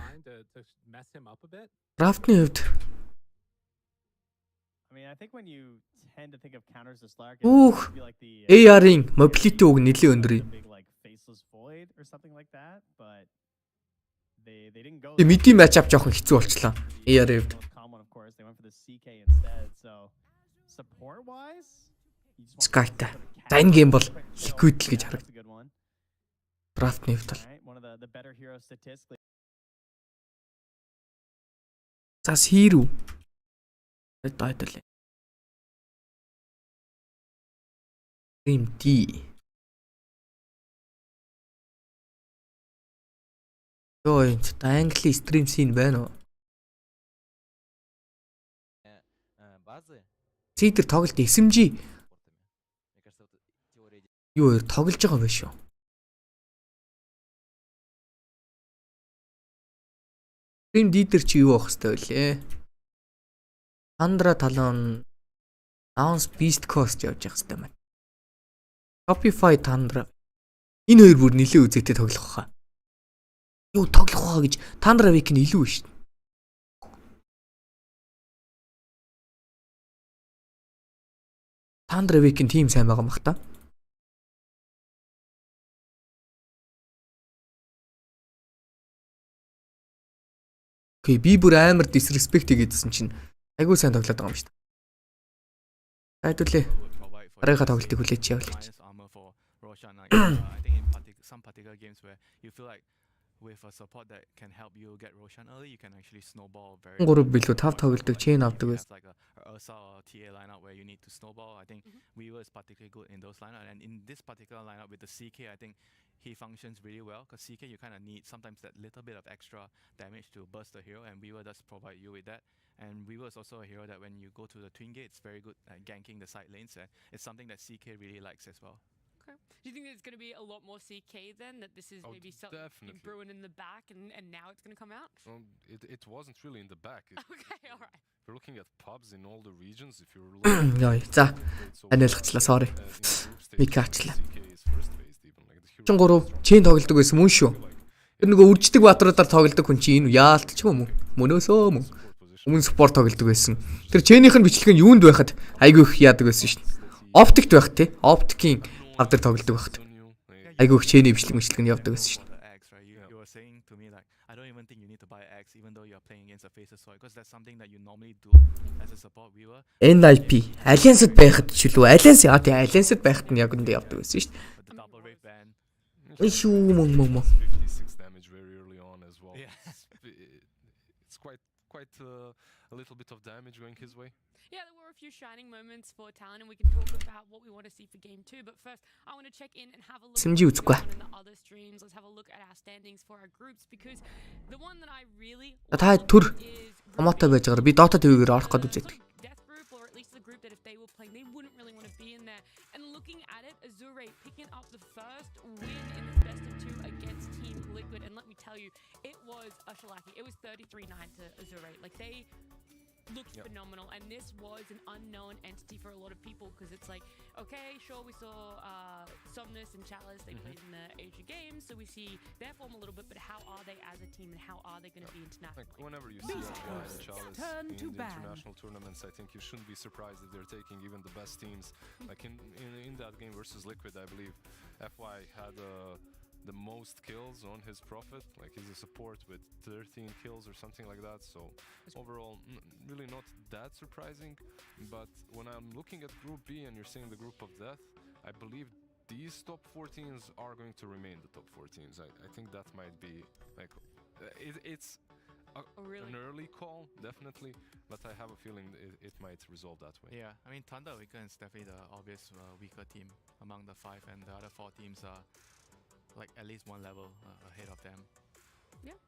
to mess him up a bit. Драфтны хувьд I mean, I think when you tend to think of counters to Slark, Ooh. be like the AR-ийн mobility уг нэлээд өндөр юм. big like faceless void or something like that, but they didn't go. Тэгээ midi match up жоохон хэцүү болчлаа. AR-ийн хувьд. Most common, of course, they went for the CK instead. So support wise, Sky-та. За энэ гейм бол Liquid л гэж харагд. that's a good one. Драфтны хувьд бол. Right, one of the better heroes statistically. За Сирүү. Тайлбарлая. Stream D. Йоо энэ англи стрим син байна уу? Цэдэр тоглолт SMG юу тоглож байгаа юм биш үү? Stream D дээр чи юу авах хэрэгтэй вэ? Андра талон Bounce Beast Coast явж явах хэрэгтэй байна. Shopify Tundra. Энэ хоёр бүр нэлээд үзэгтэй тоглох хаа. Юу тоглох хаа гэж Tundra Week нь илүү шүү дээ. Tundra Week нь team сайн байгаа юм бах та. Окей, би бүр амар disrespect хийгээдсэн чинь айгуу сайн тоглоод байгаа юм шүү дээ. Хайдуулээ. Арайха тоглолтыг хүлээж явуулаач. I think in some particular games where you feel like with a support that can help you get Roshan early, you can actually snowball very. 3 билүү 5 тоглолтог chain авдаг байсан. Like a Ursa or TA lineup where you need to snowball. I think Weaver is particularly good in those lineup, and in this particular lineup with the CK, I think he functions really well because CK you kind of need sometimes that little bit of extra damage to burst the hero, and Weaver does provide you with that. And Weaver is also a hero that when you go to the twin gate, it's very good at ganking the side lanes, and it's something that CK really likes as well. Okay. Do you think there's going to be a lot more CK then? That this is maybe something been brewing in the back and now it's going to come out? It wasn't really in the back. Okay, all right. If you're looking at pubs in all the regions, if you're looking За. Анилгачлаа, sorry. Би качлаа. 3 chain тоглодог байсан мөн шүү. Тэр нөгөө үрждэг баатруудаар тоглодог хүн чинь энэ яалтч юм уу? Мөнөөсөө мөн. Өмнө спорт тоглодог байсан. Тэр chain-ийнх нь бичлэг нь юунд байхад айгүй их яадаг байсан шүү. Оптикт байх тий. Оптикийн авдар тоглодог байхад. Айгүй их chain-ийн бичлэг нь явдаг байсан шүү. You were saying to me like I don't even think you need to buy X even though you're playing against a faceless soil because that's something that you normally do as a support viewer. NIP Alliance-д байхад ч үлээ Alliance яа тий Alliance-д байхад нь яг үндэ явдаг байсан шүү. Ишүү мөн. 56 damage very early on as well. Yeah. It's quite a little bit of damage going his way. Yeah, there were a few shining moments for Talon, and we can talk about what we want to see for game 2. But first, I want to check in and have a look at Сэмжи what's үзэхгүй. going on in the other streams. Let's have a look at our standings for our groups, because the one that I really Та түр хамаатай байж байгаа. Би Dota TV-гээр орох гээд үзээд. death group, or at least the group that if they were playing, they wouldn't really want to be in there. And looking at it, Azure picking up the first win in this best of 2 against Team Liquid, and let me tell you, it was a shellacking. It was 33-9 to Azure. Like, they looked phenomenal, and this was an unknown entity for a lot of people, because it's like, okay, sure, we saw Somnus and Chalice, they played in the Asia Games, so we see their form a little bit, but how are they as a team, and how are they going to be internationally? Like, whenever you see Asia and Chalice in the international tournaments, I think you shouldn't be surprised if they're taking even the best teams. Like in that game versus Liquid, I believe FY had the most kills on his Prophet. Like, he's a support with 13 kills or something like that, so overall really not that surprising. But when I'm looking at Group B and you're saying the group of death, I believe these top 4 teams are going to remain the top 4 teams. I think that might be like it's an early call, definitely, but I have a feeling it might resolve that way. Yeah, I mean, Thunder Weaker is definitely the obvious weaker team among the 5, and the other 4 teams are like at least one level ahead of them. Yeah.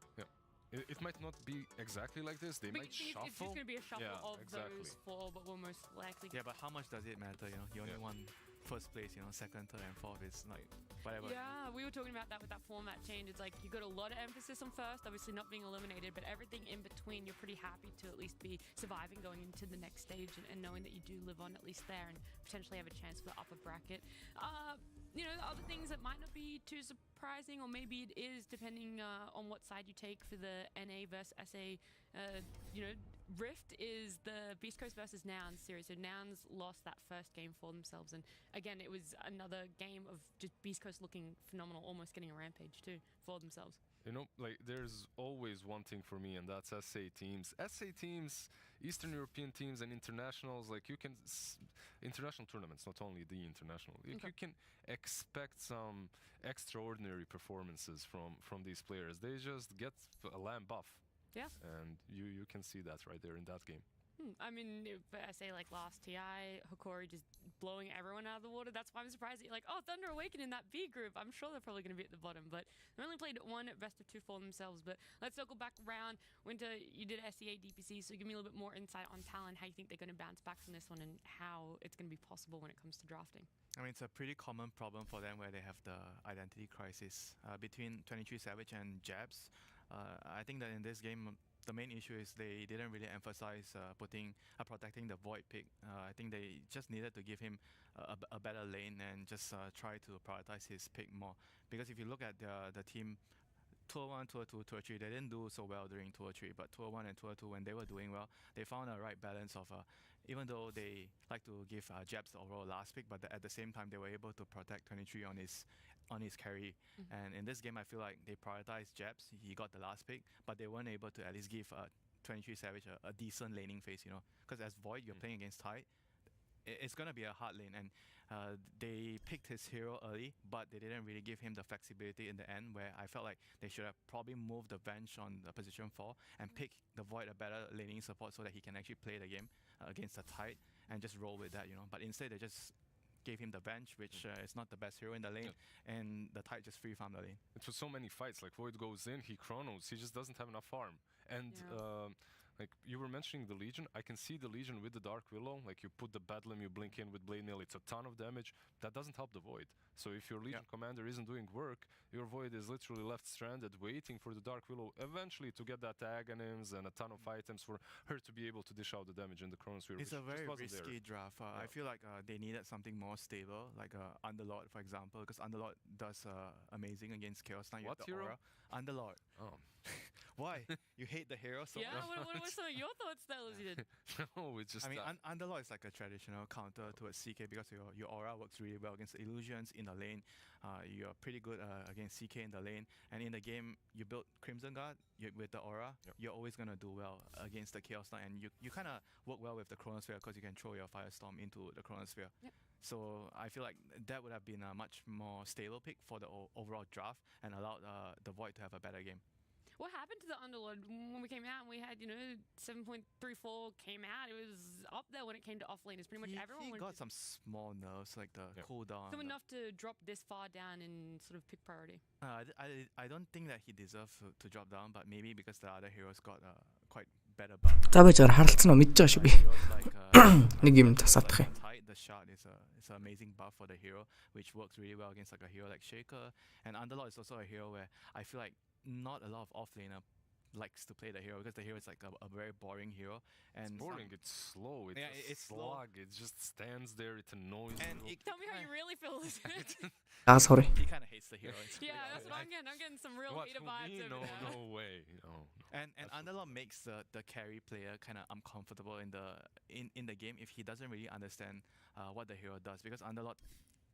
It might not be exactly like this. They might shuffle. It's just going to be a shuffle of exactly. those 4, but we'll most likely. Yeah, but how much does it matter? You know, you only won first place. You know, second, third, and fourth is like whatever. Yeah, we were talking about that with that format change. It's like you got a lot of emphasis on first, obviously not being eliminated, but everything in between, you're pretty happy to at least be surviving going into the next stage, and knowing that you do live on at least there and potentially have a chance for the upper bracket. You know, the other things that might not be too surprising, or maybe it is, depending on what side you take for the NA versus SA, you know, rift, is the Beast Coast versus Nouns series. So Nouns lost that first game for themselves, and again, it was another game of just Beast Coast looking phenomenal, almost getting a rampage too for themselves. You know, like, there's always one thing for me, and that's SA teams. SA teams, Eastern European teams, and internationals, like, you can international tournaments, not only the international. You can expect some extraordinary performances from these players. They just get a lamb buff. Yeah. And you can see that right there in that game. I mean, for SA, like last TI, Hokori just blowing everyone out of the water. That's why I'm surprised that you're like, oh, Thunder Awaken in that B group. I'm sure they're probably going to be at the bottom, but they only played one best of 2 for themselves. But let's circle back around. Winter, you did SEA DPC, so give me a little bit more insight on Talon, how you think they're going to bounce back from this one, and how it's going to be possible when it comes to drafting. I mean, it's a pretty common problem for them, where they have the identity crisis between 23 Savage and Jabs. I think that in this game, the main issue is they didn't really emphasize protecting the Void pick. I think they just needed to give him a better lane and just try to prioritize his pick more. Because if you look at the team, Tour 1, Tour 2, Tour 3, they didn't do so well during Tour 3, but Tour 1 and Tour 2, when they were doing well, they found a right balance of even though they like to give Jabs the overall last pick, but at the same time they were able to protect 23 on his carry. And in this game, I feel like they prioritized Jabs. He got the last pick, but they weren't able to at least give 23 Savage a decent laning phase, you know, because as Void, you're playing against Tide, it's going to be a hard lane, and they picked his hero early, but they didn't really give him the flexibility in the end, where I felt like they should have probably moved the bench on the position 4 and pick the Void a better laning support, so that he can actually play the game against the Tide and just roll with that, you know. But instead, they just gave him the bench, which is not the best hero in the lane, and the Tide just free farm the lane. It was so many fights, like Void goes in, he chronos, he just doesn't have enough farm. And like you were mentioning the Legion, I can see the Legion with the Dark Willow, like you put the Bedlam, you blink in with Blade Nail, it's a ton of damage. That doesn't help the Void. So if your Legion commander isn't doing work, your Void is literally left stranded, waiting for the Dark Willow eventually to get that Aghanims and a ton of items for her to be able to dish out the damage in the Chronosphere. It's a very risky draft. I feel like they needed something more stable, like Underlord, for example, because Underlord does amazing against Chaos Knight. What hero? Underlord. Oh. Why? You hate the hero so Yeah, much? what were some of your thoughts there, Lucy? No, it's just I mean, that. Underlord is like a traditional counter towards CK because your aura works really well against illusions in the lane. You're pretty good against CK in the lane. And in the game, you build Crimson Guard with the aura. Yep. You're always going to do well against the Chaos Knight. And you kind of work well with the Chronosphere because you can throw your Firestorm into the Chronosphere. Yep. So I feel like that would have been a much more stable pick for the overall draft and allowed the Void to have a better game. What happened to the Underlord when we came out and we had, 7.34 came out? It was up there when it came to offlaners. Pretty much everyone He went got some small nerfs like the cooldown. so enough to drop this far down in sort of pick priority. I don't think that he deserves to drop down, but maybe because the other heroes got quite better buff. За байж харилцсан уу мэдэж байгаа шүү би. Нэг юм тасаадах юм. The shot is an amazing buff for the hero, which works really well against like a hero like Shaker. And Underlord is also a hero where I feel like not a lot of offlaner likes to play the hero because the hero is like a very boring hero. And It's boring, it's slow, it's slow. slog, it just stands there, it annoys Tell me how you really feel. Sorry. He kind of hates the hero. Yeah, that's what I'm getting. I'm getting some real What, hater for vibes me? over there. No way. No. And Underlord makes the carry player kind of uncomfortable in the game if he doesn't really understand what the hero does, because Underlord,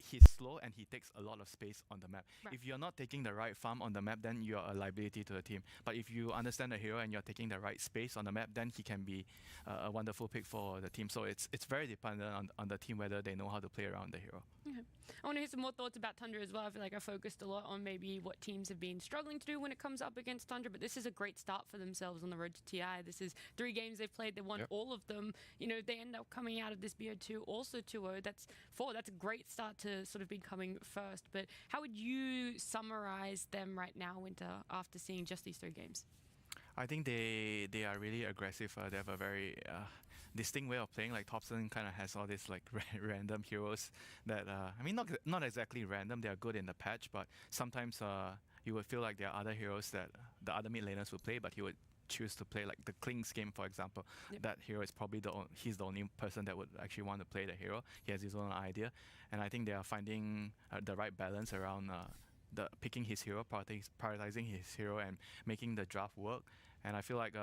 he's slow and he takes a lot of space on the map. Right. If you're not taking the right farm on the map, then you're a liability to the team. But if you understand the hero and you're taking the right space on the map, then he can be a wonderful pick for the team. So it's very dependent on the team whether they know how to play around the hero. Okay. I want to hear some more thoughts about Tundra as well. I feel like I focused a lot on maybe what teams have been struggling to do when it comes up against Tundra, but this is a great start for themselves on the road to TI. This is 3 games they've played. They won all of them. They end up coming out of this BO2 also 2-0. That's a great start to sort of be coming first. But how would you summarize them right now, Winter, after seeing just these 3 games? I think they are really aggressive. They have a very distinct way of playing. Like Thompson kind of has all these like random heroes that I mean not exactly random. They are good in the patch, but sometimes you would feel like there are other heroes that the other mid laners would play, but he would choose to play like the Kling's game, for example. Yep. That hero is probably he's the only person that would actually want to play the hero. He has his own idea, and I think they are finding the right balance around picking his hero, prioritizing his hero, and making the draft work. And I feel like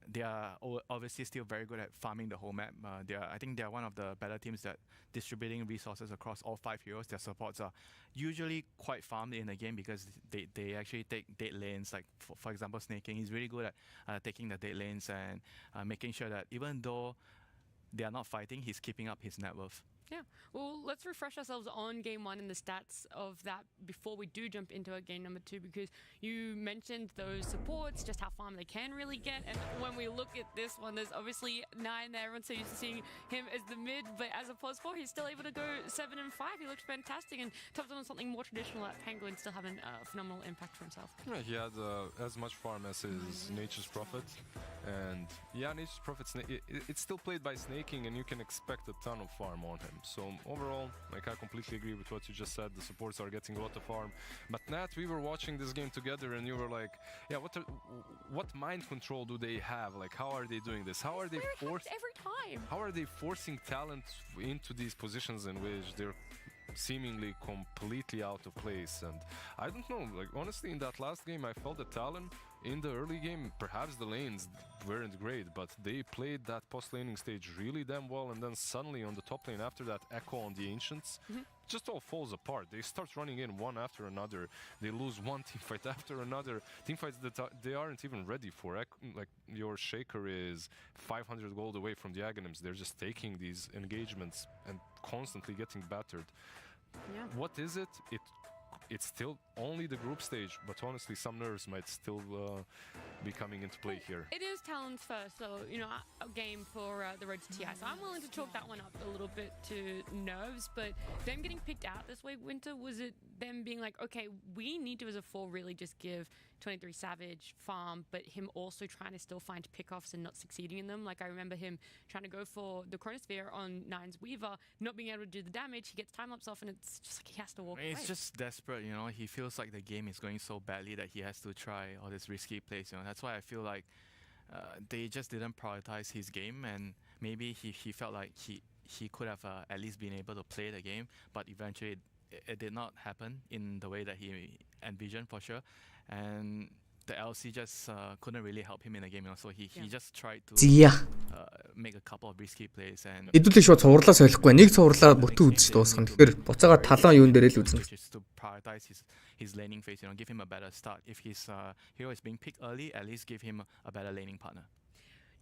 they are obviously still very good at farming the whole map. I think they are one of the better teams that distributing resources across all 5 heroes. Their supports are usually quite farmed in the game because they actually take dead lanes. Like for example, Snaking, he's really good at taking the dead lanes and making sure that even though they are not fighting, he's keeping up his net worth. Yeah. Well, let's refresh ourselves on game 1 and the stats of that before we do jump into game number 2, because you mentioned those supports, just how farm they can really get. And when we look at this one, there's obviously 9 there. Everyone's so used to seeing him as the mid, but as a pause 4, he's still able to go 7 and 5. He looks fantastic, and tops on something more traditional at Penguin, still having a phenomenal impact for himself. Yeah, he had as much farm as his Nature's Prophet. And yeah, Nature's Prophet, it's still played by Snaking, and you can expect a ton of farm on him. So overall, like, I completely agree with what you just said. The supports are getting a lot of farm. But Nat, we were watching this game together, and you were like, yeah, what mind control do they have? Like, how are they doing this? How are they every time? How are they forcing talent into these positions in which they're seemingly completely out of place? And I don't know, like, honestly, in that last game I felt that Talon in the early game, perhaps the lanes weren't great, but they played that post laning stage really damn well, and then suddenly on the top lane after that echo on the Ancients, just all falls apart. They start running in one after another. They lose one teamfight after another. Teamfights that they aren't even ready for. Like, your Shaker is 500 gold away from the Aghanims. They're just taking these engagements and constantly getting battered. Yeah. What is it? It's still only the group stage, but honestly, some nerves might still be coming into play here. It is Talon's first, so, a game for the road to TI. So I'm willing to chalk that one up a little bit to nerves, but them getting picked out this way, Winter, was it them being like, okay, we need to, as a 4, really just give 23 Savage farm, but him also trying to still find pickoffs and not succeeding in them? Like, I remember him trying to go for the Chronosphere on 9's Weaver, not being able to do the damage. He gets time-lapse off, and it's just like he has to walk away. It's just desperate, he feels like the game is going so badly that he has to try all this risky plays. That's why I feel like they just didn't prioritize his game, and maybe he felt like he could have at least been able to play the game, but eventually it did not happen in the way that he envisioned, for sure. And the LC just couldn't really help him in the game, so he just tried to make a couple of risky plays and Хэдүүлээ шууд цувралаа солихгүй. Нэг цувралаа бүтэн үзэж дуусгана. Тэгэхээр буцаага талан юун дээр л үзнэ. to prioritize his laning phase, give him a better start. If his hero is being picked early, at least give him a better laning partner.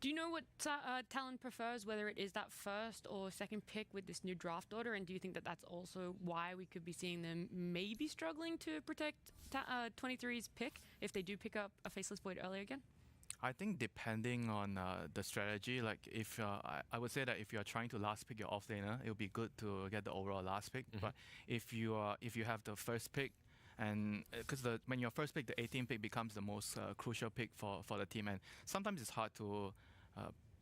Do you know what Talon prefers, whether it is that first or second pick with this new draft order? And do you think that that's also why we could be seeing them maybe struggling to protect 23's pick if they do pick up a Faceless Void early again? I think depending on the strategy, like if I would say that if you are trying to last pick your off laner, it would be good to get the overall last pick. But if you have the first pick, and because when you're first pick, the 18 pick becomes the most crucial pick for the team, and sometimes it's hard to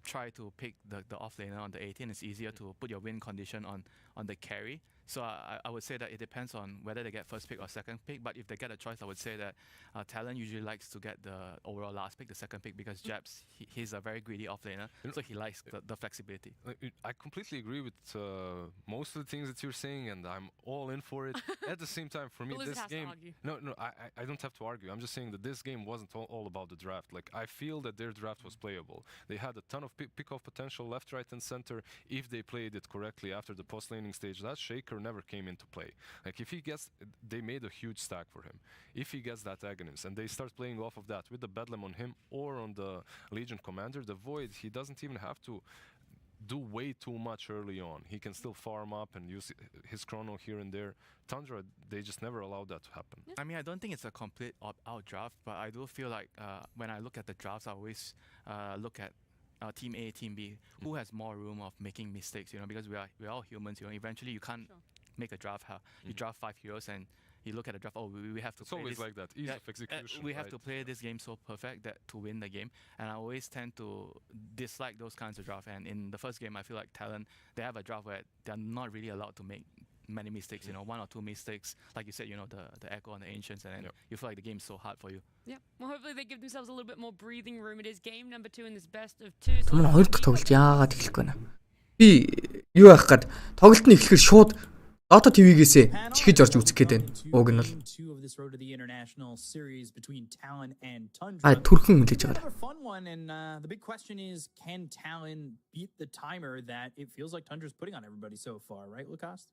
try to pick the off laner on the 18. It's easier to put your win condition on the carry. So I would say that it depends on whether they get first pick or second pick. But if they get a choice, I would say that Talon usually likes to get the overall last pick, the second pick, because Japs, he's a very greedy off laner, so he likes the flexibility. I completely agree with most of the things that you're saying, and I'm all in for it. At the same time, for me, this game... No, I don't have to argue. I'm just saying that this game wasn't all about the draft. Like, I feel that their draft was playable. They had a ton of pick-off potential left, right, and center if they played it correctly after the post-laning stage. That Shaker never came into play. Like, if he gets... They made a huge stack for him. If he gets that Aghanim, and they start playing off of that with the Bedlam on him or on the Legion Commander, the Void, he doesn't even have to do way too much early on. He can still farm up and use his chrono here and there. Tundra, they just never allowed that to happen. I mean, I don't think it's a complete opt-out draft, but I do feel like when I look at the drafts, I always look at Team A, Team B, who has more room of making mistakes, because we're all humans, eventually you can't make a draft. You draft 5 heroes and you look at the draft, we have to it's always like that, ease of execution. We have to play this game so perfect that to win the game, and I always tend to dislike those kinds of draft. And in the first game, I feel like Talon, they have a draft where they're not really allowed to make many mistakes, 1 or 2 mistakes, like you said, the Echo and the Ancients, and then you feel like the game's so hard for you. Yeah, well, hopefully they give themselves a little bit more breathing room. It is game number 2 in this best of 2. Түмэн хоёр дахь тоглолт яагаад эхлэхгүй нэ? Би юу яах гээд тоглолт нь эхлэхээр шууд Auto TV-гээсээ чихэж орж үзэх гээд байна. Уг нь бол түрхэн хүлээж байгаа. Fun one, and the big question is, can Talon beat the timer that it feels like Tundra's putting on everybody so far, right, Lucas?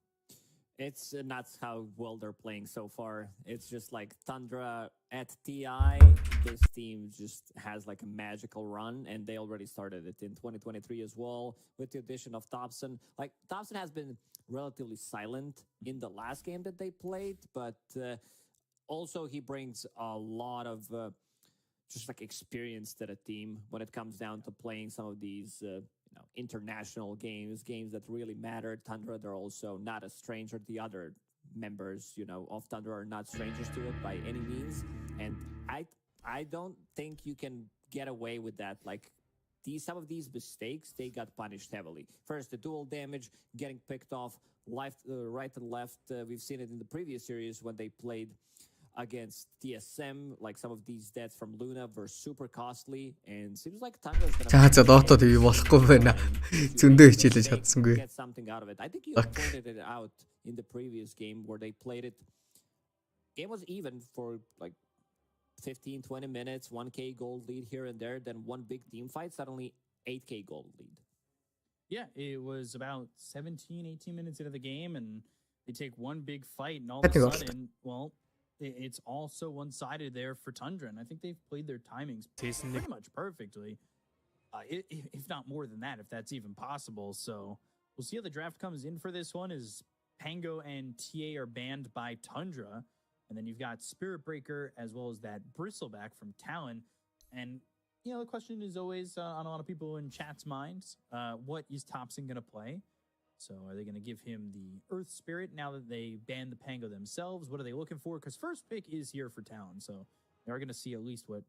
It's not how well they're playing so far. It's just like Tundra at TI, this team just has like a magical run, and they already started it in 2023 as well with the addition of Thompson. Like, Thompson has been relatively silent in the last game that they played, but also he brings a lot of just like experience to the team when it comes down to playing some of these international games that really matter. Tundra, they're also not a stranger. The other members, of Tundra are not strangers to it by any means. And I don't think you can get away with that. Like, some of these mistakes, they got punished heavily. First, the dual damage, getting picked off right and left. We've seen it in the previous series when they played against TSM, like some of these deaths from Luna were super costly, and seems like Tundra's gonna get something out of it. I think you pointed it out in the previous game where they played it. Game was even for like 15-20 minutes, 1k gold lead here and there, then one big team fight, suddenly 8k gold lead. Yeah, it was about 17-18 minutes into the game, and they take one big fight, and all of a sudden, well, it's also one-sided there for Tundra, and I think they've played their timings pretty much perfectly, if not more than that, if that's even possible. So we'll see how the draft comes in for this one, as Pango and TA are banned by Tundra, and then you've got Spirit Breaker as well as that Bristleback from Talon. And the question is always on a lot of people in chat's minds, what is Thompson going to play? So are they going to give him the Earth Spirit now that they banned the Pango themselves? What are they looking for? Because first pick is here for Talon, so they are going to see at least what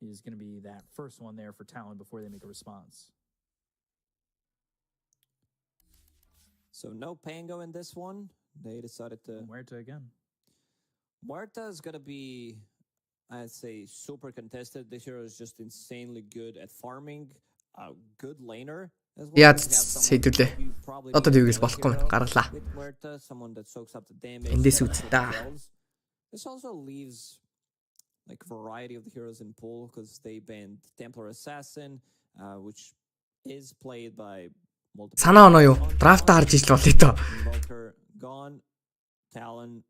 is going to be that first one there for Talon before they make a response. So no Pango in this one. They decided to... Muerta again. Muerta is going to be, I'd say, super contested. This hero is just insanely good at farming. A good laner. Яаж сэдвлээ. Одоо тэгээс болохгүй юм гаргалаа. Эндээс үз та. This also leaves like variety of the heroes in pool because they banned Templar Assassin, which is played by multiple. Санаа оноо юу? Драфт харж ижил болъё тоо. Invoker gone, Talon.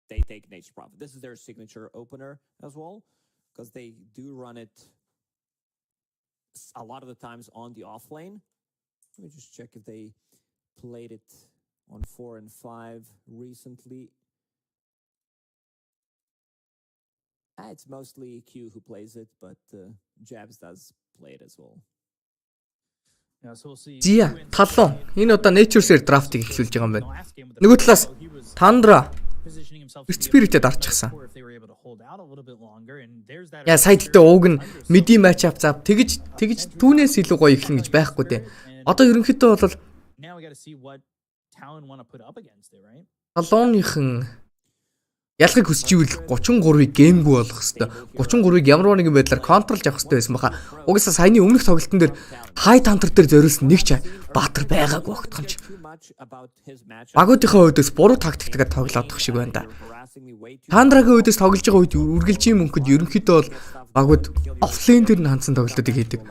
They take Nature's Prophet. This is their signature opener as well because they do run it a lot of the times on the off lane. Let me just check if they played it on 4 and 5 recently. It's mostly Q who plays it, but Jabs does play it as well. Зия, талон. Энэ удаа Nature-сээр драфтыг эхлүүлж байгаа юм байна. Нөгөө талаас Tundra Spirited арчихсан. Яа, сая гэдэг ууг нь midi match-up зав тэгж түүнээс илүү гоё эхлэн гэж байхгүй дээ. Одоо ерөнхийдөө бол Талоныхан ялгыг хүсч ивэл 33-ыг геймгүй болгох хэрэгтэй. 33-ыг ямар нэгэн байдлаар контролж авах хэрэгтэй байсан баха. Угсаа саяны өмнөх тоглолтын дээр хай тантер дээр зориулсан нэг ч баатар байгаагүй огтхонч. Багуудынхаа өөдөөс буруу тактиктгээд тоглоодох шиг байна да. Тандрагийн өөдөөс тоглож байгаа үед үргэлжийн мөнхөд ерөнхийдөө бол багууд офлейн дээр нь хандсан тоглолтуудыг хийдэг.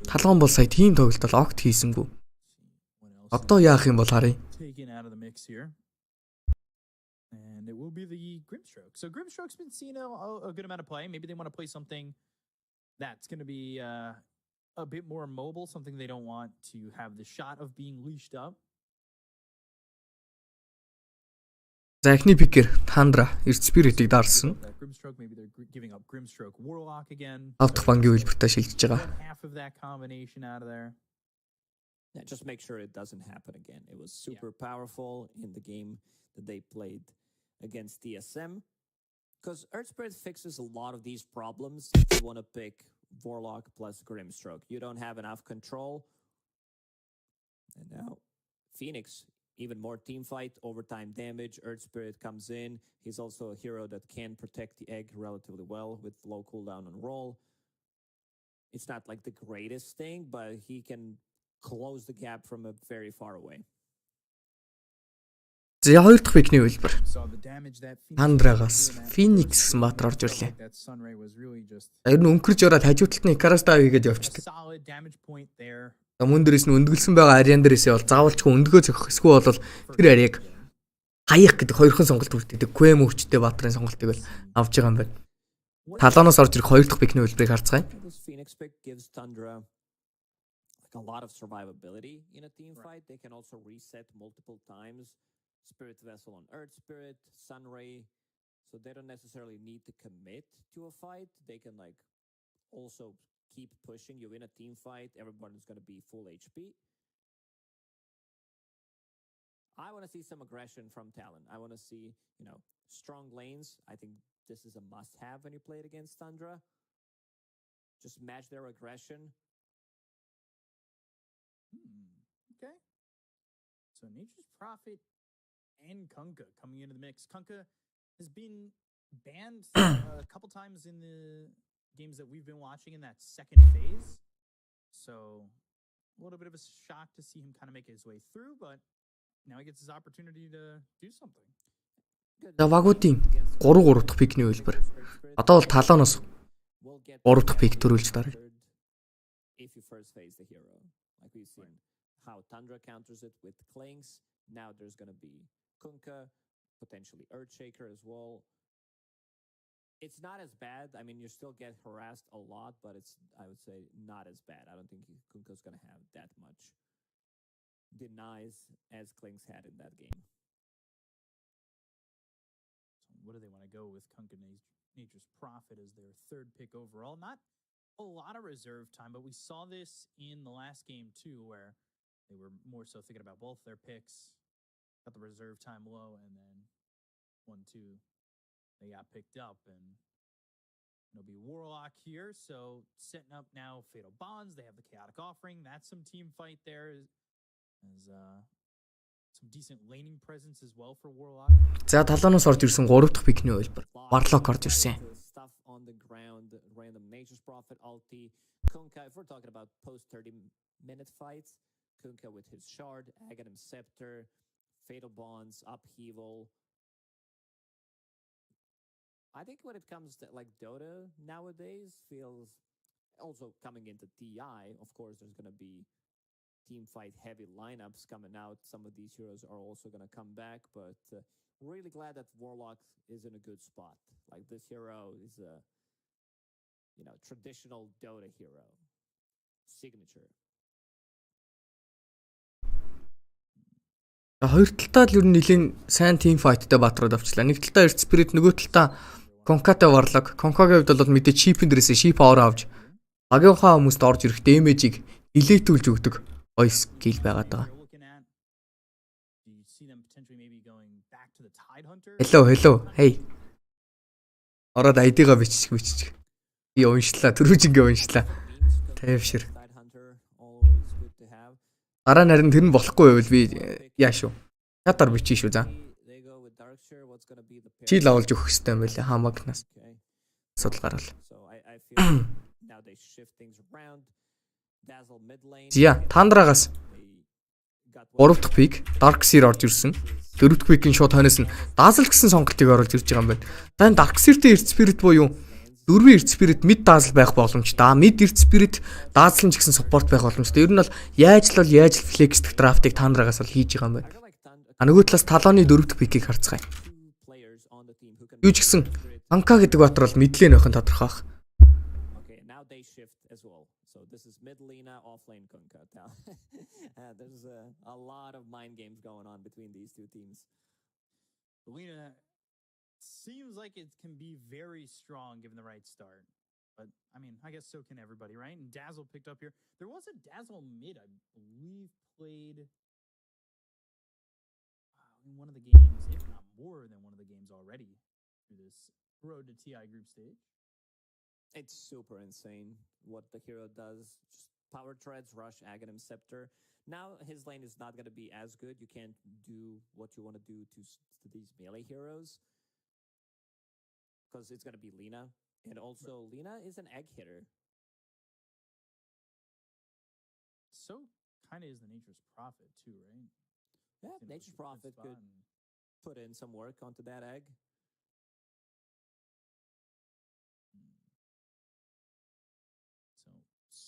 Талган бол сая тийм тоглолт бол огт хийсэнгүй. Одоо яах юм бол харъя. And it will be the Grimstroke. So Grimstroke's been seeing a good amount of play. Maybe they want to play something that's going to be a bit more mobile, something they don't want to have the shot of being leashed up. За эхний пикер Tundra Earth Spirit-ийг дарсан. Grimstroke, maybe they're giving up Grimstroke Warlock again. Автох бангийн үйлбэртээ шилжиж байгаа. Half of that combination out of there. Yeah, just make sure it doesn't happen again. It was super powerful in the game that they played against TSM. Because Earth Spirit fixes a lot of these problems if you want to pick Warlock plus Grimstroke. You don't have enough control. And now, Phoenix, even more team fight, overtime damage. Earth Spirit comes in. He's also a hero that can protect the egg relatively well with low cooldown on roll. It's not like the greatest thing, but he can close the gap from a very far away. За хоёр дахь пикний үйлбэр. Тандрагаас Phoenix Smart орж ирлээ. Ер нь өнгөрж ороод хажуу талд нь Icarus-таа хийгээд явчихдаг. Мөн дээрээс нь өндгөлсөн байгаа ариан дээрээсээ бол заавалчгүй өндгөө зөхөх эсвэл бол тэр ариаг хаях гэдэг хоёрхан сонголт үлдээдэг. Quem өвчтэй баатрын сонголтыг бол авч байгаа юм байна. Талаанаас орж ирэх хоёр дахь пикний үйлбэрийг харцгаая. A lot of survivability in a team fight. They can also reset multiple times. Spirit Vessel on Earth Spirit, Sunray. So they don't necessarily need to commit to a fight. They can like also keep pushing. You win a team fight, everyone's going to be full HP. I want to see some aggression from Talon. I want to see, strong lanes. I think this is a must-have when you play it against Tundra. Just match their aggression. Okay. So Nature's Prophet and Kunkka coming into the mix. Kunkka has been banned a couple times in the games that we've been watching in that second phase. So a little bit of a shock to see him kind of make his way through, but now he gets his opportunity to do something. За багуудын 3 дахь пикний үйлбэр. Одоо бол талаанаас 3 дахь пик төрүүлж дарыг. If you first phase the hero, like we've seen how Tundra counters it with Clinks. Now there's going to be Kunkka, potentially Earthshaker as well. It's not as bad. I mean, you still get harassed a lot, but it's, I would say, not as bad. I don't think Kunkka's going to have that much denies as Clinks had in that game. So what do they want to go with? Kunkka Nature's Prophet as their third pick overall. Not a lot of reserve time, but we saw this in the last game too, where they were more so thinking about both their picks, got the reserve time low, and then 1-2, they got picked up, and it'll be Warlock here. So setting up now Fatal Bonds. They have the Chaotic Offering. That's some team fight there. As some decent laning presence as well for Warlock. За талаанаас орж ирсэн 3 дахь пикний үйлбэр. Warlock орж ирсэн. Stuff on the ground, random Nature's Prophet ulti. Kunkka, if we're talking about post 30-minute fights, Kunkka with his shard, Aghanim Scepter, Fatal Bonds, Upheaval. I think when it comes to like Dota nowadays feels also coming into TI, of course, there's going to be team fight heavy lineups coming out. Some of these heroes are also going to come back, but really glad that Warlock is in a good spot. Like this hero is a, traditional Dota hero. Signature. Хоёр талдаа л ер нь нэлийн сайн team fight-тай баатрууд авчлаа. Нэг талдаа Earth Spirit, нөгөө талдаа Конкатай Warlock. Конкагийн хувьд бол мэдээ chip-ийн дээрээс ship power авч багийнхаа хүмүүст орж ирэх damage-ийг delete-үүлж өгдөг гоё skill байгаад байгаа. Hello. Hey. Ороод ID-га биччих. Би уншлаа. Түрүүжингээ уншлаа. Тайвшир. Дараа нь харин тэр нь болохгүй байвал би яа шүү. Чатаар бичиж шүү за. Чи л авалж өгөх хэрэгтэй юм байлаа хамагнаас. Асуудал гарвал. Зя, Тандрагаас 3 дахь пик Darkseer орж ирсэн. 4 дахь пикийн шууд хойноос нь Dazzle гэсэн сонголтыг оруулж ирж байгаа юм байна. За энэ Darkseer-тэй Earth Spirit буюу 4 Earth Spirit mid Dazzle байх боломжтой. Mid Earth Spirit Dazzle ч гэсэн support байх боломжтой. Ер нь бол яаж flex дэх драфтыг Тандрагаас бол хийж байгаа юм байна. Нөгөө талаас талооны 4 дахь пикийг харцгаая. Юу ч гэсэн Анка гэдэг баатар бол мэдлэн нөхөн тодорхой баг. This is mid Lina, off lane Kunka. There's a lot of mind games going on between these two teams. Lina seems like it can be very strong given the right start. But, I mean, I guess so can everybody, right? And Dazzle picked up here. There was a Dazzle mid, I believe, played in one of the games, if not more than one of the games already, through this road to TI group stage. It's super insane what the hero does. Just power treads, rush, Aghanim Scepter. Now his lane is not going to be as good. You can't do what you want to do to these melee heroes. Because it's going to be Lina. And also, Lina is an egg hitter. So kind of is the Nature's Prophet too, right? Yeah, Nature's Prophet could put in some work onto that egg.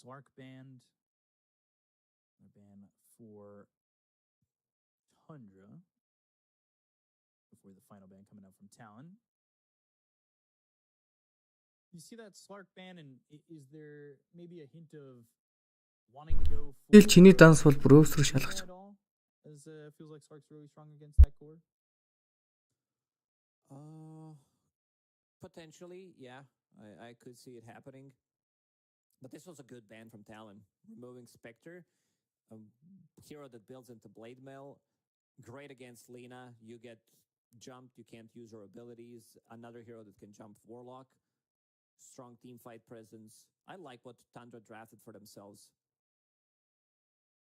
Slark banned. A ban for Tundra before the final ban coming out from Talon. You see that Slark ban, and is there maybe a hint of wanting to go for чиний данс бол брөөс рүү шалгаж. As feels like Slark's really strong against that core. Potentially, yeah. I could see it happening. But this was a good ban from Talon. Removing Spectre, a hero that builds into Blade Mail. Great against Lina. You get jumped, you can't use her abilities. Another hero that can jump Warlock. Strong team fight presence. I like what Tundra drafted for themselves.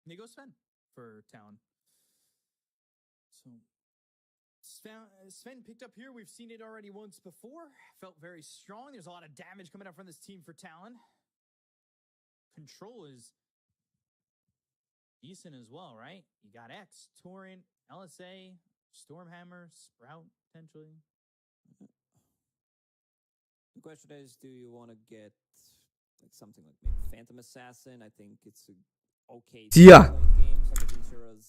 They go Sven for Talon. So Sven picked up here. We've seen it already once before. Felt very strong. There's a lot of damage coming up from this team for Talon. Control is decent as well, right? You got X, Torrent, LSA, Stormhammer, Sprout, potentially. The question is, do you want to get like something like maybe Phantom Assassin? I think it's a okay Зя.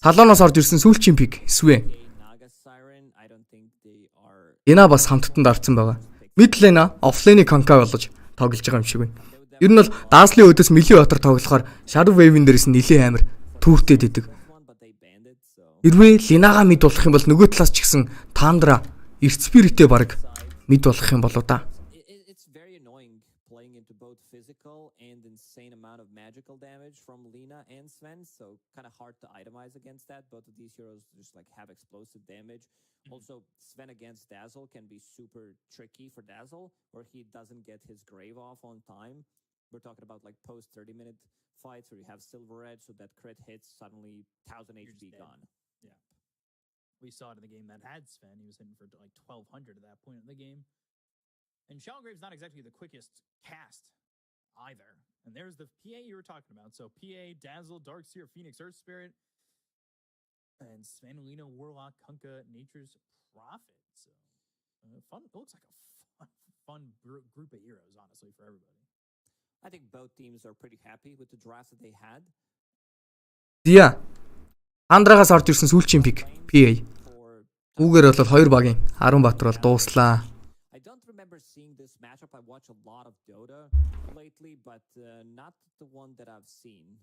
Талоноос орж ирсэн сүүлчийн пик эсвэл Naga Siren. I don't think they are. Яна бас хамттанд авцсан байгаа. Mid lane offlane конка болж тоглож байгаа юм шиг байна. Ер нь бол Dazzle-ийн өдөөс Мили Батар тоглохоор Shadow Wave-ийн дээрээс нэлээд амар түүхтэй дэдэг. Хэрвээ Lina-га мид болох юм бол нөгөө талаас ч гэсэн Tundra Earth Spirit-тэй баг мид болох юм болоо да. It's very annoying playing into both physical and insane amount of magical damage from Lina and Sven, so kind of hard to itemize against that. Both of these heroes just like have explosive damage. Also, Sven against Dazzle can be super tricky for Dazzle, where he doesn't get his grave off on time. We're talking about like post 30-minute fights where you have Silver Edge, so that crit hits suddenly 1000 HP gone. Yeah. We saw it in the game that had Sven. He was hitting for like 1200 at that point in the game. And Shallowgrave's not exactly the quickest cast either. And there's the PA you were talking about. So PA, Dazzle, Darkseer, Phoenix, Earth Spirit, and Sven, Lina, Warlock, Kunkka, Nature's Prophet. So fun. It looks like a fun group of heroes, honestly, for everybody. I think both teams are pretty happy with the draft that they had. Зя. Андрагаас орж ирсэн сүүлчийн пик PA. Үүгээр бол 2 багийн 10 баатар бол дууслаа. I don't remember seeing this matchup. I watch a lot of Dota lately, but not the one that I've seen.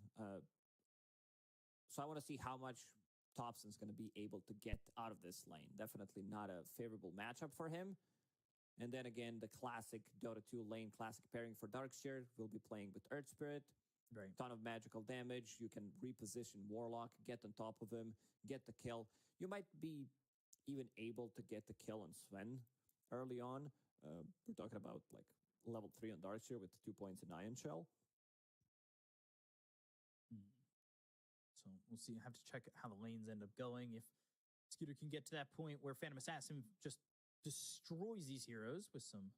So I want to see how much Thompson's going to be able to get out of this lane. Definitely not a favorable matchup for him. And then again, the classic Dota 2 lane, classic pairing for Darkseer. We'll be playing with Earth Spirit. Right. Ton of magical damage. You can reposition Warlock, get on top of him, get the kill. You might be even able to get the kill on Sven early on. We're talking about like level 3 on Darkseer with 2 points in Iron Shell. So we'll see. I have to check how the lanes end up going. If Scooter can get to that point where Phantom Assassin just destroys these heroes with some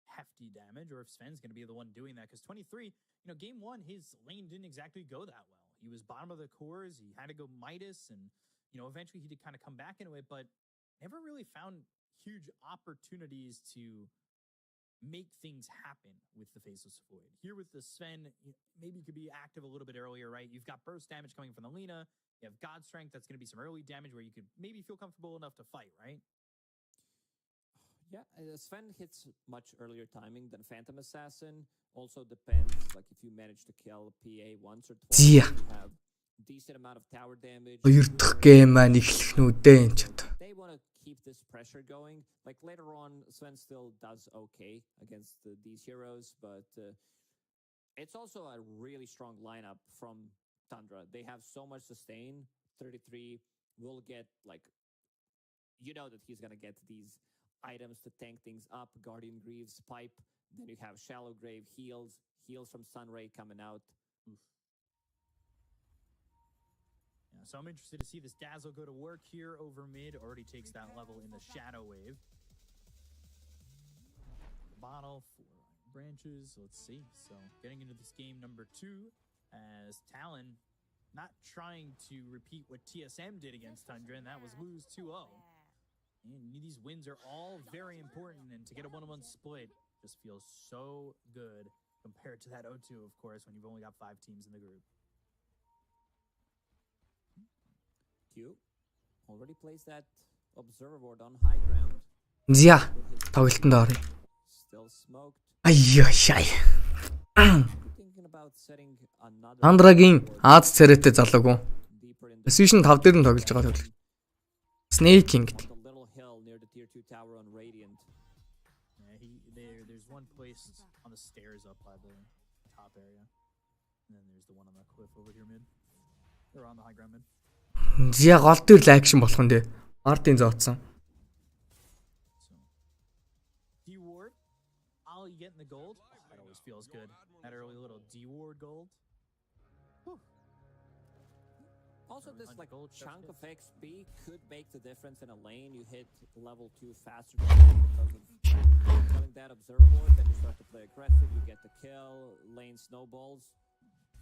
hefty damage, or if Sven's going to be the one doing that. Because 23, game 1, his lane didn't exactly go that well. He was bottom of the cores. He had to go Midas, and eventually he did kind of come back into it, but never really found huge opportunities to make things happen with the Faceless Void. Here with the Sven, maybe you could be active a little bit earlier, right? You've got burst damage coming from the Lina. You have God Strength. That's going to be some early damage where you could maybe feel comfortable enough to fight, right? Yeah, Sven hits much earlier timing than Phantom Assassin. Also depends, like if you manage to kill PA once or twice, you have decent amount of tower damage. Хоёр дахь гейм маань эхлэх нүдээ энэ ч. They want to keep this pressure going. Like later on, Sven still does okay against these heroes, but it's also a really strong lineup from Tundra. They have so much sustain. 33 will get like, that he's gonna get these items to tank things up. Guardian Greaves, Pipe. Then you have Shallow Grave, heals from Sunray coming out. Yeah, so I'm interested to see this Dazzle go to work here over mid. Already takes that level in the Shadow Wave. Bottle for branches. Let's see. So getting into this game number 2 as Talon not trying to repeat what TSM did against Tundra, and that was lose 2-0. And these wins are all very important, and to get a 1-1 split just feels so good compared to that 0-2, of course, when you've only got 5 teams in the group. Q already placed that observer board on high ground. Зя. Тоглолтонд орё. Still smoked. Аяашай. Thinking about setting another Андрагийн Аз царайтай залуугүй. Position 5 дээр нь тоглож байгаа тоглолт. Snaking гэдэг. Tier 2 tower on Radiant. Yeah, there's one placed on the stairs up by the top area. And then there's the one on the cliff over here mid. Or on the high ground mid. Зя гол дээр л акшн болох нь дээ. Ардын зооцсон. D-Ward. Ollie getting the gold. That always feels good. That early little D-Ward gold. Also, this like chunk of XP could make the difference in a lane. You hit level 2 faster because of killing that observer board. Then you start to play aggressive. You get the kill. Lane snowballs.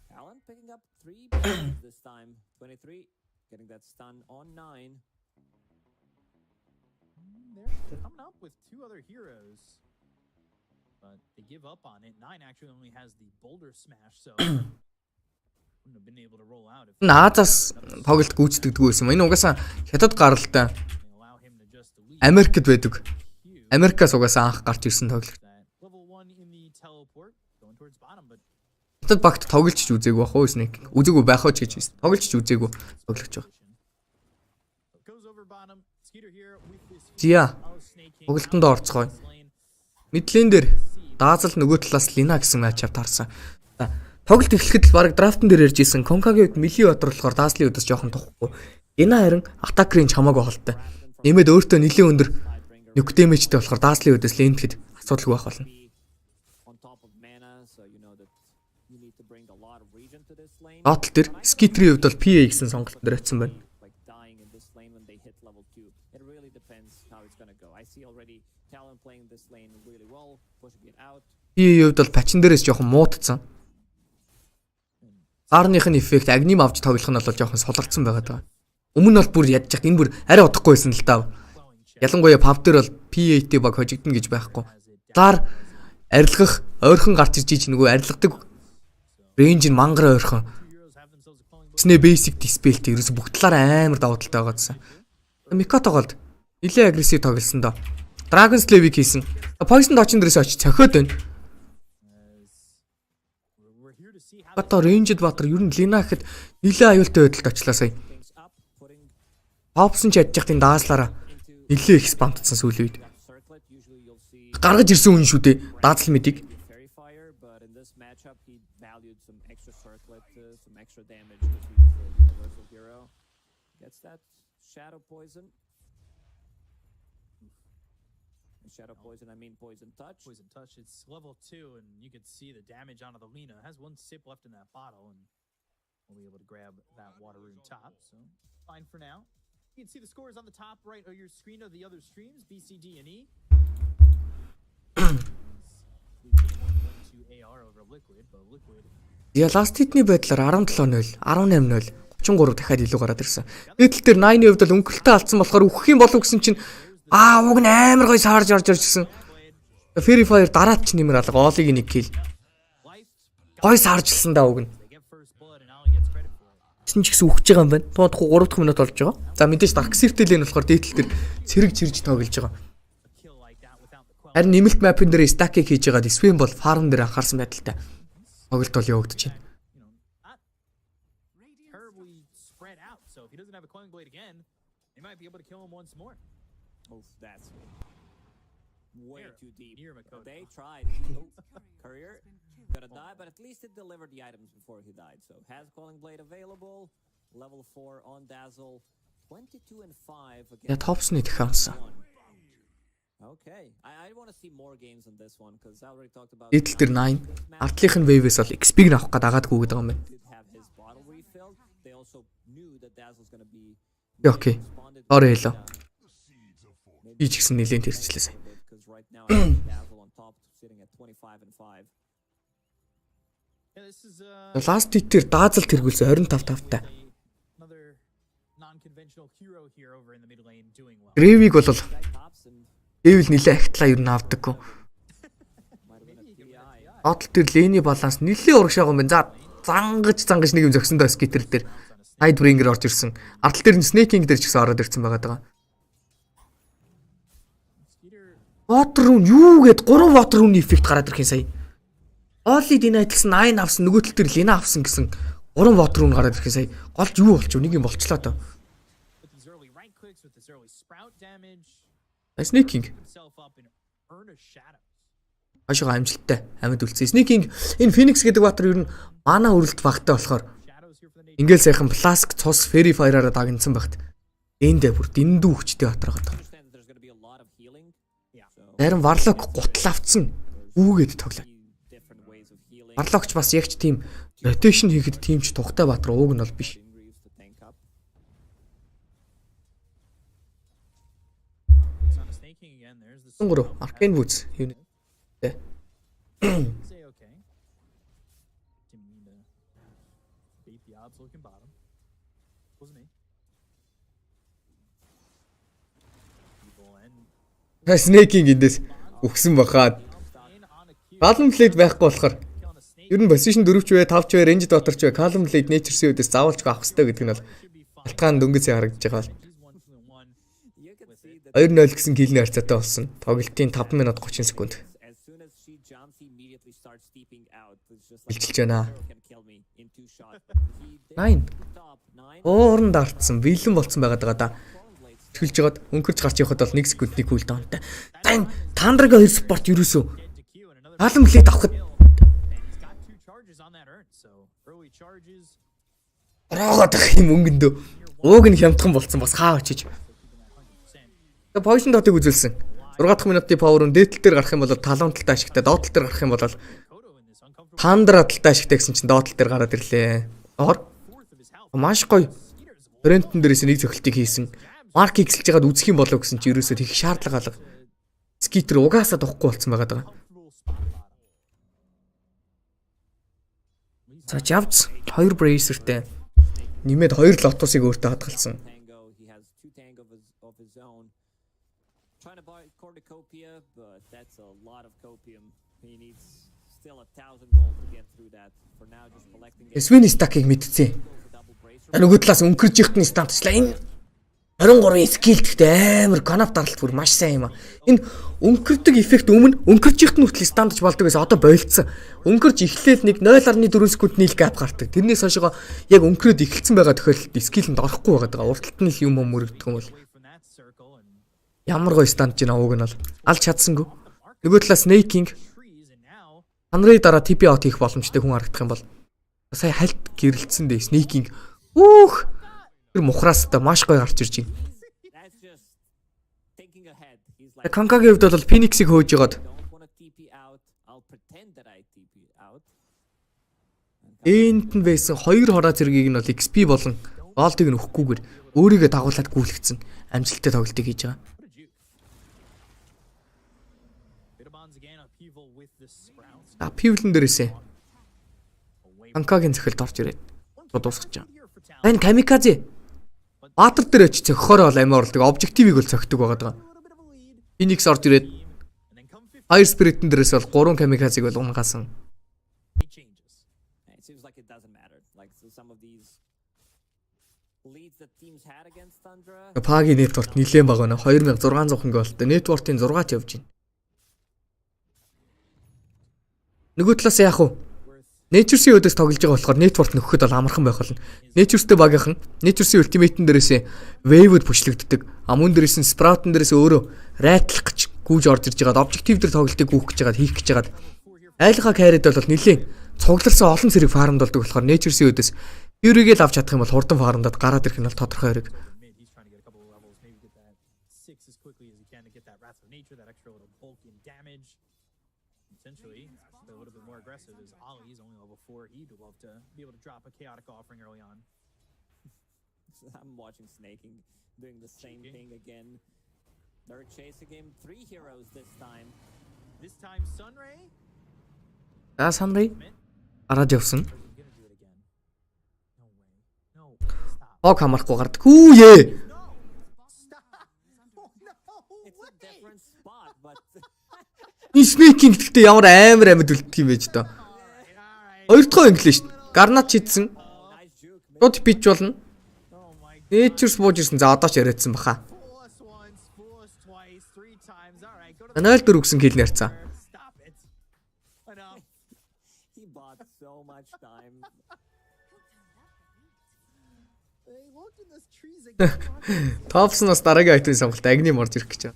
Talon picking up 3 points this time. 23 getting that stun on 9. They're coming up with 2 other heroes, but they give up on it. 9 actually only has the boulder smash, so wouldn't have been able to roll out if Наазаас тоглолт гүйцэтгэдэггүй байсан. Энэ угаасаа хятад гаралтай. Америкт байдаг. Америкаас угаасаа анх гарч ирсэн тоглолт. Хятад багт тоглож ч үзээгүй бах уу Snake. Үзээгүй байх ч гэж байсан. Тоглож ч үзээгүй тоглож байгаа. Зя. Тоглолтонд орцгоё. Мэдлэн дээр даазал нөгөө талаас Лина гэсэн матчап таарсан. Тоглолт эхлэхэд л баг драфтан дээр ярьж исэн Конкагийн үед мили бодрлохоор даазлын үдээс жоохон тухгүй. Энэ харин атакрын чамаагүй холтой. Нэмээд өөртөө нэлийн өндөр нюк дэмэжтэй болохоор даазлын үдээс лент гэд асуудалгүй байх болно. Батл дээр скитрийн хувьд бол PA гэсэн сонголт дээр очсон байна. PA-ийн хувьд бол пачин дээрээс жоохон муудсан. Арных нь эффект агним авч тоглох нь бол жоохон сулгацсан байгаад байгаа. Өмнө нь бол бүр ядчих энэ бүр арай удахгүй байсан л даа. Ялангуяа пав дээр бол P8 баг хожигдно гэж байхгүй. Талаар арилгах ойрхон гарч ирж иж нөгөө арилгадаг рейнж нь мангар ойрхон. Снэ basic dispel-т ерөөс бүх талаараа амар давуу талтай байгаа гэсэн. Микотогоолд нилээ агрессив тоглосон доо. Dragon Slave-ийг хийсэн. Poison Dodge дээрээс очиж цохиод байна. Одоо рейнжд батар ер нь Лина гэхэд нилээ аюултай байдалд очлаа сая. Попсон ч ядчих тийм дааслаараа нилээ их спамтсан сүүлийн үед. Гаргаж ирсэн үн шүү дээ. Даазал мэдийг. Shadow poison, I mean poison touch. Poison touch. It's level 2, and you can see the damage onto the Lina. It has one sip left in that bottle, and we'll be able to grab that water rune top. So fine for now. You can see the scores on the top right of your screen of the other streams, B, C, D, and E. AR over Liquid, but Liquid. Я last hit-ний байдлаар 17-0, 18-0, 33 дахиад илүү гараад ирсэн. Нийтлэл дээр 9-ийн хувьд бол өнгөлөлтөө алдсан болохоор үхэх юм болов гэсэн чинь уг нь амар гоё саарж орж ирсэн. Fairy Fire дараад ч нэмэр алга оолыг нэг kill. Гоё сааржилсан да уг нь. Тэсэн ч гэсэн үхэж байгаа юм байна. Туудахгүй 3 дахь минут болж байгаа. За мэдээж Dark Circle нь болохоор дээтэл дээр цэрэг чирж тоглож байгаа. Харин нэмэлт map-ын дээр stack-ийг хийж байгаа Swim бол farm дээр анхаарсан байдалтай. Тоглолт бол явагдаж байна. So if he doesn't have a Coin Blade again, they might be able to kill him once more. Oh, that's way too deep. They They tried. Courier gonna die, but at least it delivered the items before he died. So has Calling Blade available. Level 4 on Dazzle. 22 and 5 against. Я топсны дахиансан. Okay. I want to see more games on this one because I already talked about. Дээтэл дээр 9. Артлынх нь wave-с бол XP-г авах гээд агаад гүгээд байгаа юм байна. They also knew that Dazzle's gonna be. Окей. Орой хэлөө. Би ч гэсэн нэлээд тэрчлээ сая. Last hit дээр даазал тэргүүлсэн 25-5-тай. Грэвиг бол Дэвэл нэлээ ахтлаа юу наавдаггүй. Одол төр лэний баланс нэлээ урагшаага юм байна. За зангаж нэг юм зөксөндөө скитер дээр Side Bringer орж ирсэн. Ардтал дээр нь Snaking дээр ч гэсэн ороод ирсэн байгаа даа. Water rune юу гээд 3 water rune effect гараад ирэх юм сая. Only denied гэсэн 9 авсан нөгөө тал дээр Lina авсан гэсэн 3 water rune гараад ирэх юм сая. Голж юу болчих вэ? Нэг юм болчлоо доо. Snaking. Ашиг амжилттай амьд үлдсэн. Snaking энэ Phoenix гэдэг water ер нь мана өрөлт багтай болохоор ингээл сайхан Flask цус Fairy Fire-аараа дагнсан багт. Эндээ бүр дэндүү хүчтэй батар байгаа. Харин Warlock гутал авцсан үүгээд тоглоо. Warlock ч бас ягч тийм rotation хийхэд тийм ч тухтай батар ууг нь бол биш. Гурав Arcane Woods unit. Snaking эндээс өгсөн бахаад Calm Blade байхгүй болохоор ер нь position 4 ч бай 5 ч бай range дотор ч бай Calm Blade nature-ийн үдээс заавалж авах хэрэгтэй гэдэг нь бол алтгаан дөнгөс харагдаж байгаа. 2-0 гэсэн килний харьцаатай болсон. Тоглолтын 5 минут 30 секунд. Илчилж байна. 9. Уурн дартсан, бэлэн болцсон байгаад байгаа да. Тэлж жагаад өнгөрч гарч явахад бол 1 секундны кулдаунтай. Дан Тандраг 2 спорт юусоо. Calm Blade авахд рогоод юм өнгөндөө. Ууг нь хямдхан болцсон бас хаа очиж. Poison dot-ыг үзүүлсэн. 6 дахь минутын power-ын дээтэл дээр гарах юм бол талуун талтай ашигтай, доод тал дээр гарах юм бол Тандра талтай ашигтай гэсэн чинь доод тал дээр гараад ирлээ. Ор. Маш гоё. Брентон дээрээс нэг цохилтыг хийсэн. Марк ихсэлж байгаад үзэх юм болов гэсэн чинь ерөөсөө их шаардлага алга. Скитер угаасаа тухгүй болцсон байгаа даа. За Javs 2 bracerтэй. Нэмээд 2 лотосыг өөртөө хадгалсан. trying to buy cornucopia, but that's a lot of copium. He needs still 1,000 gold to get through that. For now, just collecting. Свен стакийг мэдсэн. Нөгөө талаас өнгөрж ихтний стантчлаа. Энэ 23 скил гэхдээ амар канап даралт бүр маш сайн юм а. Энэ өнгөрдөг эффект өмнө өнгөрж ихт нь хүртэл стандж болдог гэсэн одоо болцсон. Өнгөрж эхлээл нэг 0.4 секунд нийл гап гардаг. Тэрнээс хойшоо яг өнгөрөөд эхэлсэн байгаа тохиолдолд скилэнд орохгүй байгаа. Урталт нь юм мөрөгдөх юм бол. Ямар гоё стандж ин авууг нь бол алж чадсангүй. Нөгөө талаас Snake-ing Анрей дараа TP out хийх боломжтой хүн харагдах юм бол сая хальт гэрэлтсэн дээ Snake-ing. Үүх тэр мухраастай маш гоё гарч ирж байна. Канкагийн хувьд бол Phoenix-ийг хөөж жагаад энд нь байсан 2 хороо зэргийг нь бол XP болон голдыг нь өгөхгүйгээр өөрийгөө дагуулад гүйлгцэн амжилттай тоглолтыг хийж байгаа. Пивлэн дээрээсээ Канкагийн цохилд орж ирээд дуусгаж байгаа. Энэ камиказе Баатар дээр очиж цохихороо бол амиа орлдог обжективыг бол цохидог байгаа. Phoenix орж ирээд Fire Spirit-эн дээрээс бол 3 камиказыг бол унгасан. Пагийн нэтворк нэлээд бага байна. 2600 хөнгөлтэй нэтворкийн 6-т явж байна. Нөгөө талаас яах вэ? Nature's-ийн өдөөс тоглож байгаа болохоор network нөхөхөд бол амархан байх болно. Nature's-тэй багийнхан Nature's-ийн ultimate-эн дээрээс wave-д бүшлэгддэг. Мөн дээрээс нь Sprout-ын дээрээс өөрөө райтлах гэж гүйж орж ирж байгаад objective дээр тоглолтыг гүйх гэж байгаад хийх гэж байгаад айлхаа carry-д бол нэлээд цугларсан олон зэрэг фармд болдог болохоор Nature's-ийн өдөөс Fury-г л авч чадах юм бол хурдан фармдад гараад ирэх нь бол тодорхой хэрэг. Essentially, a little bit more aggressive is Ollie's only level 4. He'd love to be able to drop a chaotic offering early on. I'm watching Snaking doing the same thing again. They're chasing him. 3 heroes this time. This time, Sunray. Sunray. Араад явсан. Ог хамахгүй гардаг. Хүүе. Snake-ing гэхдээ ямар амар үлддэг юм байж та. Хоёр дахь инглиш шүү дээ. Гарнат чидсэн. Шууд пич болно. Nature's бууж ирсэн. За одоо ч яриадсан баха. 0-4 өгсөн кил нэрцээ. Топснос дараагийн айтмын сонголт агним орж ирэх гэж байна.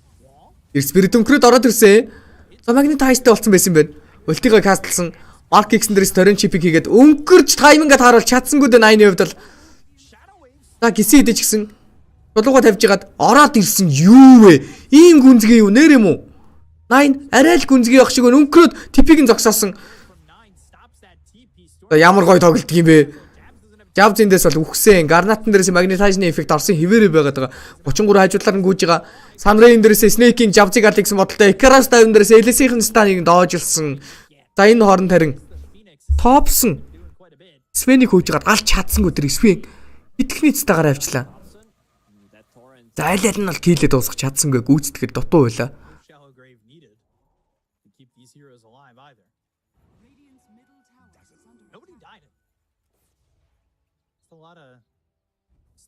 Spirit өнгөрөөд ороод ирсэн. За магнитайзтай болсон байсан байна. Ультигаа кастлсан. Mark X дээрээс торин чипийг хийгээд өнгөрч таймингаа тааруул чадсангүй дээ 8-ийн хувьд л. За гисэн идэж гисэн. Чулууга тавьж ягаад ороод ирсэн юу вэ? Ийм гүнзгий юу нэр юм уу? 9 арай л гүнзгий явах шиг өнгөрөөд типийг нь зогсоосон. Ямар гоё тоглолт юм бэ? Jabs-индээс бол үхсэн. Гарнатан дээрээс магнитайзны эффект орсон хിവэрэ байгаад байгаа. 33 хажуудлаар нь гүйж байгаа. Sunray-ын дээрээс Snake-ing Jabs-ыг аль гэсэн бодолтой. Icarus тайван дээрээс Elise-ийн станыг доожилсан. За энэ хооронд харин Топсон Sven-ийг хөөж гаад алж чадсангүй тэр Sven итгэхний цэстагаар авчлаа. За аль аль нь бол киллээ дуусгах чадсангүй гүйцэтгэхэд дутуу байлаа.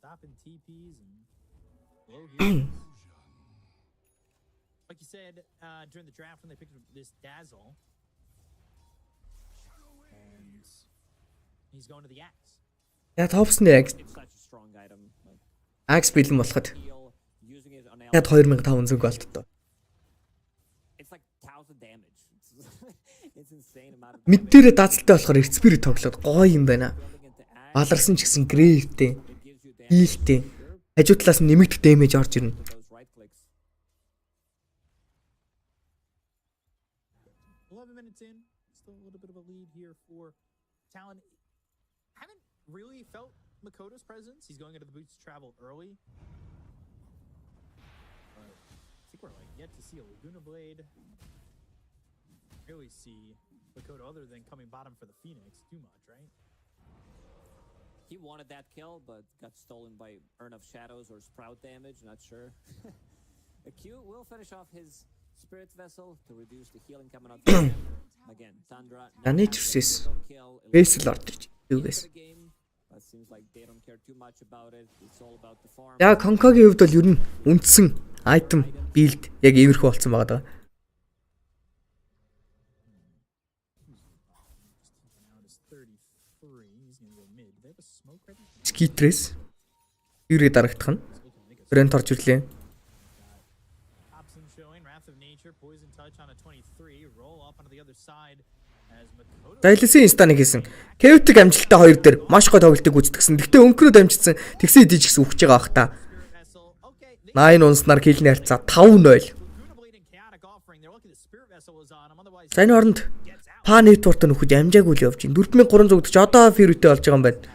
Stopping TPs and low heroes. Like you said, during the draft when they picked this Dazzle, and he's going to the Axe. Я Топсны Axe. Axe бэлэн болоход. Яг 2500 голдтой. Мэддэрээ даацалтай болохоор Spirit тоглоод гоё юм байна. Баларсан ч гэсэн Grave-тэй. Хийлтэй. Хажуу талаас нь нэмэгдэх дэмэж орж ирнэ. Still a little bit of a lead here for Talon. Haven't really felt Makoto's presence. He's going into the boots travel early. But I think we're like yet to see a Laguna Blade. Really see Makoto other than coming bottom for the Phoenix too much, right? He wanted that kill, but got stolen by Urn of Shadows or Sprout damage, not sure. Q will finish off his spirit vessel to reduce the healing coming out from him. Again, Tundra. Nature-sis. Vessel орж иж. Юугээс. But seems like they don't care too much about it. It's all about the farm. Яг Конкогийн хувьд бол ер нь үндсэн item build яг иймэрхүү болсон байгаа даа. Skitress юурыг дарагдах нь Brent орж ирлээ. Дайлсын инстаныг хийсэн. Chaotic амжилттай хоёр дээр маш гой тоглолтыг гүйцэтгсэн. Гэхдээ өнгөрөө дамжчихсан. Тэгсэн идэж гисэн үхэж байгаа бах та. 9 унснаар килний харьцаа 5-0. За энэ оронд Па network-т нөхөж амжаагүй л явж байна. 4300 гэж одоо фирүүтэй болж байгаа юм байна.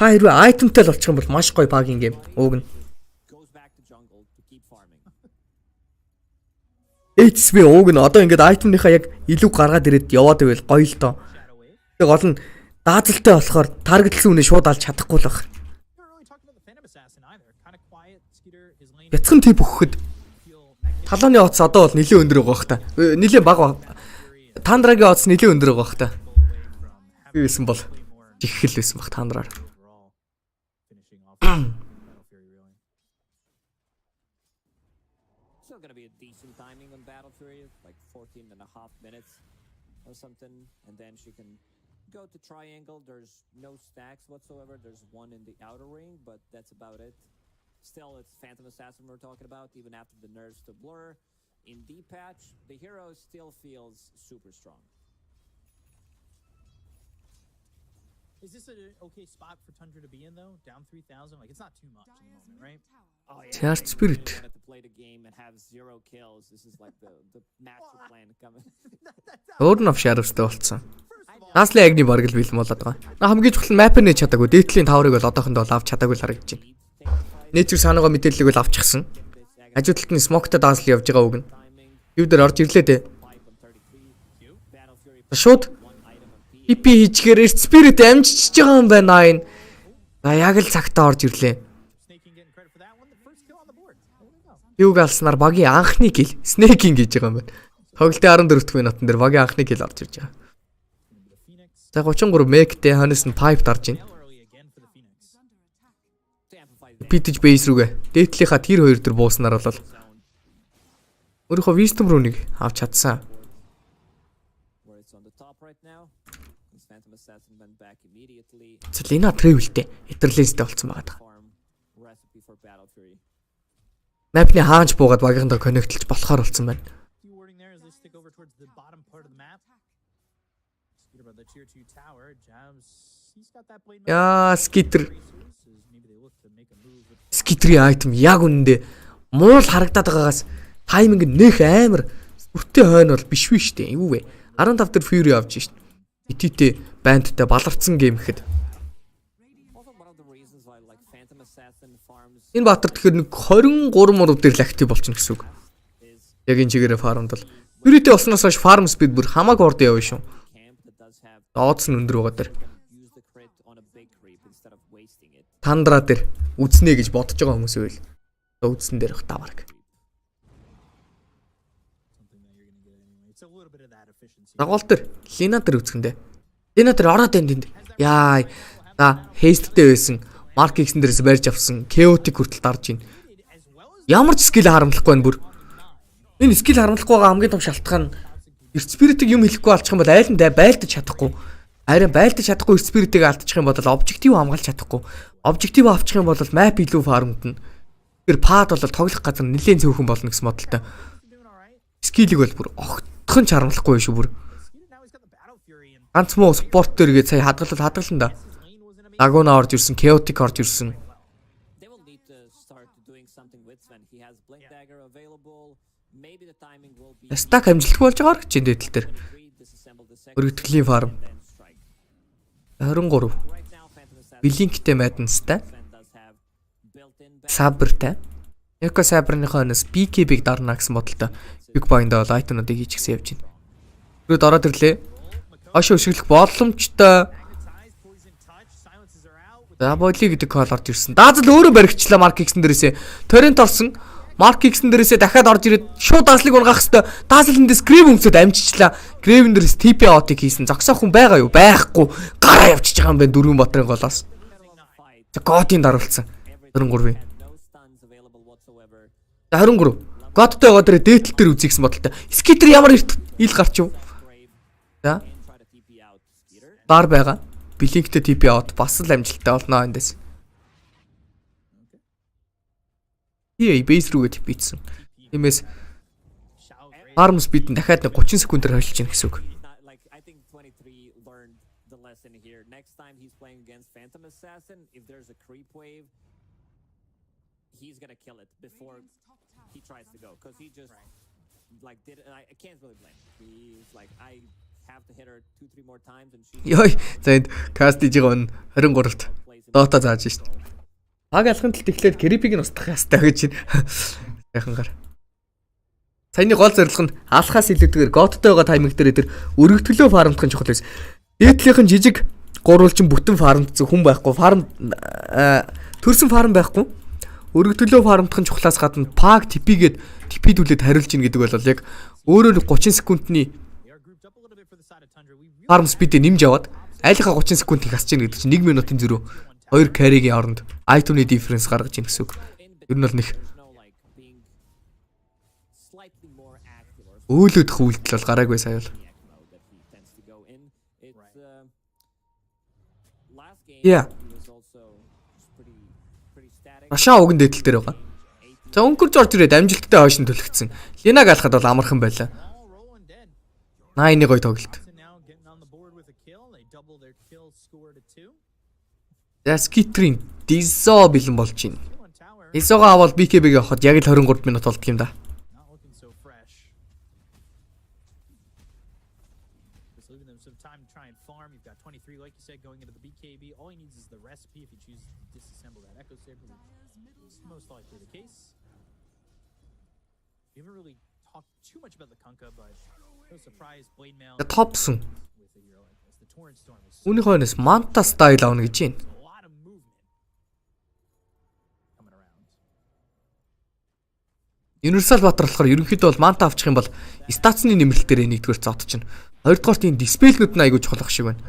Па хэрвээ itemтай л болчих юм бол маш гоё пагийн гейм. Ууг нь. HSB ууг нь одоо ингээд item-ийнхаа яг илүү гаргаад ирээд яваад байвал гоё л доо. Тэг гол нь даазалтай болохоор таргетлсан үнэ шууд алж чадахгүй л баг. Бяцхан тип өгөхөд талааны оц одоо бол нэлээд өндөр байгаа бах та. Нэлээд бага. Тандрагийн оц нэлээд өндөр байгаа бах та. Би хэлсэн бол жихэл байсан бах тандраар. Still gonna be a decent timing on Battle Fury, like 14.5 minutes or something, and then she can go to triangle. There's no stacks whatsoever. There's one in the outer ring, but that's about it. Still, it's Phantom Assassin we're talking about, even after the nerfs to Blur. In D-Patch, the hero still feels super strong. Is this an okay spot for Tundra to be in, though? Down 3,000? Like, it's not too much at the moment, right? Oh, yeah. Charged Spirit. To play the game and have 0 kills. This is like the master plan coming. Өөр нь Shadows-тэй болцсон. Наслын агны бараг л бэлэн болоод байгаа. Хамгийн чухал нь map-ыг нээж чадаагүй. Дээдлийн таврыг бол одоохондоо авч чадаагүй л харагдаж байна. Nature санаагаа мэдээллийг бол авчихсан. Хажуу талд нь smoke-тай даасл явж байгаа үг нь. Юу дээр орж ирлээ дээ. Шууд PP хийчихээр Spirit амжиж байгаа юм байна энэ. За яг л цагтаа орж ирлээ. Юуг алснаар багийн анхны кил Snake-ing гэж байгаа юм байна. Тоглолтын 14-р минутын дээр багийн анхны кил орж ирж байгаа. За 33 Meg-тэй ханаас нь pipe дарж байна. Pitch base рүүгээ дээдлийнхаа тэр хоёр дээр бууснаар бол өөрийнхөө wisdom rune-ыг авч чадсан. Лина travel-тэй Eternalist-тэй болцсон байгаа. Map-ны хаанч буугаад багийнхандаа connect-лж болохоор болцсон байна. Яа, Skitter. Skitter item яг үнэндээ муул харагдаад байгаагаас тайминг нэх амар өртөө хойно бол биш биш дээ. Юу вэ? 15 дээр Fury авч шít. Ититэй бандтай баларцсан гейм гэхэд. Энэ баатар тэгэхээр нэг 23 мурав дээр л актив болчихно гэсэн үг. Яг энэ чигээрээ фармд бол Fury-тэй болсноос хойш farm speed бүр хамаагүй урд явна шүү. Odds нь өндөр байгаа дээр. Тандра дээр үзнэ гэж бодож байгаа хүмүүс байл. Үзнэн дээр их таварг. Дагуул дээр Лина дээр үзэхэндээ. Лина дээр ороод байна тэнд. Яа. За хейсттэй байсан. Марк X-эн дээрээс барьж авсан. Chaotic хүртэл дарж байна. Ямар ч скил харамлахгүй байна бүр. Энэ скил харамлахгүй байгаа хамгийн том шалтгаан Spirit-ийг юм хэлэхгүй алчих юм бол айл нь байлдаж чадахгүй. Харин байлдаж чадахгүй Spirit-ийг алдчих юм бол обжектив хамгаалж чадахгүй. Обжектив авчих юм бол map илүү фармдна. Тэр пад бол тоглох газар нэлээд цөөхөн болно гэсэн модалтай. Скиллийг бол бүр огтхон чарамлахгүй шүү бүр. Ганц муу спорт дээргээ сая хадгалсан да. Лагуна орж ирсэн, Chaotic орж ирсэн. Стак амжилтгүй болж байгаа гэж энэ дэдэл дээр. Өргөтгөлийн фарм. 23. Блинктэй Madness-тай. Saber-тай. Эко Saber-ныхоо өнөөс BKB-г дарна гэсэн бодолтой. Big Bind-д бол item-уудыг хийчихсэн явж байна. Түрүү ороод ирлээ. Хошоо өшөглөх боломжтой. За боли гэдэг кол орж ирсэн. Даазал өөрөө баригчлаа Марк X-эн дээрээсээ. Торрент орсон. Марк X-эн дээрээсээ дахиад орж ирээд шууд даазлыг ургах хэвээр. Даазал эндээс Грэв өмсөд амжичлаа. Грэвэн дээрээс TP out-ыг хийсэн. Зогсоох хүн байгаа юу? Байхгүй. Гараа явчихж байгаа юм байна дөрвөн ботрын голоос. За Готын даруулсан. 23-ийн. За 23. Готтой байгаа дээр дээтэл дээр үзийгсэн бодолтой. Скитер ямар ил гарч юу? За. Бар байгаа. Блинктэй TP out бас л амжилттай болно эндээс. Бейс рүүгээ TP-сэн. Тиймээс farm speed нь дахиад 30 секундээр холилж гин гэсэн үг. I think 23 learned the lesson here. Next time he's playing against Phantom Assassin, if there's a creep wave, he's gonna kill it before he tries to go, because he just like did it, and I can't really blame him. He's like, I have to hit her 2-3 more times and she. Йой, за энд кастижиг 23-т Dota зааж шít. Баг алхам талд эхлээд крипиг нь устгах ястай гэж байна. Яхангаар. Саяны гол зорилго нь алхаас илүүтэйгээр готтой байгаа тайминг дээр тэр өргөтгөлөө фармдах нь чухал байсан. Дээдлийнх нь жижиг гурвалжин бүтэн фармдсан хүн байхгүй. Фарм төрсэн фарм байхгүй. Өргөтгөлөө фармдах нь чухлаас гадна паг типигээд типидүүлээд хариулж ийн гэдэг бол яг өөрөөр 30 секундны фарм спидээ нэмж аваад айлынхаа 30 секундыг хасч ийн гэдэг чинь 1 минутын зөрүү 2 carry-гийн оронд item-ны difference гаргаж ийн гэсэн үг. Ер нь бол нэг өөлөдөх үйлдэл бол гараагүй сая бол. Yeah. Рашаа уган дээдэл дээр байгаа. За өнгөрж орж ирээд амжилттай хойш нь төлөгдсөн. Линаг алхахад бол амархан байлаа. 8-ны гой тоглолт. За скитрийн Дизо бэлэн болж байна. Дизого авал BKB-г авахад яг л 23 минут болдго юм да. Like you said, going into the BKB, all he needs is the recipe if he chooses to disassemble that Echo Saber, which is most likely the case. We haven't really talked too much about the Kunkka, but no surprise, Blade Mail Топсон. with a hero like this. The Torrent Storm is Үүний хойноос Manta style авна гэж байна. a lot of movement coming around. Universal Battle болохоор ерөнхийдөө бол Manta авчих юм бол статсны нэмэлт дээр нэгдүгээр цоод чинь. Хоёрдугаар тийм диспелнүүд нь айгүй чухал ах шиг байна.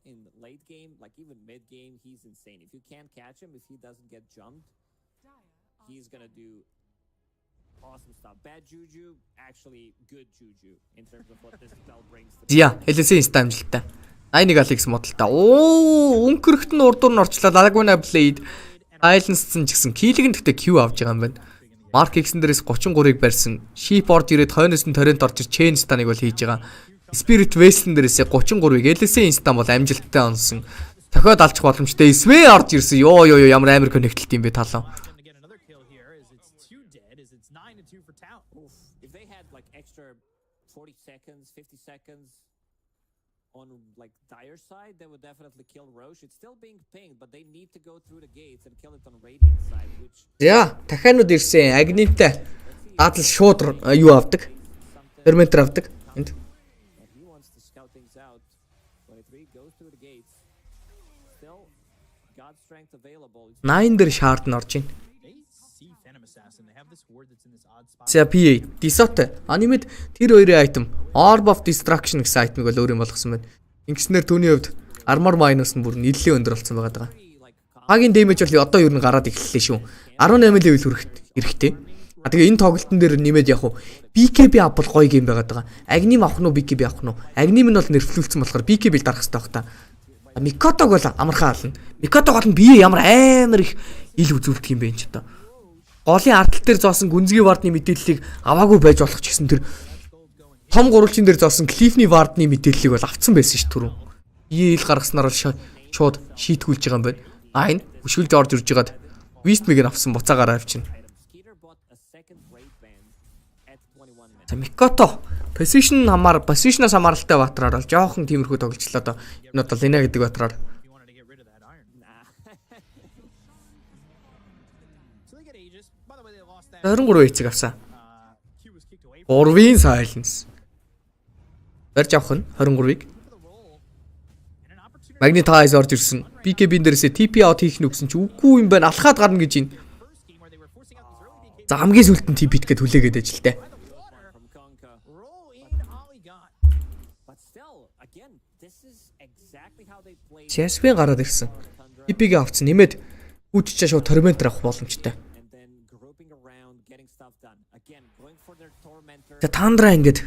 In late game, like even mid game, he's insane. If you can't catch him, if he doesn't get jumped, he's gonna do awesome stuff. Bad juju, actually good juju in terms of what this spell brings to. Зя, LSA инста амжилттай. 81 Alex модалтай. Оо, өнгөрөхт нь урдуур нь орчлоо. Laguna Blade, Islands-сан ч гэсэн килийг нь гэхдээ Q авч байгаа юм байна. Mark X-эн дээрээс 33-ыг барьсан. Sheep орж ирээд хойноос нь Torrent орж Chain Stanыг бол хийж байгаа. Spirit Vessel дээрээс 33-ыг LSA инстан бол амжилттай онсон. Тохиод алчих боломжтой. Sway орж ирсэн. Йоо ямар амар коннектэлт юм бэ талаа. If they had like extra 40 seconds, 50 seconds on like Dire side, they would definitely kill Roche. It's still being pinged, but they need to go through the gates and kill it on Radiant side, which. За, дахианууд ирсэн. Агниттай дадал шууд юу авдаг? Fermenter авдаг. Энд. 9 дээр шаард нь орж ийн. За PA Disot анимед тэр хоёрын айтем Orb of Destruction гэсэн айтемыг бол өөр юм болгосон байна. Ингэснээр түүний хувьд armor minus нь бүр нэлээд өндөр болсон байгаа. Хагийн damage бол одоо ер нь гараад эхэллээ шүү. 18 level хүрэх хэрэгтэй. А тэгээ энэ тоглолтын дээр нэмээд яг уу BKB авбал гоё юм байгаа. Агним авах нь уу BKB авах нь уу? Агним нь бол нэрвлүүлсэн болохоор BKB-л дарах хэрэгтэй байх та. Микотог бол амархан ална. Микотог бол бие ямар амар их ил үзүүлдэг юм бэ энэ ч одоо. Голын ардтал дээр зоосон гүнзгий вардны мэдээллийг аваагүй байж болох ч гэсэн тэр том гурвалжин дээр зоосон клифний вардны мэдээллийг бол авцсан байсан ш түрүү. Бие ил гаргаснаар бол шууд шийтгүүлж байгаа юм байна. Аа энэ өшгөлж орж ирж байгаад Вистмиг нь авсан буцаагаар авчина. За Микото Position-аас хамааралтай батраар бол жоохон тиймэрхүү тоглолцлоо доо. Энэ бол Лина гэдэг батраар. Орон 3 эцэг авсан. 3-ийн Silence. Барьж авах нь 23-ыг. Magnetize орж ирсэн. BKB дээрээсээ TP out хийх нь үгсэн чи үгүй юм байна. Алхаад гарна гэж байна. За хамгийн сүлтэн TP итгээд хүлээгээд ажилтай. Чэсвэн гараад ирсэн. TP-гээ авцсан. Нэмээд хүччээ шууд торментер авах боломжтой. За Тандра ингээд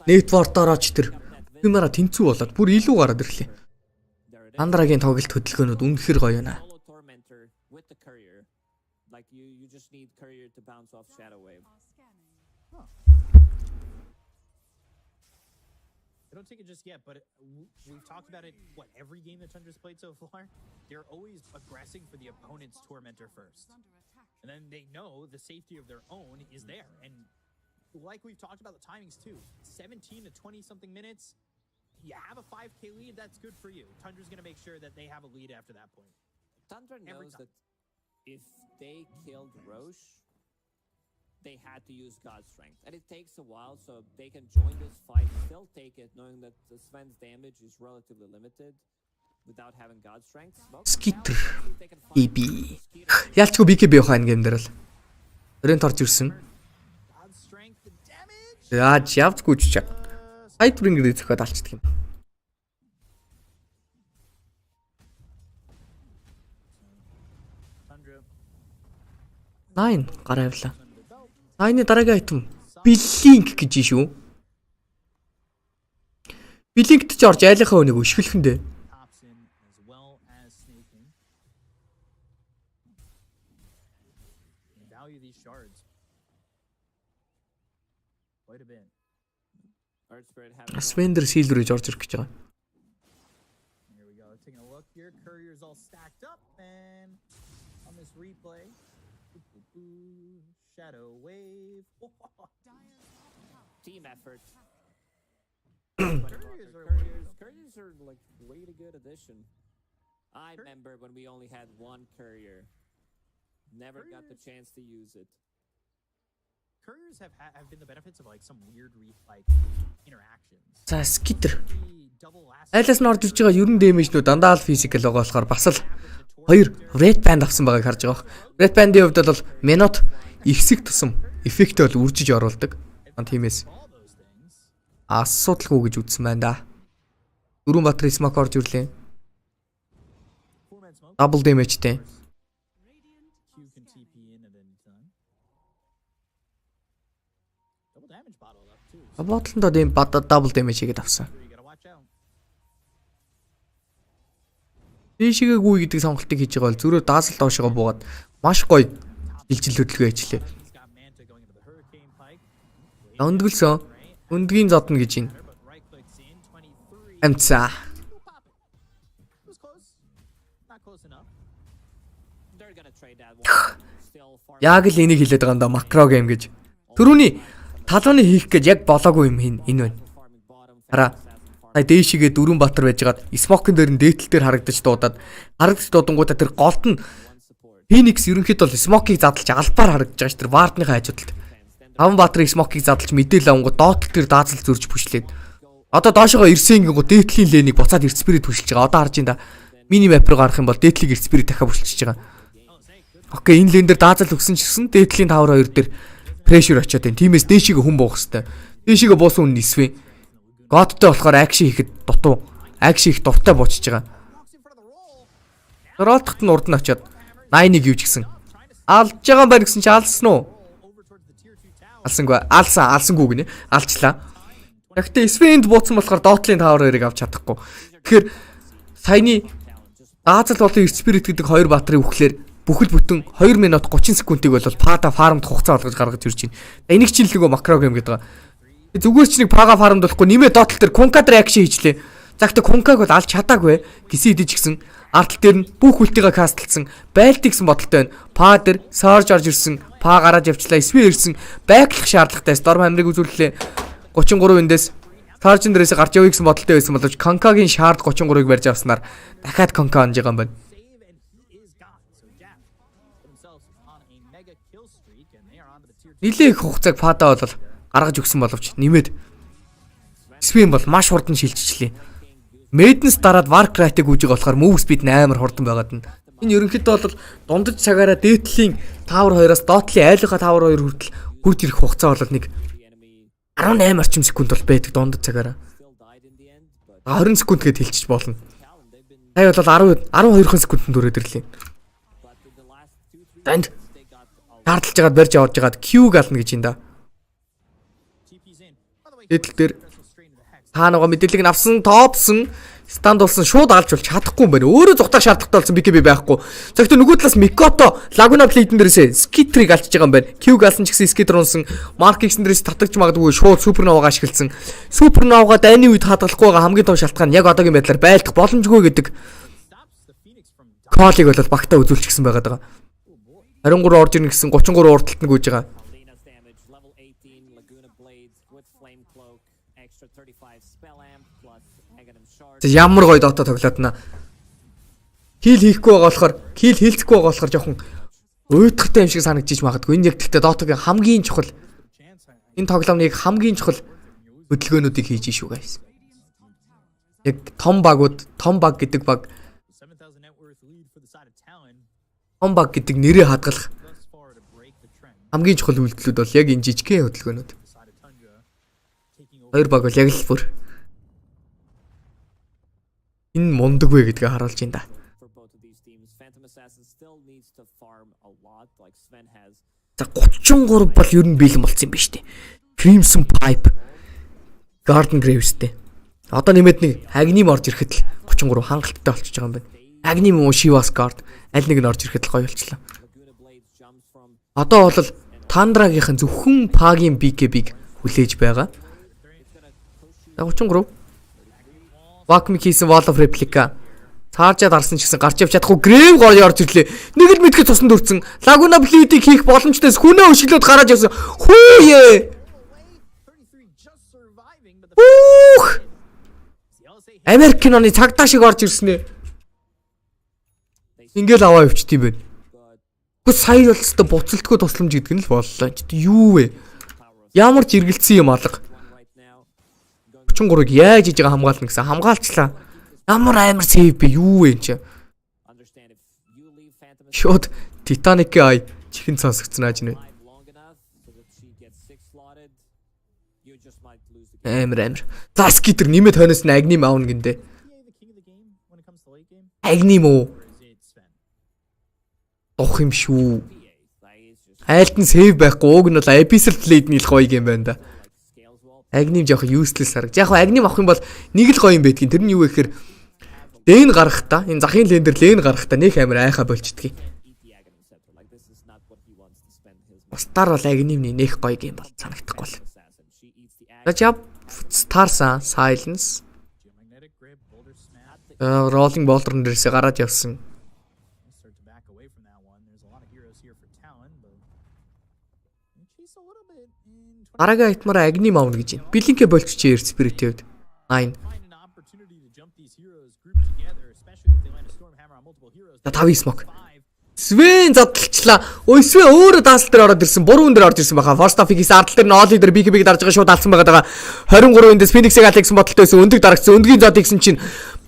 нэтворкоор ч тэр юмараа тэнцүү болоод бүр илүү гараад ирлээ. Тандрагийн тоглолт хөдөлгөөнүүд үнэхээр гоё байна. I don't take it just yet, but we've talked about it, every game that Tundra's played so far? They're always aggressing for the opponent's Tormentor first. And then they know the safety of their own is there. And like we've talked about the timings too, 17 to 20-something minutes, you have a 5k lead, that's good for you. Tundra's going to make sure that they have a lead after that point. Tundra knows that if they killed Roche, they had to use God's Strength. And it takes a while, so they can join this fight, still take it, knowing that the Sven's damage is relatively limited without having God's Strength. Skitter. BB. Ялчгүй BKB явах энэ гейм дээр л. Өрөөнд орж ирсэн. Яаж явцгүй ч чаг. Хайдбрингэр зөхөд алчдаг юм. Найн гараа явлаа. Найны дараагийн айтем Блинк гэж шүү. Блинкт ч орж айлынхаа өнийг өшгөлөхдөө. Свендер силвер гэж орж ирэх гэж байгаа. Here we go. Taking a look here. Courier's all stacked up and on this replay. Shadow wave. Team effort. Couriers are like really good addition. I remember when we only had one courier. Never got the chance to use it. Couriers have been the benefits of like some weird interactions. За скитер. Айлаас нь орж ирж байгаа ерөн дэмэжнүүд дандаа л физикал байгаа болохоор бас л хоёр red band авсан байгааг харж байгаа. Red band-ийн хувьд бол минут ихсэг тусам эффект бол үржиж оруулдаг. Тиймээс асуудалгүй гэж үзсэн байна да. Дөрвөн батар смок орж ирлээ. Double damage-тэй. Бодлондоо дэм double damage хийгээд авсан. Дэшигээгүй гэдэг сонголтыг хийж байгаа бол зүрөө даасал доошоо буугаад маш гоё илжил хөдөлгөөн ажиллая. Өндгөлсөн. Өндгийн зодно гэж байна. Амцаа. Яг л энийг хэлээд байгаа юм да макро гейм гэж. Төрөний талууны хийх гэж яг болоогүй юм энэ байна. Хараа. Сая дээшигээ дөрвөн батар байжгаад смокын дээр нь дээтэл дээр харагдаж дуудангуудаа тэр голд нь Феникс ерөнхийдөө бол смокийг задлж албаар харагдаж байгаа ш тэр вардныхаа хажуудалд. Таван батрын смокийг задлж мэдээл авангууд доотл тэр даазал зөрж пүшлээд. Одоо доошогоо ирсэн гингүү дээтлийн лэнийг буцаад эрцпирит пүшилж байгаа. Одоо харж ин да. Мини мап руу гарах юм бол дээтлийг эрцпирит дахиад пүшилж байгаа. Окей, энэ лэн дээр даазал өгсөн ч гэсэн дээтлийн 5-2 дээр прешэр очиод байна. Тимээс дээшигээ хүн буух хэвээр. Дээшигээ буусан хүн нисвэ. Годтой болохоор акшн хийхэд дутуу. Акшн их дуртай буучж байгаа. Ролтогт нь урд нь очиод 81 юуж гисэн. Алж байгаа юм байна гэсэн чи алсан уу? Алсангүй. Алсангүй гинэ. Алчлаа. Гэхдээ Свенд бууцсан болохоор Дотлын 5-2-ыг авч чадахгүй. Тэгэхээр саяны даазал болон эрцпирит гэдэг хоёр баатрын үхлээр бүхэл бүтэн 2 минут 30 секундыг бол пада фармд хугацаа олгож гаргаж ирж байна. Энийг чинь л нөгөө макро гейм гэдэг. Зүгээр ч нэг пага фармд болохгүй нэмээ дотл дээр кунка дээр акшн хийчлээ. Загт кункаг бол алж чадаагүй. Гисэн идэж гисэн. Артл дээр нь бүх үлтийгээ кастлсан. Байлт гэсэн бодолтой байна. Па дээр сарж орж ирсэн. Па гараад явчлаа. Свэ ирсэн. Байглах шаардлагатай. Storm хамрыг үзүүллээ. 33 эндээс Саржин дээрээс гарч явъя гэсэн бодолтой байсан боловч Конкагийн шаард 33-ыг барьж авснаар дахиад Конка онж байгаа юм байна. Нилээ их хугацааг Пада бол гаргаж өгсөн боловч нэмээд Спин бол маш хурдан шилжчихлээ. Madness дараад Warcraft-ыг үүж байгаа болохоор move speed нь амар хурдан байгаад нь. Энэ ерөнхийдөө бол дундаж цагаараа дээдлийн Tower 2-аас доотлын айлынхаа Tower 2 хүртэл хурд ирэх хугацаа бол нэг 18 орчим секунд бол байдаг дундаж цагаараа. 20 секунд гээд хэлчих болно. Тай бол 12 секундэд өрөөд ирлээ. Танд тарталж жагаад барьж аваад жагаад Q гална гэж юм да. Эдл дээр таанага мэдээллийг авсан, тоопсон, станд болсон шууд алж бол чадахгүй юм байна. Өөрөө зүгтах шаардлагатай болсон BKB байхгүй. Зөвхөн нөгөө талаас Mikoto Laguna Blade дээрээс Skitter-ыг алж байгаа юм байна. Q галсан ч гэсэн Skitter унсан, Mark X дээрээс татагч магадгүй шууд Supernova-га ашигласан. Supernova-га дайны үед хадгалахгүй байгаа хамгийн том шалтгаан яг одоогийн байдлаар байлдах боломжгүй гэдэг call-ыг бол багтаа үзүүлчихсэн байгаа даа. 23 орж ирнэ гэсэн 33 урталт нь гүйж байгаа. Ямар гоё дота тоглоод на. Хил хийхгүй байгаа болохоор, хил хийлцэхгүй байгаа болохоор жоохон уйтгартай юм шиг санагдчих магадгүй. Энэ яг гэхдээ дотогийн хамгийн чухал энэ тоглоомыг хамгийн чухал хөдөлгөөнүүдийг хийж шүү guys. Яг том баг гэдэг баг том баг гэдэг нэрээ хадгалах хамгийн чухал үйлдэлүүд бол яг энэ жижигхэн хөдөлгөөнүүд. Хоёр баг бол яг л бүр энэ мундаг вэ гэдгийг харуулж байна да. За 33 бол ер нь бэлэн болсон юм ба штэ. Crimson Pipe, Garden Gravesтэй. Одоо нэмээд нэг Agnim орж ирэхэд л 33 хангалттай болчихж байгаа юм байна. Agnim уу Shivas Guard аль нэг нь орж ирэхэд л гоё болчихлоо. Одоо бол Tundra-гийнхэн зөвхөн Pag-ийн BKB-г хүлээж байгаа. За 33 Вакми хийсэн Wall of Replica. Цаажаад арсан ч гэсэн гарч явж чадахгүй Grave гоё орж ирлээ. Нэг л мэдгээ цуснд өрцөн. Laguna Blade-ийг хийх боломжтойс хүнээ өшиглөөд гараад явсан. Хүүе. Америкийн оны цагдаа шиг орж ирсэн ээ. Ингээл аваа явчт юм байна. Гэхдээ сая бол өстө буцалтгүй тусламж гэдэг нь л боллоо. Юу вэ? Ямар ч эргэлцсэн юм алга. 33-ыг яаж хийж байгаа хамгаална гэсэн хамгаалчлаа. Ямар амар сейв бэ юу вэ энэ? Шот Titanic-ийн ай чихэн сонсогдсон ааж нэ. Амар. За Skitter нэмээд хойноос нь Agnim аавна гиндэ. Agnim уу? Дох юм шүү. Айлт нь сейв байхгүй ууг нь бол Abyssal Blade-ний л гоё юм байна да. Agnim жоох useless харагд. Яг Agnim авах юм бол нэг л гоё юм байдгийн. Тэр нь юу вэ гэхээр лен гарахтаа энэ захын лен дээр лен гарахтаа нэг амир айхаа болчдгийг. Устаар бол Agnim-ний нэх гоё юм бол санагдахгүй л. За Starсан Silence. Rolling Boulder дээрээс гараад явсан. Арага айтмаараа Agnim аавна гэж байна. Блинкэ болчихжээ Earth Spirit-ийн хувьд. 9. За 5 smoke. Свен задлчлаа. Ой Свен өөрөө даасал дээр ороод ирсэн. Буруу хүн дээр орж ирсэн баха. Forstaff-ийг ардл дээр нь Oli дээр BKB-г дарж байгаа шууд алдсан байгаа. 23 эндээс Phoenix-ийг алгсан бодолтойс өндөг дарагдсан. Өндгийн зод игсэн чинь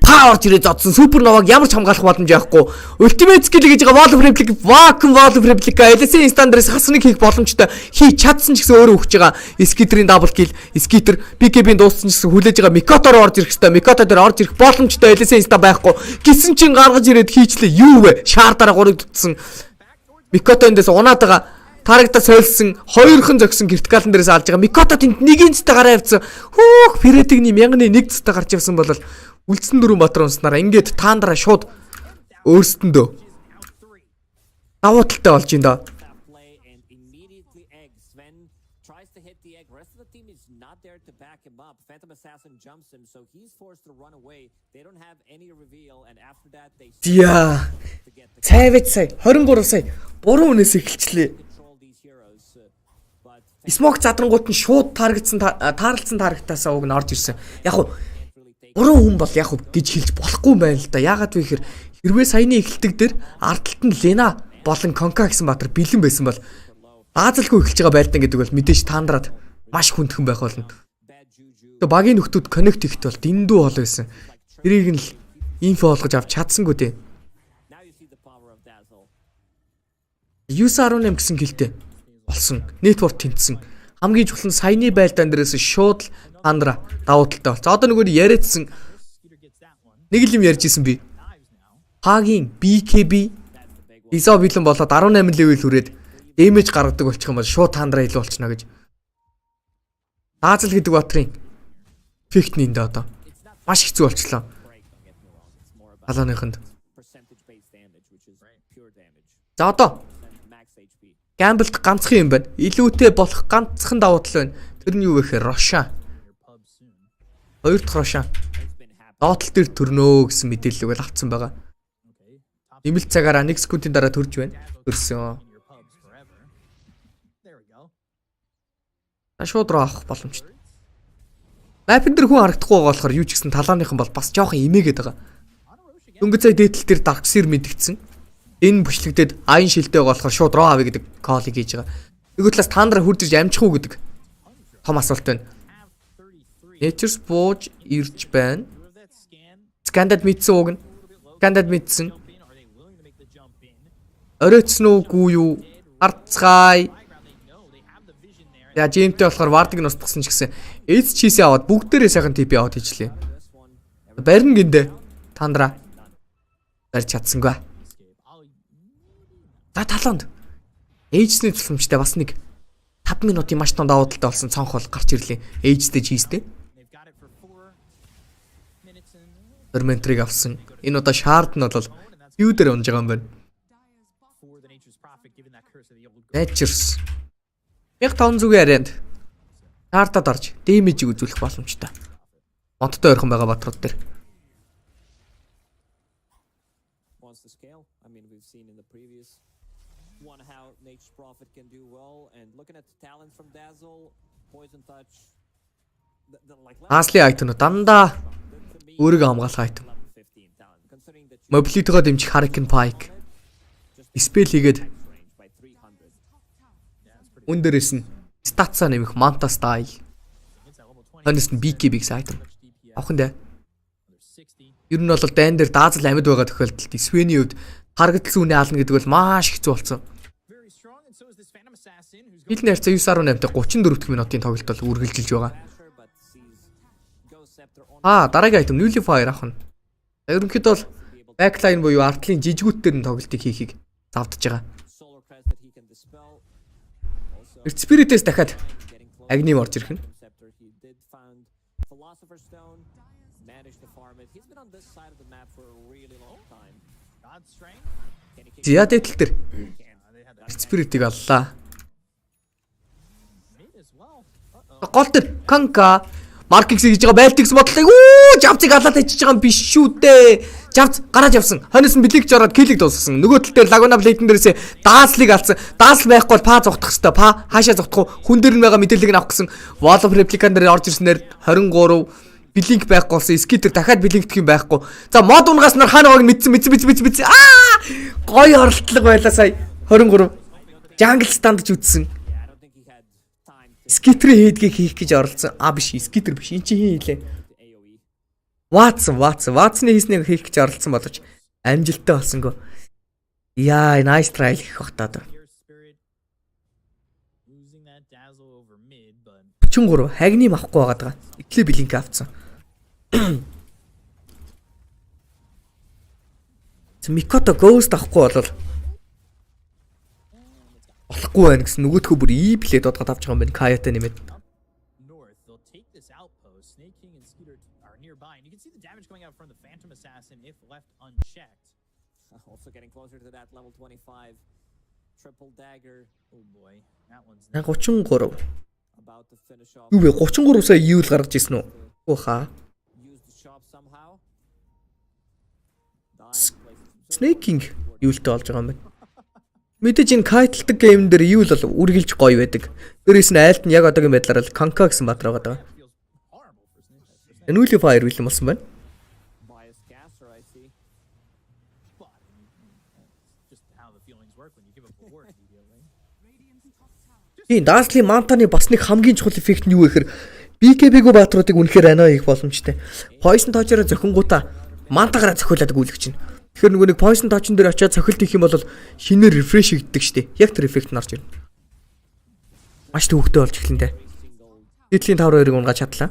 Power ирээ зодсон. Supernova-г ямар ч хамгаалах боломж яахгүй. Ultimate skill гэж байгаа Wall of Replica, Vacuum Wall of Replica, LSA Instant-ээс хасныг хийх боломжтой. Хийж чадсан ч гэсэн өөрөө өгч байгаа. Skitter-ийн double kill, Skitter BKB-ийн дууссан ч гэсэн хүлээж байгаа Mikoto руу орж ирэх хэрэгтэй. Mikoto дээр орж ирэх боломжтой LSA Instant байхгүй. Гисэн чинь гаргаж ирээд хийчлээ. Юу вэ? Шаардаараа 3-ыг дутсан. Mikoto эндээс унаад байгаа. Тарагта сольсон, хоёрхан зогсон вертикалн дээрээс алж байгаа. Mikoto тэнд нэгэн цэстэ гараа явцсан. Хөөх, Пиретигний 1001 цэстэ гарч явсан бол үлдсэн дөрөв батар унснараа ингээд Тандра шууд өөрсдөндөө давуу талтай болж юм да. Яа. Цайвэт сая 23 сая 3 хүнээс эхэлчлээ. Смок задрангууд нь шууд таарлцсан тарагтаасаа уг нь орж ирсэн. Яг уу 3 хүн бол яг гэж хэлж болохгүй байна л да. Яагаад вэ гэхээр хэрвээ саяны эхлэлтэг дээр ардталт нь Лена болон Конка гэсэн баатар бэлэн байсан бол даазалгүй эхэлж байгаа байлдан гэдэг бол мэдээж Тандраад маш хүндхэн байх болно. Тэгээ багийн нөхдүүд коннект ихт бол дэндүү хол байсан. Тэрийг нь л инфо олгож авч чадсангүй дээ. 9.18 гэсэн гэлтэй болсон. Нэтворк тэнцсэн. Хамгийн чухал нь саяны байлдаан дээрээс шууд Андра давуу талтай болсон. Одоо нөгөө яриадсан нэг л юм ярьж исэн би. Хагийн BKB Изобилэн болоод 18 левел хүрээд дэмэж гаргадаг болчих юм бол шууд Андра илүү болчихно гэж. Даазал гэдэг батрын эффект нь энэ одоо маш хэцүү болчихлоо. Халааныханд. За одоо Гамблд ганцхан юм байна. Илүүтэй болох ганцхан давуу тал байна. Тэр нь юу вэ гэхээр Рошан. Хоёр дахь Рошан. Доотл дээр төрнөө гэсэн мэдээлэл бол авцсан байгаа. Нэмэлт цагаараа 1 секундын дараа төрж байна. Төрсөн. Шууд руу авах боломжтой. Мапн дээр хүн харагдахгүй байгаа болохоор юу ч гэсэн талааныхан бол бас жоохон имээгээд байгаа. Дөнгөж цай дээдэл дээр Darkseer мэдгдсэн. Энэ бүшлэгдээд аян шилтэй байгаа болохоор шууд руу авъя гэдэг колыг хийж байгаа. Нөгөө талаас Тандра хурдж амжих уу гэдэг том асуулт байна. Nature's бууж ирж байна. Скандад мэдсэн үг нь. Скандад мэдсэн. Оройтсон уугүй юу? Харцгаая. Я жимтэй болохоор вардыг нь устгасан ч гэсэн эц чийсээ аваад бүгдээрээ сайхан тип аваад хийчлээ. Барин гиндэ Тандра барьж чадсангүй. За талонд ээжсний тусламжтай бас нэг 5 минутын маш том давуу талтай болсон цонх бол гарч ирлээ. Ээжтэй чийстэй. Fermentrийг авсан. Энэ удаа шаард нь бол юу дээр унж байгаа юм байна. Natures 1500-ийн арайнд шаардад орж дэмэжийг үзүүлэх боломжтой. Модтой ойрхон байгаа батрууд дээр. Асли айтон дандаа өөрийгөө хамгаалах айтон. Mobility-гоо дэмжих Hurricane Pike. Spell хийгээд үндэрээс нь статса нэмэх Manta Style. Ханаас нь BKB гэсэн айтон. Авах нь дээ. Ер нь бол дайн дээр даазал амьд байгаа тохиолдолд Свений хувьд харагдсан үнэ хаална гэдэг бол маш хэцүү болсон. Хилний харьцаа 9.8-тай 34 минутын тоглолт бол үргэлжилж байгаа. Дараагийн айтем Nullifier авах нь. Ерөнхийдөө бол backline буюу артлын жижигүүд дээр нь тоглолтыг хийхийг завдж байгаа. Spirit-ээс дахиад агним орж ирэх нь. Зя дэтэл төр. Spirit-ийг аллаа. Гол төр Канка маркикс хийж байгаа байлт гэсэн бодлоо. Жавцыг алаад ичиж байгаа юм биш шүү дээ. Жавц гараад явсан. Хонос нь билег жороод киллиг дуусгасан. Нөгөө тал дээр Laguna Blade-н дээрээс дааслыг алдсан. Даасл байхгүй бол па зогтох хэвээр. Па хаашаа зогтох вэ? Хүн дээр нь байгаа мэдээллийг авах гэсэн. Wall of Replicant дээр орж ирснээр 23 билинг байхгүй болсон. Скитер дахиад билингдэх юм байхгүй. За мод унгаас нар хаана байгааг мэдсэн. Гоё оролтлого байлаа сая. 23. Jungle stand ч үтсэн. Скитрийн хийдгийг хийх гэж оролцсон. Биш, скитер биш. Энд чи хин хийлээ. Ватсны хийснийг хийх гэж оролцсон боловч амжилттай болсонгүй. Яа, nice try гэх багтаад. 33 хагним авахгүй байгаа. Итлээ билинг авцсан. Микото Ghost авахгүй болол болохгүй байх гэсэн нөгөөдхөө бүр плейд одгаад авч байгаа юм байна. Каятай нэмээд. Also getting closer to that level 25 triple dagger. Oh boy, that one's 33. About to finish off. Юу вэ? 33 сая юу л гаргаж ирсэн үү? Ууха. Use the shop somehow. Snaking юу л тоолж байгаа юм бэ? Мэдээж энэ кайтлдаг гейм дээр юу л үргэлж гоё байдаг. Дээрээс нь айлт нь яг одоогийн байдлаар л Kanka гэсэн баатар байгаа. Nullifier билэн болсон байна. Тийм Dazzle-ийн Manta-ны бас нэг хамгийн чухал эффект нь юу гэхээр BKB-г баатруудыг үнэхээр анаа хийх боломжтой. Poison Touch-аараа зохингуудаа Manta-гаараа зохиулаад гүйлгэж чинь. Тэгэхээр нөгөө нэг Poison Touch-н дээр очиад цохилт хийх юм бол шинээр refresh хийгддэг штеп. Яг тэр эффект нь орж ирнэ. Маш төвөгтэй болж эхлэнтэй. Дээдлийн 5-2-ыг унгааж чадлаа.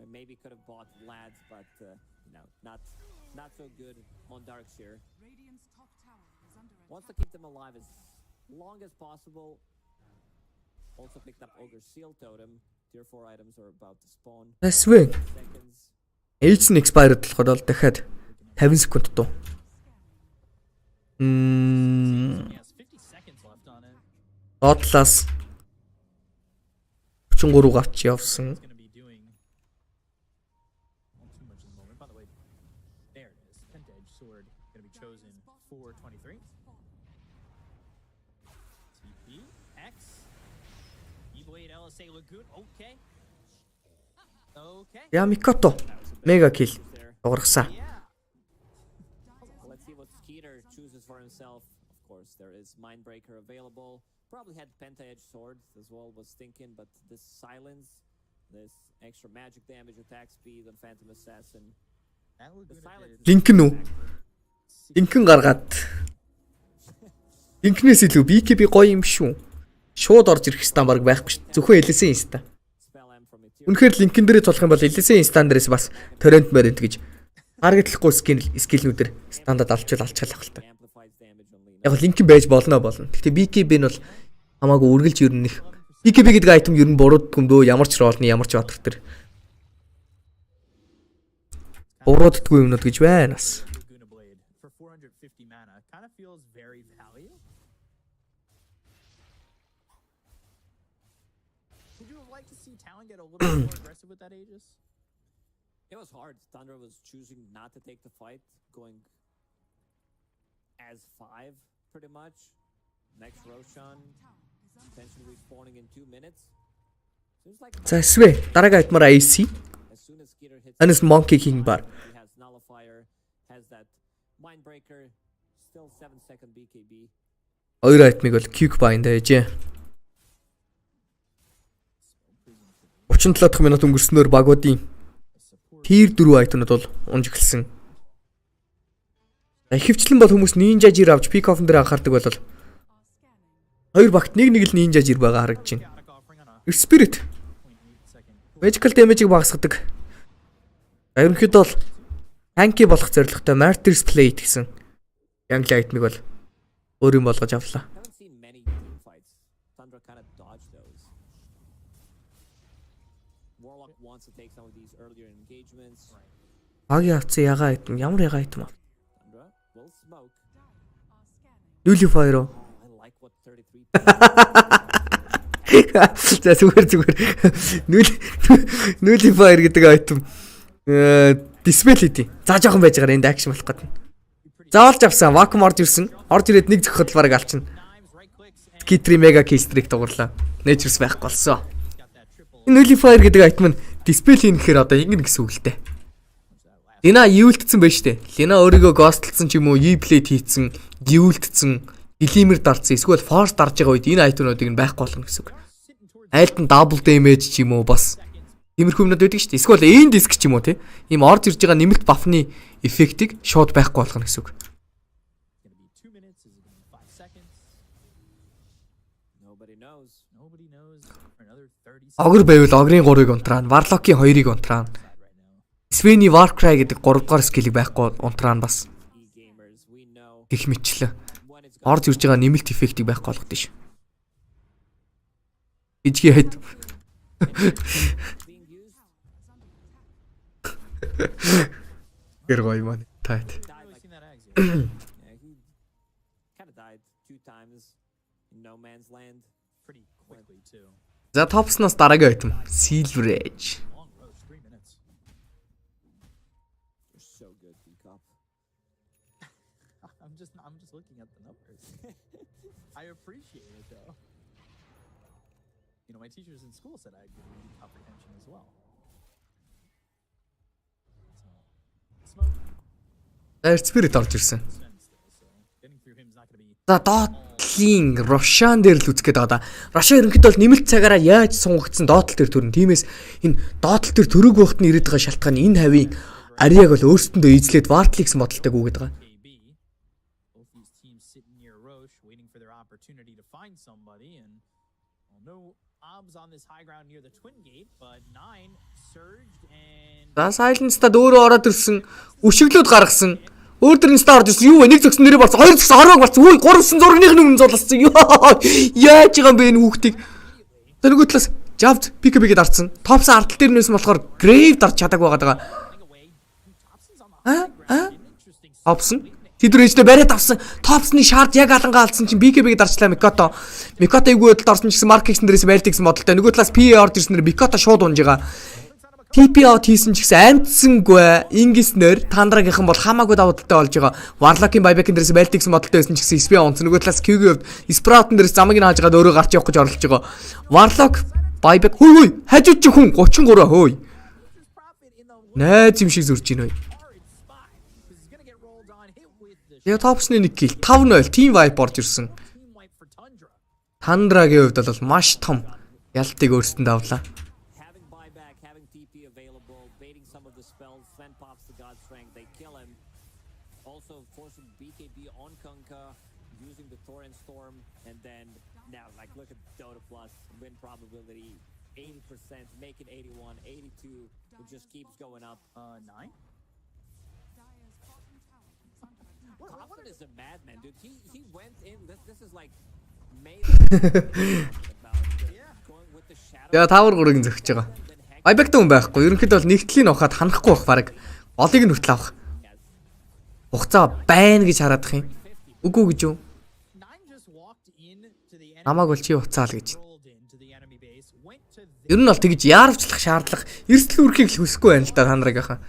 Maybe could have bought lads, but not so good on Darkseer. Wants to keep them alive as long as possible. Also picked up Ogre Seal Totem. Tier 4 items are about to spawn. Тэсвэ. Age нь expired болохоор бол дахиад 50 секунд дуу. Отлас 33 гарч явсан. Я Микото мега килл дуургасан. Let's see what Skeeter chooses for himself. Of course, there is Mindbreaker available. Probably had Penta-Edge Sword as well, was thinking, but this silence, this extra magic damage, attack speed on Phantom Assassin. The silence. Линкэн үү? Линкэн гаргаад. Линкнээс илүү BKB гоё юм шүү. Шууд орж ирэх стан баг байхгүй шүү. Зөвхөн LS-ийн инста. Үнэхээр линкэн дээрээ цолох юм бол LS-ийн инстан дээрээс бас торрент морент гэж таргетлахгүй скиллнүүдээр стандад алчвал алчгаалах л та. Яг линкэн байж болно. Гэхдээ BKB нь бол хамаагүй үргэлж ер нь их BKB гэдэг айтем ер нь бурууддгүй юм дөө ямар ч ролны ямар ч батар төр. Бурууддгүй юмнууд гэж байна бас. Get a little more aggressive with that Aegis? It was hard. Thunder was choosing not to take the fight, going as 5 pretty much. Next Roshan potentially respawning in 2 minutes. Seems like За эсвэл дараагийн айтмаар AC. as soon as Skeeter hits Анис Monkey King бар. he has Nullifier, has that Mindbreaker, still 7-second BKB. Хоёр айтмыг бол Quick Bind ээжээ. 37 дахь минут өнгөрснөөр багуудын Tier 4 айтмууд бол унж эхэлсэн. Ихэвчлэн бол хүмүүс Ninja Gear авч Peak Off дээр анхаардаг бол хоёр багт нэг л Ninja Gear байгаа харагдаж байна. Spirit Magical damage-ийг багасгадаг. Ерөнхийдөө бол танки болох зорилготой Martyr's Plate гэсэн Jungle айтмыг бол өөр юм болгож авлаа. Haven't seen many team fights. Thunder kind of dodged those. Warlock wants to take some of these earlier engagements. Агийн авцсан ягаа айтм ямар ягаа айтм аа. Thunder will smoke. Nullifier. I like what 33. За зүгээр. Nullifier гэдэг айтм dispel хийдий. За жоохон байж байгаа энд акшн болох гэдэг. За олж авсан. Vacuum орж ирсэн. Орж ирээд нэг зөхөдөл бараг алчна. Skitri mega key-streak дугуурлаа. Nature's байхгүй болсон. Энэ Nullifier гэдэг айтм нь dispel хийн гэхээр одоо ингэн гэсэн үг л дээ. Лина юултцсан байж тээ. Лина өөрийгөө ghostlцсан ч юм уу, E-plate хийцэн, юултцсан, Glimmer дарцсан, эсвэл force дарж байгаа үед энэ айтмуудыг нь байхгүй болно гэсэн үг. Айлт нь double damage ч юм уу бас тиймэрхүү юмнууд байдаг шүү дээ. Эсвэл энэ диск ч юм уу тий. Ийм орж ирж байгаа нэмэлт бафны эффектийг шууд байхгүй болгоно гэсэн үг. Огр байвал огрын 3-ыг унтраана, Warlock-ийн 2-ыг унтраана. Svenny Warcry гэдэг 3 дугаар скиллийг байхгүй унтраана бас. Гэх мэтлээ. Орж ирж байгаа нэмэлт эффектийг байхгүй болгодог шүү. Ижги хайд. Гэр гоё маань тайт. Kind of died 2 times in no man's land. Pretty quickly too. За топснаас дараагийн айтм Silver Edge. Long road, 3 minutes. You're so good, Decop. I'm just looking at the numbers. I appreciate it though. You know, my teachers in school said I had good reading comprehension as well. So, smoke. Spirit орж ирсэн. So getting through him is not going to be За доотлол Италийн Рошан дээр л үзэх гээд байгаа да. Роша ерөнхийдөө бол нэмэлт цагаараа яаж сунгагдсан доотлол төр төрн. Тиймээс энэ доотлол төр төрөг байхад нь ирээд байгаа шалтгаан энэ хавийн Ариаг бол өөрсөндөө эзлээд Вартль гэсэн бодолтой гүгээд байгаа. Both these teams sitting near Roche waiting for their opportunity to find somebody, and no obs on this high ground near the twin gate, but 9 surged and За Silence-тад өөрөө ороод ирсэн, өшөглөөд гаргасан. Өөр төр инста орж ирсэн. Юу вэ? Нэг зөксөн нэрээ болсон. Хоёр зөксөн орог болсон. Үй 3 зургийнхны өмнө зулсан. Яаж байгаа юм бэ энэ хүүхдийг? За нөгөө талаас Javd PKB-гээд арцсан. Топс ардтал дээр нээсэн болохоор Grave дарж чадаагүй байгаа. Топсон. Тэдэр ээжлээ бариад авсан. Топсны шард яг алангаа алдсан чинь BKB-г дарчлаа Микото. Микото эйгүү байдалд орсон ч гэсэн Марк Хиксэн дээрээс байлт гэсэн бодолтой. Нөгөө талаас PA орж ирснээр Микото шууд унж байгаа. TP out хийсэн ч гэсэн амтсангүй. Ингиснээр Тандрагийнхан бол хамаагүй давуу талтай болж байгаа. Warlock-ийн buyback-ын дээрээс байлт гэсэн бодолтой байсан ч гэсэн SPA унцсан. Нөгөө талаас Q-гийн хувьд Sprout-ын дээрээс замыг нь хааж гаад өөрөө гарч явах гэж оролдож байгаа. Warlock buyback хөөй хажууд чи хүн 33 хөөй. Найз юм шиг зурж байна хөөй. Я топсны нэг кил 5-0 team wipe орж ирсэн. Тандрагийн хувьд бол маш том ялтыг өөрсдөнд авлаа. Having buyback, having TP available, baiting some of the spells, Sven pops the God Strength, they kill him. Also forcing BKB on Kunkka, using the Torrent Storm, and then now, like, look at Dota Plus, win probability, 80%, make it 81, 82, it just keeps going up. 9. Kaufman is a madman, dude. He went in. This is like May. Яа тавар гурыг зөгч байгаа. Buyback-тай хүн байхгүй. Ерөнхийдөө бол нэгтлийн ухаад ханахгүй байх баг. Олыг нь хүртэл авах. Хугацаа байна гэж хараадах юм. Үгүй гэж юу? Намаг бол чи уцаал гэж. Ер нь бол тэгж яарвчлах шаардлага эрсдэл үрхийг л хүсэхгүй байна л да танараагийнхан.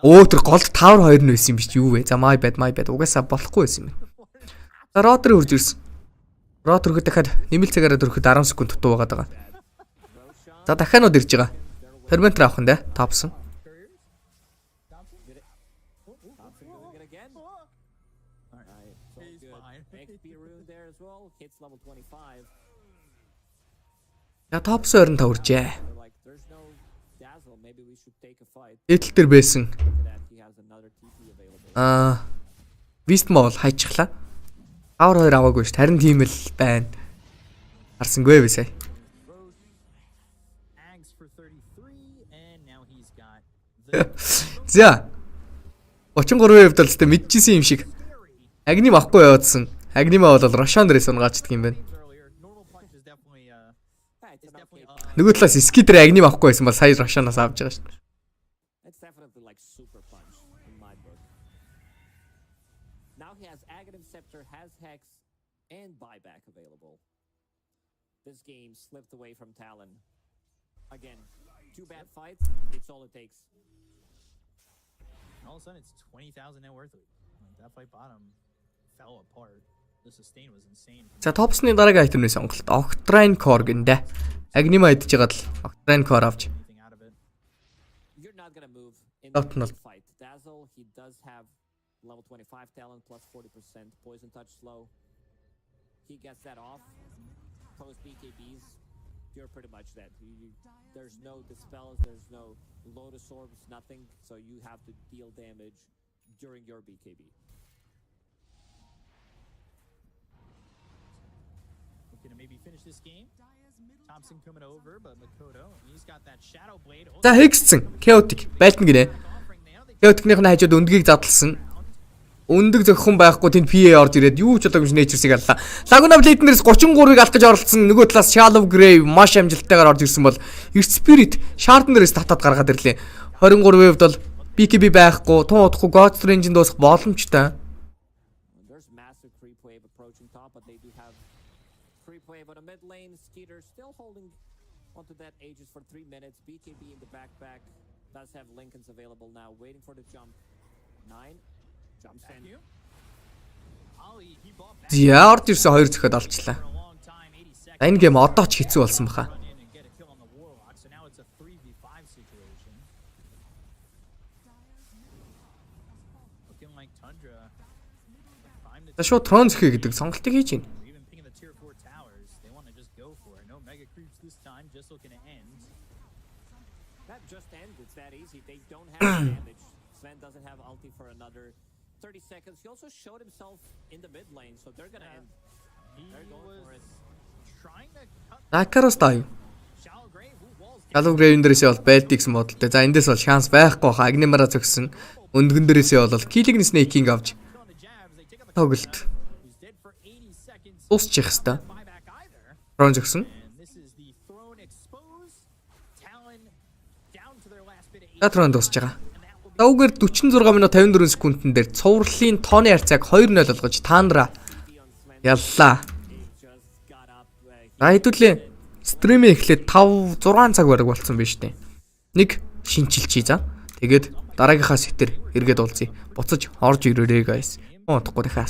Оо тэр голд тавар 2 нь байсан юм биш юу вэ? За my bad. Угаасаа болохгүй байсан юм. За Ротер үрж ирсэн. Ротер дахиад нэмэлт цагаараа дөрөхөд 10 секунд дутуу байгаа. За дахианууд ирж байгаа. Ferment авах нь дээ. Топсон. Я топс 25 үржээ. Эдл төр байсан. Вистмо бол хайчихлаа. Авар 2 аваагүй шүү. Харин тийм л байна. Харсангүй вэ сая. За 33% хувьд л тест мэдчихсэн юм шиг. Агним авахгүй яваадсан. Агнима бол Рошан дээрээс унгаачихдаг юм байна. Нөгөө талаас скидэр агним авахгүй байсан бол сая Рошанаас авч байгаа шүү. It's definitely like super punch in my book. Now he has Aghanim Scepter, has Hex, and buyback available. This game slipped away from Talon. Again, 2 bad fights, it's all it takes. And all of a sudden it's 20,000 net worth. That fight bottom fell apart. The sustain was insane. За топсны дараагийн айтемны сонголт Octrine Core гэнэ. Агнима идэж байгаад л Octrine Core авч. You're not gonna move in the fight. Dazzle, he does have level 25 talent plus 40% poison touch slow. He gets that off. Post BKBs, you're pretty much dead. There's no dispels, there's no Lotus Orbs, nothing. So you have to deal damage during your BKB. Looking to maybe finish this game. Thompson coming over, but Makoto, he's got that shadow blade. За хэгцсэн. Chaotic байлтна гинэ. Chaotic-ных нь хажууд өндгийг задлсан. Өндөг зөхөн байхгүй тэнд PA орж ирээд юу ч удаагүй Nature-сыг аллаа. Laguna Blade-нээс 33-ыг алах гэж оролцсон. Нөгөө талаас Shallow Grave маш амжилттайгаар орж ирсэн бол Earth Spirit Shard-нээс татаад гаргаад ирлээ. 23%-д бол BKB байхгүй, тун удахгүй God Strange-д дуусах боломжтой. There's massive creep wave approaching top, but they do have creep wave on a mid lane. Skeeter still holding onto that Aegis for 3 minutes. BKB in the backpack does have Lincolns available now, waiting for the jump. 9 jumps in. За орж ирсэн 2 зөхөд олчлаа. Энэ гейм одоо ч хэцүү болсон баха. За шууд трон зөхий гэдэг сонголтыг хийж байна. Even picking the tier 4 towers, they want to just go for it. No mega creeps this time, just looking to end. That just ends. It's that easy. They don't have damage. Sven doesn't have ulti for another 30 seconds. He also showed himself in the mid lane, so they're gonna end. They're going for it. Trying to cut Акароос таа юу? Shallow Grave, who walls Shallow Grave дээрээсээ бол байлт гэсэн модалтай. За эндээс бол шанс байхгүй хаа. Агнимараа зөксөн. Өндгөн дээрээсээ бол Killing Snake-ийг авч on the jabs. They take out the тоглолт who's dead for 80 seconds. дуусчих хэвээр. Buyback either. Трон зөксөн. And this is the throne exposed. Talon down to their last bit of За трон дуусч байгаа. Давгээр 46 минут 54 секундын дээр цувралын тооны харьцааг 2-0 болгож таандра яллаа. За хэдүүлээ стримээ эхлээд 5 6 цаг бараг болцсон биз дээ. Нэг шинчилчий за. Тэгээд дараагийнхаа сетэр эргээд уулзъя. Буцаж орж ирээрэй guys. Удахгүй дахиад